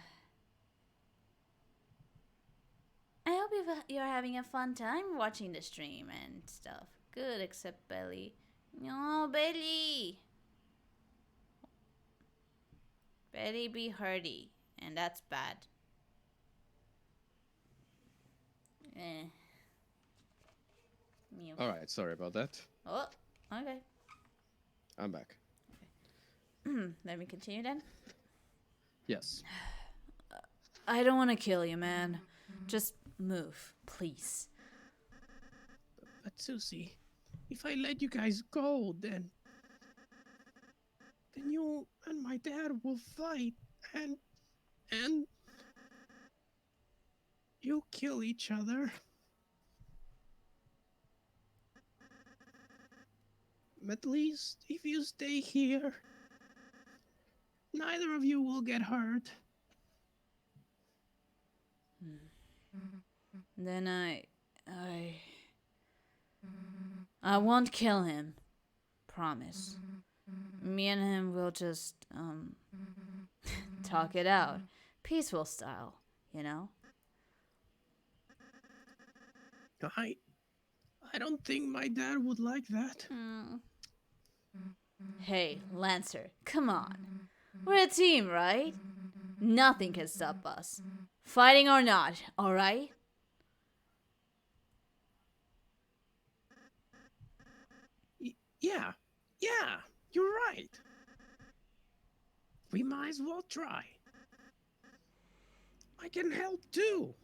hope you're having a fun time watching the stream and stuff. Good, except Belly. No, Belly. Belly be hurty, and that's bad. Mew.
All right, sorry about that.
Oh, okay.
I'm back.
Let me continue then.
Yes.
I don't want to kill you, man. Just move, please.
But Susie, if I let you guys go, then you and my dad will fight, and you'll kill each other. At least if you stay here, neither of you will get hurt.
Then I won't kill him. Promise. Me and him will just talk it out. Peaceful style, you know?
I don't think my dad would like that.
Hey, Lancer, come on. We're a team, right? Nothing can stop us. Fighting or not, alright?
Yeah, you're right. We might as well try. I can help too.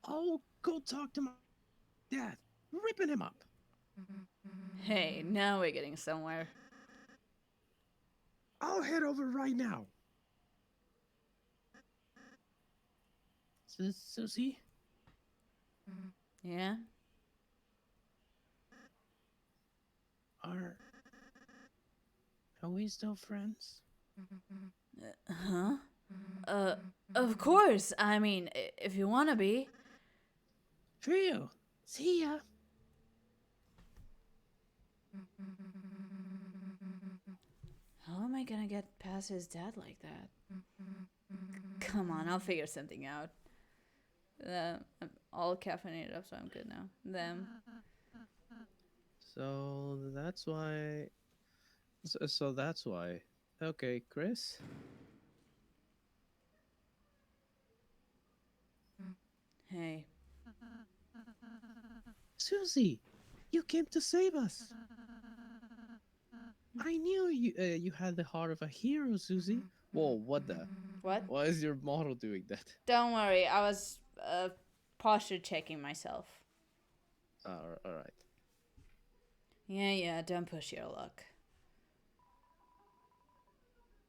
I'll go talk to my dad, ripping him up.
Hey, now we're getting somewhere.
I'll head over right now. Susie?
Yeah?
Are we still friends?
Huh? Of course. I mean, if you want to be.
True. See ya.
How am I gonna get past his dad like that? Come on, I'll figure something out. all caffeinated up, so I'm good now. Them.
So that's why. So that's why. Okay, Chris.
Hey.
Susie, you came to save us. I knew you had the heart of a hero, Susie. Whoa, what the?
What?
Why is your model doing that?
Don't worry, I was posture checking myself.
All right.
Yeah, don't push your luck.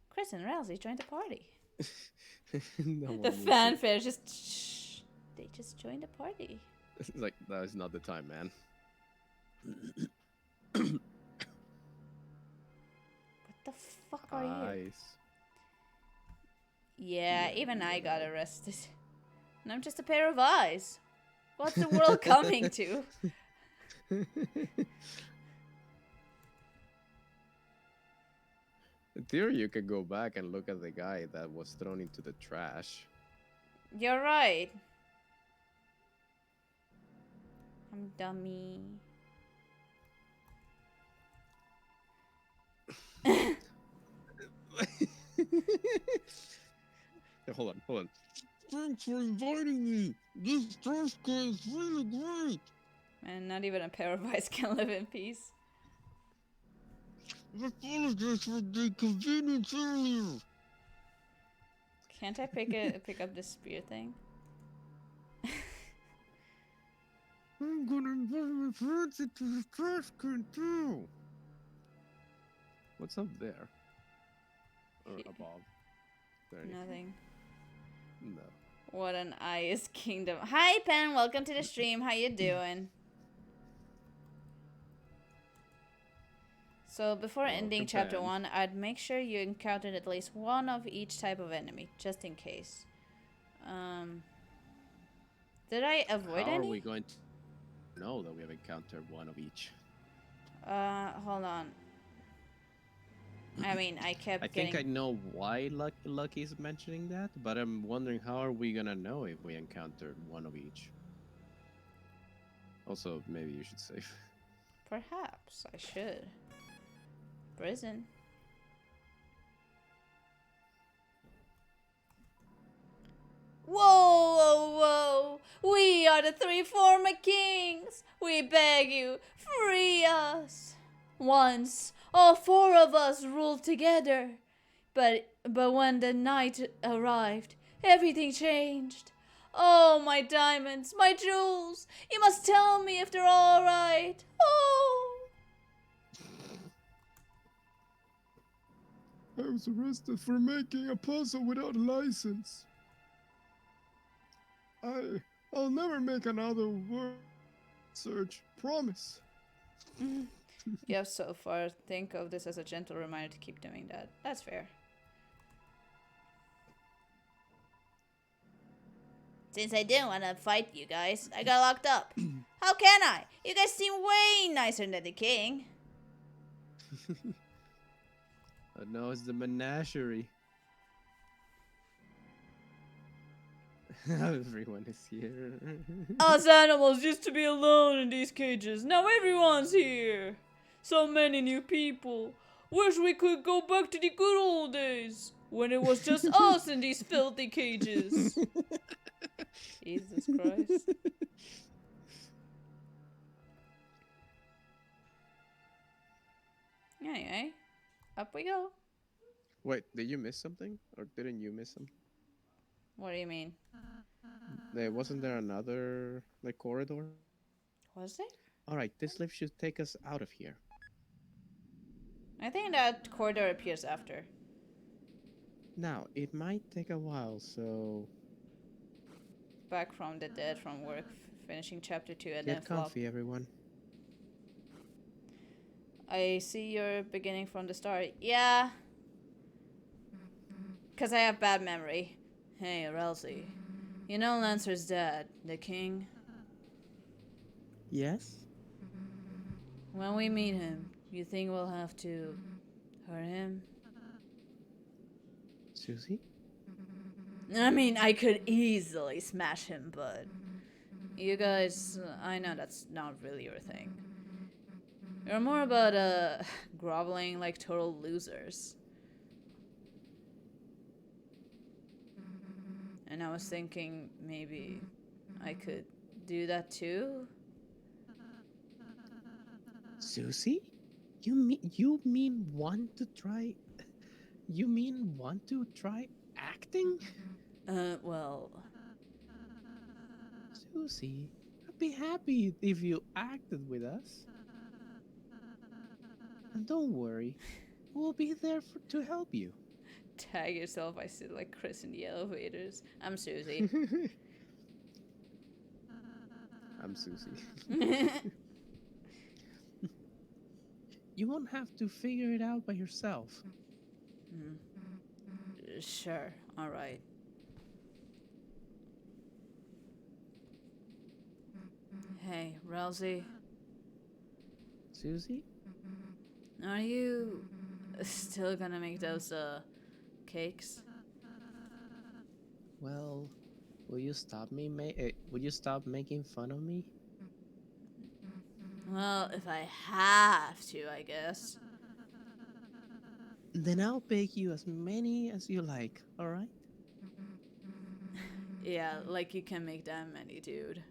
Chris and Rousey joined the party.
No one
The
moves it.
fanfare just shh. They just joined the party.
It's like that is not the time, man.
What the fuck are you?
Eyes.
Yeah,
Yeah,
even I
yeah.
got arrested. And I'm just a pair of eyes. What's the world coming to?
In theory, you could go back and look at the guy that was thrown into the trash.
You're right. I'm dummy.
Hey, hold on. Thanks for inviting me. This trash can is really great.
And not even a pair of eyes can live in peace.
I apologize for the inconvenience earlier.
Can't I pick up this spear thing?
I'm gonna invite my friends into the trash can too. What's up there? Or above? Is there anything?
Nothing.
No.
What an eyes kingdom. Hi Pen, welcome to the stream. How you doing? So before ending
Welcome,
chapter
Pen.
1, I'd make sure you encountered at least one of each type of enemy, just in case. Did I avoid
How
any?
are we going to know that we have encountered one of each?
Hold on. I mean, I kept
I think
getting...
I know why Lucky's mentioning that, but I'm wondering how are we gonna know if we encountered one of each? Also, maybe you should save.
Perhaps I should. Prison. Whoa! We are the three former kings. We beg you, free us. Once, all four of us ruled together. But when the night arrived, everything changed. Oh, my diamonds, my jewels. You must tell me if they're all right. Oh.
I was arrested for making a puzzle without a license. I'll never make another word search. Promise.
Yeah, so far, think of this as a gentle reminder to keep doing that. That's fair. Since I didn't want to fight you guys, I got locked up. How can I? You guys seem way nicer than the king.
No, it's the menagerie. Everyone is here.
Us animals used to be alone in these cages. Now everyone's here. So many new people. Wish we could go back to the good old days when it was just us in these filthy cages. Jesus Christ. Anyway, up we go.
Wait, did you miss something? Or didn't you miss something?
What do you mean?
Wasn't there another, like, corridor?
Was it?
Alright, this lift should take us out of here.
I think that corridor appears after.
Now, it might take a while, so...
Back from the dead from work, finishing chapter 2 and then
Get
flop.
comfy, everyone.
I see you're beginning from the start. Yeah. Because I have bad memory. Hey, Ralsei. You know Lancer's dad, the king?
Yes?
When we meet him, you think we'll have to hurt him?
Susie?
I mean, I could easily smash him, but You guys, I know that's not really your thing. You're more about, groveling like total losers. And I was thinking maybe I could do that too?
Susie? You mean want to try? You mean want to try acting?
Well,
Susie, I'd be happy if you acted with us. And don't worry, we'll be there to help you.
tag yourself, I sit like Chris in the elevators. I'm Susie.
I'm Susie. You won't have to figure it out by yourself.
Sure, alright. Hey, Rousey,
Susie?
are you still gonna make those, cakes?
Well, will you stop me? Will you stop making fun of me?
Well, if I have to, I guess.
Then I'll bake you as many as you like. All right?
Yeah, like you can make that many, dude.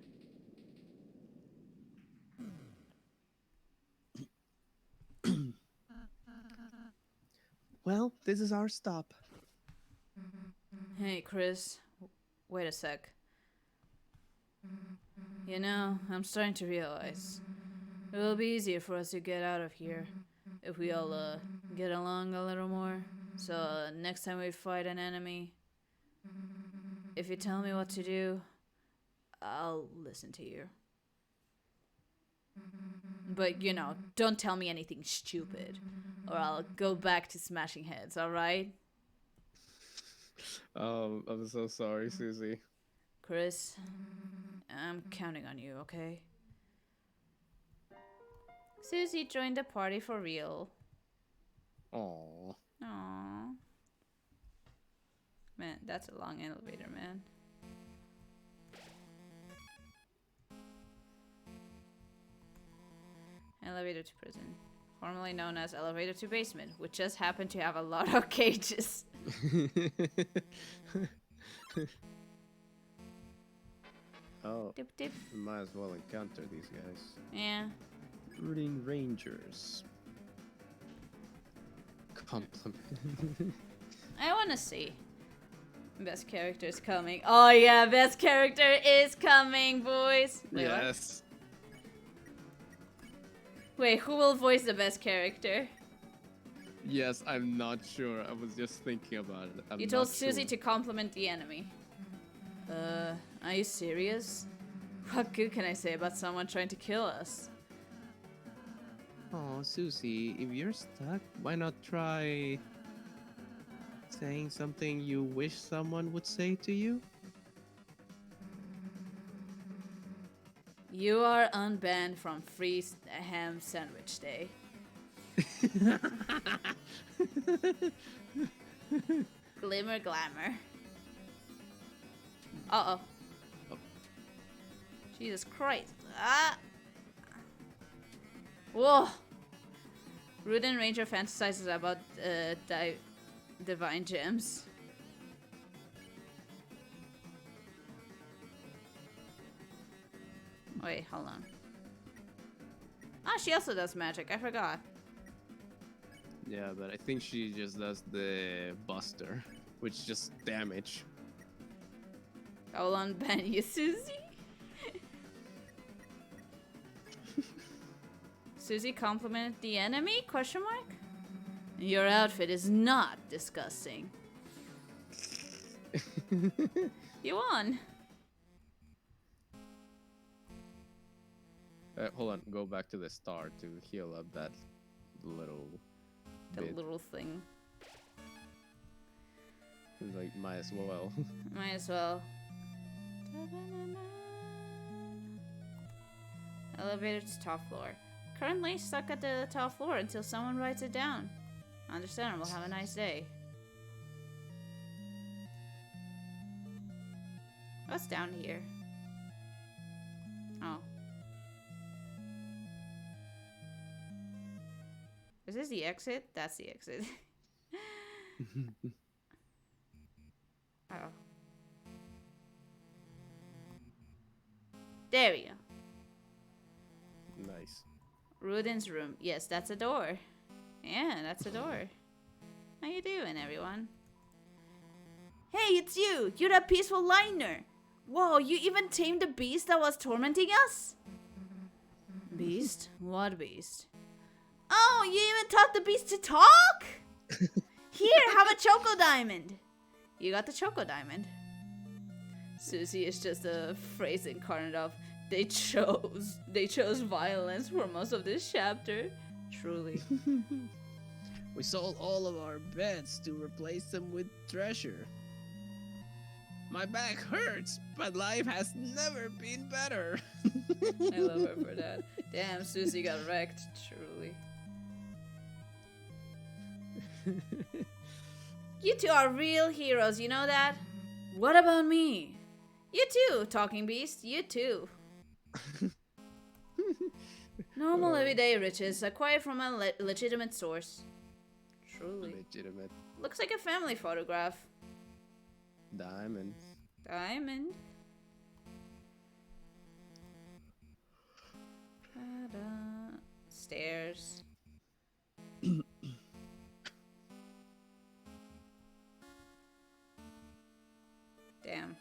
Well, this is our stop.
Hey, Chris, wait a sec. You know, I'm starting to realize it will be easier for us to get out of here if we all, get along a little more. So, next time we fight an enemy, if you tell me what to do, I'll listen to you. But, you know, don't tell me anything stupid, or I'll go back to smashing heads, alright?
I'm so sorry, Susie.
Chris, I'm counting on you, okay? Susie joined the party for real.
Aww.
Aww. Man, that's a long elevator, man. Elevator to prison. Formerly known as elevator to basement, which just happened to have a lot of cages.
Oh,
Dip dip.
we might as well encounter these guys.
Yeah.
Recruiting Rangers.
Compliment.
I wanna see. Best character is coming. Oh yeah, best character is coming, boys. Wait, what?
Yes.
Wait, who will voice the best character?
Yes, I'm not sure. I was just thinking about it. I'm
You told
not
Susie
sure.
to compliment the enemy. Are you serious? What good can I say about someone trying to kill us?
Oh, Susie, if you're stuck, why not try saying something you wish someone would say to you?
You are unbanned from Free Ham Sandwich Day. Glimmer glamour. Uh-oh.
Oh.
Jesus Christ. Ah! Whoa! Rudin Ranger fantasizes about divine gems. Wait, hold on. Ah, she also does magic. I forgot.
Yeah, but I think she just does the Buster, which is just damage.
I will unban you, Susie. Susie complimented the enemy? Question mark? Your outfit is not disgusting. You won.
Hold on, go back to the start to heal up that little
The
bit.
little thing.
Like, might as well.
Might as well. Elevator to top floor. Currently stuck at the top floor until someone writes it down. Understandable. Have a nice day. What's down here? Is this the exit? That's the exit. Oh. There we go.
Nice.
Rudin's room. Yes, that's a door. Yeah, that's a door. How you doing, everyone? Hey, it's you! You're that peaceful liner! Whoa, you even tamed the beast that was tormenting us? Beast? What beast? Oh, you even taught the beast to talk? Here, have a choco diamond! You got the choco diamond. Susie is just a phrase incarnate of they chose violence for most of this chapter. Truly.
We sold all of our beds to replace them with treasure. My back hurts, but life has never been better.
I love her for that. Damn, Susie got wrecked, truly. You two are real heroes, you know that? What about me? You too, talking beast, you too. Normal everyday riches acquired from a legitimate source. Truly.
Legitimate
Looks like a family photograph.
diamonds.
Diamond. Ta-da. Stairs. Damn.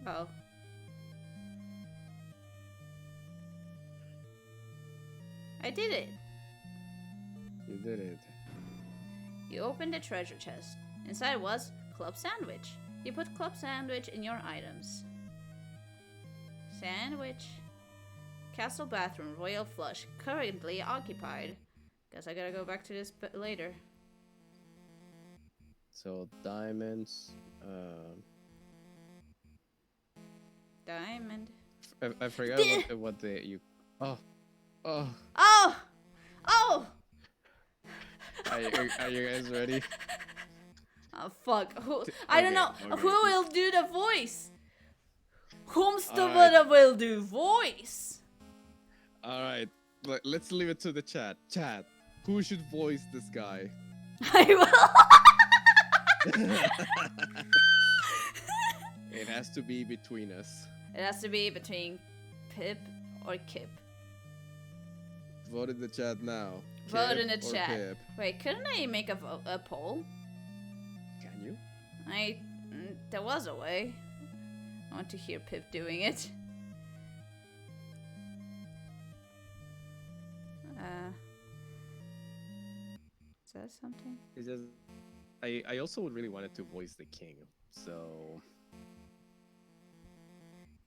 Oh. I did it.
You did it.
You opened the treasure chest. Inside was club sandwich. You put club sandwich in your items. Sandwich. Castle bathroom, royal flush, currently occupied. Guess I gotta go back to this bit later.
So diamonds.
Diamond.
I forgot what the you. Oh.
Oh! Oh!
Are you guys ready?
Oh fuck. Who? I don't know.
Okay.
Who will do the voice? Whom's the
Alright.
one will do voice?
All right. Let's leave it to the chat. Chat. Who should voice this guy?
I will.
It has to be between us.
It has to be between Pip or Kip.
Vote in the chat now.
Vote
Kip
in the
or
chat.
Pip?
Wait, couldn't I make a poll?
Can you?
There was a way. I want to hear Pip doing it. Is that something?
It's just, I also would really wanted to voice the king. So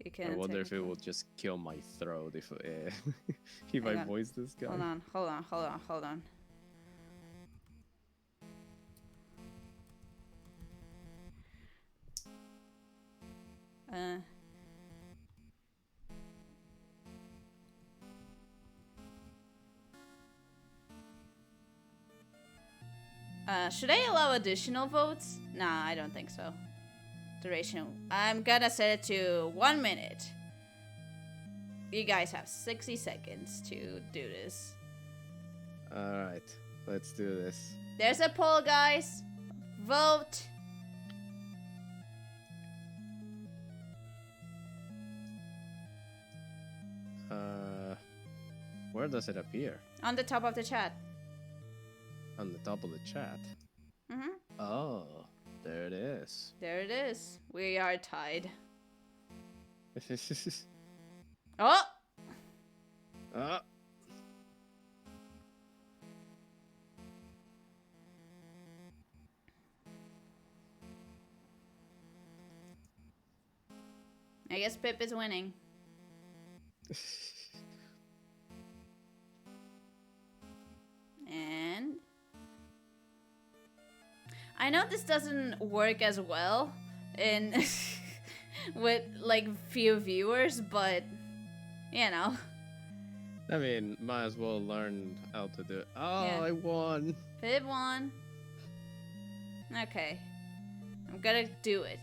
You can.
I wonder if it will just kill my throat if if
Hang
I
on.
voice this guy.
Hold on. Should I allow additional votes? Nah, I don't think so. Duration. I'm gonna set it to 1 minute. You guys have 60 seconds to do this.
All right, let's do this.
There's a poll, guys. Vote.
Where does it appear?
On the top of the chat.
On the top of the chat.
Mm-hmm.
Oh, there it is.
There it is. We are tied. Oh!
Ah.
I guess Pip is winning. And I know this doesn't work as well in with like few viewers, but you know.
I mean, might as well learn how to do it. Oh,
Yeah.
I won.
Pip won. Okay. I'm gonna do it.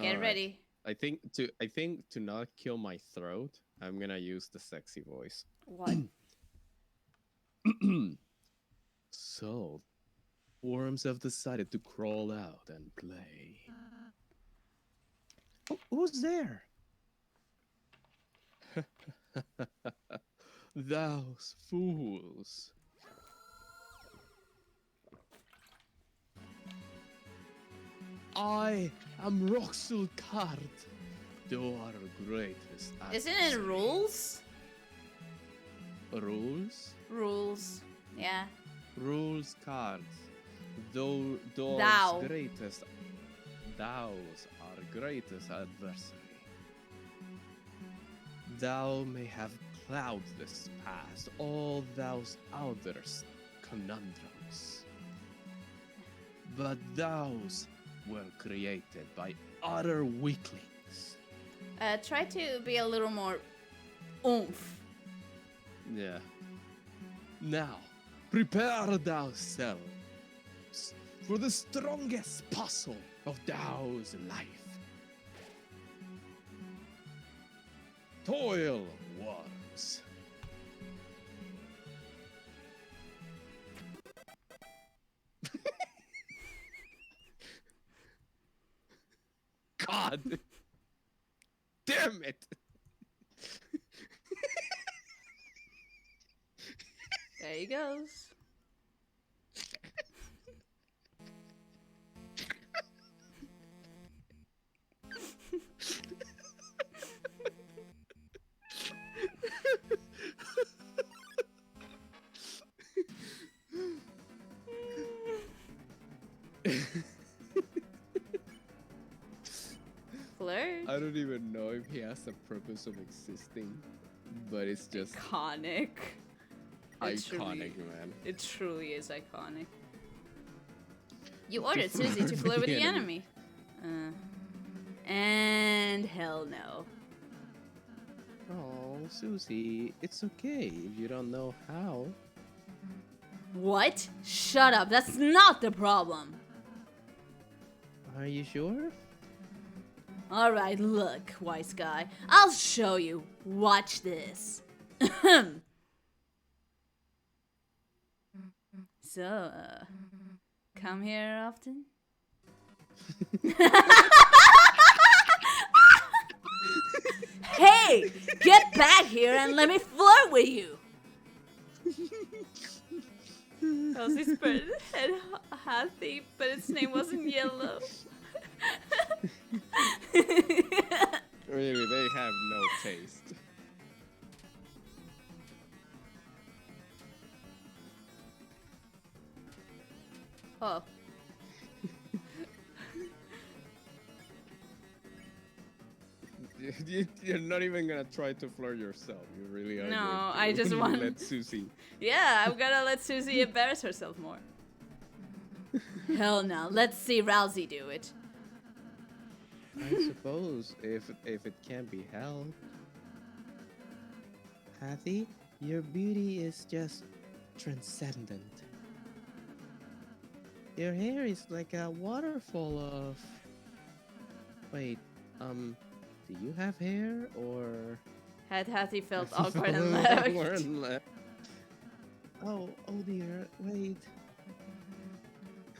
Get
All right.
ready.
I think to not kill my throat, I'm gonna use the sexy voice.
What?
So, worms have decided to crawl out and play. Who's there? Those fools. I am Roxul Card, our greatest
Isn't it
adversary.
rules?
Rules?
Rules. Yeah.
Rules cards. Those
Thou.
greatest. Thou's our greatest adversary. Thou may have cloudless past all thou's others conundrums. But thous were created by utter weaklings.
Try to be a little more oomph.
Yeah. Now, prepare thyselves for the strongest puzzle of thou's life. Toil worms. God damn it!
There he goes. Flirt.
I don't even know if he has a purpose of existing, but it's just
Iconic.
iconic, man.
It truly is iconic. You ordered Susie to flirt with the enemy. And hell no.
Oh, Susie, it's okay if you don't know how.
What? Shut up. That's not the problem.
Are you sure?
Alright, look, wise guy. I'll show you. Watch this. So, come here often? Hey! Get back here and let me flirt with you! Elsie's bird had Hathy, but its name wasn't Yellow.
Really, they have no taste.
Oh.
You're not even gonna try to flirt yourself. You really are.
No,
going to
I just want-
let Susie.
Yeah, I'm gonna let Susie embarrass herself more. Hell no. Let's see Rousey do it.
I suppose if it can't be helped. Hathy, your beauty is just transcendent. Your hair is like a waterfall of. Wait, do you have hair or?
Had Hathy felt awkward and left.
Awkward and left. Oh dear, wait.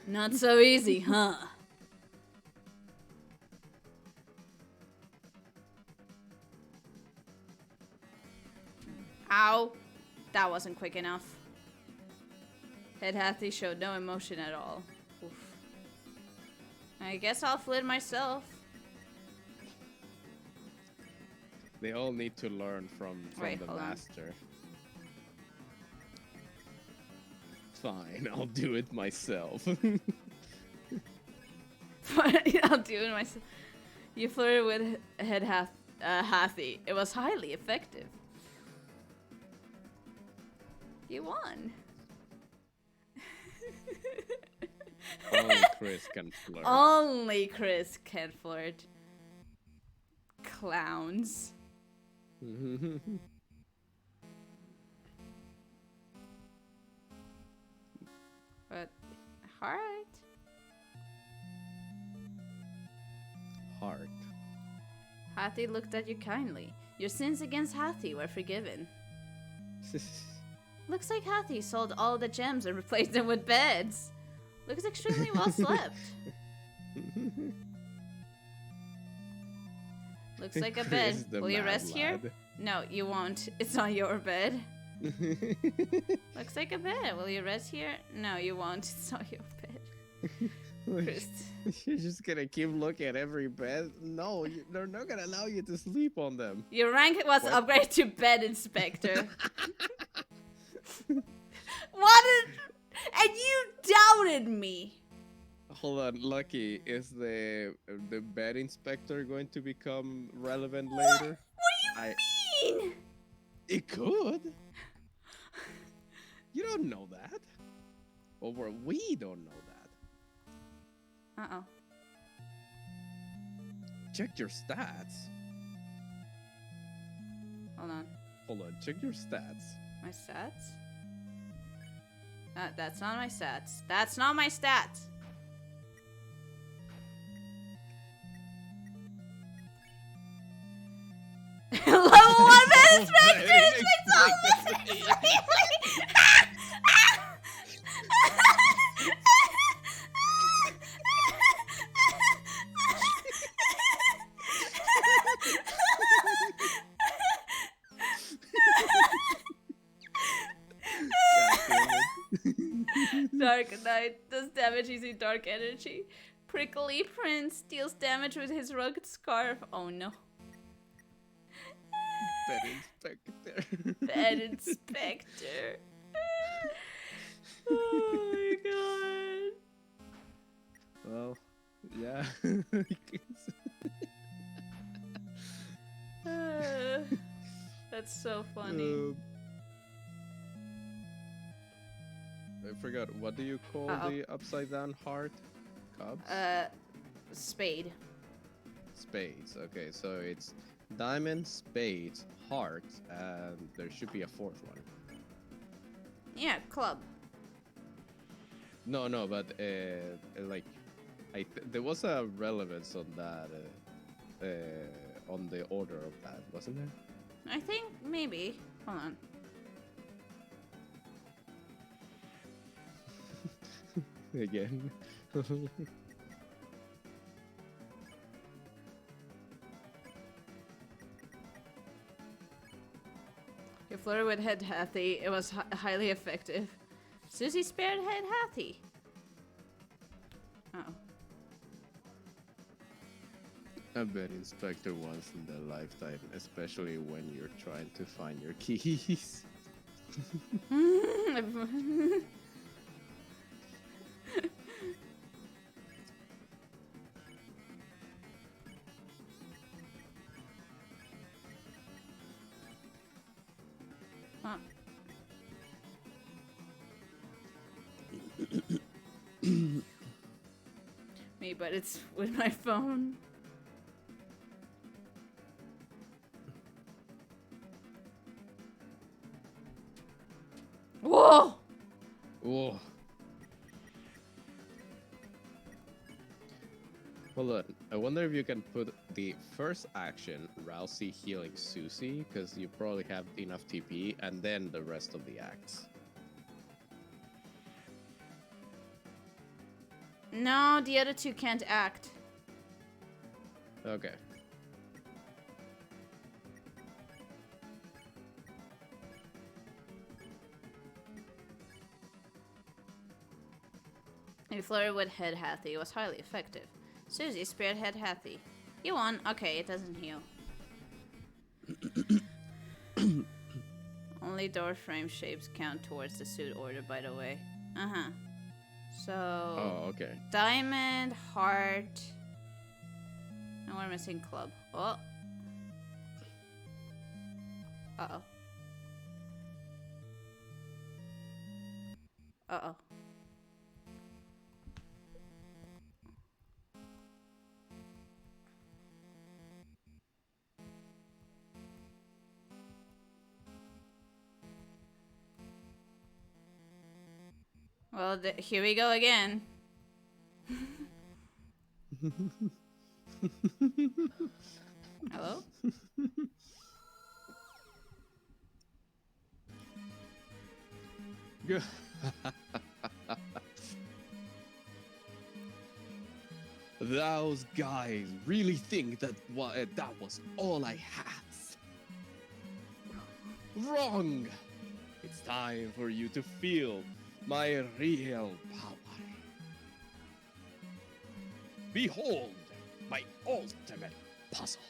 Not so easy, huh? Ow. That wasn't quick enough. Head Hathy showed no emotion at all. Oof. I guess I'll flit myself.
They all need to learn from
Wait,
the
hold on.
master. Fine, I'll do it myself.
I'll do it myself. You flirted with Head Hathy. It was highly effective. You won.
Only Chris can flirt.
Only Chris can flirt. Clowns. But, alright.
heart.
Hathi looked at you kindly. Your sins against Hathi were forgiven. Looks like Hathi sold all the gems and replaced them with beds. Looks extremely well slept. Looks like a bed.
Chris the
Will you
mad
rest here?
lad.
No, you won't. It's not your bed. Looks like a bed. Will you rest here? No, you won't. It's not your bed. Chris.
You're just gonna keep looking at every bed? No, they're not gonna allow you to sleep on them.
Your rank was
What?
upgraded to bed inspector. What? And you doubted me.
Hold on, Lucky, is the bed inspector going to become relevant later?
What do you mean?
It could. You don't know that. Or we don't know that.
Uh-oh.
Check your stats.
Hold on.
Hold on, check your stats.
My stats? That's not my stats. That's not my stats. Level 1 bed inspector inspects all listeners daily. Dark Knight does damage using dark energy. Prickly Prince deals damage with his rugged scarf. Oh no.
Bed inspector.
Bed inspector. Oh my god.
Well, yeah.
That's so funny.
I forgot. What do you call the upside down heart? Cubs?
Spade.
Spades. Okay, so it's diamond, spades, hearts, and there should be a fourth one.
Yeah, club.
No, but like, there was a relevance on that, on the order of that, wasn't there?
I think maybe. Hold on.
Again.
You flirted with Head Hathi. It was highly effective. Susie spared Head Hathi. Uh-oh.
A bed inspector once in their lifetime, especially when you're trying to find your keys.
Huh. Me, but it's with my phone. Whoa!
Whoa. Hold on. I wonder if you can put the first action, Rousey healing Susie, because you probably have enough TP, and then the rest of the acts.
No, the other two can't act.
Okay.
You flirted with Head Hathi. It was highly effective. Susie spared Head Hathi. You won. Okay, it doesn't heal. Only door frame shapes count towards the suit order, by the way. Uh-huh. So...
Oh, okay.
Diamond, heart... And we're missing club. Oh. Uh-oh. Uh-oh. Well, here we go again. Hello?
Good. Those guys really think that that was all I had. Wrong. It's time for you to feel my real power. Behold my ultimate puzzle.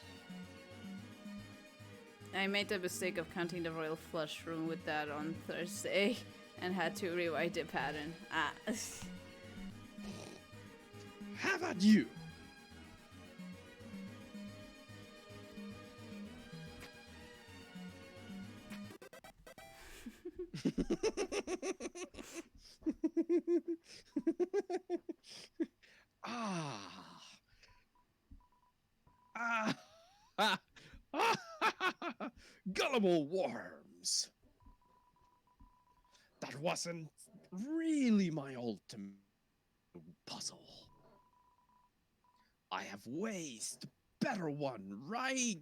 I made the mistake of counting the royal flush room with that on Thursday and had to rewrite the pattern. Ah.
Have at you. Ah. Ah. Gullible worms. That wasn't really my ultimate puzzle. I have ways to better one right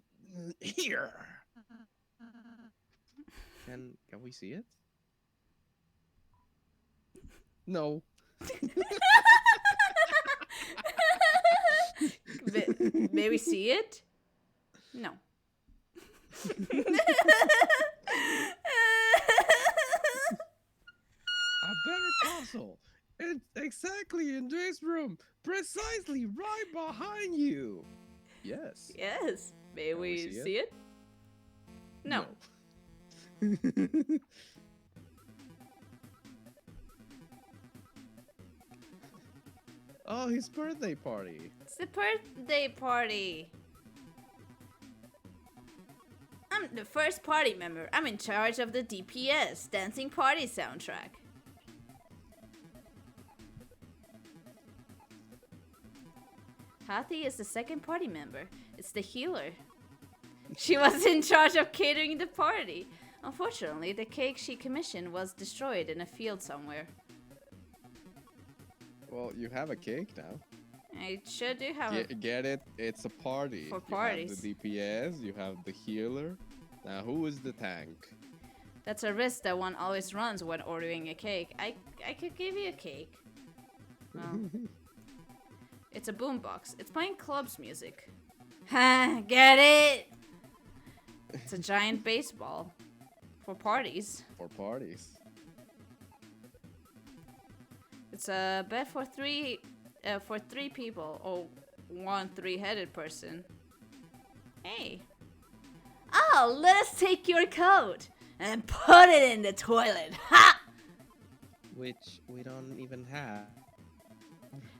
here. Can we see it? No.
May we see it? No.
A better puzzle. It's exactly in this room, precisely right behind you. Yes.
Yes. May
Can
we see it? No.
No. Oh, his birthday party.
It's the birthday party. I'm the first party member. I'm in charge of the DPS, Dancing Party soundtrack. Hathy is the second party member. It's the healer. She was in charge of catering the party. Unfortunately, the cake she commissioned was destroyed in a field somewhere.
Well, you have a cake now.
I sure do have a...
Get it? It's a party.
For parties.
You have the DPS, you have the healer. Now, who is the tank?
That's a risk that one always runs when ordering a cake. I could give you a cake. Well, it's a boombox. It's playing clubs music. Ha! Get it? It's a giant baseball. For parties.
For parties.
It's a bed for three people, or one three-headed person. Hey. Oh, let us take your coat and put it in the toilet. Ha!
Which we don't even have.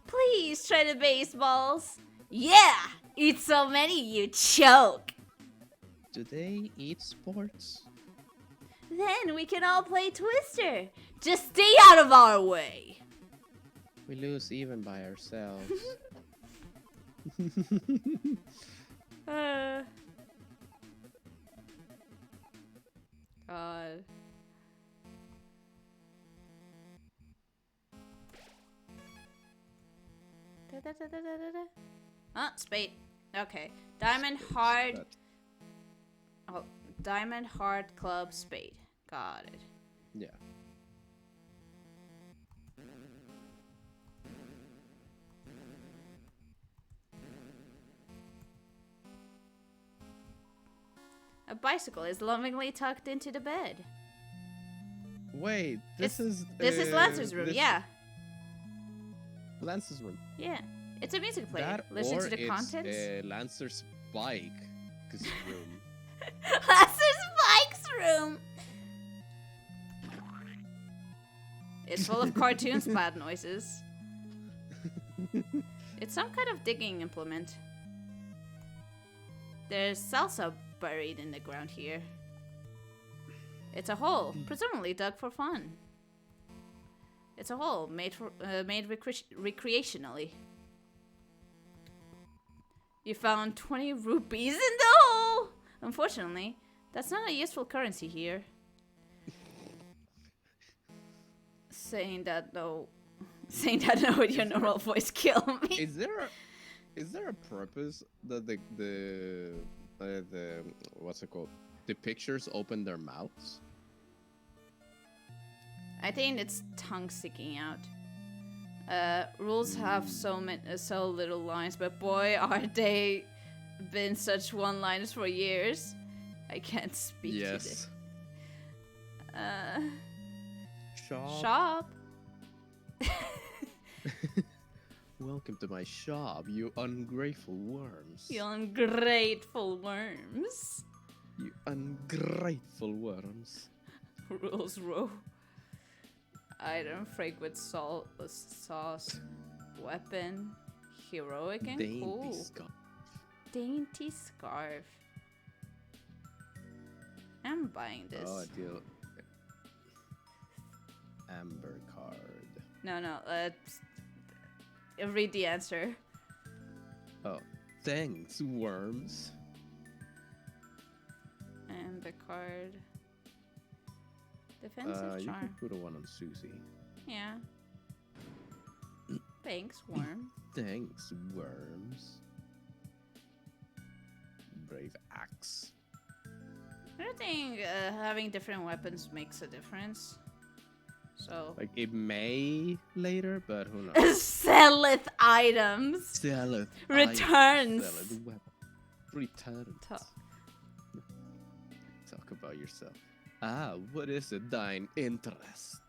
Please try the baseballs. Yeah! Eat so many you choke.
Do they eat sports?
Then we can all play Twister. Just stay out of our way.
We lose even by ourselves.
God. Ah, spade. Okay. Diamond Hard.
But
Oh, Diamond Hard Club Spade. Got it.
yeah.
A bicycle is lovingly tucked into the bed.
Wait, this is
Lancer's room.
this-
Yeah,
Lancer's room.
yeah. It's a music player.
That
Listen
or
to the
it's
contents.
Lancer's bike room.
Lancer's bike's room. It's full of cartoons, bad noises. It's some kind of digging implement. There's salsa buried in the ground here. It's a hole, presumably dug for fun. It's a hole made recreationally. You found 20 rupees in the hole! Unfortunately, that's not a useful currency here. Saying that no with your normal voice kill me.
Is there a purpose that the what's it called? The pictures open their mouths?
I think it's tongue sticking out. Rules have so little lines, but boy, are they been such one-liners for years. I can't speak to this. Shop.
Welcome to my shop, you ungrateful worms.
You ungrateful worms.
You ungrateful worms.
Rules row. Item, fragrant salt, sauce, weapon, heroic and
Dainty
cool.
scarf.
Dainty scarf. I'm buying this.
Oh, deal. Amber card.
No. Read the answer.
Oh, thanks, worms.
Amber card. Defensive
You
charm.
can put a one on Susie.
Yeah. Thanks, worm.
Thanks, worms. Brave axe.
I don't think having different weapons makes a difference. So.
Like, it may later, but who knows?
Selleth items.
Sell it.
Returns.
Sell it. Returns.
Talk.
Talk about yourself. Ah, what is it, thine interest?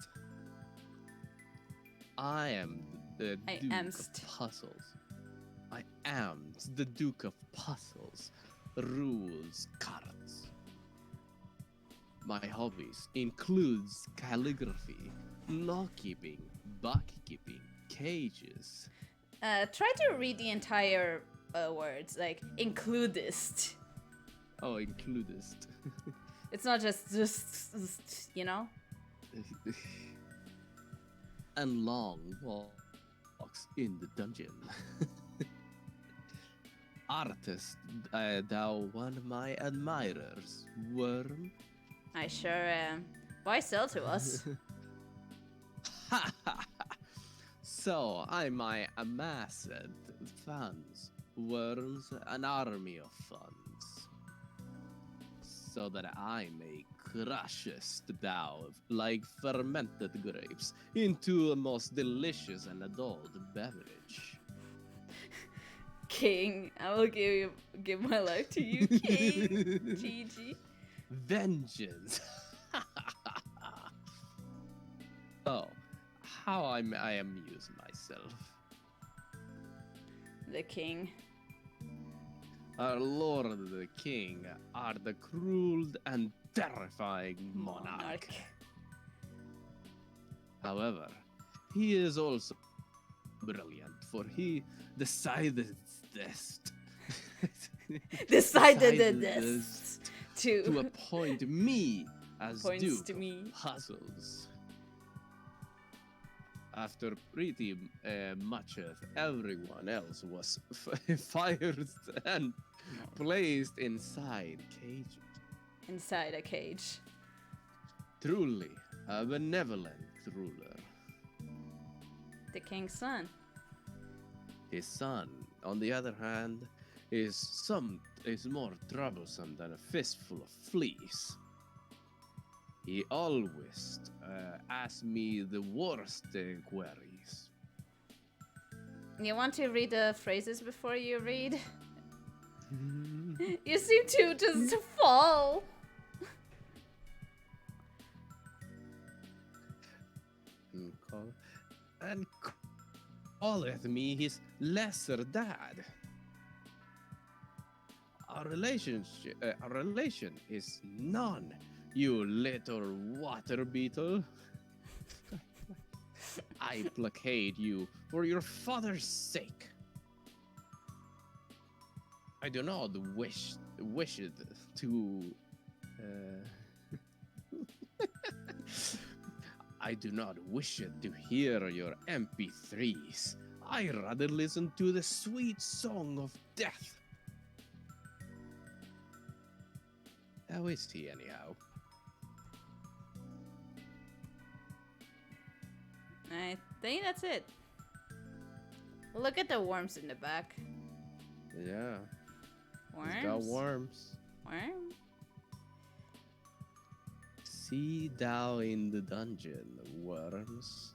I am the Duke of Puzzles. I am the Duke of Puzzles. Rules, cards. My hobbies includes calligraphy, law-keeping, bookkeeping, cages.
Try to read the entire words, like includist.
Oh, includist.
It's not just you know.
And long walks in the dungeon. Artist, thou one of my admirers, worm.
I sure am. Why sell to us?
So I might amass funds, worms, an army of funds, so that I may crushest thou like fermented grapes into a most delicious and adult beverage.
King, I will give my life to you, King. GG.
Vengeance. Oh, how I amuse myself.
The king.
Our lord the king are the cruel and terrifying monarch. However, he is also brilliant, for he decided this to appoint me as Duke of Puzzles. After pretty much of everyone else was fired and placed inside cages.
Inside a cage.
Truly a benevolent ruler.
The king's son.
His son, on the other hand, is more troublesome than a fistful of fleas. He always asks me the worst queries.
You want to read the phrases before you read? You seem to just fall.
And calleth me his lesser dad. Our relation is none, you little water beetle. I placate you for your father's sake. I do not wish it to. I do not wish it to hear your MP3s. I rather listen to the sweet song of death. How is he, anyhow?
I think that's it. Look at the worms in the back.
Yeah.
Worms?
He's got worms.
Worm?
See thou in the dungeon, worms.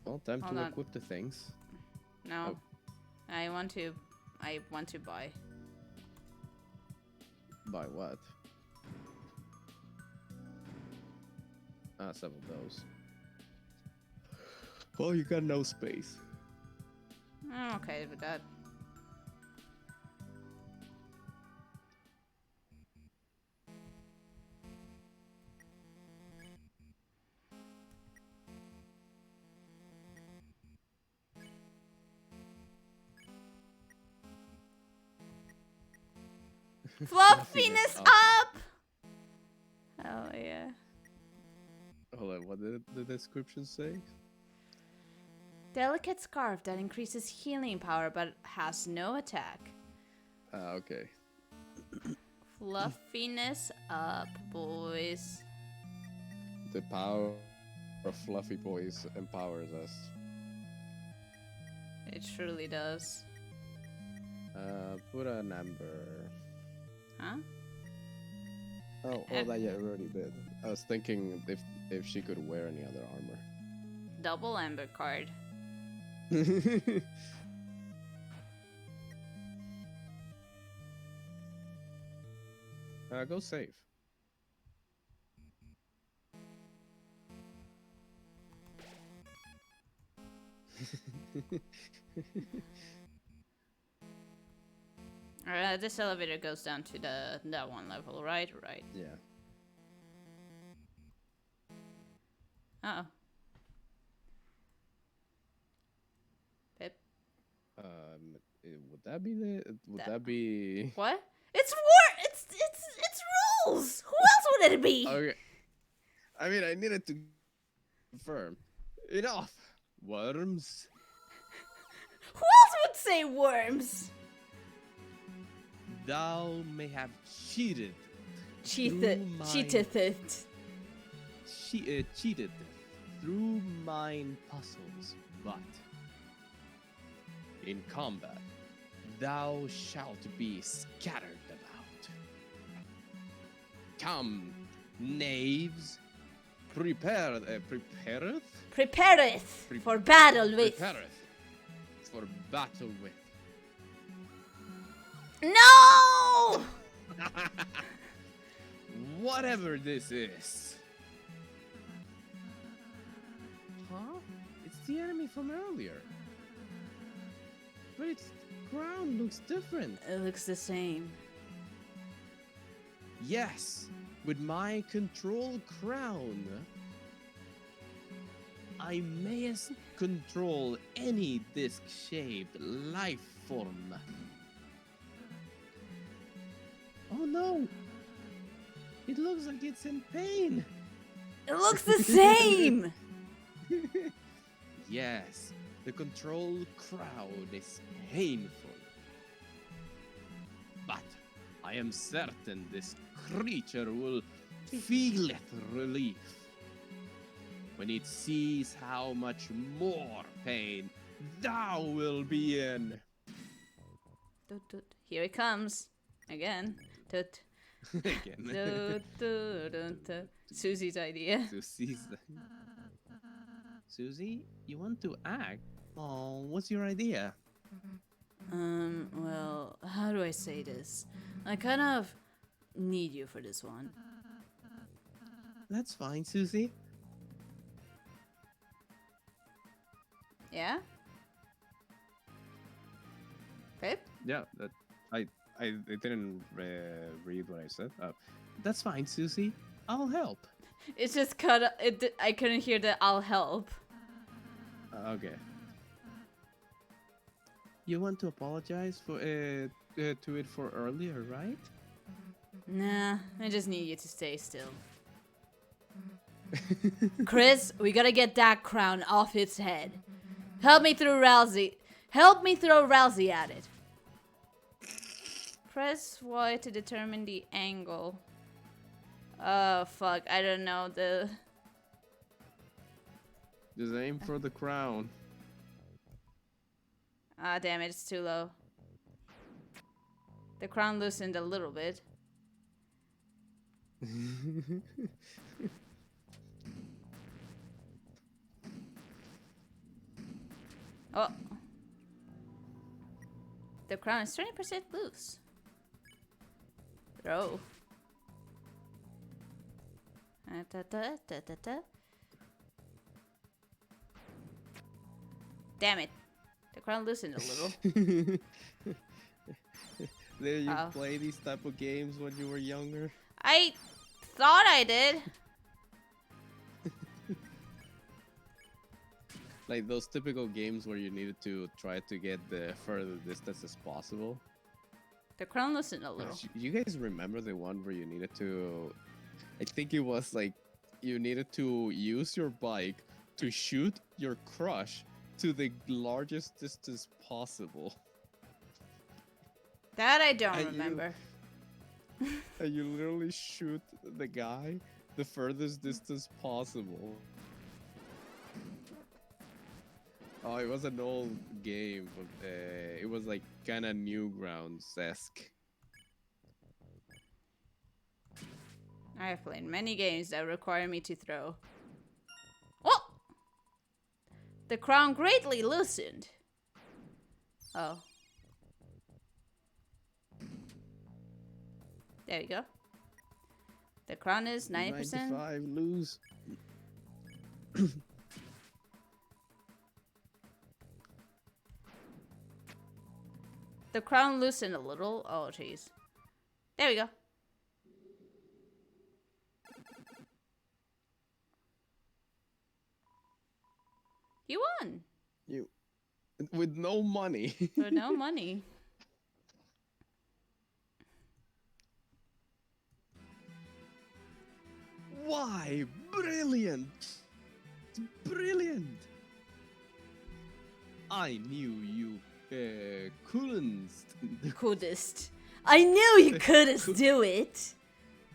Well, time
Hold
to
on.
equip the things.
No.
Oh.
I want to buy.
By what? Ah, some of those. Oh, you got no space.
I'm okay with that. Fluffiness up! Oh yeah.
Hold on, what did the description say?
Delicate scarf that increases healing power but has no attack.
Ah, okay.
Fluffiness up, boys.
The power of Fluffy Boys empowers us.
It truly does.
Put a number.
Huh?
Oh, that yeah, I already did. I was thinking if she could wear any other
Double amber card.
armor. Go save.
This elevator goes down to that one level, right? Right.
Yeah.
Uh oh. Pip.
Would that be the? Would that be?
What? It's it's rules. Who else would it be?
Okay. I mean, I needed to confirm. Enough. Worms.
Who else would say worms?
Thou may have cheated.
Cheated. Cheated it.
Cheated through mine puzzles, but in combat thou shalt be scattered about. Come, knaves, prepareth
Prepareth for battle with.
prepareth for battle with.
No!
Whatever this is. Huh? It's the enemy from earlier. But its crown looks different.
It looks the same.
Yes, with my control crown, I mayest control any disc-shaped life form. Oh no! It looks like it's in pain!
It looks the same!
Yes, the control crowd is painful. But I am certain this creature will feel relief when it sees how much more pain thou will be in.
Toot, toot. Here it comes. Again. Toot.
Again.
Toot, toot, toot, toot. Susie's idea.
Susie, you want to act? Oh, what's your idea?
Well, how do I say this? I kind of need you for this one.
That's fine, Susie.
Yeah? Pip?
Yeah, I didn't read what I said. That's fine, Susie. I'll help.
It's just cut. I couldn't hear the I'll help.
Okay. You want to apologize for to it for earlier, right?
Nah, I just need you to stay still. Chris, we gotta get that crown off its head. Help me throw Rousey at it. Press Y to determine the angle. Oh fuck, I don't know the.
Just aim for the crown.
Ah, damn it, it's too low. The crown loosened a little bit. Oh. The crown is 20% loose. Throw. Damn it. The crown loosened a little.
Did you
Oh.
play these type of games when you were younger?
I thought I did.
Like those typical games where you needed to try to get the further distance as possible.
The crown loosened a little.
You guys remember the one where you needed to? I think it was like you needed to use your bike to shoot your crush to the largest distance possible.
That I don't
And you-
remember.
And you literally shoot the guy the furthest distance possible. Oh, it was an old game. But, it was like kind of Newgrounds-esque.
I have played many games that require me to throw. Oh! The crown greatly loosened. Oh. There you go. The crown is 90%.
95 lose.
The crown loosened a little. Oh, jeez. There we go. You won.
You with no money.
For no money.
Why? Brilliant! Brilliant! I knew you
Couldst. I knew you couldst do it.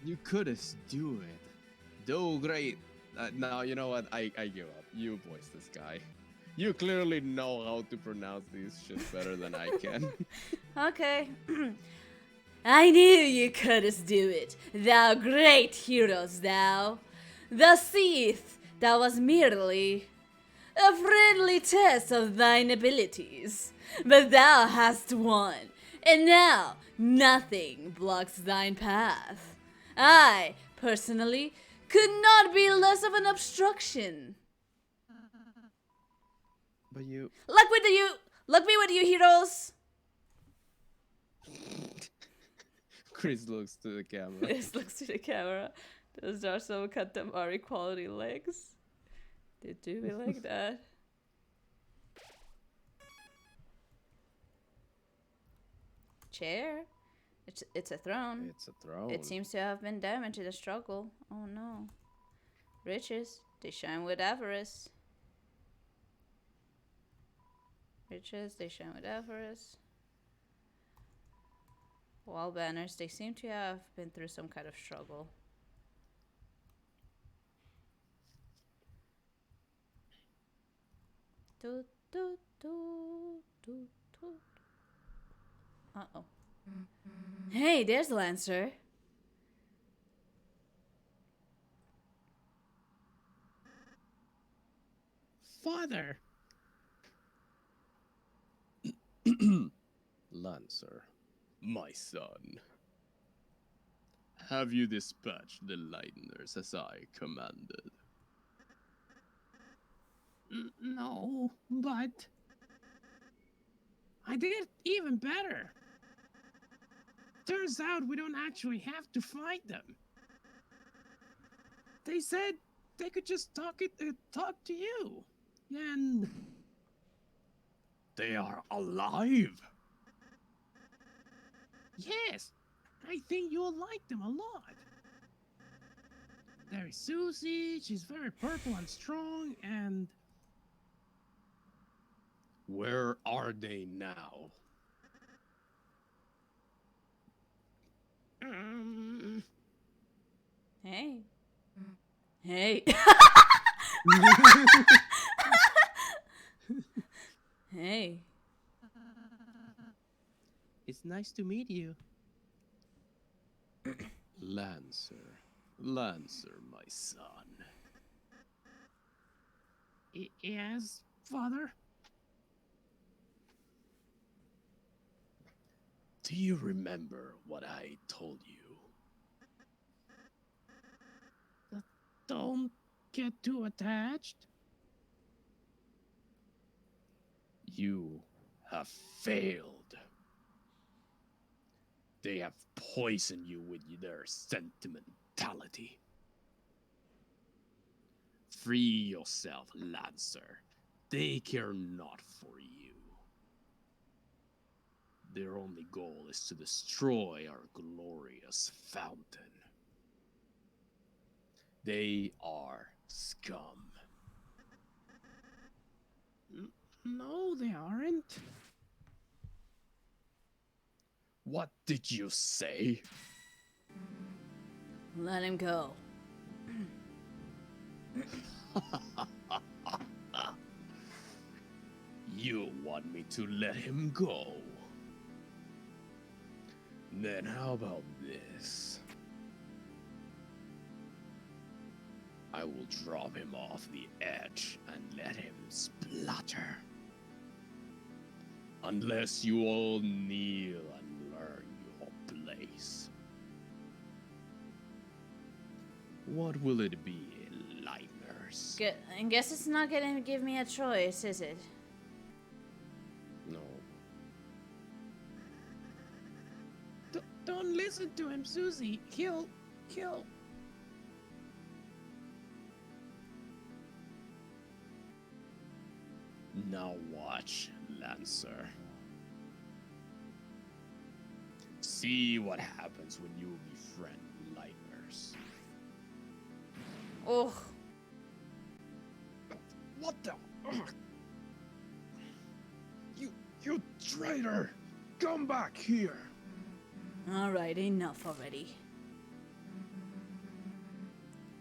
You couldn't do it. Do great. No, you know what? I give up. You voice this guy. You clearly know how to pronounce these shit better than I can.
Okay. I knew you couldst do it, thou great heroes, thou. The seeth that was merely a friendly test of thine abilities, but thou hast won, and now nothing blocks thine path. I, personally, could not be less of an obstruction.
But you...
Luck me with you, heroes.
Chris looks to the camera.
Chris looks to the camera. Those are some Katamari quality legs. They do me like that. Chair. It's a throne.
It's a throne.
It seems to have been damaged in the struggle. Oh no. Riches, they shine with avarice. Riches, they shine with avarice. Wall banners, they seem to have been through some kind of struggle. Do, do, do, do, do. Uh-oh. Hey, there's Lancer.
Father!
Lancer, my son. Have you dispatched the Lighteners as I commanded?
No, but I did even better. Turns out we don't actually have to fight them. They said they could just talk to you, and
They are alive!
yes, I think you'll like them a lot. There's Susie, she's very purple and strong, and
Where are they now?
Hey. Hey. Hey.
It's nice to meet you.
Lancer. Lancer, my son.
Yes, father?
Do you remember what I told you?
Don't get too attached.
You have failed. They have poisoned you with their sentimentality. Free yourself, Lancer. They care not for you. Their only goal is to destroy our glorious fountain. They are scum.
No, they aren't.
What did you say?
Let him go.
You want me to let him go? Then how about this? I will drop him off the edge and let him splatter. Unless you all kneel and learn your place. What will it be, Lightners?
I guess it's not gonna give me a choice, is it?
No.
Don't listen to him, Susie. He'll kill.
Now watch, Lancer. See what happens when you befriend Lightners.
Oh,
What the? You traitor! Come back here!
alright, enough already.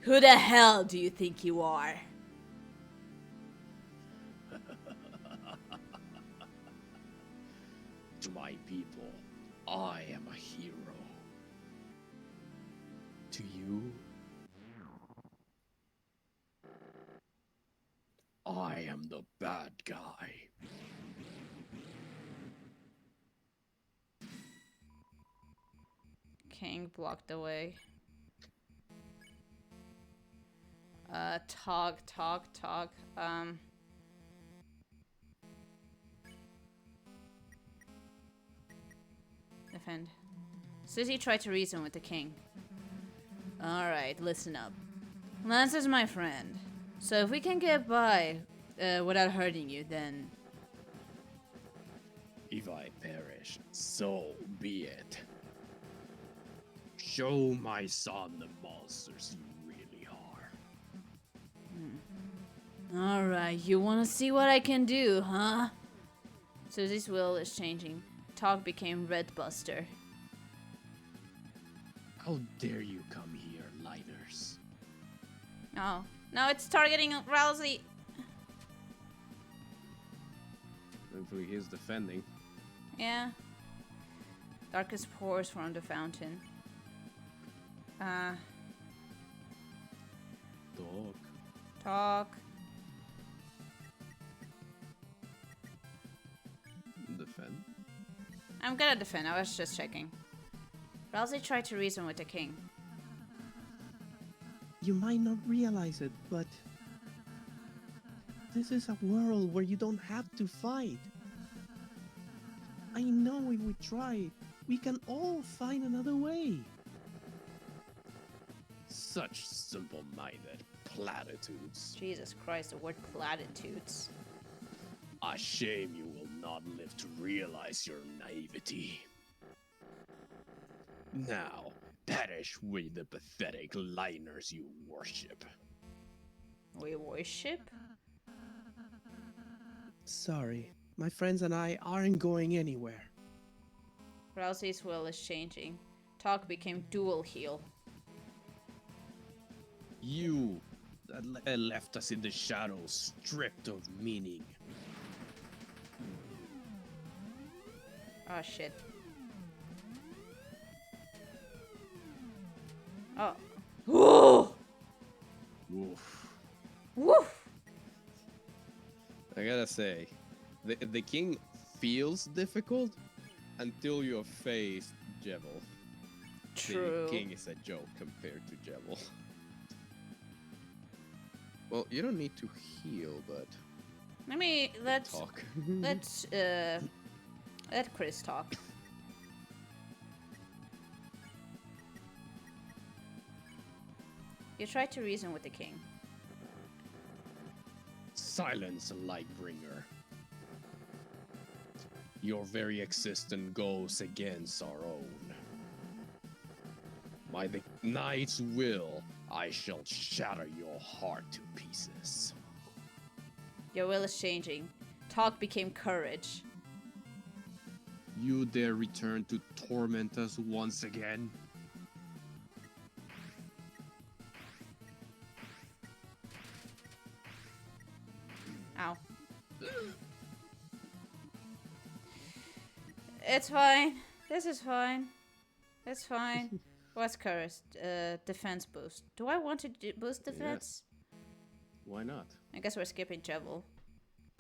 Who the hell do you think you are?
To my people, I am a hero. To you, I am the bad guy.
King blocked the way. Talk. Defend. Susie tried to reason with the king. Alright, listen up. Lance is my friend. So if we can get by without hurting you, then...
If I perish, so be it. Show my son the monsters you really are.
Alright, you wanna see what I can do, huh? Susie's will is changing. Talk became Red Buster.
How dare you come here, Lighters?
Oh. No, it's targeting Rousey.
Thankfully, he's defending.
Yeah. Darkest pours from the fountain.
Dog.
Talk.
Defend.
I'm gonna defend, I was just checking. Rousey tried to reason with the king.
You might not realize it, but this is a world where you don't have to fight. I know if we try, we can all find another way.
Such simple-minded platitudes.
Jesus Christ, the word platitudes.
A shame you will not live to realize your naivety. Now, perish with the pathetic liners you worship.
We worship?
Sorry, my friends and I aren't going anywhere.
Rousey's will is changing. Talk became dual heal.
You that left us in the shadows, stripped of meaning.
Oh shit. Oh. Whoa!
Oof.
Woof!
I gotta say, the king feels difficult until you face Jevil. The
True.
king is a joke compared to Jevil. Well, you don't need to heal, but
Let's
talk.
let's let Chris talk. You try to reason with the king.
Silence, Lightbringer. Your very existence goes against our own. By the knight's will, I shall shatter your heart to pieces.
Your will is changing. Talk became courage.
You dare return to torment us once again?
Ow. It's fine. This is fine. It's fine. What's courage? Defense boost. Do I want to boost defense?
Why not?
I guess we're skipping Jevil.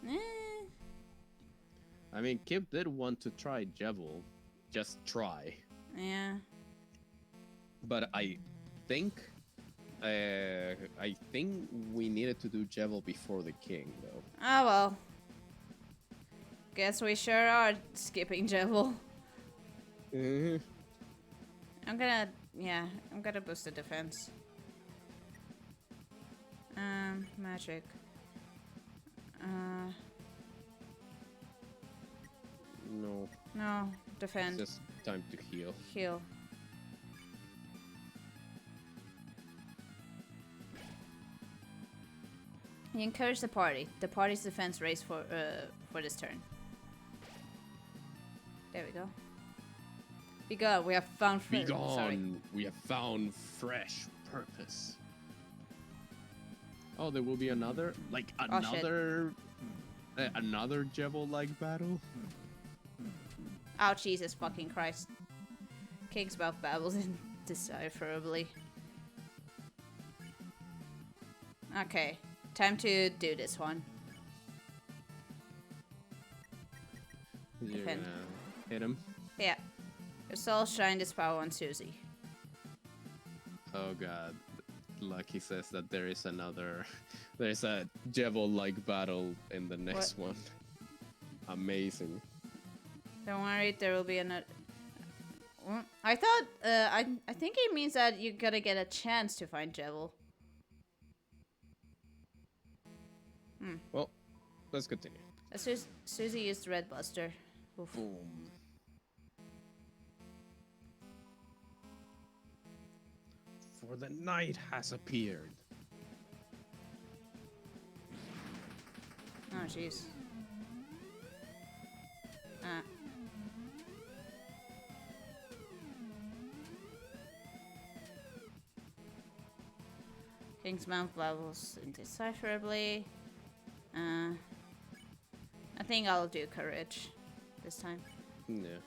Eh.
I mean, Kip did want to try Jevil. Just try.
Yeah.
But I think we needed to do Jevil before the king, though.
Oh well. Guess we sure are skipping Jevil.
Mm-hmm.
I'm gonna boost the defense. Magic.
No,
No,
it's
defend.
just time to heal.
Heal. You encourage the party. The party's defense raise for this turn. There we go. Be gone. We have found.
Be
Sorry.
gone. We have found fresh purpose. Oh, there will be another, like
Oh, shit.
another Jevil-like battle.
Oh Jesus fucking Christ! King's mouth babbles indecipherably. Okay, time to do this one.
You're
Defend.
gonna hit him.
Yeah. Your soul shine this power on Susie.
Oh god. Lucky says that there's a Jevil-like battle in the next one. Amazing.
Don't worry, there will be another. I thought, I think it means that you gotta get a chance to find Jevil.
Well, let's continue.
Susie used Red Buster. Oof.
Boom. For the night has appeared.
Oh jeez. King's mouth babbles indecipherably. I think I'll do courage this time.
Yeah.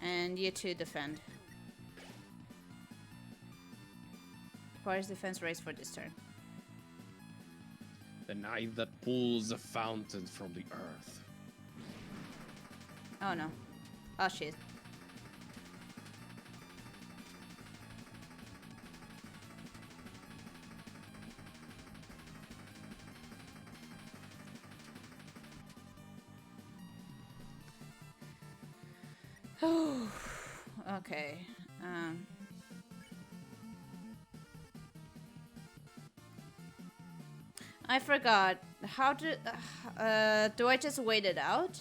And you two defend. Party's defense raise for this turn.
The night that pulls a fountain from the earth.
Oh no. Oh shit. Okay. I forgot. How do I just wait it out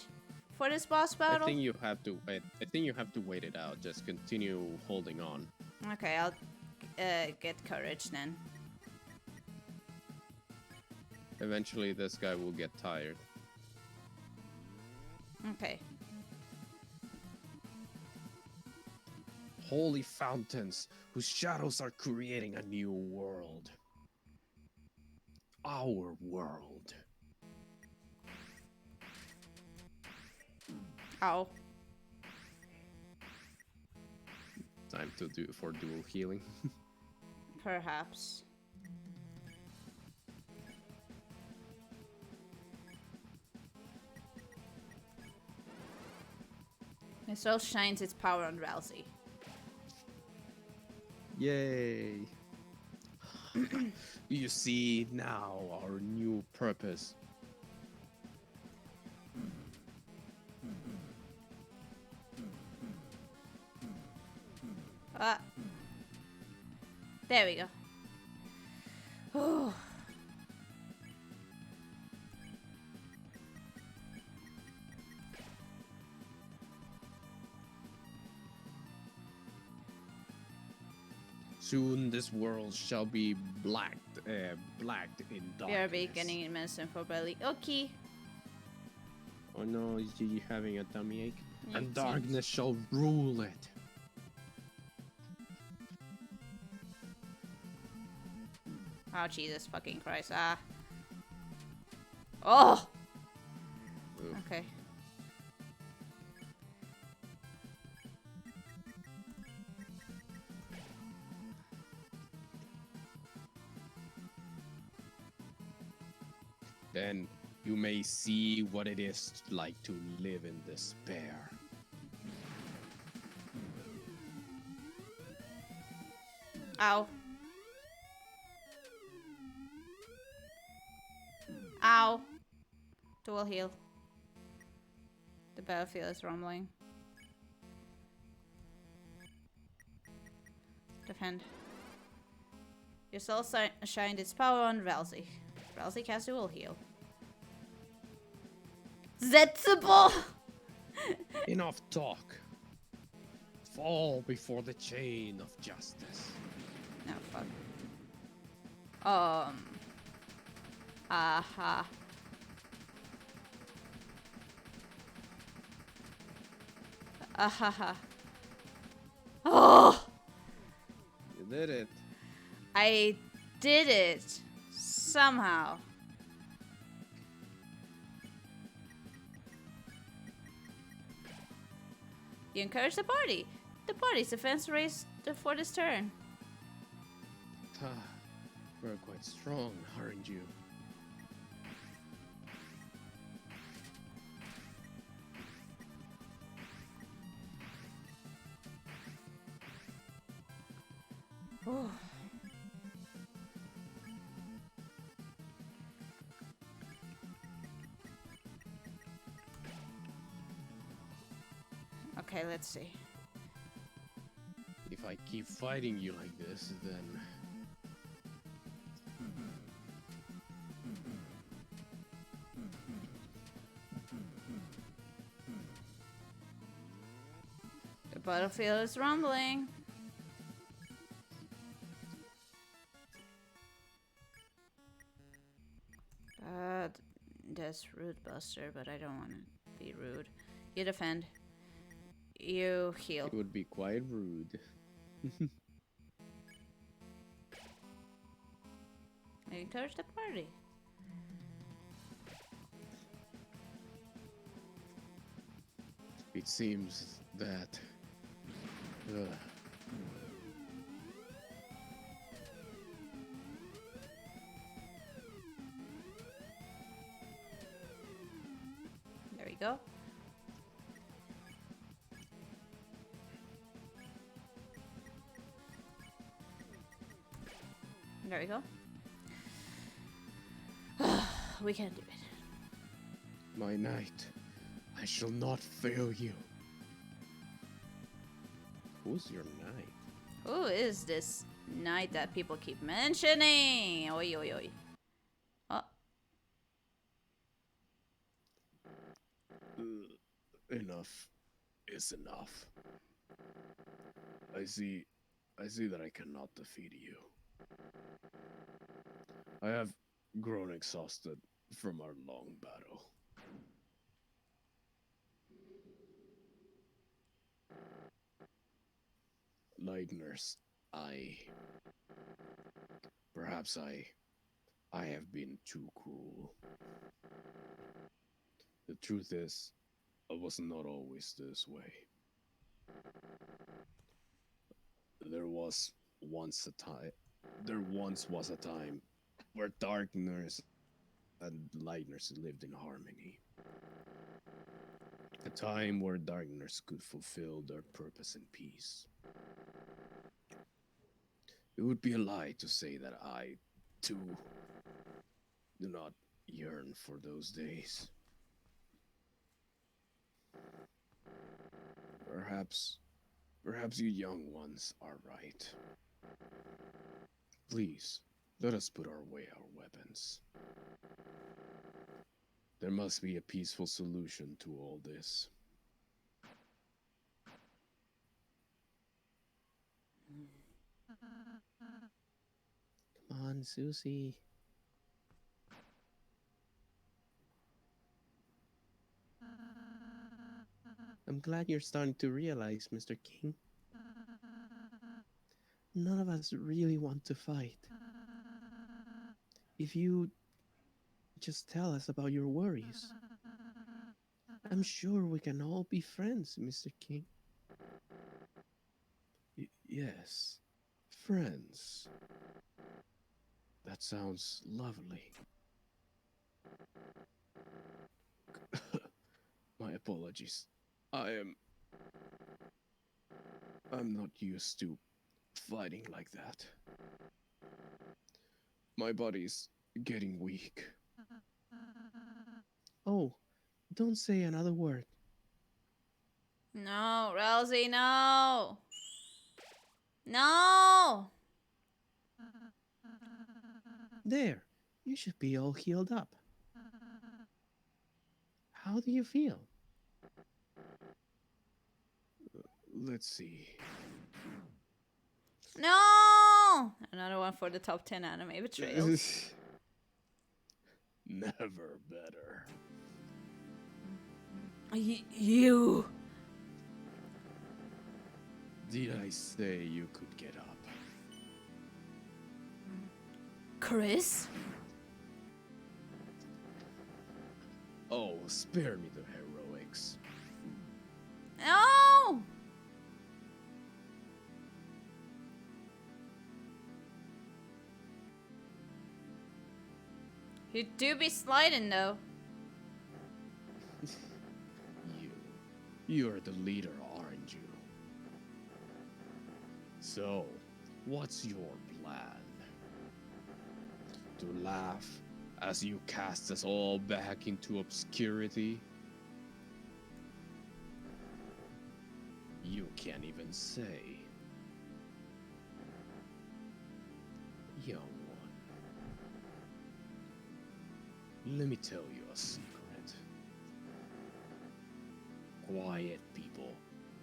for this boss battle?
I think you have to. I think you have to wait it out. Just continue holding on.
Okay, I'll get courage then.
Eventually, this guy will get tired.
Okay.
Holy fountains, whose shadows are creating a new world. Our world.
Ow.
Time to do for dual healing.
Perhaps. It still shines its power on Rousey.
Yay! You see now our new purpose.
Ah. There we go. Oh.
Soon this world shall be blacked in
We are
darkness.
beginning in medicine for belly. Okay.
Oh no, is Gigi having a tummy ache?
Yeah,
And
it
darkness shall rule it.
Oh, Jesus fucking Christ. Ah. Oh!
Oof.
Okay.
Then you may see what it is like to live in despair.
Ow. Ow. Dual heal. The battlefield is rumbling. Defend. Your soul shined its power on Rousey. Rousey casts dual heal. Zetsubo!
Enough talk. Fall before the chain of justice.
No, fuck. Aha. Ahaha. Oh!
You did it.
I did it. Somehow. You encourage the party. The party's defense raised for this turn.
Ah, we're quite strong, aren't you?
Oh. Okay, let's see.
If I keep fighting you like this, then...
The battlefield is rumbling. That's rude buster, but I don't want to be rude. You defend. You heal.
It would be quite rude.
You encourage the party.
It seems that...
There we go. There we go. We can do it.
My knight, I shall not fail you. Who's your knight?
Who is this knight that people keep mentioning? Oi, oi, oi. Oh,
Enough is enough. I see that I cannot defeat you. I have grown exhausted from our long battle. Night nurse, perhaps I have been too cruel. The truth is, I was not always this way. There was once a time There once was a time where darkness and lightness lived in harmony. A time where darkness could fulfill their purpose in peace. It would be a lie to say that I, too, do not yearn for those days. Perhaps, perhaps you young ones are right. Please, let us put away our weapons. There must be a peaceful solution to all this.
Come on, Susie. I'm glad you're starting to realize, Mr. King. None of us really want to fight. If you just tell us about your worries, I'm sure we can all be friends, Mr. King.
Yes, friends. That sounds lovely. My apologies. I am. I'm not used to fighting like that. My body's getting weak.
Oh, don't say another word.
No, Rosie, no. No.
There, you should be all healed up. How do you feel?
Let's see.
No. Another one for the top 10 anime betrayals.
Never better.
You.
Did I say you could get up?
Chris?
Oh, spare me the heroics.
No. You do be sliding though.
You're the leader, aren't you? So, what's your plan? To laugh as you cast us all back into obscurity? You can't even say. Young one, let me tell you a secret. Quiet people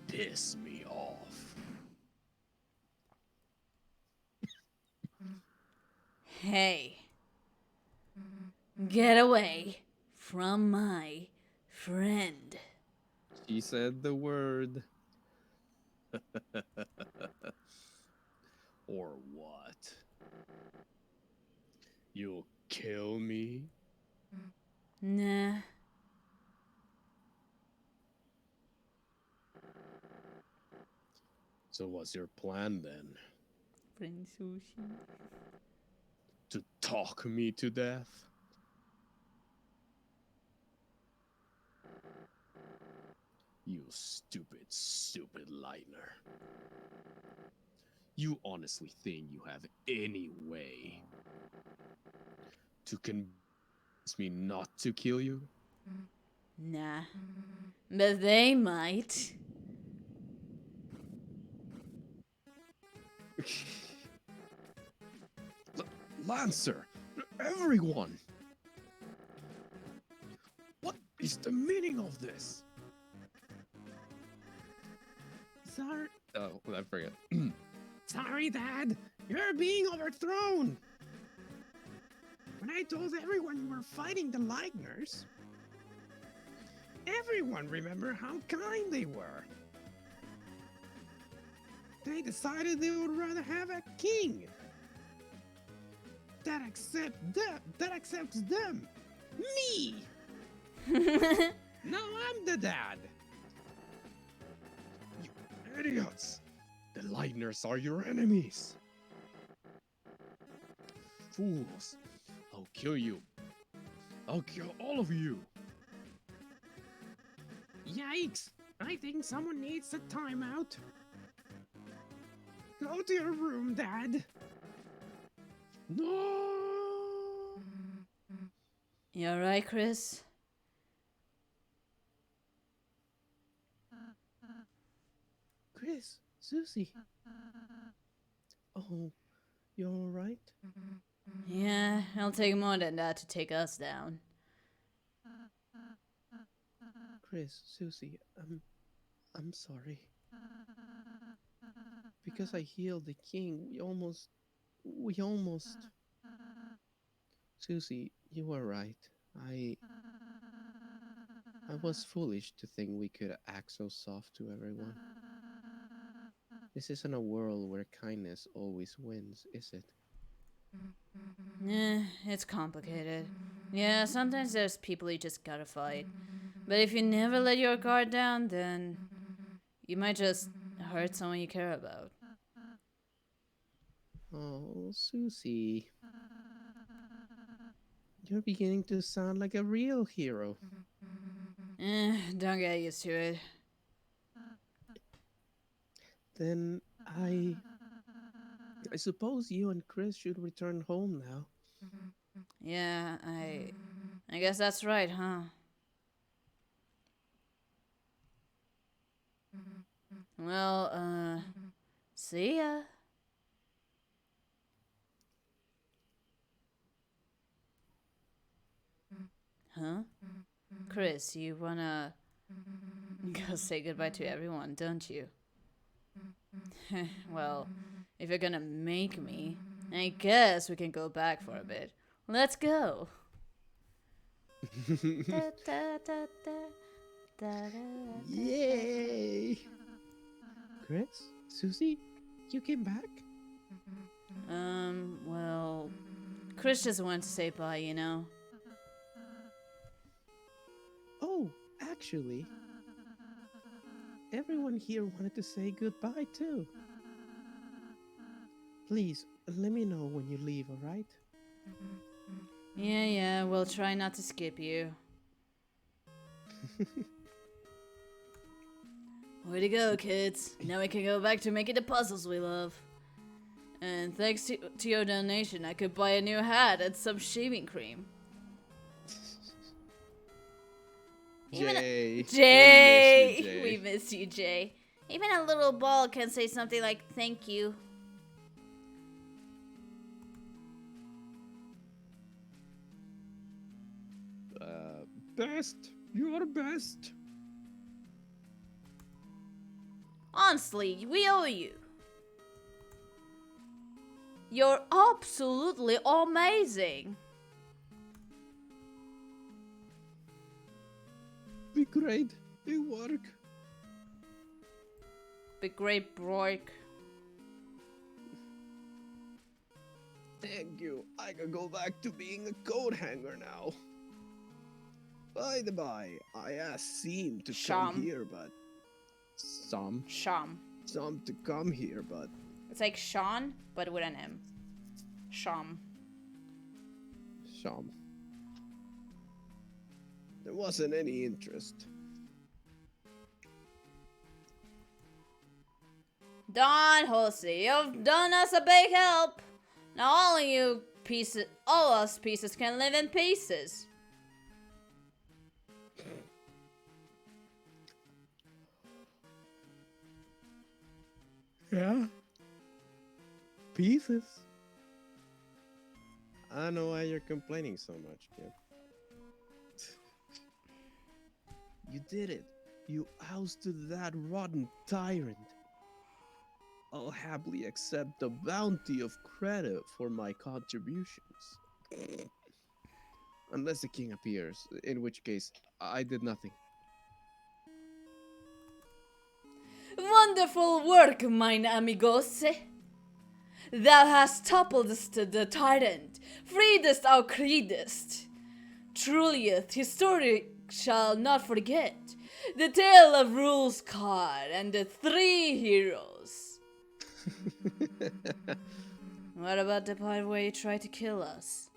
piss me off.
Hey. Get away from my friend.
She said the word. Or what? You'll kill me?
Nah.
So what's your plan then?
Friend sushi.
To talk me to death? You stupid, stupid Lightner. You honestly think you have any way to convince me not to kill you?
Nah. But they might.
Lancer! Everyone! What is the meaning of this?
Sorry.
Oh, I forget.
Sorry, Dad. You're being overthrown. When I told everyone you were fighting the Ligners, everyone remembered how kind they were. They decided they would rather have a king that accepts them. Me. Now I'm the dad.
You idiots! The Lightners are your enemies! fools. I'll kill you. I'll kill all of you.
Yikes! I think someone needs a timeout.
Go to your room, Dad. No.
You alright, Chris?
Chris, Susie. Oh, you're all right?
Yeah, it'll take more than that to take us down.
Chris, Susie, I'm sorry. Because I healed the king, we almost. Susie, you were right. I was foolish to think we could act so soft to everyone. This isn't a world where kindness always wins, is it?
It's complicated. Yeah, sometimes there's people you just gotta fight. But if you never let your guard down, then you might just hurt someone you care about.
Oh, Susie. You're beginning to sound like a real hero.
Don't get used to it.
Then I suppose you and Chris should return home now.
Yeah, I guess that's right, huh? Well, see ya. Huh? Chris, you wanna go say goodbye to everyone, don't you? Well, if you're gonna make me, I guess we can go back for a bit. Let's go.
Yay! Chris? Susie? You came back?
Well, Chris just wanted to say bye, you know.
Oh, actually, everyone here wanted to say goodbye too. Please, let me know when you leave, alright?
Yeah, we'll try not to skip you. Way to go, kids. Now we can go back to making the puzzles we love. And thanks to your donation, I could buy a new hat and some shaving cream.
Jay!
Jay!
We
We miss you, Jay. Even a little ball can say something like, thank you.
Best! You're best!
Honestly, we owe you. You're absolutely amazing.
Be great! Be work!
Be great, Broik.
Thank you. I can go back to being a coat hanger now. By the by, I asked Seem to
Sham.
come here, but some to come here, but
It's like Sean, but with an M. Sham.
there wasn't any interest.
Don Jose, you've done us a big help. Now all us pieces can live in pieces.
Yeah? Pieces? I know why you're complaining so much, kid. You did it. You ousted that rotten tyrant. I'll happily accept the bounty of credit for my contributions. Unless the king appears, in which case I did nothing.
Wonderful work, mine amigos. Thou hast toppled the tyrant, freedest our creedest. Trulieth, history shall not forget the tale of Rulescar and the three heroes. What about the part where you tried to kill us?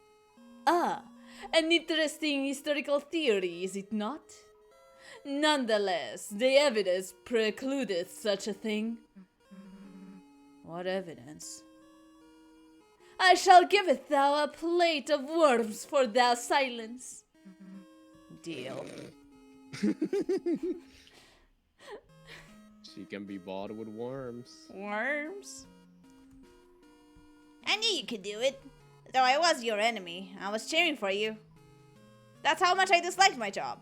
Ah, an interesting historical theory, is it not? Nonetheless, the evidence precluded such a thing. What evidence? I shall give it thou a plate of worms for thou silence. Deal.
She can be bought with worms.
Worms? I knew you could do it. Though I was your enemy, I was cheering for you. That's how much I disliked my job.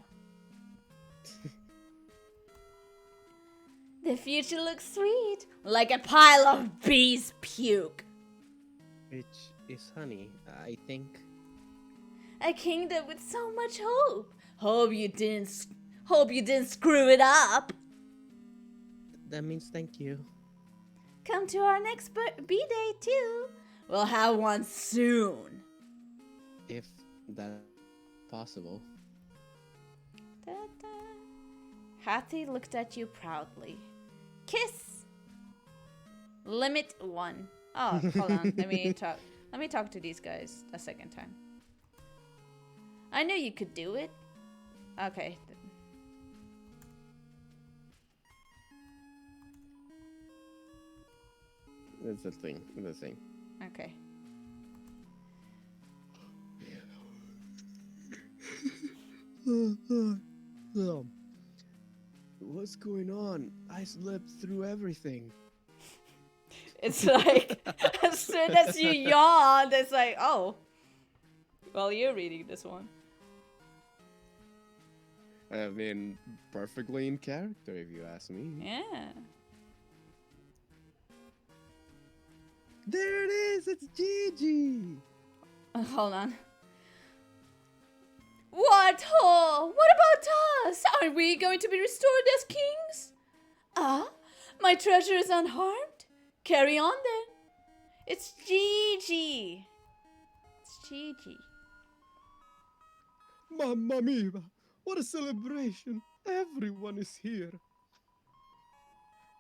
The future looks sweet, like a pile of bees' puke.
Which is honey, I think.
A kingdom with so much hope. Hope you didn't screw it up.
That means thank you.
Come to our next B-day too. We'll have one soon.
If that's possible.
Da-da. Hattie looked at you proudly. Kiss. Limit 1. Oh, hold on. Let me talk to these guys a second time. I knew you could do it. Okay.
That's the thing. The thing.
Okay.
What's going on? I slept through everything.
It's like, as soon as you yawned, it's like, oh. Well, you're reading this one.
I mean, perfectly in character, if you ask me.
Yeah.
There it is! It's Gigi!
Hold on. What? Oh, what about us? Are we going to be restored as kings? Ah, my treasure is unharmed? Carry on then. It's Gigi. It's Gigi.
Mamma mia! What a celebration! Everyone is here.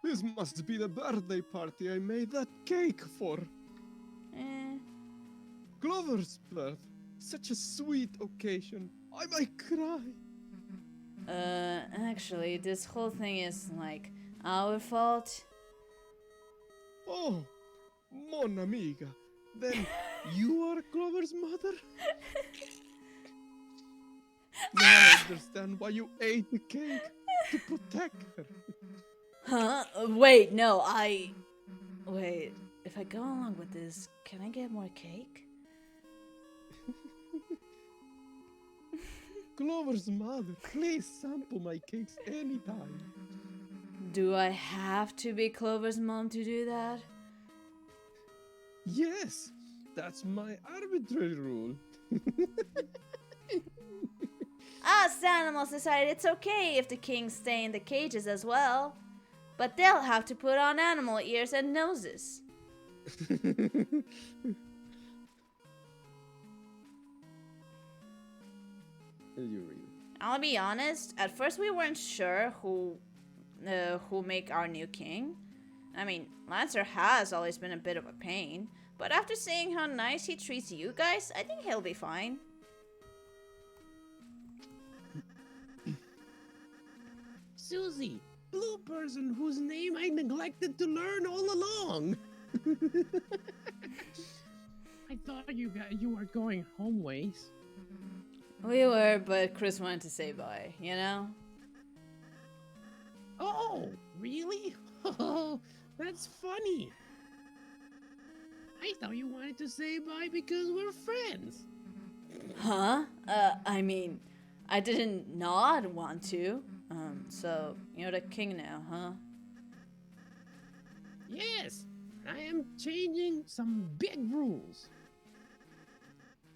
This must be the birthday party I made that cake for. Glover's birth. Such a sweet occasion. I might cry.
Actually, this whole thing is like our fault.
Oh, mon amiga. Then you are Clover's mother? Now I understand why you ate the cake. To protect her.
Huh? Wait, no, Wait, if I go along with this, can I get more cake?
Clover's mother, please sample my cakes anytime.
Do I have to be Clover's mom to do that?
Yes, that's my arbitrary rule.
Us animals decided it's okay if the kings stay in the cages as well. But they'll have to put on animal ears and noses.
You read.
I'll be honest, at first we weren't sure who make our new king. I mean, Lancer has always been a bit of a pain, but after seeing how nice he treats you guys, I think he'll be fine.
Susie, blue person whose name I neglected to learn all along. I thought you were going home ways.
We were, but Chris wanted to say bye, you know?
Oh, really? Oh, that's funny. I thought you wanted to say bye because we're friends.
Huh? I mean, I didn't not want to. So, you're the king now, huh?
Yes, I am changing some big rules.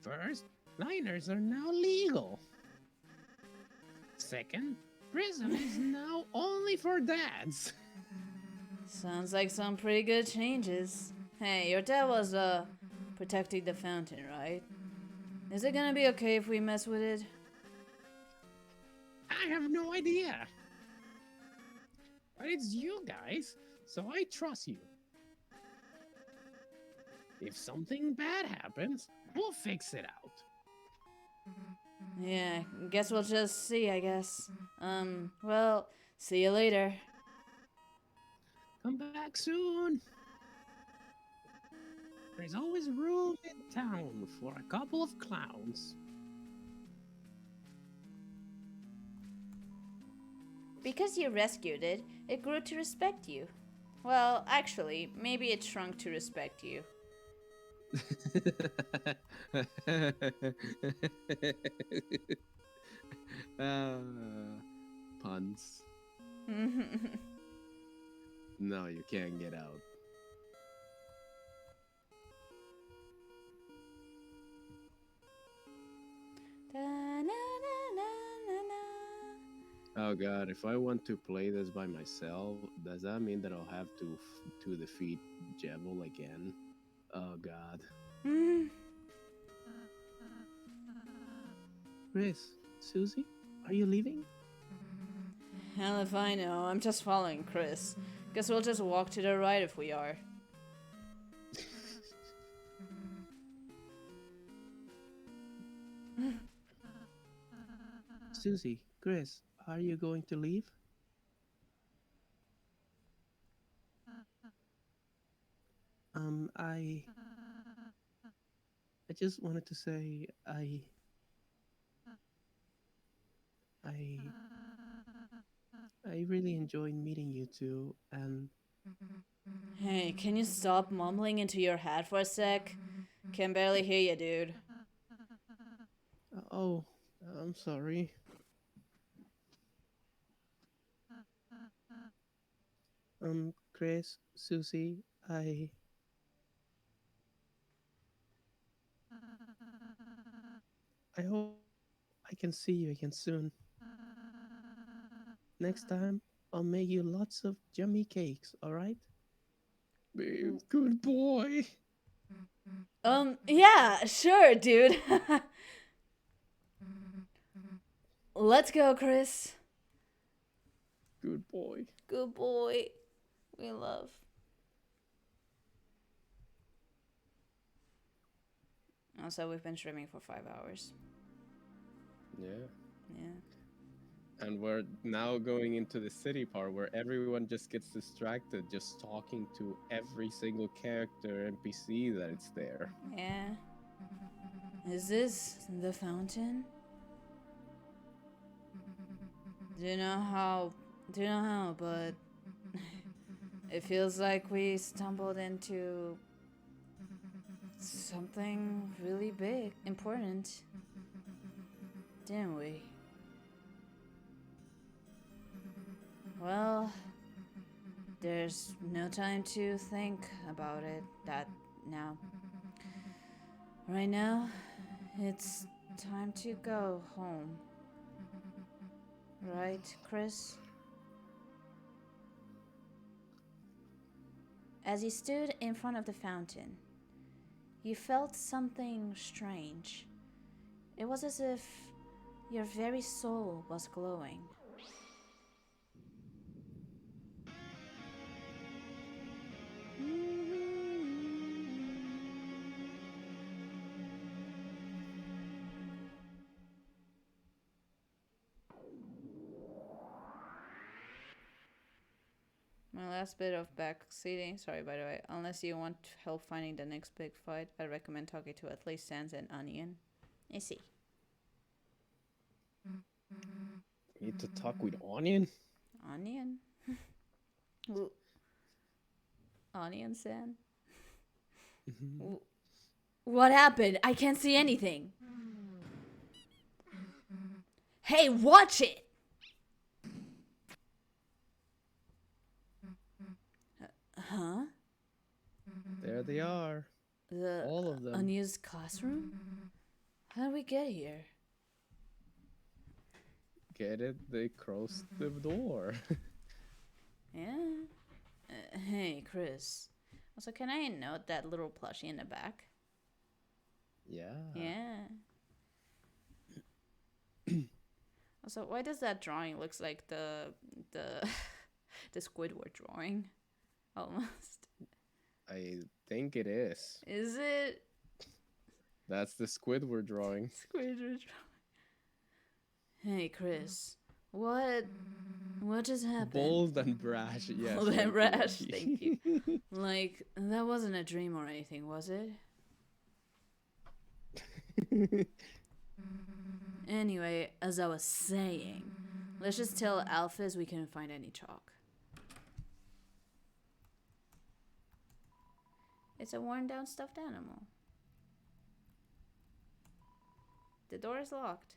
First, liners are now legal. Second, prison is now only for dads.
Sounds like some pretty good changes. Hey, your dad was, protecting the fountain, right? Is it gonna be okay if we mess with it?
I have no idea. But it's you guys, so I trust you.
If something bad happens, we'll fix it out.
Yeah, guess we'll just see, I guess. Well, see you later.
Come back soon. There's always room in town for a couple of clowns.
Because you rescued it, it grew to respect you. Well, actually, maybe it shrunk to respect you.
Ah, puns. No, you can't get out. Oh god, if I want to play this by myself, does that mean that I'll have to defeat Jebel again? Oh god.
Chris, Susie, are you leaving?
Hell if I know, I'm just following Chris. Guess we'll just walk to the right if we are.
Susie, Chris, are you going to leave? I just wanted to say I I really enjoyed meeting you two, and
Hey, can you stop mumbling into your hat for a sec? Can barely hear you, dude.
oh, I'm sorry. Chris, Susie, I hope I can see you again soon. Next time, I'll make you lots of yummy cakes, alright?
Be a good boy.
Yeah, sure, dude. Let's go, Chris.
Good boy.
Good boy. We love. Also, we've been streaming for 5 hours.
Yeah.
Yeah.
And we're now going into the city part where everyone just gets distracted just talking to every single character NPC that it's there.
Yeah. Is this the fountain? Do you know how? But it feels like we stumbled into something really big, important. Didn't we? Well, there's no time to think about it that now. Right now, it's time to go home. Right, Chris? As you stood in front of the fountain, you felt something strange. It was as if your very soul was glowing. My last bit of backseating, sorry by the way, unless you want help finding the next big fight, I recommend talking to at least Sans and Onion. I see.
Need to talk with Onion?
Onion? Ooh. Onion San? What happened? I can't see anything. Hey, watch it! Huh?
There they are.
The
All of them.
unused classroom? How did we get here?
Get it? They crossed the door.
Yeah. Hey, Chris. Also, can I note that little plushie in the back?
Yeah.
Yeah. Also, why does that drawing looks like the the Squidward drawing? Almost.
I think it is.
Is it?
That's the squid we're drawing.
Squidward. Hey, Chris. What? What just happened?
Bold and brash. Yes,
Bold and
thank
brash,
you,
thank you.
Lucky.
Like, that wasn't a dream or anything, was it? Anyway, as I was saying, let's just tell Alphys we couldn't find any chalk. It's a worn down stuffed animal. The door is locked.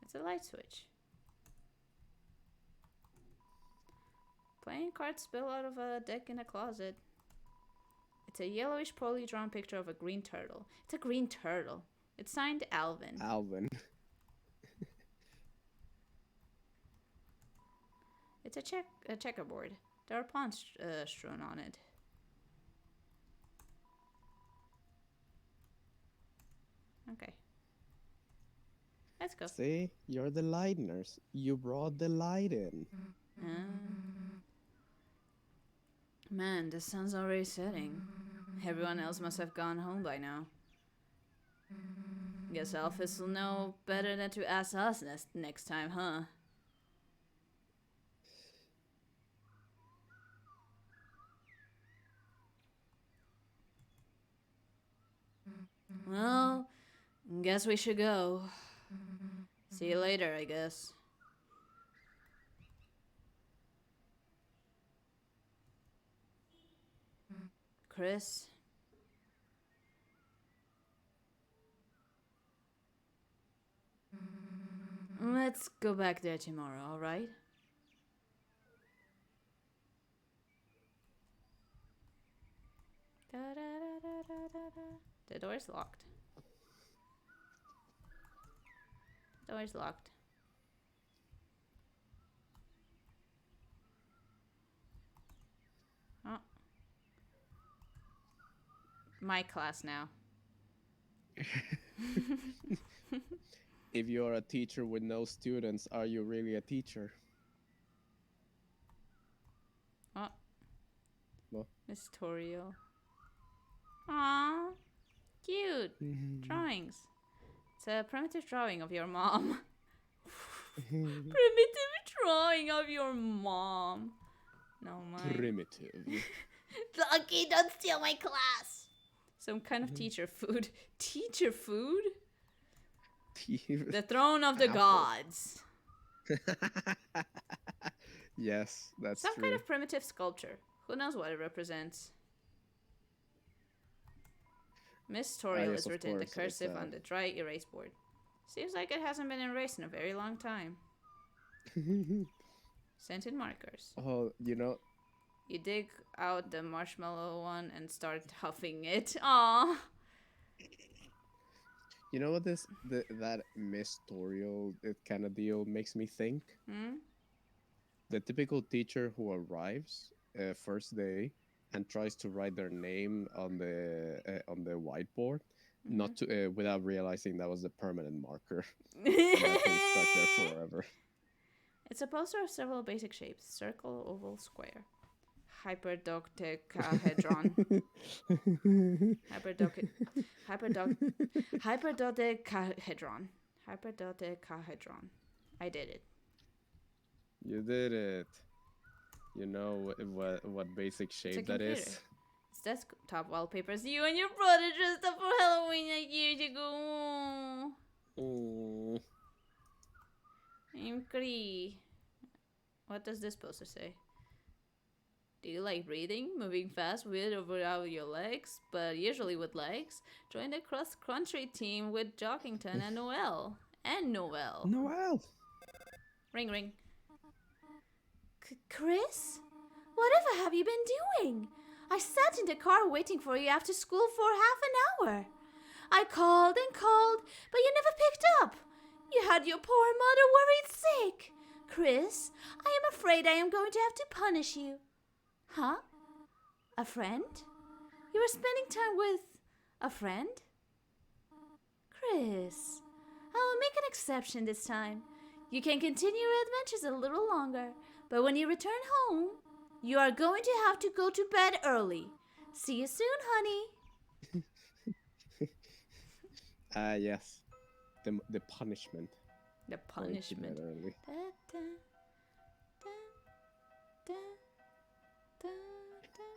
It's a light switch. Playing cards spill out of a deck in a closet. It's a yellowish, poorly drawn picture of a green turtle. It's a green turtle. It's signed Alvin.
Alvin.
It's a checkerboard. There are pawns strewn on it. Okay. Let's go.
See, you're the light nurse. You brought the light in.
Man, the sun's already setting. Everyone else must have gone home by now. Guess Alphys will know better than to ask us next time, huh? Well, guess we should go. See you later, I guess. Chris? Let's go back there tomorrow, alright? The door's locked. Door's locked. Oh. My class now.
If you're a teacher with no students, are you really a teacher?
Oh.
What?
Miss Toriel. Aww. Cute. Drawings. It's a primitive drawing of your mom. Primitive drawing of your mom. No, my.
Primitive.
Lucky, don't steal my class. Some kind of teacher food. Teacher food? The throne of the
Apple.
gods.
Yes, that's
Some
true.
kind of primitive sculpture. Who knows what it represents? Miss Toriel
yes,
is
of
written in the
course, it's,
cursive on the dry erase board. Seems like it hasn't been erased in a very long time. Scented markers.
Oh, you know,
You dig out the marshmallow one and start huffing it. Aww.
you know what that mistorial kind of deal makes me think?
Hmm?
The typical teacher who arrives first day and tries to write their name on the whiteboard, not to without realizing that was the permanent marker. And that thing stuck there forever.
It's a poster of several basic shapes: circle, oval, square. Hyperdodecahedron. Hyperdodecahedron. Hyperdodecahedron. I did it.
You did it. You know what basic
It's a
shape that
computer.
is?
It's desktop wallpapers. You and your brother dressed up for Halloween like years ago.
Oh,
I'm Cree. What does this poster say? Do you like breathing, moving fast with or without your legs, but usually with legs? Join the cross-country team with Jockington and Noel. And Noel.
Noel.
Ring, ring. Chris? Whatever have you been doing? I sat in the car waiting for you after school for half an hour. I called and called, but you never picked up. You had your poor mother worried sick. Chris, I am afraid I am going to have to punish you. Huh? A friend? You were spending time with a friend? Chris, I will make an exception this time. You can continue your adventures a little longer, but when you return home, you are going to have to go to bed early. See you soon, honey.
Yes. The punishment.
The
Going to bed
punishment.
early.
Da, da, da, da, da,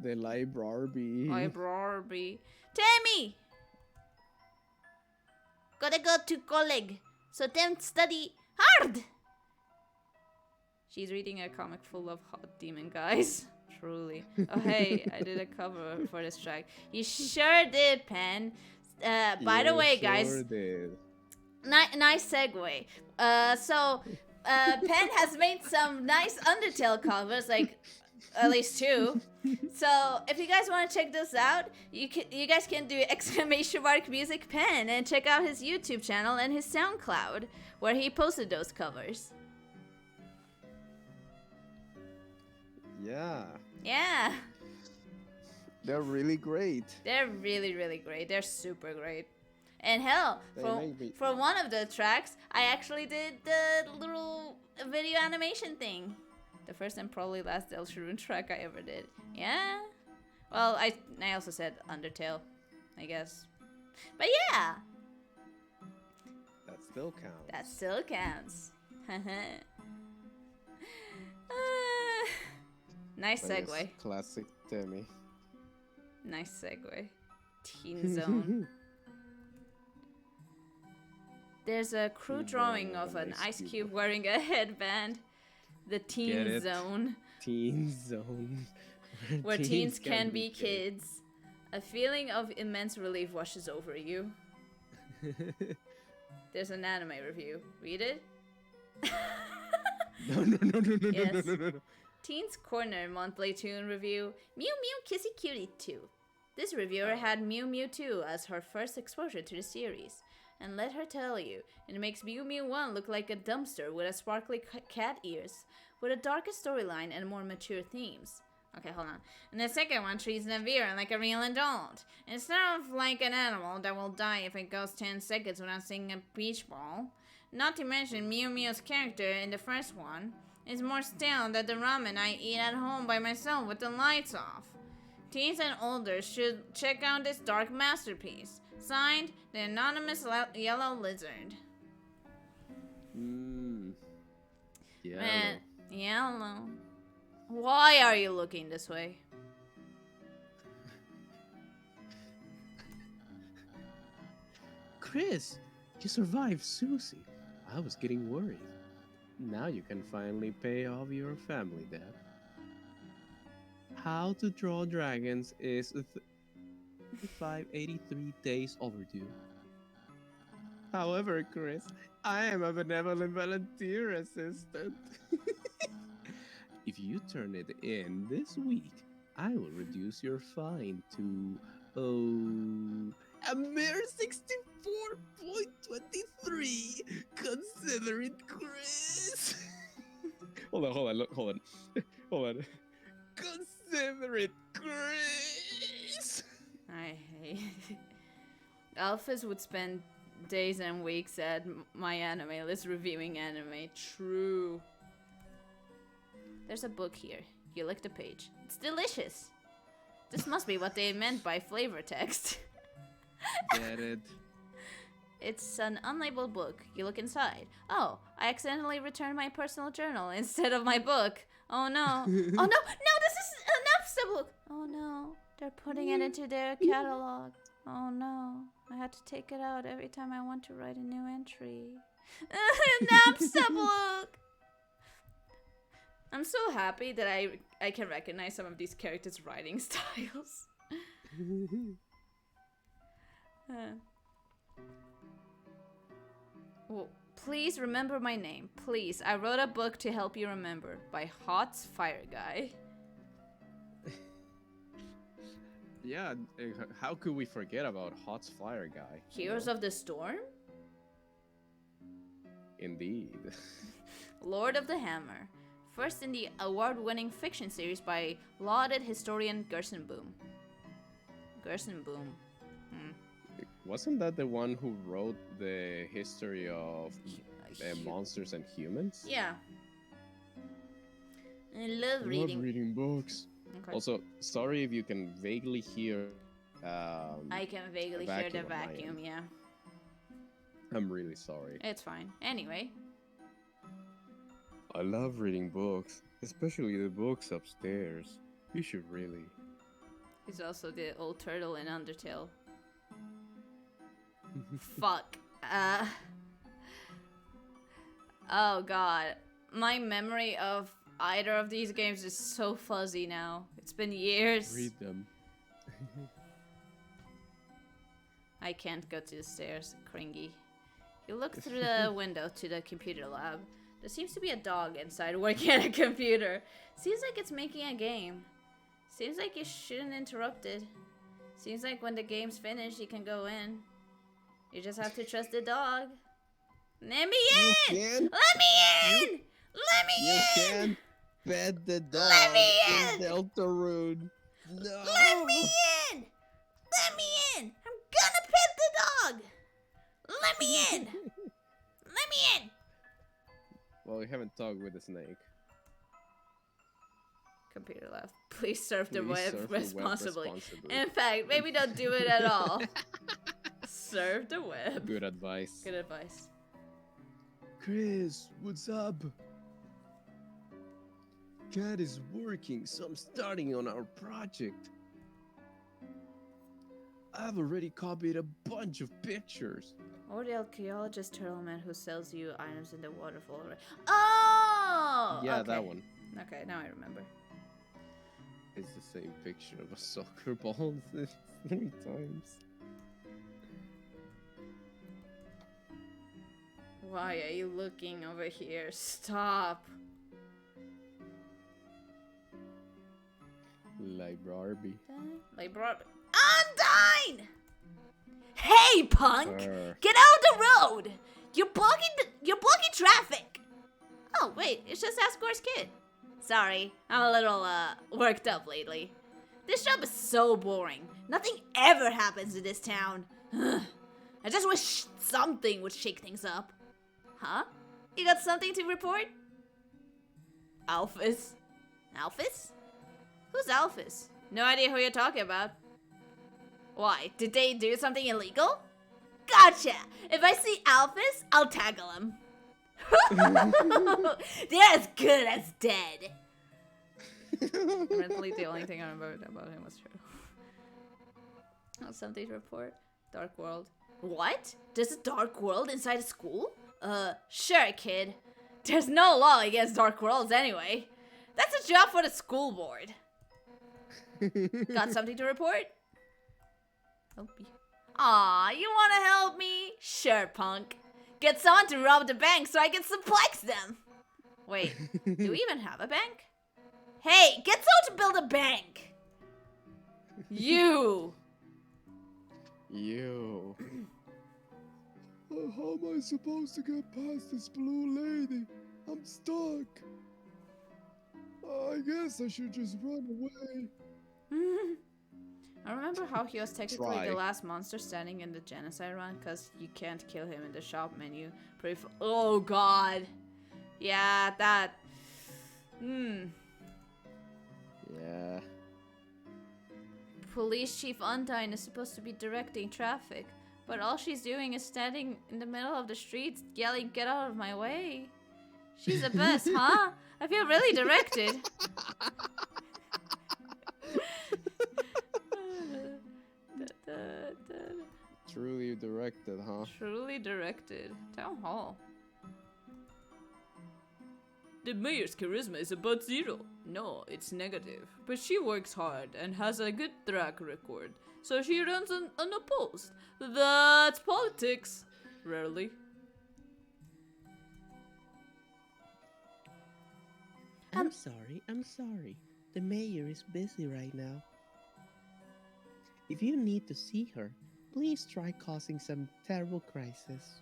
The library.
da. Library. Tammy! Gotta go to college, so then study hard! She's reading a comic full of hot demon guys. Truly. Oh, hey, I did a cover for this track. You sure did, Pen. By the way, guys,
sure did.
nice segue. Pen has made some nice Undertale covers, like at least 2. So if you guys want to check this out, you guys can do !music Pen and check out his YouTube channel and his SoundCloud where he posted those covers.
Yeah.
Yeah,
They're really great.
they're really, really great. They're super great. And hell,
They
for,
make me-
for one of the tracks, I actually did the little video animation thing. The first and probably last Deltarune track I ever did. Yeah. Well, I also said Undertale, I guess. But yeah,
That still counts.
that still counts. Nice
But yes,
segue.
classic Demi.
Nice segue. Teen Zone. There's a crude
Teen
drawing
Zone
of
with
an
an
ice
ice
cube
cube.
wearing a headband. The
Get
Teen
it?
Zone,
Teen Zone.
where teens can be kids. A feeling of immense relief washes over you. There's an anime review. Read it?
No.
Yes.
No.
Teens Corner monthly tune review. Mew Mew Kissy Cutie 2. This reviewer had Mew Mew 2 as her first exposure to the series. And let her tell you, it makes Mew Mew 1 look like a dumpster with a sparkly cat ears, with a darker storyline and more mature themes. Okay, hold on. And the second one treats Navira like a real adult, instead of like an animal that will die if it goes 10 seconds without seeing a beach ball. Not to mention Mew Mew's character in the first one is more stale than the ramen I eat at home by myself with the lights off. Teens and older should check out this dark masterpiece. Signed, the Anonymous Yellow Lizard.
Yeah.
Man, yellow. Why are you looking this way?
Chris, you survived Susie. I was getting worried.
Now you can finally pay off your family debt.
How to Draw Dragons is 583 days overdue.
However, Chris, I am a benevolent volunteer assistant.
If you turn it in this week, I will reduce your fine to, a mere 64.23. Consider it, Chris.
Hold on. Consider it, Chris.
I hate Alphys would spend days and weeks at my anime list reviewing anime. True. There's a book here. You lick the page. It's delicious. This must be what they meant by flavor text.
Get it?
It's an unlabeled book. You look inside. Oh, I accidentally returned my personal journal instead of my book. Oh no. Oh no, this is an Napster book. Oh no, they're putting it into their catalog. Oh no, I had to take it out every time I want to write a new entry. Napster book. I'm so happy that I can recognize some of these characters' writing styles. Well, please remember my name. Please. I wrote a book to help you remember by Hot's Fire Guy.
Yeah, how could we forget about Hot's Fire Guy?
Heroes of the Storm?
Indeed.
Lord of the Hammer. First in the award-winning fiction series by lauded historian Gerson Boom. Gerson Boom.
Wasn't that the one who wrote the history of monsters and humans.
Yeah. I love
I love
reading.
reading books.
Okay.
Also, sorry if you can vaguely hear.
I can vaguely hear the
vacuum on my
vacuum,
end.
yeah.
I'm really sorry.
It's fine. Anyway.
I love reading books, especially the books upstairs. You should really.
He's also the old turtle in Undertale. Fuck. Oh god. My memory of either of these games is so fuzzy now. It's been years.
Read them.
I can't go to the stairs. Cringy. You look through the window to the computer lab. There seems to be a dog inside working at a computer. Seems like it's making a game. Seems like you shouldn't interrupt it. Seems like when the game's finished, you can go in. You just have to trust the dog. Let me in!
You can.
Let me in! Let me
You
in!
can pet the dog
Let me
in Deltarune. No.
Let me in! Let me in! I'm gonna pet the dog! Let me in! Let me in!
Well, we haven't talked with the snake.
Computer left. Please surf the
Please
web
surf the web
responsibly.
responsibly.
In fact, maybe don't do it at all. Surf the web.
Good advice.
Good advice.
Chris, what's up? Cat is working, so I'm starting on our project. I've already copied a bunch of pictures.
Or the archaeologist turtle man who sells you items in the waterfall. Oh!
Yeah,
okay.
that one.
Okay, now I remember.
It's the same picture of a soccer ball 3 times.
Why are you looking over here? Stop.
Like Barbie.
Like brought Undyne! Hey, punk!
Her.
Get out of the road! You're blocking traffic! Oh, wait, it's just Asgore's kid. Sorry, I'm a little, worked up lately. This job is so boring. Nothing ever happens in this town. I just wish something would shake things up. Huh? You got something to report? Alphys? Alphys? Who's Alphys? No idea who you're talking about. Why? Did they do something illegal? Gotcha! If I see Alphys, I'll tackle him. They're as good as dead. Apparently the only thing I remember about him was true. Oh, something to report. Dark world. What? There's a dark world inside a school? Sure, kid. There's no law against dark worlds anyway. That's a job for the school board. Got something to report? Help you. Aw, you wanna help me? Sure, punk. Get someone to rob the bank so I can suplex them. Wait, do we even have a bank? Hey, get someone to build a bank. You.
You. How am I supposed to get past this blue lady? I'm stuck. I guess I should just run away.
I remember how he was technically
Try.
the last monster standing in the genocide run, because you can't kill him in the shop menu. Oh god. Yeah, that.
Yeah.
Police Chief Undyne is supposed to be directing traffic, but all she's doing is standing in the middle of the street yelling, "Get out of my way." She's the best, huh? I feel really directed.
Truly directed, huh?
Truly directed. Town hall. The mayor's charisma is about 0. No, it's negative. But she works hard and has a good track record, so she runs unopposed. That's politics. Rarely.
I'm sorry. The mayor is busy right now. If you need to see her, please try causing some terrible crisis.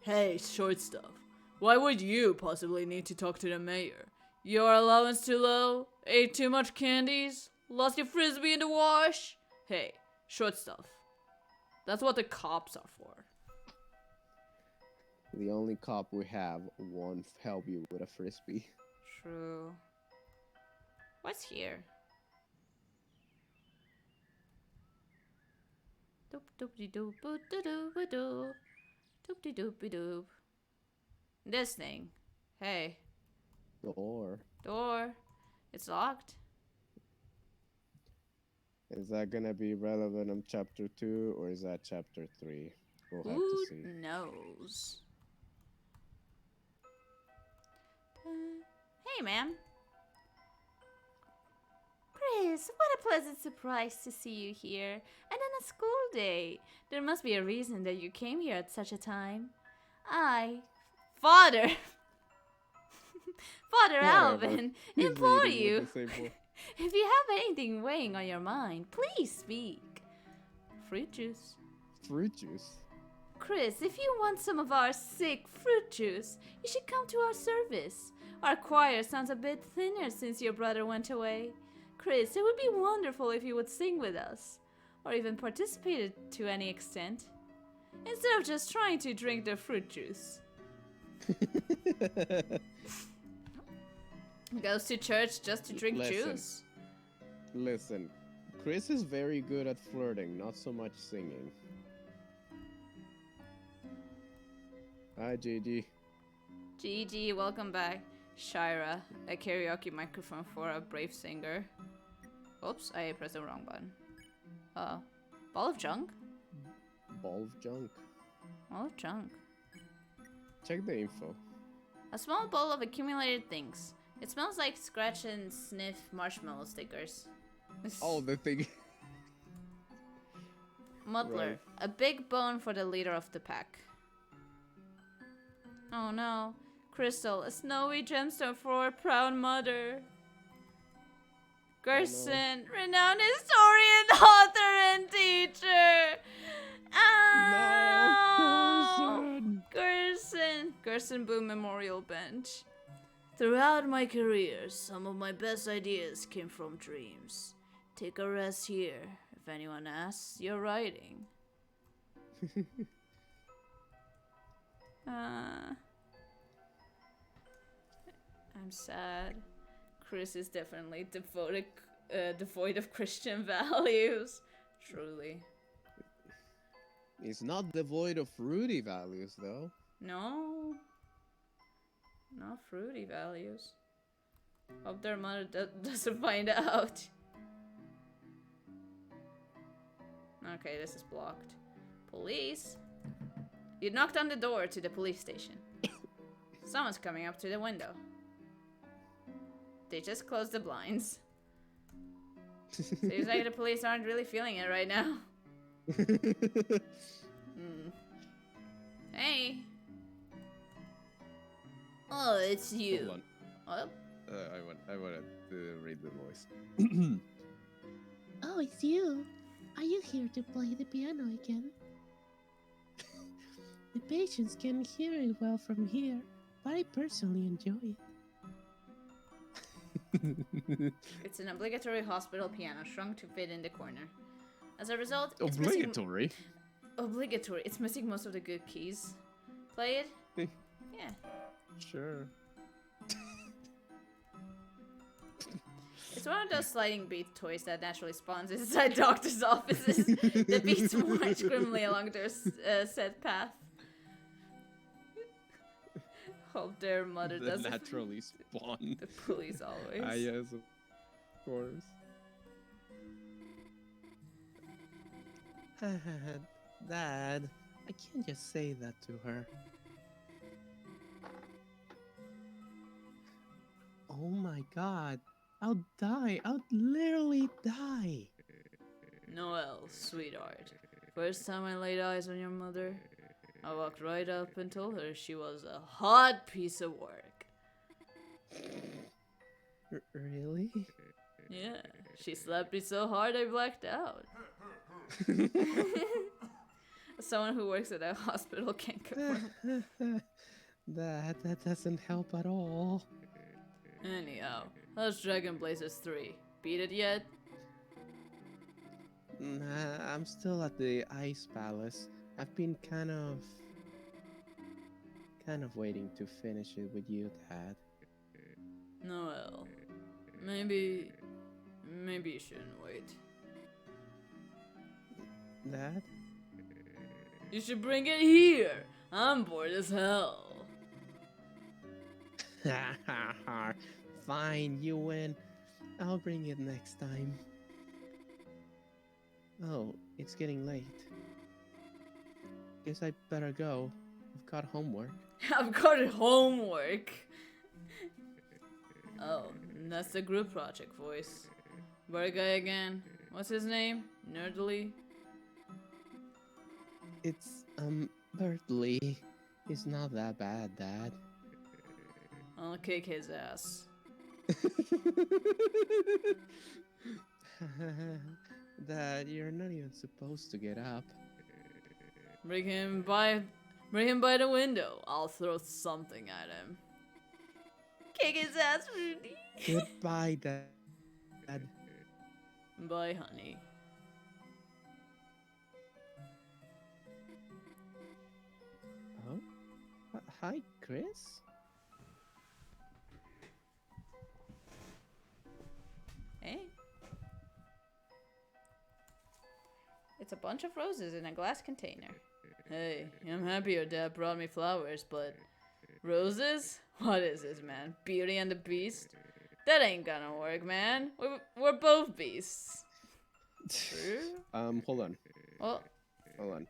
Hey, short stuff. Why would you possibly need to talk to the mayor? Your allowance too low? Ate too much candies? Lost your frisbee in the wash? Hey, short stuff. That's what the cops are for.
The only cop we have won't help you with a frisbee.
True. What's here? Doop doop de doop doop doop doop doop de doop doop. This thing. Hey,
Or
door. It's locked.
is that gonna be relevant in chapter 2 or is that chapter 3? We'll have to
Who
see.
knows? Hey, ma'am. Chris, what a pleasant surprise to see you here. And on a school day. There must be a reason that you came here at such a time. Father, Father
Whatever.
Alvin,
He's
implore
reading
you.
with the same voice.
If you have anything weighing on your mind, please speak. Fruit juice.
Fruit juice.
Chris, if you want some of our sick fruit juice, you should come to our service. Our choir sounds a bit thinner since your brother went away. Chris, it would be wonderful if you would sing with us, or even participate to any extent, instead of just trying to drink the fruit juice. Goes to church just to drink juice.
Listen, Chris is very good at flirting, not so much singing. Hi, Gigi.
Gigi, welcome back. Shira, a karaoke microphone for a brave singer. Oops, I pressed the wrong button. Ball of junk?
Ball of junk.
Ball of junk.
Check the info.
A small bowl of accumulated things. It smells like scratch and sniff marshmallow stickers.
Oh, the thing.
Muddler,
Right.
a big bone for the leader of the pack. Oh no. Crystal, a snowy gemstone for her proud mother. Gerson, renowned historian, author, and teacher.
No, Gerson.
Gerson Boom Memorial Bench. Throughout my career, some of my best ideas came from dreams. Take a rest here. If anyone asks, you're writing. I'm sad. Chris is definitely devoid of Christian values. Truly.
He's not devoid of fruity values, though.
No. Not fruity values. Hope their mother doesn't find out. Okay, this is blocked. Police? You knocked on the door to the police station. Someone's coming up to the window. They just closed the blinds. Seems like the police aren't really feeling it right now. Hey. Oh, it's you.
Hold on.
What?
I wanted to read the voice.
Oh, it's you. Are you here to play the piano again? The patients can hear it well from here, but I personally enjoy it.
It's an obligatory hospital piano shrunk to fit in the corner. As a result, it's
Obligatory.
obligatory. It's missing most of the good keys. Play it? Yeah.
Sure.
It's one of those sliding beat toys that naturally spawns inside doctors' offices. The beats march grimly along their set path. Hope their mother
They
doesn't.
naturally spawn.
The police always.
Ah, yes, of course.
Dad, I can't just say that to her. Oh my god, I'll die. I'll literally die.
Noelle, sweetheart. First time I laid eyes on your mother, I walked right up and told her she was a hot piece of work.
Really?
Yeah, she slapped me so hard I blacked out. Someone who works at a hospital can't confirm.
That doesn't help at all.
Anyhow, how's Dragon Blazers 3? Beat it yet?
Nah, I'm still at the Ice Palace. I've been kind of waiting to finish it with you, Dad.
Noel, maybe you shouldn't wait.
Dad?
You should bring it here. I'm bored as hell.
Ha ha ha. Fine, you win. I'll bring it next time. Oh, it's getting late. Guess I better go. I've got homework.
I've got homework. Oh, that's the group project voice. Bird guy again. What's his name? Nerdly?
It's, Bertley. It's not that bad, Dad.
I'll kick his ass.
Dad, you're not even supposed to get up.
Bring him by the window. I'll throw something at him.
Kick his ass, Rudy.
Goodbye, Dad.
Bye, honey.
Oh? Hi, Chris?
Hey. It's a bunch of roses in a glass container.
Hey, I'm happy your dad brought me flowers, but roses? What is this, man? Beauty and the Beast? That ain't gonna work, man. We're both beasts. True?
Hold on.
Well,
Hold on.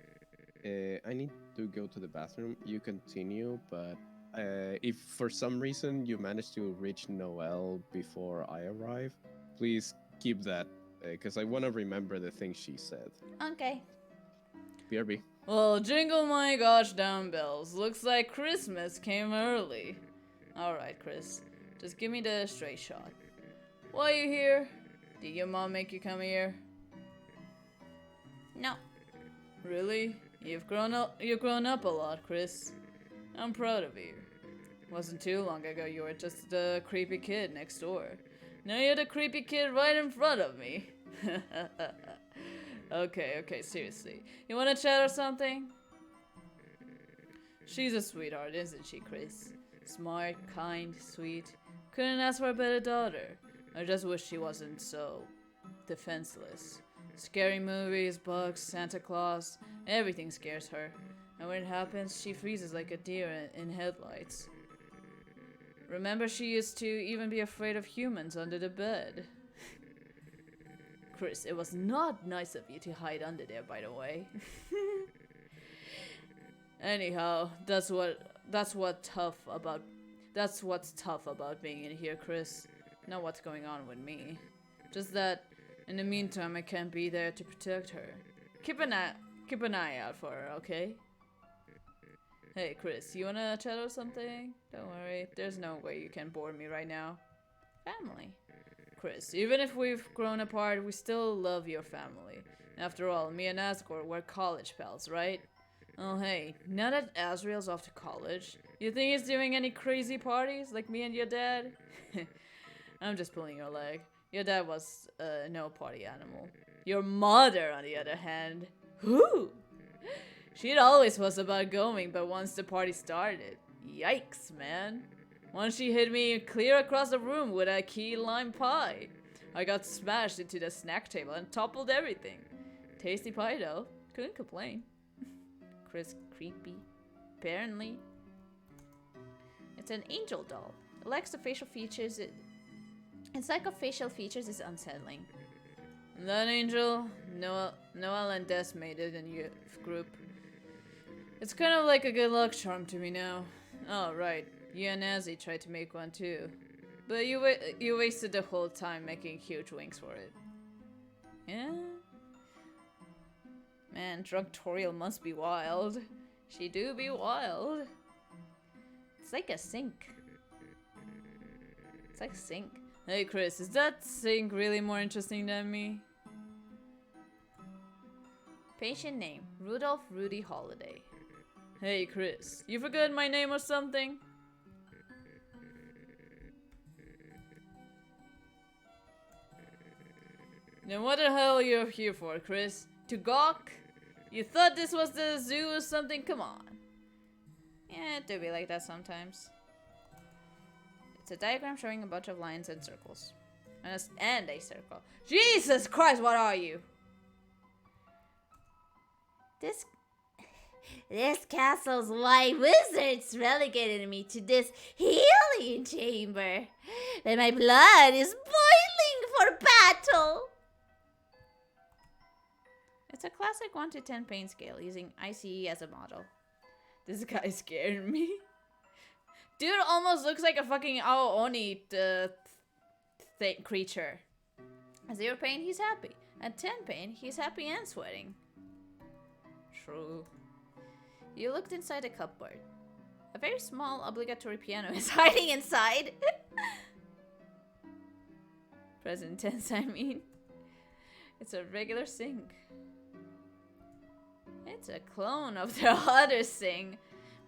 I need to go to the bathroom. You continue, but if for some reason you manage to reach Noelle before I arrive, please keep that, because I want to remember the things she said.
Okay.
BRB.
well, jingle my gosh down bells. Looks like Christmas came early. Alright, Chris. Just give me the straight shot. Why you here? Did your mom make you come here?
No.
Really? You've grown up a lot, Chris. I'm proud of you. Wasn't too long ago you were just the creepy kid next door. Now you're the creepy kid right in front of me. Okay, seriously. You wanna chat or something? She's a sweetheart, isn't she, Chris? Smart, kind, sweet. Couldn't ask for a better daughter. I just wish she wasn't so defenseless. Scary movies, bugs, Santa Claus, everything scares her. And when it happens, she freezes like a deer in headlights. Remember, she used to even be afraid of humans under the bed. Chris, it was not nice of you to hide under there, by the way. Anyhow, that's what's tough about being in here, Chris. Not what's going on with me. Just that, in the meantime, I can't be there to protect her. Keep an eye out for her, okay? Hey, Chris, you wanna chat or something? Don't worry, there's no way you can bore me right now.
Family.
Chris, even if we've grown apart, we still love your family. After all, me and Asgore were college pals, right? Oh hey, now that Asriel's off to college, you think he's doing any crazy parties like me and your dad? I'm just pulling your leg. Your dad was no party animal. Your mother, on the other hand, whoo! She always was about going, but once the party started, yikes, man. Once she hit me clear across the room with a key lime pie. I got smashed into the snack table and toppled everything. Tasty pie though, couldn't complain.
Chris creepy. Apparently. It's an angel doll. It lacks the facial features. Its lack of facial features is unsettling.
That angel, Noel and Des made it in youth group. It's kind of like a good luck charm to me now. Oh, right. You and Nazi tried to make one too. But you wasted the whole time making huge wings for it.
Yeah? Man, Drunktorial must be wild. She do be wild. It's like a sink. It's like sink.
Hey Chris, is that sink really more interesting than me?
Patient name, Rudolph Rudy Holiday.
Hey Chris, you forgot my name or something? Then what the hell are you here for, Chris? To gawk? You thought this was the zoo or something? Come on. Yeah, it do be like that sometimes. It's a diagram showing a bunch of lines and circles. And a circle. Jesus Christ, what are you?
This castle's white wizards relegated me to this healing chamber. And my blood is boiling for battle.
It's a classic 1 to 10 pain scale using ICE as a model. This guy scared me. Dude almost looks like a fucking Aooni creature. At 0 pain, he's happy. At 10 pain, he's happy and sweating. True. You looked inside a cupboard. A very small obligatory piano is hiding inside. Present tense, I mean. It's a regular sink. It's a clone of the other sink.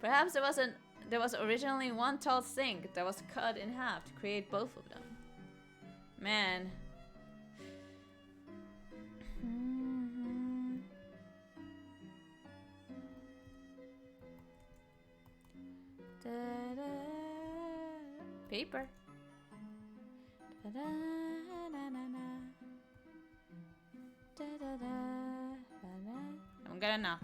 Perhaps there was originally one tall sink that was cut in half to create both of them. Man. Paper. I'm gonna knock.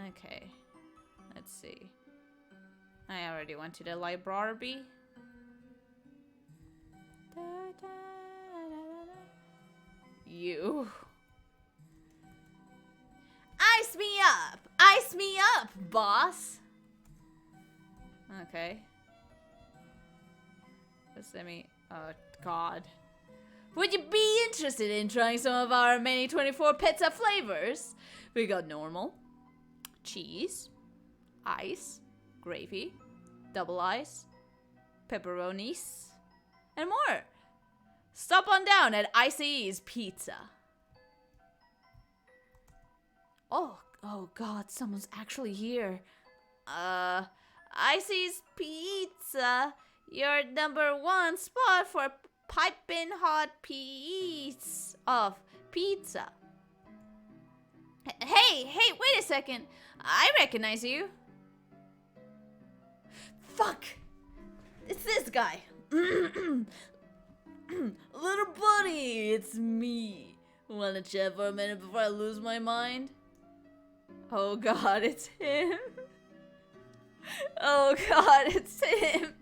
Okay, let's see. I already went to the library. You.
Ice me up! Ice me up, boss!
Okay. Just let me. Oh, God. Would you be interested in trying some of our many 24 pizza flavors? We got normal, cheese, ice, gravy, double ice, pepperonis, and more. Stop on down at ICE's Pizza. Oh God, someone's actually here. ICE's Pizza, your #1 spot for piping hot piece of pizza. Hey, wait a second. I recognize you. Fuck! It's this guy. Little buddy, it's me. Wanna chat for a minute before I lose my mind? Oh God, it's him. Oh God, it's him.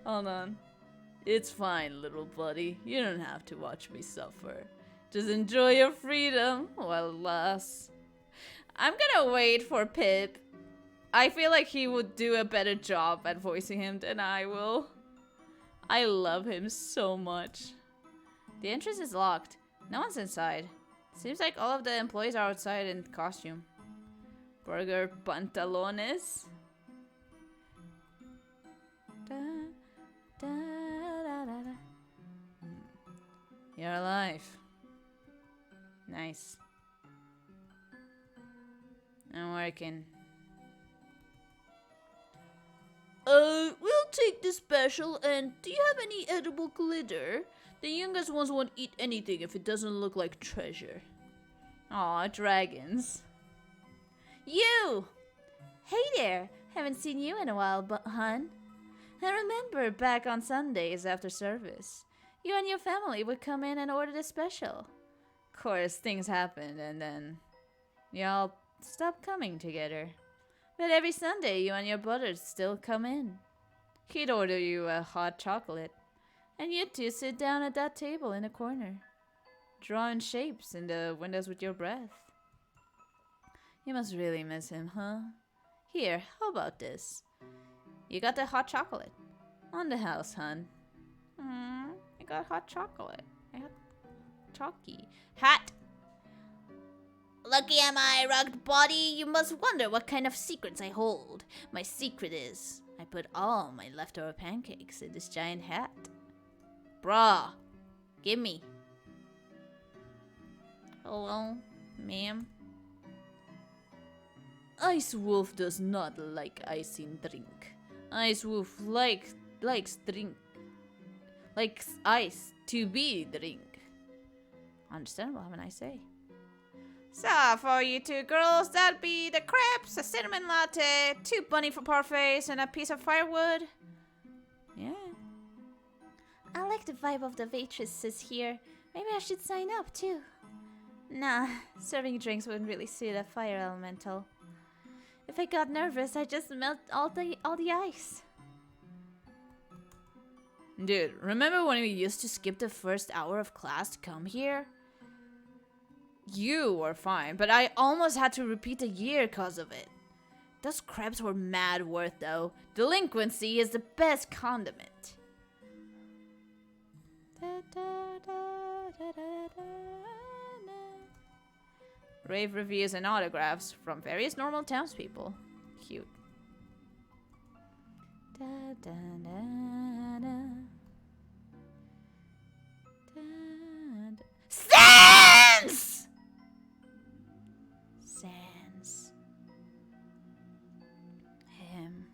Hold on. It's fine, little buddy. You don't have to watch me suffer. Just enjoy your freedom while it lasts. I'm gonna wait for Pip. I feel like he would do a better job at voicing him than I will. I love him so much. The entrance is locked. No one's inside. Seems like all of the employees are outside in costume. Burger pantalones. Da, da, da, da, da. You're alive. Nice. I'm working. We'll take the special, and do you have any edible glitter? The youngest ones won't eat anything if it doesn't look like treasure. Aw, dragons. You! Hey there! Haven't seen you in a while, hun. I remember back on Sundays after service, you and your family would come in and order the special. Of course, things happened, and then y'all stopped coming together. But every Sunday, you and your brother still come in. He'd order you a hot chocolate, and you two sit down at that table in the corner, drawing shapes in the windows with your breath. You must really miss him, huh? Here, how about this? You got the hot chocolate. On the house, hun. I got hot chocolate. I got chalky. Hat! Lucky am I, rugged body. You must wonder what kind of secrets I hold. My secret is, I put all my leftover pancakes in this giant hat. Bruh, gimme. Hello, ma'am. Ice Wolf does not like ice in drink. Ice Wolf likes drink. Likes ice to be drink. Understandable, have a nice day. So, for you two girls, that'd be the crepes, a cinnamon latte, 2 bunny for parfaits, and a piece of firewood. Yeah.
I like the vibe of the waitresses here. Maybe I should sign up too. Nah, serving drinks wouldn't really suit a fire elemental. If I got nervous, I'd just melt all the ice.
Dude, remember when we used to skip the first hour of class to come here? You were fine, but I almost had to repeat a year cause of it. Those crepes were mad worth though. Delinquency is the best condiment. Rave reviews and autographs from various normal townspeople. Cute. Sans! Sans. Him.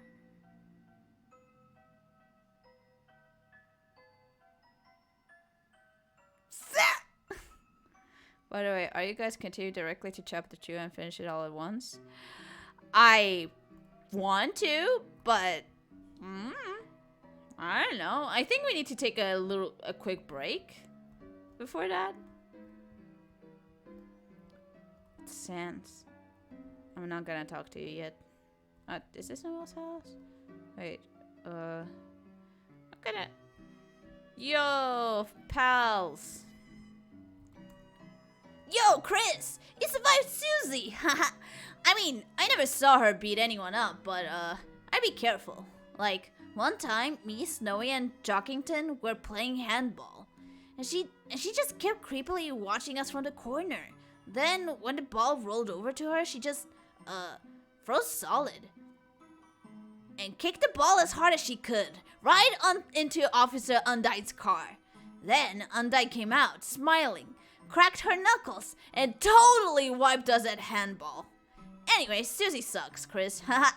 By the way, are you guys continue directly to chapter 2 and finish it all at once? I want to, but I don't know. I think we need to take a quick break before that. Sans. I'm not gonna talk to you yet. Is this someone's house? Wait, I'm gonna... Yo, pals. Yo, Chris! You survived Susie! Haha. I mean, I never saw her beat anyone up, but, I'd be careful. Like, one time, me, Snowy, and Jockington were playing handball. And she just kept creepily watching us from the corner. Then, when the ball rolled over to her, she just, froze solid. And kicked the ball as hard as she could, right on into Officer Undyne's car. Then, Undyne came out, smiling, cracked her knuckles, and totally wiped us at handball. Anyway, Susie sucks, Chris. Haha.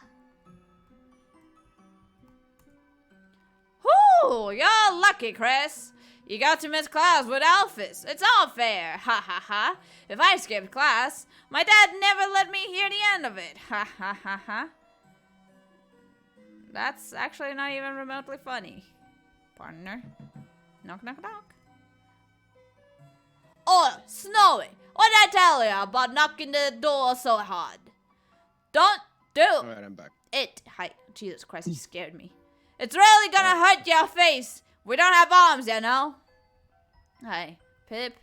Whoo, you're lucky, Chris. You got to miss class with Alphys. It's all fair. Ha ha ha. If I skipped class, my dad never let me hear the end of it. Ha ha ha ha. That's actually not even remotely funny. Partner. Knock knock knock. Oh, Snowy, what did I tell you about knocking the door so hard? Don't do
Alright, I'm back.
it. Hi, Jesus Christ, you scared me. It's really gonna hurt your face. We don't have arms, you know. Hi, Pip.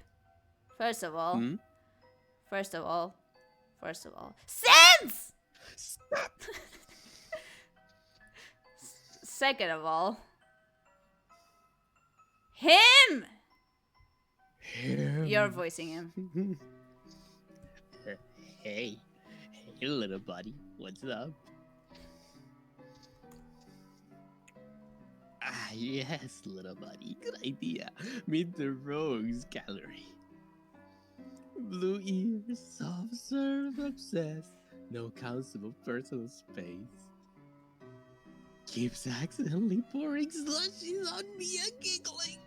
First of all, Sense!
Stop!
Second of all, him! You're voicing him.
Hey, little buddy, what's up? Ah, yes, little buddy, good idea. Meet the Rogues Gallery. Blue ears, soft serve, obsessed, no countable personal space. Keeps accidentally pouring slushies on me and giggling.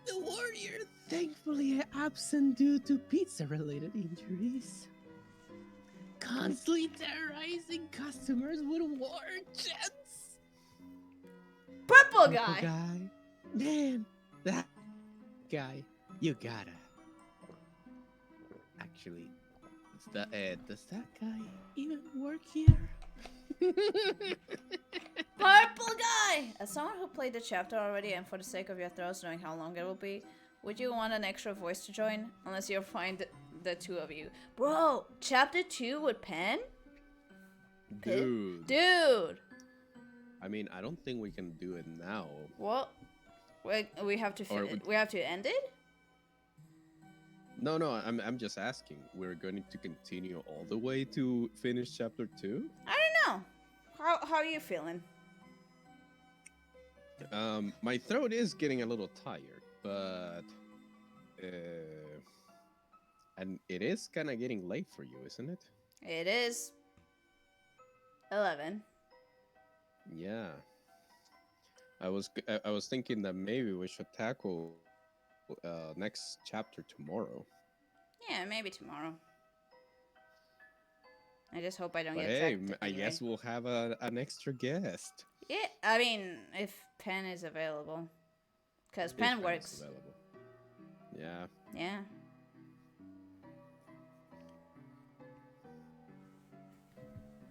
The warrior, thankfully absent due to pizza-related injuries. Constantly terrorizing customers with war chants.
Purple guy.
Man, that guy, you gotta. Actually, does that guy even work here?
Purple guy! As someone who played the chapter already, and for the sake of your throats knowing how long it will be, would you want an extra voice to join? Unless you'll find the two of you. Bro, chapter 2 with Pen?
Dude.
Dude!
I mean, I don't think we can do it now.
What? We have to we have to end it?
No, I'm just asking. We're going to continue all the way to finish chapter 2?
I don't know. How are you feeling?
My throat is getting a little tired, but And it is kind of getting late for you, isn't it?
It is 11.
Yeah. I was thinking that maybe we should tackle next chapter tomorrow.
Yeah, maybe tomorrow. I just hope I don't
But
get
hey,
tracked
I
anyway.
guess we'll have an extra guest.
Yeah, I mean, if Pen is available. Because
If
Pen
Pen's
works.
available. Yeah.
Yeah.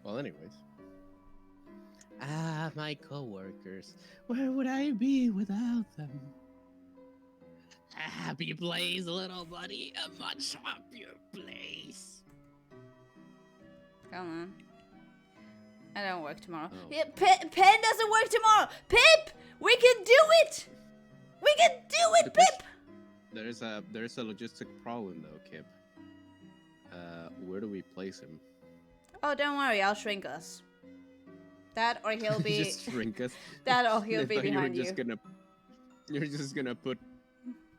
Well, anyways.
Ah, my coworkers. Where would I be without them? A happy place, little buddy. A much happier place.
Come on. I don't work tomorrow.
Oh.
Yeah, Pen doesn't work tomorrow. Pip! We can do it! We can do it,
The question-
Pip!
There's a logistic problem though, Kip. Where do we place him?
Oh, don't worry. I'll shrink us. That or he'll be...
Just shrink us.
That or he'll
I
be
thought
behind
you.
you.
You're just gonna put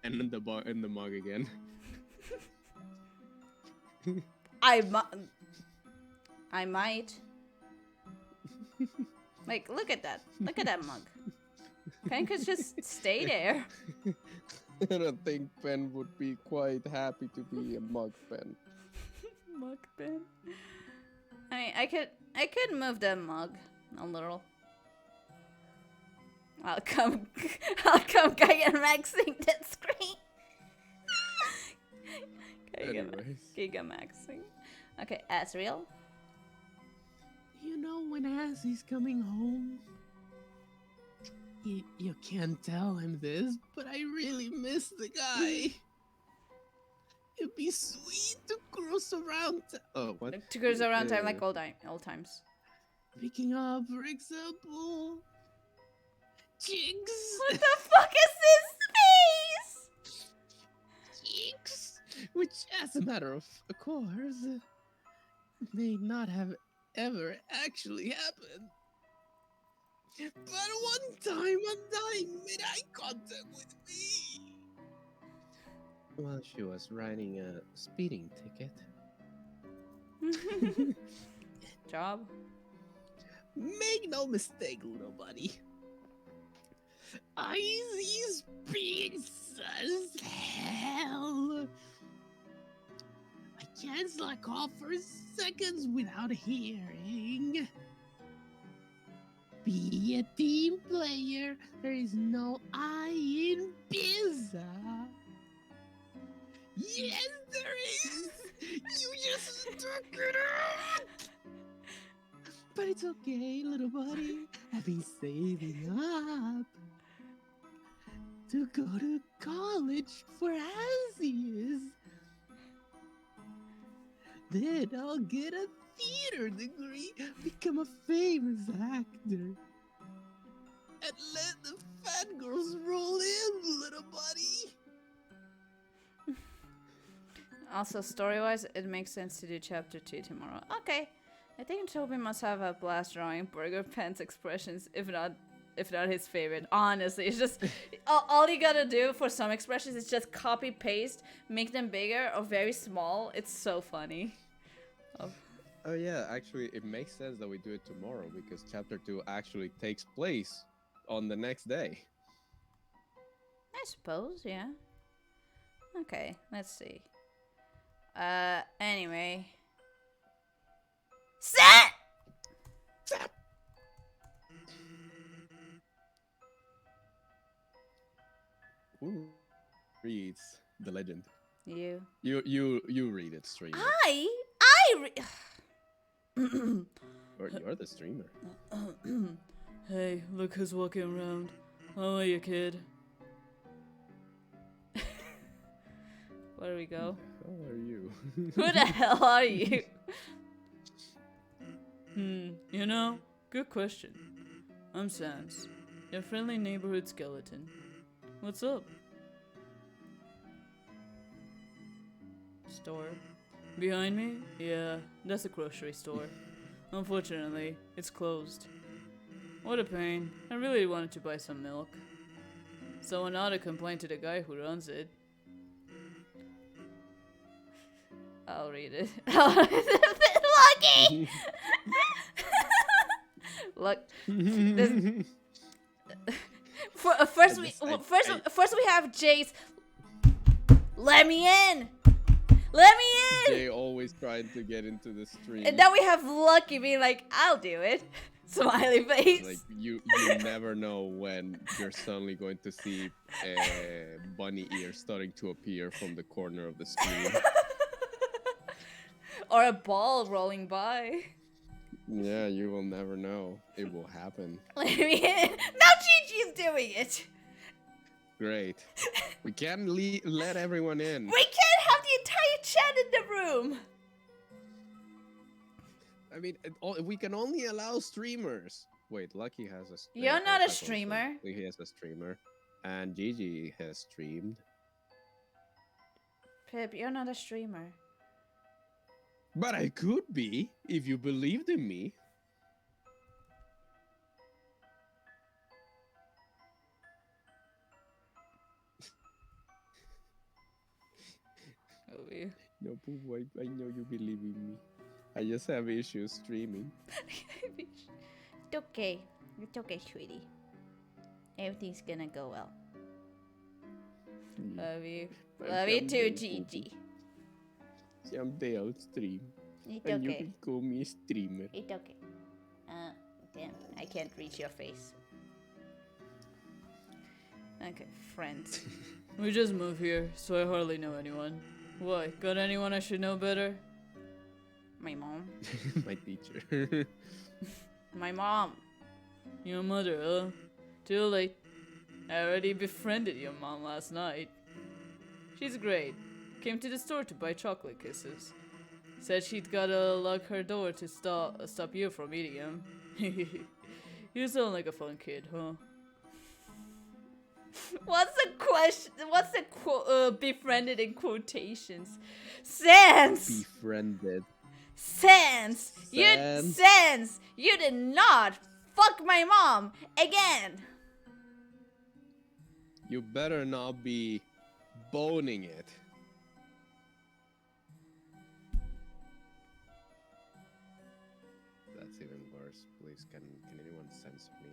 N in the mug again.
I might. Like, look at that. Look at that mug. Pen could just stay there.
I don't think Pen would be quite happy to be a mug Pen.
Mug Pen. I mean, I could move the mug a little. I'll come Gigamaxing that screen.
Anyways.
Gigamaxing. Okay, Asriel.
You know when Assie's coming home? You can't tell him this, but I really miss the guy. It'd be sweet to cruise around. Oh, what?
To cruise around time like old times.
Picking up, for example, chicks.
What the fuck is this face?
Chicks, which, as a matter of course, may not have ever actually happened. But one time a dying made eye contact with me.
Well, she was writing a speeding ticket.
Job.
Make no mistake, little buddy. I speaks as hell. I can't slack off for seconds without hearing. Be a team player. There is no I in pizza. Yes, there is. You just took it out. But it's okay, little buddy. I've been saving up to go to college for as he is. Then I'll get a theater degree, become a famous actor, and let the fat girls roll in, little buddy.
Also, story-wise, it makes sense to do chapter 2 tomorrow. Okay. I think Toby must have a blast drawing Burger Pen's expressions, if not his favorite. Honestly, it's just all you gotta do for some expressions is just copy paste, make them bigger or very small. It's so funny.
Oh yeah, actually, it makes sense that we do it tomorrow because chapter 2 actually takes place on the next day.
I suppose, yeah. Okay, let's see. Anyway. Set!
Who reads the legend?
You.
You read it, streamer. Or you're the streamer.
Hey, look who's walking around. How are you, kid? Where do we go?
How are you?
Who the hell are you?
You know, good question. I'm Sans, your friendly neighborhood skeleton. What's up? Store. Behind me? Yeah, that's a grocery store. Unfortunately, it's closed. What a pain. I really wanted to buy some milk. Someone ought to complain to the guy who runs it. I'll read it.
Lucky!
Look, this, first we have Jace. Let me in. Let me in.
They always trying to get into the stream.
And then we have Lucky being like, I'll do it. Smiley face.
Like you never know when you're suddenly going to see a bunny ear starting to appear from the corner of the screen.
Or a ball rolling by.
Yeah, you will never know. It will happen.
Let me in. Now Gigi's doing it.
Great. We can't let everyone in.
We can't have the entire chat in the room.
I mean, we can only allow streamers. Wait, Lucky has a.
You're not a streamer.
He has a streamer, and Gigi has streamed.
Pip, you're not a streamer.
But I could be if you believed in me.
Oh, yeah.
No, Pooh, I know you believe in me. I just have issues streaming.
It's okay. It's okay, sweetie. Everything's gonna go well.
Love you.
But
Love you too,
someday,
Gigi.
Someday I'll stream.
It's
And you
okay.
can call me a streamer.
It's okay. Damn. I can't reach your face.
Okay, friends. We just moved here, so I hardly know anyone. Why? Got anyone I should know better?
My mom.
My teacher.
My mom.
Your mother, huh? Too late. I already befriended your mom last night. She's great. Came to the store to buy chocolate kisses. Said she'd gotta lock her door to stop you from eating them. You sound like a fun kid, huh? What's the question? What's the befriended in quotations? Sans!
Befriended.
Sans!
Sans.
Sans! You did not fuck my mom again!
You better not be boning it. That's even worse. Please, can anyone censor me?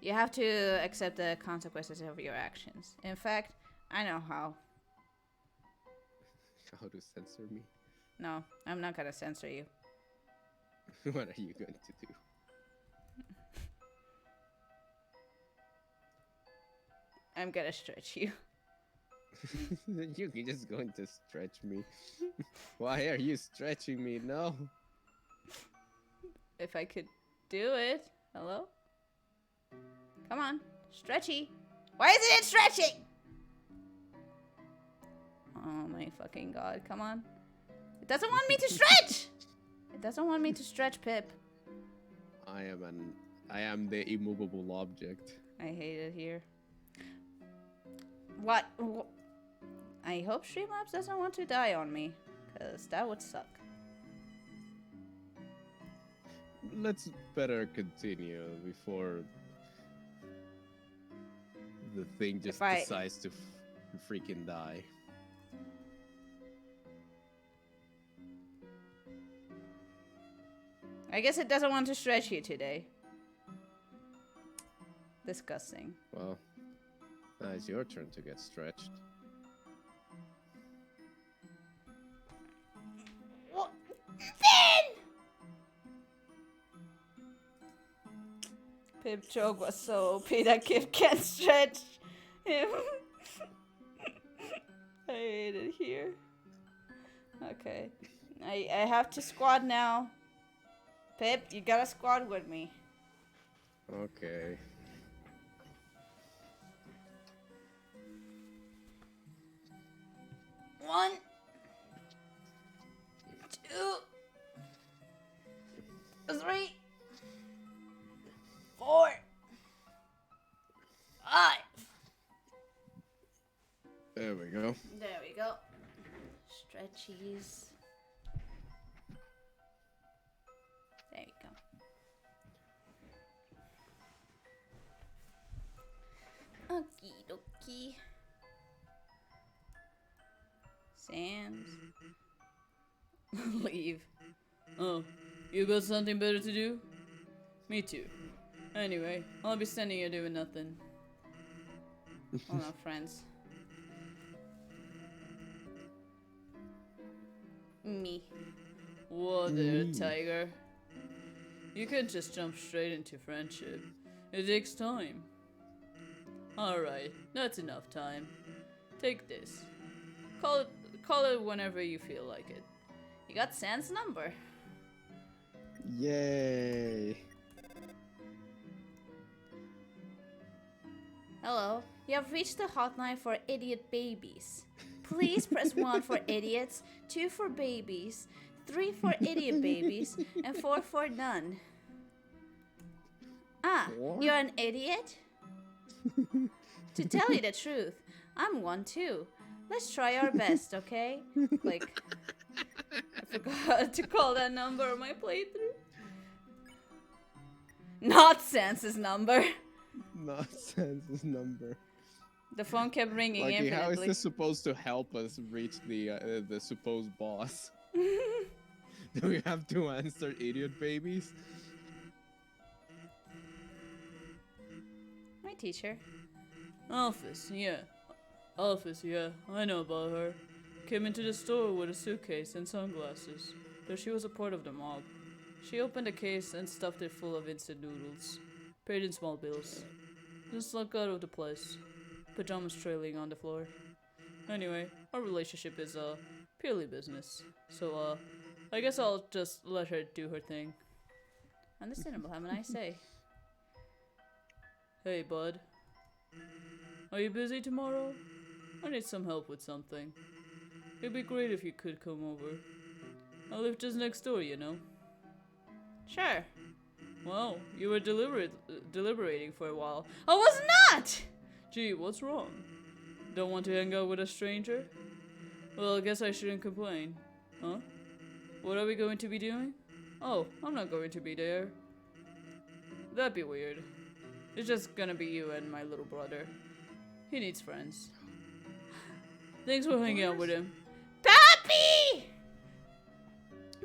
You have to accept the consequences of your actions. In fact, I know how.
How to censor me?
No, I'm not gonna censor you.
What are you going to do?
I'm gonna stretch you.
You're just going to stretch me. Why are you stretching me? No.
If I could do it. Hello? Come on. Stretchy. Why isn't it stretching? Oh my fucking god. Come on. It doesn't want me to stretch! It doesn't want me to stretch, Pip.
I am the immovable object.
I hate it here. What? I hope Streamlabs doesn't want to die on me. Because that would suck.
Let's better continue before the thing just decides to freaking die.
I guess it doesn't want to stretch you today. Disgusting.
Well, now it's your turn to get stretched.
Pip joke was so OP that Kip can't stretch him. I hate it here. Okay. I have to squad now. Pip, you gotta squad with me.
Okay.
One, two, three, 4, 5.
There we go.
There we go. Stretchies. There you go. Okie dokie. Lucky. Sans.
Leave. Oh, you got something better to do? Me too. Anyway, I'll be standing here doing nothing.
Oh no, friends. Me.
What there, tiger? You can't just jump straight into friendship. It takes time. Alright, that's enough time. Take this. Call it whenever you feel like it.
You got Sans number.
Yay!
Hello, you have reached the hotline for idiot babies. Please press 1 for idiots, 2 for babies, 3 for idiot babies, and 4 for none. Ah,
What?
you're an idiot? To tell you the truth, I'm one too. Let's try our best, okay? Like, I forgot to call that number on my playthrough. Not Sans's number.
Not Sans's number.
The phone kept ringing
Lucky, how is
infinitely.
this supposed to help us reach the supposed boss? Do we have to answer idiot babies?
My teacher.
Alphys, yeah, I know about her. Came into the store with a suitcase and sunglasses, though she was a part of the mob. She opened a case and stuffed it full of instant noodles. Paid in small bills. Then slunk out of the place. Pajamas trailing on the floor. Anyway, our relationship is, purely business. So, I guess I'll just let her do her thing.
Understandable, have a nice day.
Hey, bud. Are you busy tomorrow? I need some help with something. It'd be great if you could come over. I live just next door, you know.
Sure.
Wow, you were deliberating for a while.
I was not!
Gee, what's wrong? Don't want to hang out with a stranger? Well, I guess I shouldn't complain. Huh? What are we going to be doing? Oh, I'm not going to be there. That'd be weird. It's just gonna be you and my little brother. He needs friends. Thanks for hanging out with him.
Papi!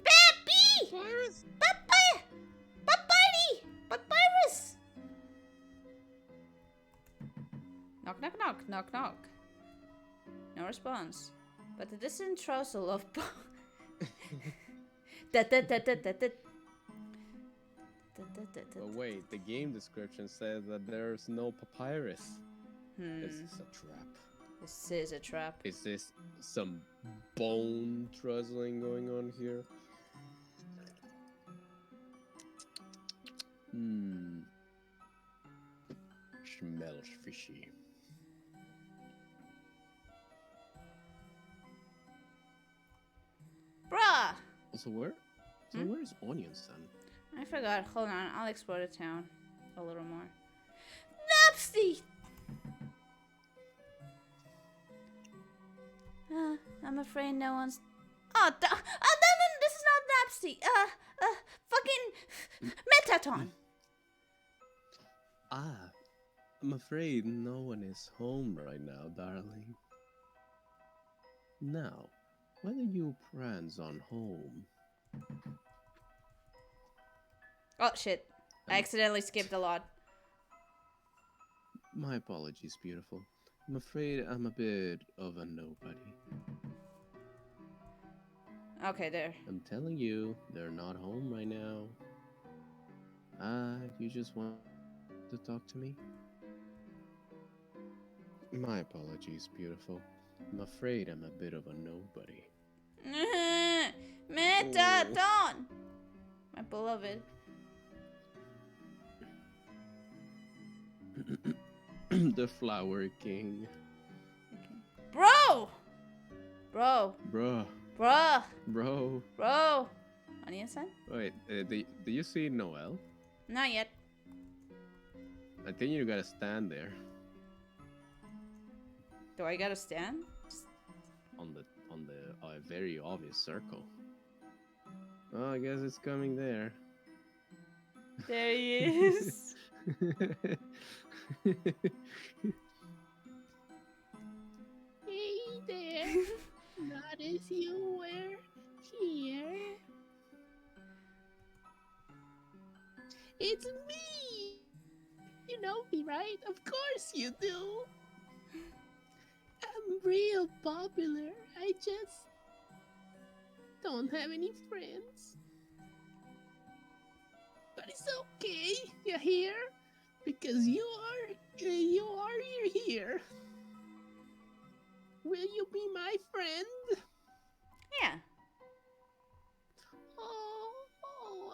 Papi!
Virus?
Papa! Papari! Papyrus! Knock, knock, knock, knock, knock. No response. But the distant trousel of
But wait, the game description says that there's no papyrus. This is a trap.
This is a trap.
Is this some bone truzzling going on here? Smells fishy.
Bruh!
So where's Onion Sun?
I forgot. Hold on. I'll explore the town a little more. Napsty! I'm afraid no one's... Oh, no, this is not Napsty. Fucking Metaton.
I'm afraid no one is home right now, darling. Now, when are you plans on home?
Oh, shit. I accidentally skipped a lot.
My apologies, beautiful. I'm afraid I'm a bit of a nobody.
Okay, there.
I'm telling you, they're not home right now. You just want to talk to me? My apologies, beautiful. I'm afraid I'm a bit of a nobody.
Metaton! My beloved.
The Flower King.
Bro! Bro.
Bruh.
Bruh.
Bro.
Bro. Onion Sun?
Wait, do you see Noel?
Not yet.
I think you gotta stand there.
Do I gotta stand?
On the very obvious circle. Oh, I guess it's coming there.
There he is.
notice you were here. It's me! You know me, right? Of course you do. I'm real popular. I just don't have any friends. But it's okay. You're here because you're here. Will you be my friend?
Yeah.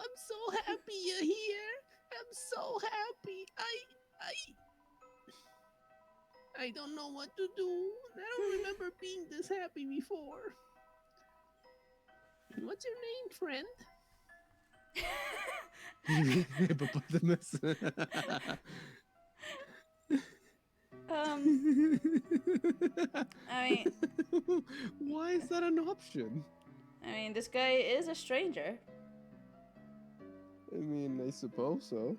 I'm so happy you're here. I'm so happy. I don't know what to do. I don't remember being this happy before. What's your name, friend?
Hippopotamus.
I mean,
Why is that an option?
this guy is a stranger.
I mean, I suppose so.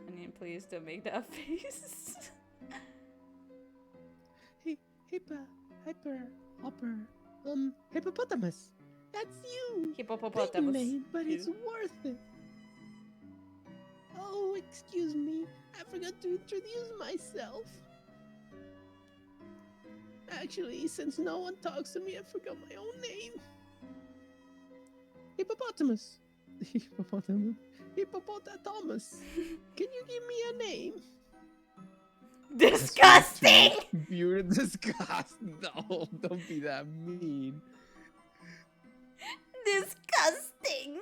I mean, please don't make that face.
Hey, hippopotamus. That's you. Big
Hippopotamus.
name, but
You.
it's worth it. Oh, excuse me. I forgot to introduce myself. Actually, since no one talks to me, I forgot my own name. Hippopotamus. Hippopotamus. Can you give me a name?
Disgusting!
You're disgusting. No, don't be that mean.
Disgusting!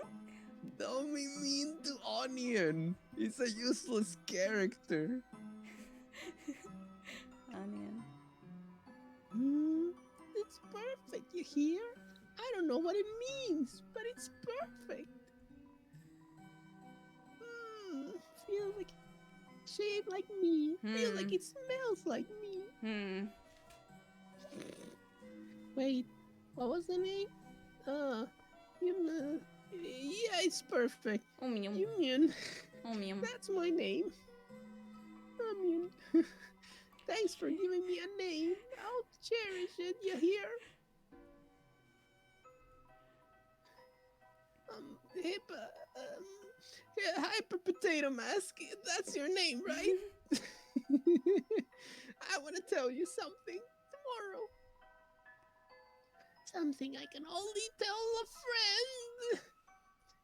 Don't be mean to Onion. He's a useless character.
Onion.
It's perfect. You hear? I don't know what it means, but it's perfect. Feels like shaped like me. Feels like it smells like me. Wait, what was the name? Yeah, it's perfect. Union. That's my name. Union. Thanks for giving me a name. I'll cherish it. You hear? Hyper Potato Mask. That's your name, right? I want to tell you something tomorrow. Something I can only tell a friend.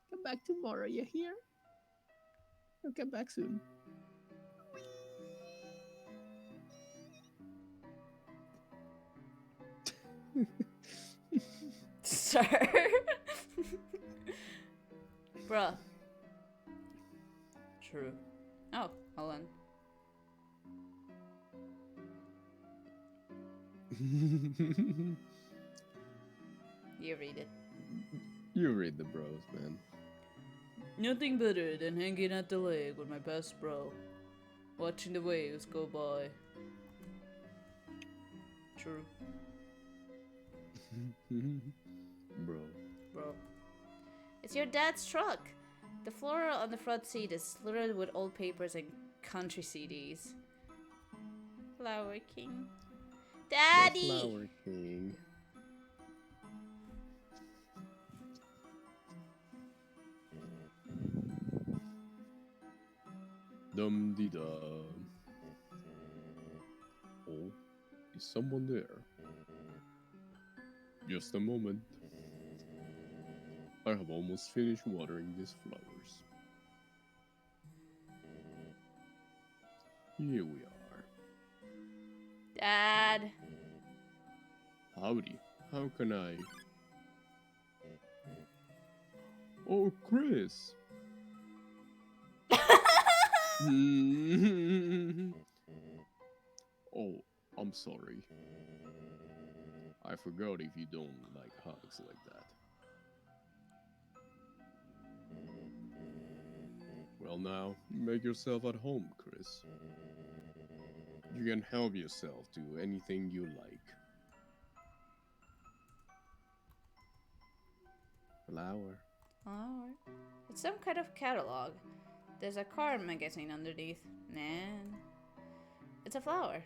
Come back tomorrow, you hear? I'll come back soon.
Sir. Bruh. True. Oh, hold on. You read it.
You read the bros, man.
Nothing better than hanging at the lake with my best bro. Watching the waves go by. True.
Bro.
Bro. It's your dad's truck. The floor on the front seat is littered with old papers and country CDs. Flower King.
The
Daddy!
Flower King. Dum dee da. Oh, is someone there? Just a moment. I have almost finished watering these flowers. Here we are.
Dad.
Howdy. How can I? Oh, Chris. Oh, I'm sorry. I forgot if you don't like hugs like that. Well now, make yourself at home, Chris. You can help yourself to anything you like. Flower.
Oh, it's some kind of catalog. There's a car magazine underneath. Man. It's a flower.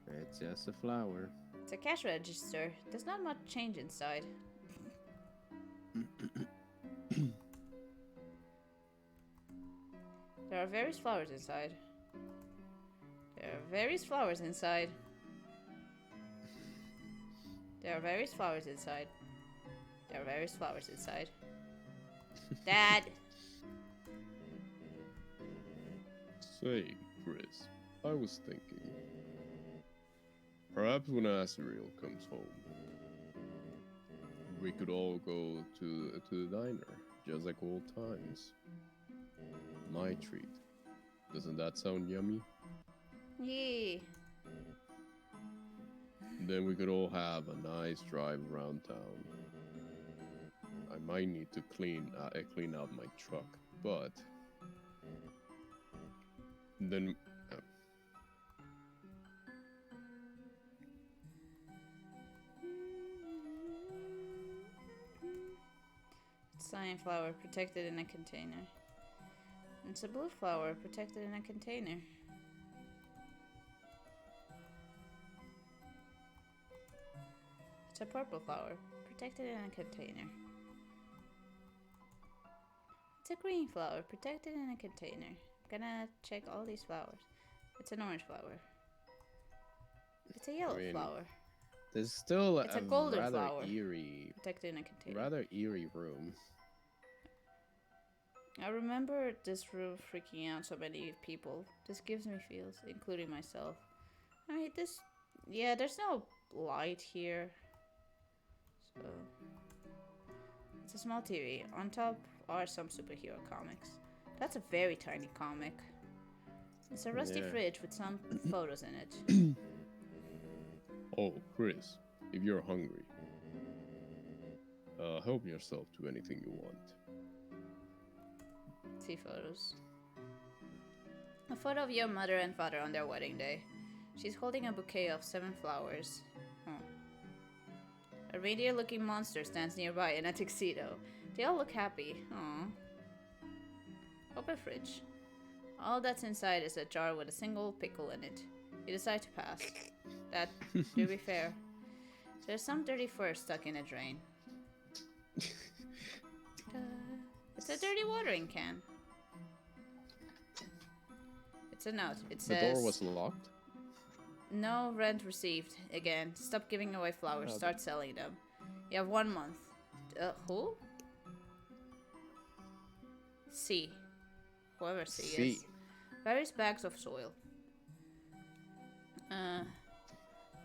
It's just a flower.
It's a cash register. There's not much change inside. There are various flowers inside. There are various flowers inside. There are various flowers inside. There are various flowers inside. Dad!
Say, Chris, I was thinking. Perhaps when Asriel comes home, we could all go to the diner, just like old times. My treat. Doesn't that sound yummy?
Yeah.
Then we could all have a nice drive around town. I might need to clean out my truck, but then
Cyan flower protected in a container. It's a blue flower protected in a container. It's a purple flower protected in a container. It's a green flower protected in a container. I'm gonna check all these flowers. It's an orange flower. It's a yellow flower.
There's still
It's a golden
rather
flower.
eerie,
Protected in a container.
rather eerie room.
I remember this room freaking out so many people. This gives me feels, including myself. I mean, there's no light here. So, it's a small TV. On top are some superhero comics. That's a very tiny comic. It's a rusty fridge with some photos in it.
Oh, Chris, if you're hungry, help yourself to anything you want.
See photos. A photo of your mother and father on their wedding day. She's holding a bouquet of 7 flowers. A reindeer-looking monster stands nearby in a tuxedo. They all look happy. Aww. Open fridge. All that's inside is a jar with a single pickle in it. You decide to pass. That, to be fair. There's some dirty fur stuck in a drain. It's a dirty watering can. It's a note. It says...
The door was locked?
No rent received. Again, stop giving away flowers. Start selling them. You have 1 month. Who? C. Whoever C is. Various bags of soil.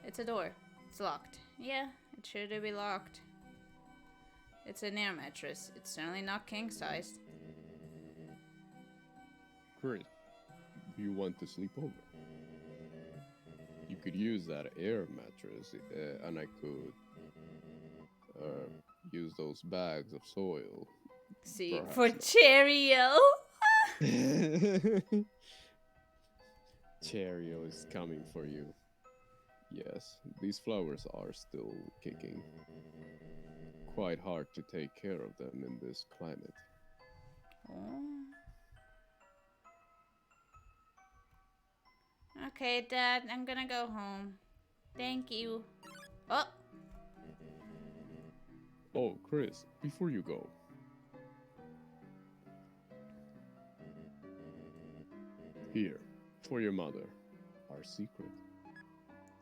It's a door. It's locked. Yeah, it should be locked. It's an air mattress. It's certainly not king-sized.
Chris, do you want to sleep over? You could use that air mattress, and I could use those bags of soil.
See, for Cheerio!
Cheerio is coming for you. Yes, these flowers are still kicking. Quite hard to take care of them in this climate.
Okay, Dad, I'm gonna go home. Thank you. Oh!
Oh, Chris, before you go. Here, for your mother, our secret.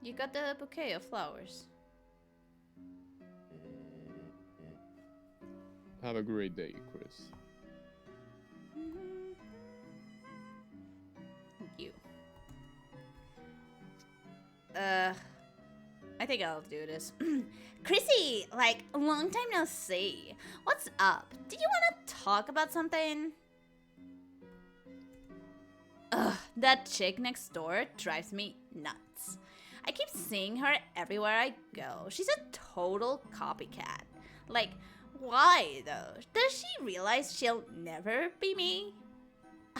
You got the bouquet of flowers.
Have a great day, Chris.
You. I think I'll do this. Chrissy, like, long time no see. What's up? Did you want to talk about something? Ugh, that chick next door drives me nuts. I keep seeing her everywhere I go. She's a total copycat. Like, why though? Does she realize she'll never be me?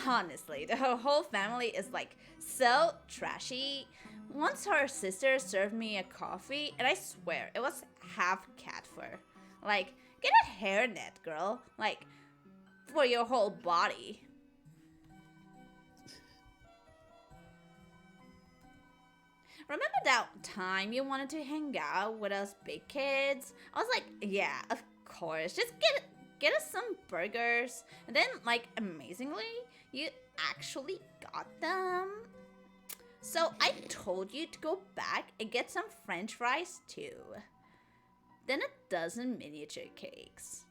Honestly, the whole family is like so trashy. Once her sister served me a coffee, and I swear it was half cat fur. Like, get a hairnet, girl. Like, for your whole body.
remember that time you wanted to hang out with us big kids? I was like, yeah, of course. Just get us some burgers. And then, like, amazingly, you actually got them. So I told you to go back and get some French fries too. Then a dozen miniature cakes.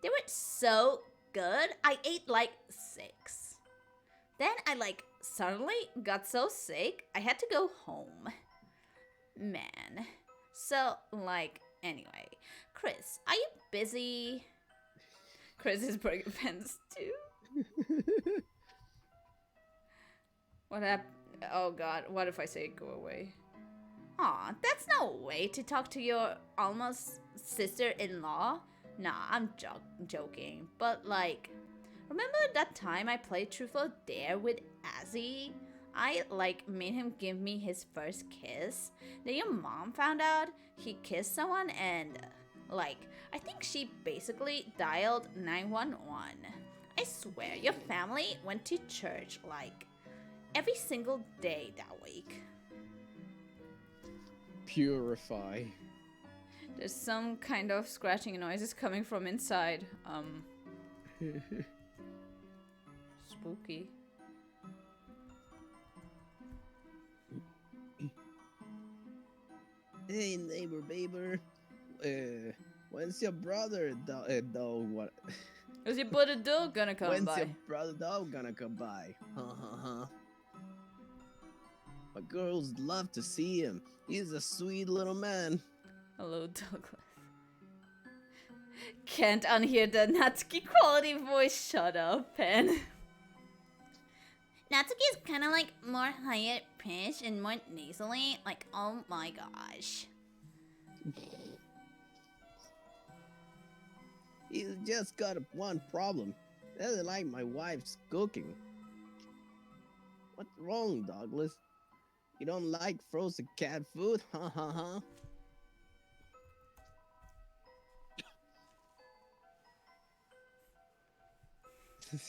They were so good. I ate like 6. Then I like suddenly got so sick I had to go home. Man. So like anyway, Chris, are you busy? Chris is burger pants too. What happened? Oh god, what if I say go away? Aw, that's no way to talk to your almost sister-in-law. Nah, I'm joking. But like, remember that time I played Truth or Dare with Azzy? I like made him give me his first kiss. Then your mom found out he kissed someone and like, I think she basically dialed 911. I swear, your family went to church like every single day that week.
Purify.
There's some kind of scratching noises coming from inside. Spooky.
Hey, neighbor, baber. When's your brother, dog? What?
Is your brother dog gonna come
When's
by?
your brother, dog, gonna come by? Ha. My girls love to see him. He's a sweet little man.
Hello, Douglas. Can't unhear the Natsuki quality voice. Shut up, Pen.
Natsuki is kind of like more higher pitched and more nasally. Like, oh my gosh.
He's just got one problem. Doesn't like my wife's cooking. What's wrong, Douglas? You don't like frozen cat food? Ha.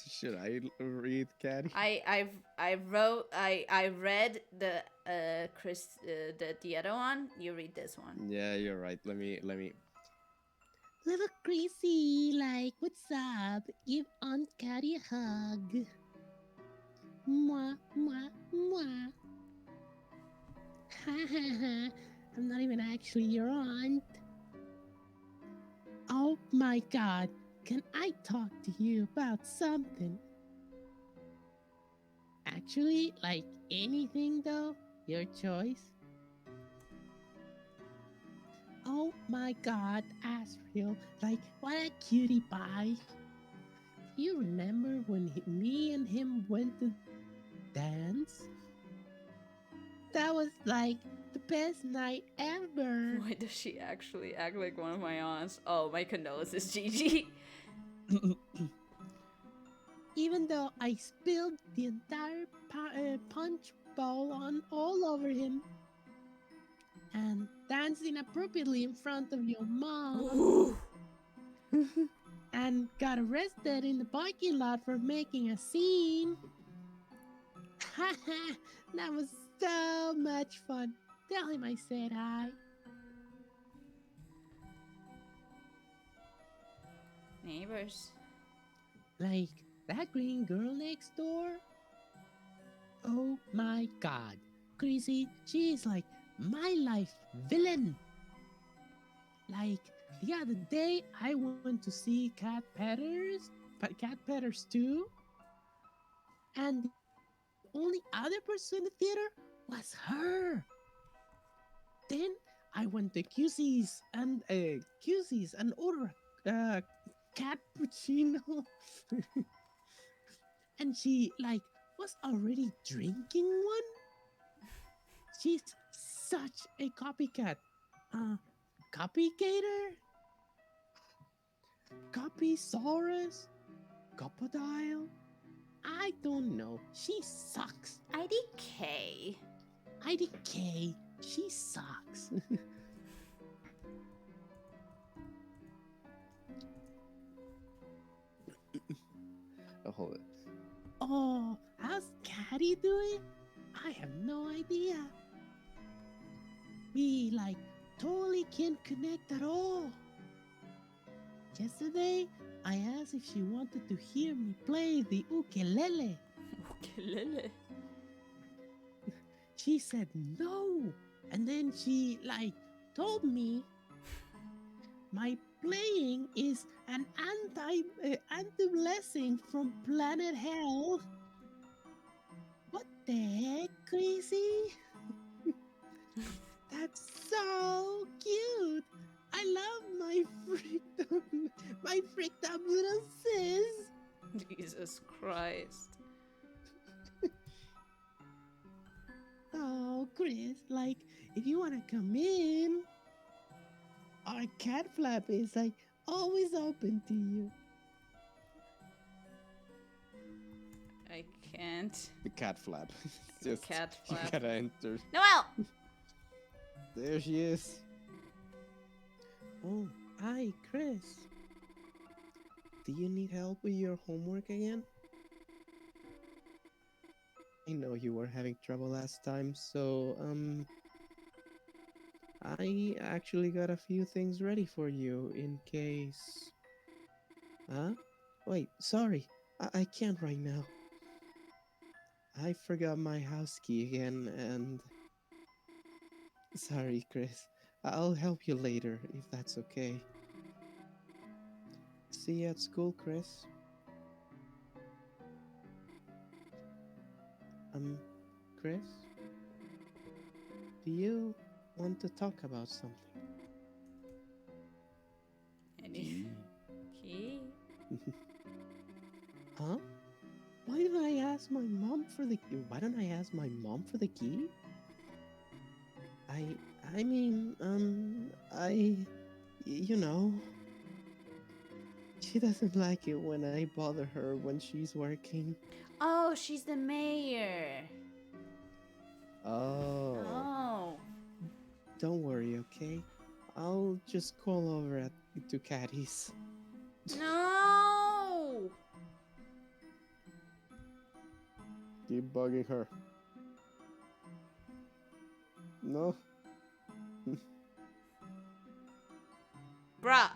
Should I read, Caddy?
I read the the other one. You read this one.
Yeah, you're right. Let me.
Little Greasy, like, what's up? Give Aunt Caddy a hug. Mwah, mwah, mwah. Ha ha ha. I'm not even actually your aunt. Oh my god. Can I talk to you about something? Actually, like anything though, your choice. Oh my god, Asriel, like what a cutie pie. Do you remember when me and him went to dance? That was like the best night ever.
Why does she actually act like one of my aunts? Oh, my condolences, Gigi.
Even though I spilled the entire punch bowl on all over him and danced inappropriately in front of your mom and got arrested in the parking lot for making a scene. That was so much fun. Tell him I said hi.
Neighbors.
Like that green girl next door? Oh my god. Crazy, she is like my life villain. Like the other day I went to see Cat Petters 2, and the only other person in the theater was her. Then I went to QC's and ordered a cappuccino. And she like was already drinking one. She's such a copycat. Copycator? Copysaurus? Copodile? I don't know. She sucks.
IDK.
IDK. She sucks.
Oh, hold it.
Oh, how's Caddy doing? I have no idea. we like totally can't connect at all. Yesterday, I asked if she wanted to hear me play the ukulele.
Ukulele.
She said no. And then she like told me my playing is an anti-blessing from planet hell. What the heck, crazy? That's so cute. I love my freaked up little sis.
Jesus Christ.
Oh, Chris, like, if you want to come in, our cat flap is like always open to you.
I can't.
The cat flap. It's just
Cat
you
flap.
gotta enter.
Noel!
There she is.
Oh, hi, Chris. Do you need help with your homework again? I know you were having trouble last time, so, I actually got a few things ready for you in case... Huh? Wait, sorry. I can't right now. I forgot my house key again, and... Sorry, Chris. I'll help you later, if that's okay. See you at school, Chris. Chris? Do you want to talk about something?
Any key?
Huh? Why don't I ask my mom for the key? I mean, you know, she doesn't like it when I bother her when she's working.
Oh, she's the mayor.
Oh.
Oh.
Don't worry, okay? I'll just call over to Caddy's.
No!
Keep bugging her. No.
Bruh.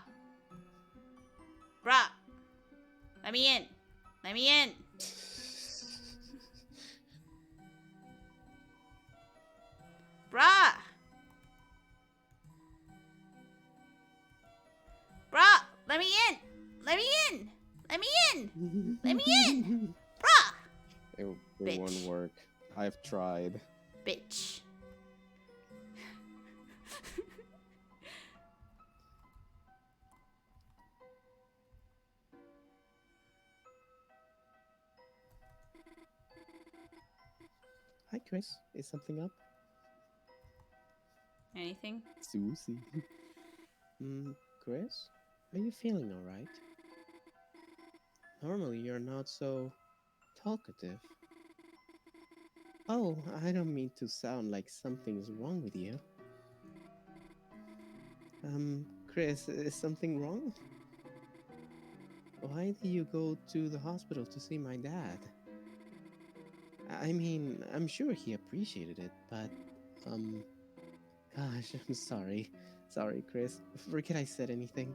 Bruh. Let me in. Let me in. Bruh. Bruh. Let me in. Let me in. Let me in. Let me in. Bruh.
It
Bitch.
won't work. I've tried.
Bitch.
Hi, Chris. Is something up?
Anything?
Susie.
Chris? Are you feeling alright? Normally, you're not so talkative. Oh, I don't mean to sound like something's wrong with you. Chris, is something wrong? Why did you go to the hospital to see my dad? I mean, I'm sure he appreciated it, but, gosh, I'm sorry. Sorry, Chris. Forget I said anything.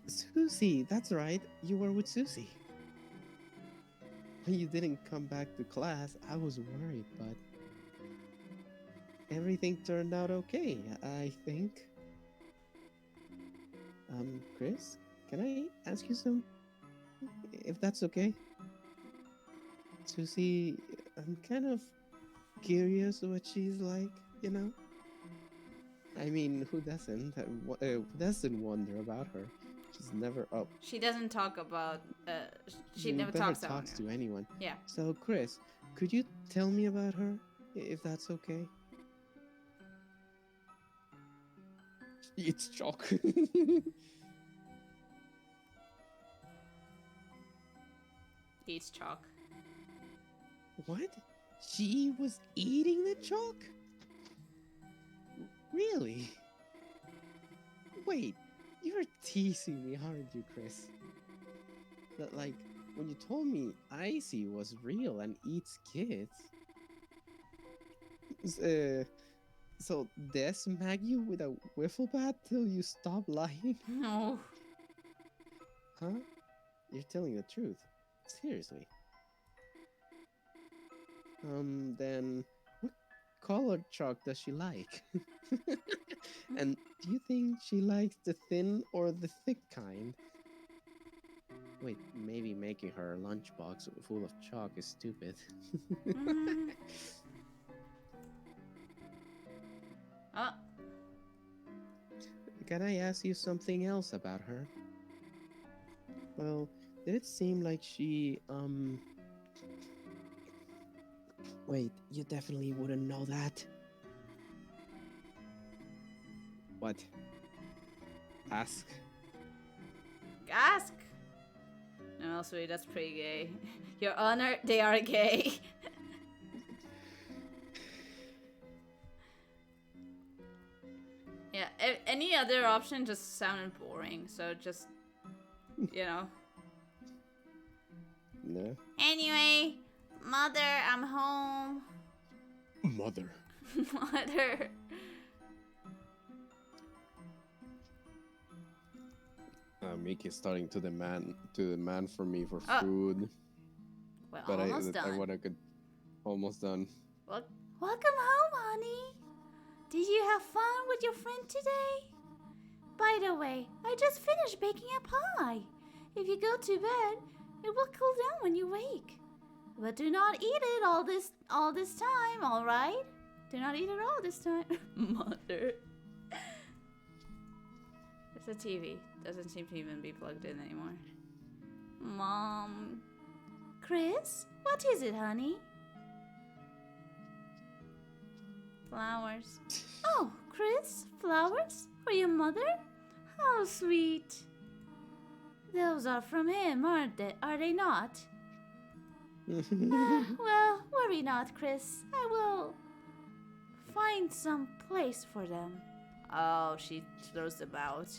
Susie, that's right. You were with Susie. When you didn't come back to class, I was worried, but everything turned out okay, I think. Chris, can I ask you some? If that's okay? Susie, I'm kind of curious what she's like, you know? I mean, who doesn't? Who doesn't wonder about her? She's never up.
She doesn't talk about. She never talks
to anyone.
Yeah.
So, Chris, could you tell me about her, if that's okay?
It's chalk.
Eats chalk.
What? She was eating the chalk? Really? Wait, you're teasing me, aren't you, Chris? That, like,
when you told me Icy was real and eats kids, uh, so they smack you with a wiffle bat till you stop lying?
No.
Huh? You're telling the truth. Seriously. Then what colored chalk does she like? And do you think she likes the thin or the thick kind? Wait, maybe making her lunchbox full of chalk is stupid.
Mm. Oh,
Can I ask you something else about her? Well, did it seem like she, Wait, you definitely wouldn't know that. What? Ask.
ask. No, sweet, that's pretty gay. Your Honor, they are gay. Yeah, any other option just sounded boring, so just, you know.
No.
Anyway, Mother, I'm home.
Mother.
Mother.
Mickey's starting to demand from me for
Oh.
food,
We're
but
almost
I
done.
what I could almost done.
Welcome home, honey. Did you have fun with your friend today? By the way, I just finished baking a pie. If you go to bed, it will cool down when you wake. But do not eat it all this time, all right? Do not eat it all this time. Mother. It's a TV. Doesn't seem to even be plugged in anymore. Mom. Chris, what is it, honey? Flowers. Oh, Chris, flowers? For your mother? How sweet. Those are from him, aren't they? Are they not? Well, worry not, Chris. I will find some place for them. Oh, she throws them out.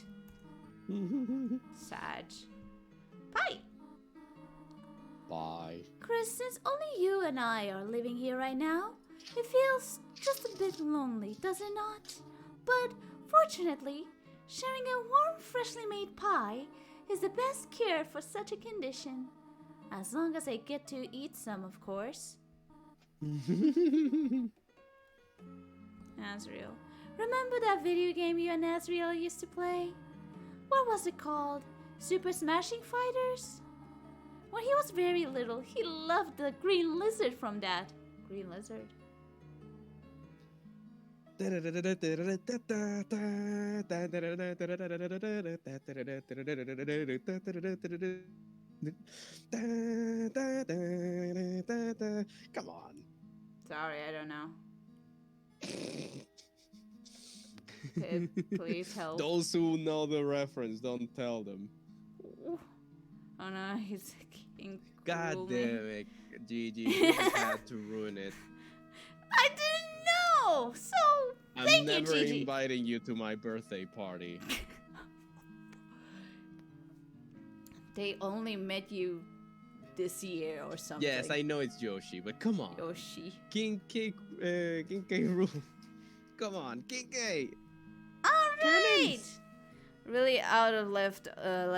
Sad. Bye.
Bye.
Chris, since only you and I are living here right now, it feels just a bit lonely, does it not? But fortunately, sharing a warm, freshly made pie is the best cure for such a condition. As long as I get to eat some, of course. Asriel. Remember that video game you and Asriel used to play? What was it called? Super Smashing Fighters? When he was very little, he loved the green lizard from that. Green lizard?
Come on.
Sorry, I don't know. Pip, please help.
Those who know the reference, don't tell them.
Oh no, he's King
God
Cruel
damn
me.
it, Gigi, you had to ruin it.
I didn't know! So,
I'm
thank
never
you, Gigi.
inviting you to my birthday party.
They only met you this year or something.
Yes, I know it's Yoshi, but come on.
Yoshi.
King K rule. Come on, King K.
Alright!
Really out of left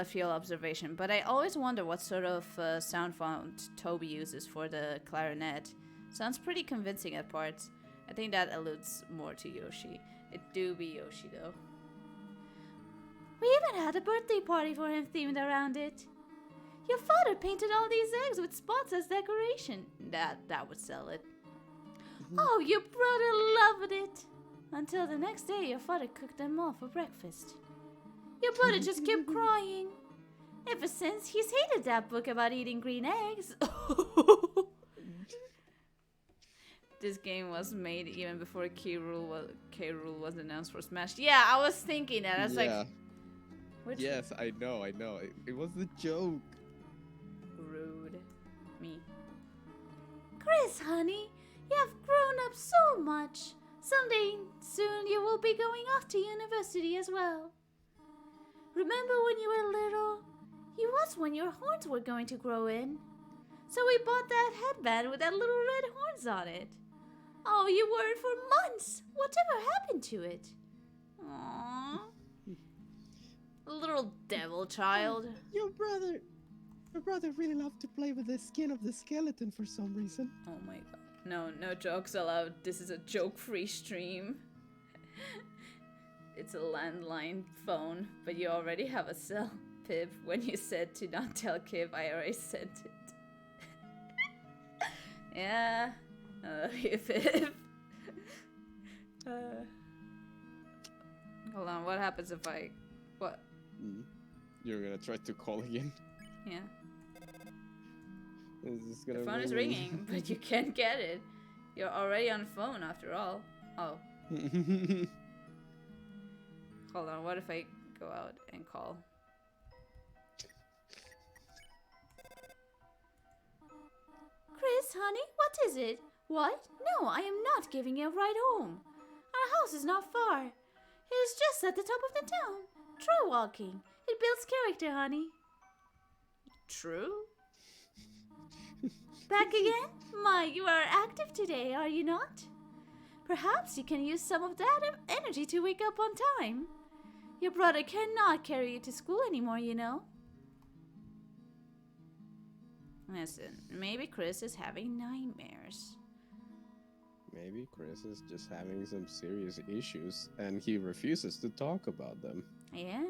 field observation, but I always wonder what sort of sound font Toby uses for the clarinet. Sounds pretty convincing at parts. I think that alludes more to Yoshi. It do be Yoshi though.
We even had a birthday party for him themed around it. Your father painted all these eggs with spots as decoration.
That would sell it.
Oh, your brother loved it. Until the next day, your father cooked them all for breakfast. Your brother just kept crying. Ever since, he's hated that book about eating green eggs.
This game was made even before K Rule was announced for Smash. Yeah, I was thinking that. I was like, which
Yes, I know. It was the joke.
rude. Me.
Chris, honey, you have grown up so much. Someday soon you will be going off to university as well. Remember when you were little? He was when your horns were going to grow in. So we bought that headband with that little red horns on it. Oh, you wore it for months. Whatever happened to it? Aww. Little devil child.
Your brother really loved to play with the skin of the skeleton for some reason.
Oh my god. No, no jokes allowed. This is a joke-free stream. It's a landline phone, but you already have a cell. Pip, when you said to not tell Kip, I already sent it. Yeah, I love you, Pip. Hold on, what happens if I... What?
You're gonna try to call again?
Yeah.
Is this gonna
The phone is
ring?
ringing, but you can't get it. You're already on the phone after all. Oh, hold on, what if I go out and call?
Chris, honey, what is it? What? No, I am not giving you a ride home. Our house is not far. It is just at the top of the town. Try walking. It builds character, honey.
True?
Back again? My, you are active today, are you not? Perhaps you can use some of that energy to wake up on time. Your brother cannot carry you to school anymore, you know.
Listen, maybe Chris is having nightmares.
Maybe Chris is just having some serious issues and he refuses to talk about them.
Yeah.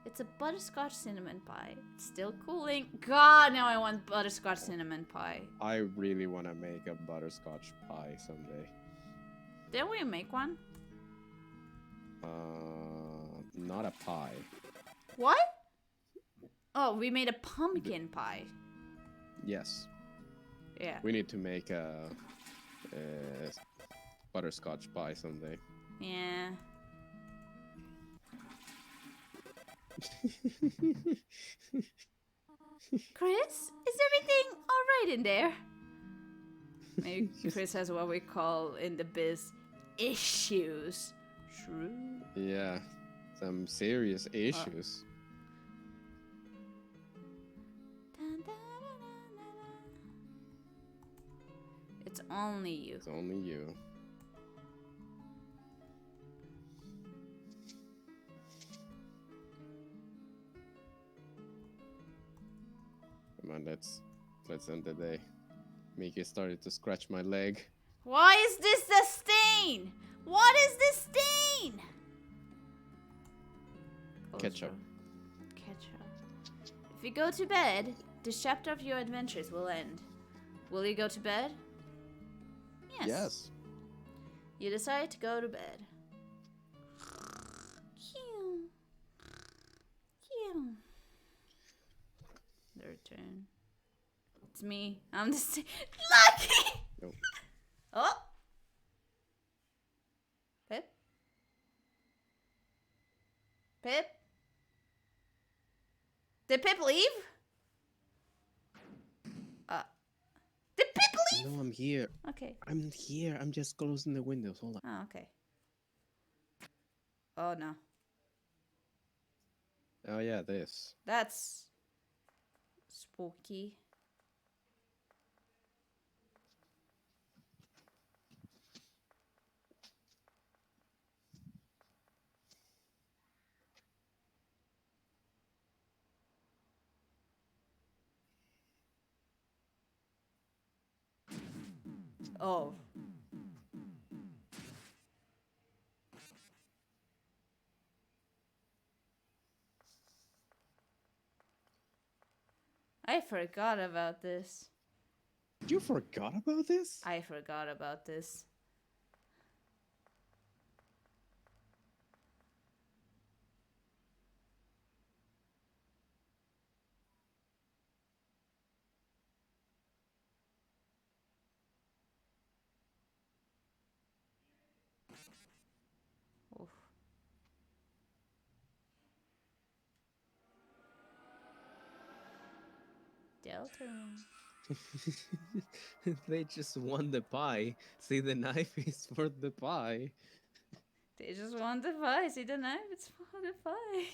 It's a butterscotch cinnamon pie. It's still cooling. God, now I want butterscotch cinnamon pie.
I really want to make a butterscotch pie someday.
Didn't we make one?
Not a pie.
What? Oh, we made a pumpkin pie.
Yes.
Yeah.
We need to make a butterscotch pie someday.
Yeah.
Chris, is everything alright in there?
Maybe Chris has what we call in the biz issues. True.
Yeah, some serious issues.
It's only you.
It's only you. Come on, let's end the day. Mickey started to scratch my leg.
Why is this the stain? What is this stain?
Ketchup.
Ketchup. If you go to bed, this chapter of your adventures will end. Will you go to bed?
Yes.
You decide to go to bed.
Their turn. It's me. I'm the
Lucky!
Nope.
Oh! Pip? Pip? Did Pip leave? Did Pip leave?
No, I'm here.
Okay.
I'm here. I'm just closing the windows. Hold on.
Oh, okay. Oh, no.
Oh yeah, this.
That's spooky. Oh. I forgot about this.
You forgot about this?
I forgot about this. Oof. Deltarune.
They just won the pie. See, the knife is for the pie.
They just want the pie. See the knife? It's for the pie.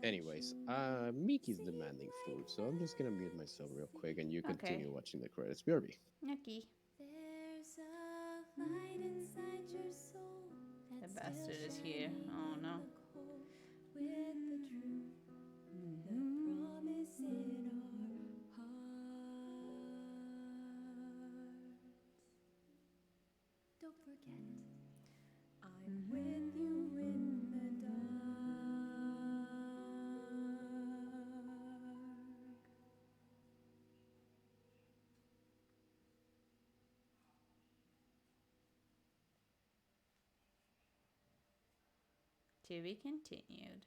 Anyways, Miki's demanding food, so I'm just gonna mute myself real quick and you
Okay.
continue watching the credits. BRB.
Okay. The bastard is here. Oh no. To be continued.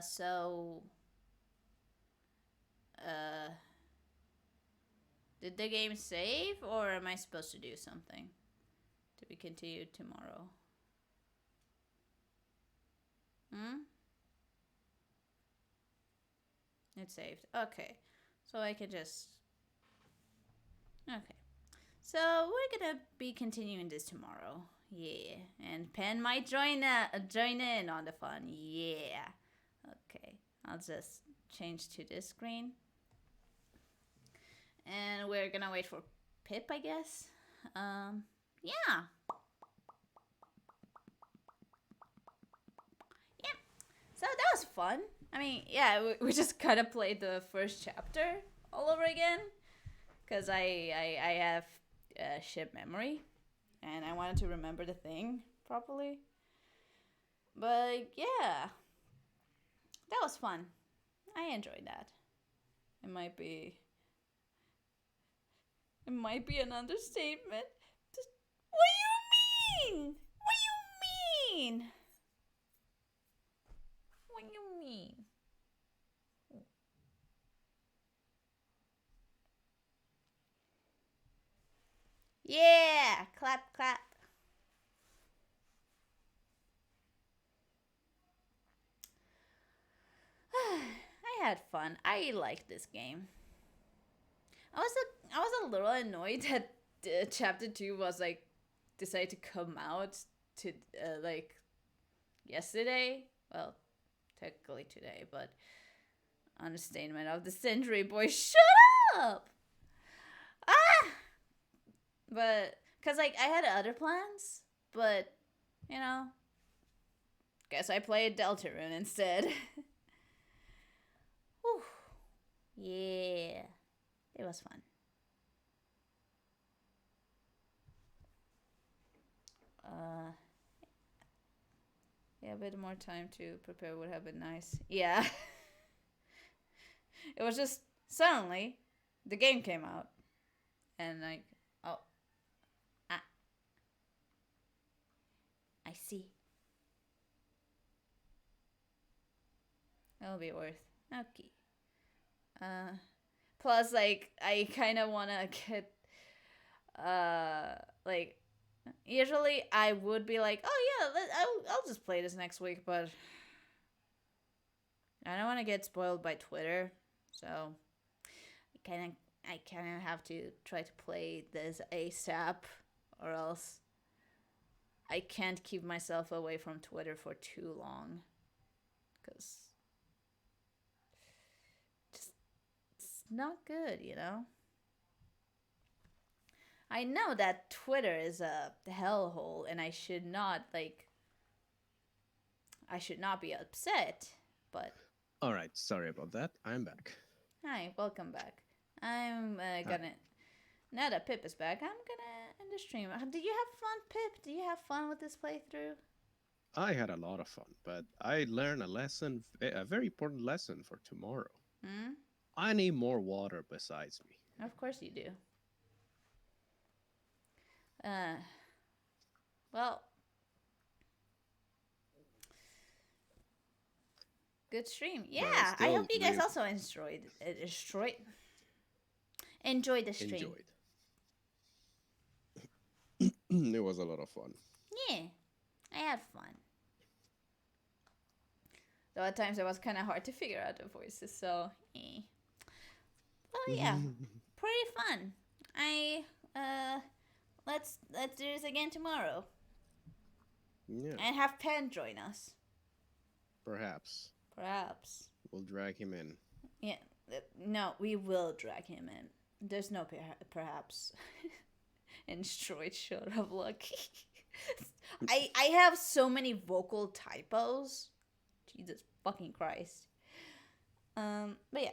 So, uh, did the game save, or am I supposed to do something? To be continued tomorrow. Hmm? It saved. Okay. So I can just... Okay. So we're gonna be continuing this tomorrow. Yeah. And Pen might join in on the fun. Yeah. Okay. I'll just change to this screen. And we're gonna wait for Pip, I guess. Yeah. Yeah. So that was fun. I mean, yeah, we just kind of played the first chapter all over again. Because I have ship memory. And I wanted to remember the thing properly. But yeah. That was fun. I enjoyed that. It might be... It might be an understatement. Just, what do you mean? What do you mean? What do you mean? Yeah! Clap, clap. I had fun. I liked this game. I was a little annoyed that chapter 2 was like decided to come out to like yesterday. Well, technically today, but understatement of the century, boy. Shut up! Ah! But cuz like I had other plans, but you know, guess I played Deltarune instead. Whew. Yeah. It was fun. Yeah, a bit more time to prepare would have been nice. Yeah. It was just suddenly the game came out. And like, oh, I, I see. It'll be worth. Okay. Uh, Plus, like, I kind of want to get, like, usually I would be like, oh yeah, I'll just play this next week, but I don't want to get spoiled by Twitter, so I kind of have to try to play this ASAP, or else I can't keep myself away from Twitter for too long, because just it's not good, you know. I know that Twitter is a hellhole, and I should not be upset, but
All right, sorry about that. I'm back.
hi, welcome back. I'm
Hi.
gonna now that Pip is back, I'm gonna end the stream. Did you have fun, Pip? Did you have fun with this playthrough?
I had a lot of fun, but I learned a lesson, a very important lesson for tomorrow.
Hmm.
I need more water besides me.
Of course you do. Uh, well, good stream.
But I
Yeah, I
still
hope you guys also enjoyed the stream.
enjoyed. It was a lot of fun.
Yeah, I had fun. Though at times it was kind of hard to figure out the voices, so well, yeah, pretty fun. I let's do this again tomorrow
Yeah,
and have Pen join us.
perhaps.
Perhaps.
We'll drag him in.
Yeah. No, we will drag him in. There's no perhaps. Destroyed short of lucky. I have so many vocal typos. Jesus fucking Christ. But yeah.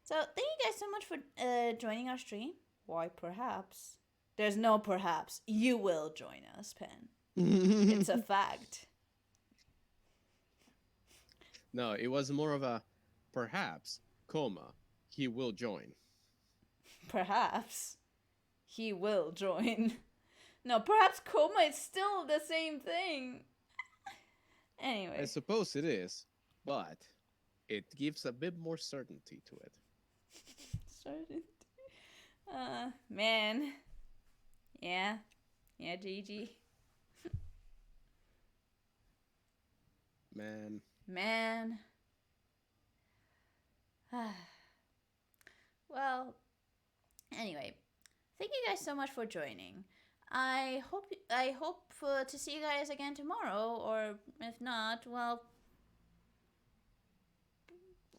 So thank you guys so much for joining our stream. Why perhaps? There's no perhaps. You will join us, Pen. It's a fact.
No, it was more of a perhaps, comma, he will join.
Perhaps he will join. No, perhaps coma is still the same thing. Anyway.
I suppose it is, but it gives a bit more certainty to it.
Certainty. Man. Yeah. Yeah, GG.
Man.
Man. Well, anyway, thank you guys so much for joining. I hope to see you guys again tomorrow, or if not, well,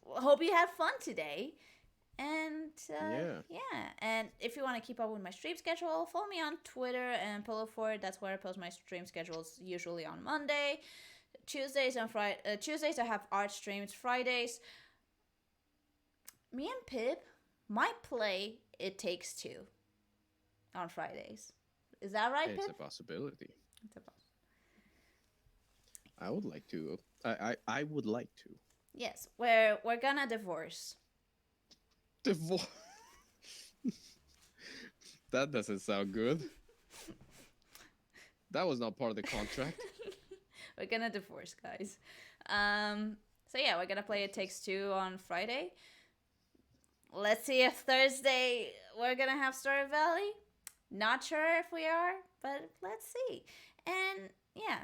hope you had fun today. And yeah, and if you want to keep up with my stream schedule, follow me on Twitter and PhillipFGA. That's where I post my stream schedules, usually on Monday. Tuesdays and Friday. Tuesdays I have art streams. Fridays, me and Pip might play It Takes Two on Fridays. Is that right,
It's
Pip?
a possibility.
It's a possibility.
I would like to. I would like to.
Yes, we're gonna divorce.
Divorce. That doesn't sound good. That was not part of the contract.
We're gonna divorce, guys. So yeah, we're gonna play It Takes Two on Friday. Let's see if Thursday we're gonna have Stardew Valley. Not sure if we are, but let's see. And yeah,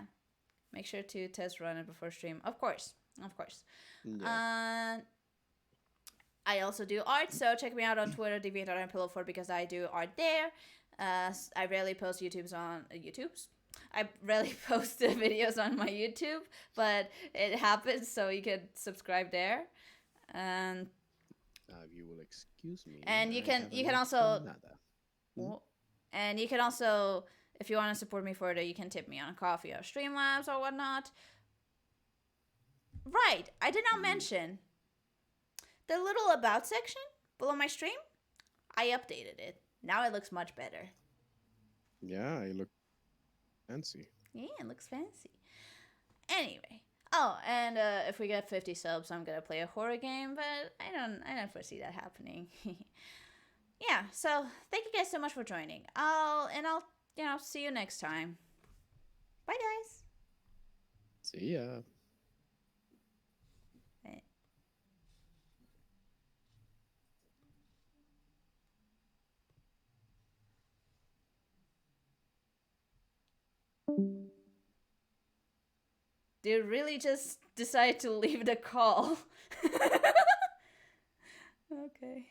make sure to test run it before stream. Of course.
Yeah.
I also do art, so check me out on Twitter, DeviantArt, because I do art there. I rarely post YouTubes. I rarely post the videos on my YouTube, but it happens, so you can subscribe there. And
You will excuse me.
and you
I
can
have
you
an
can also
empanada.
and you can also, if you want to support me further, you can tip me on coffee or Streamlabs or whatnot. Right, I did not mention the little about section below my stream. I updated it. Now it looks much better.
Yeah, I look fancy.
Yeah, it looks fancy. Anyway. Oh, and if we get 50 subs, I'm gonna play a horror game, but I don't foresee that happening. Yeah, so thank you guys so much for joining. I'll see you next time. Bye, guys.
See ya.
They really just decide to leave the call. Okay.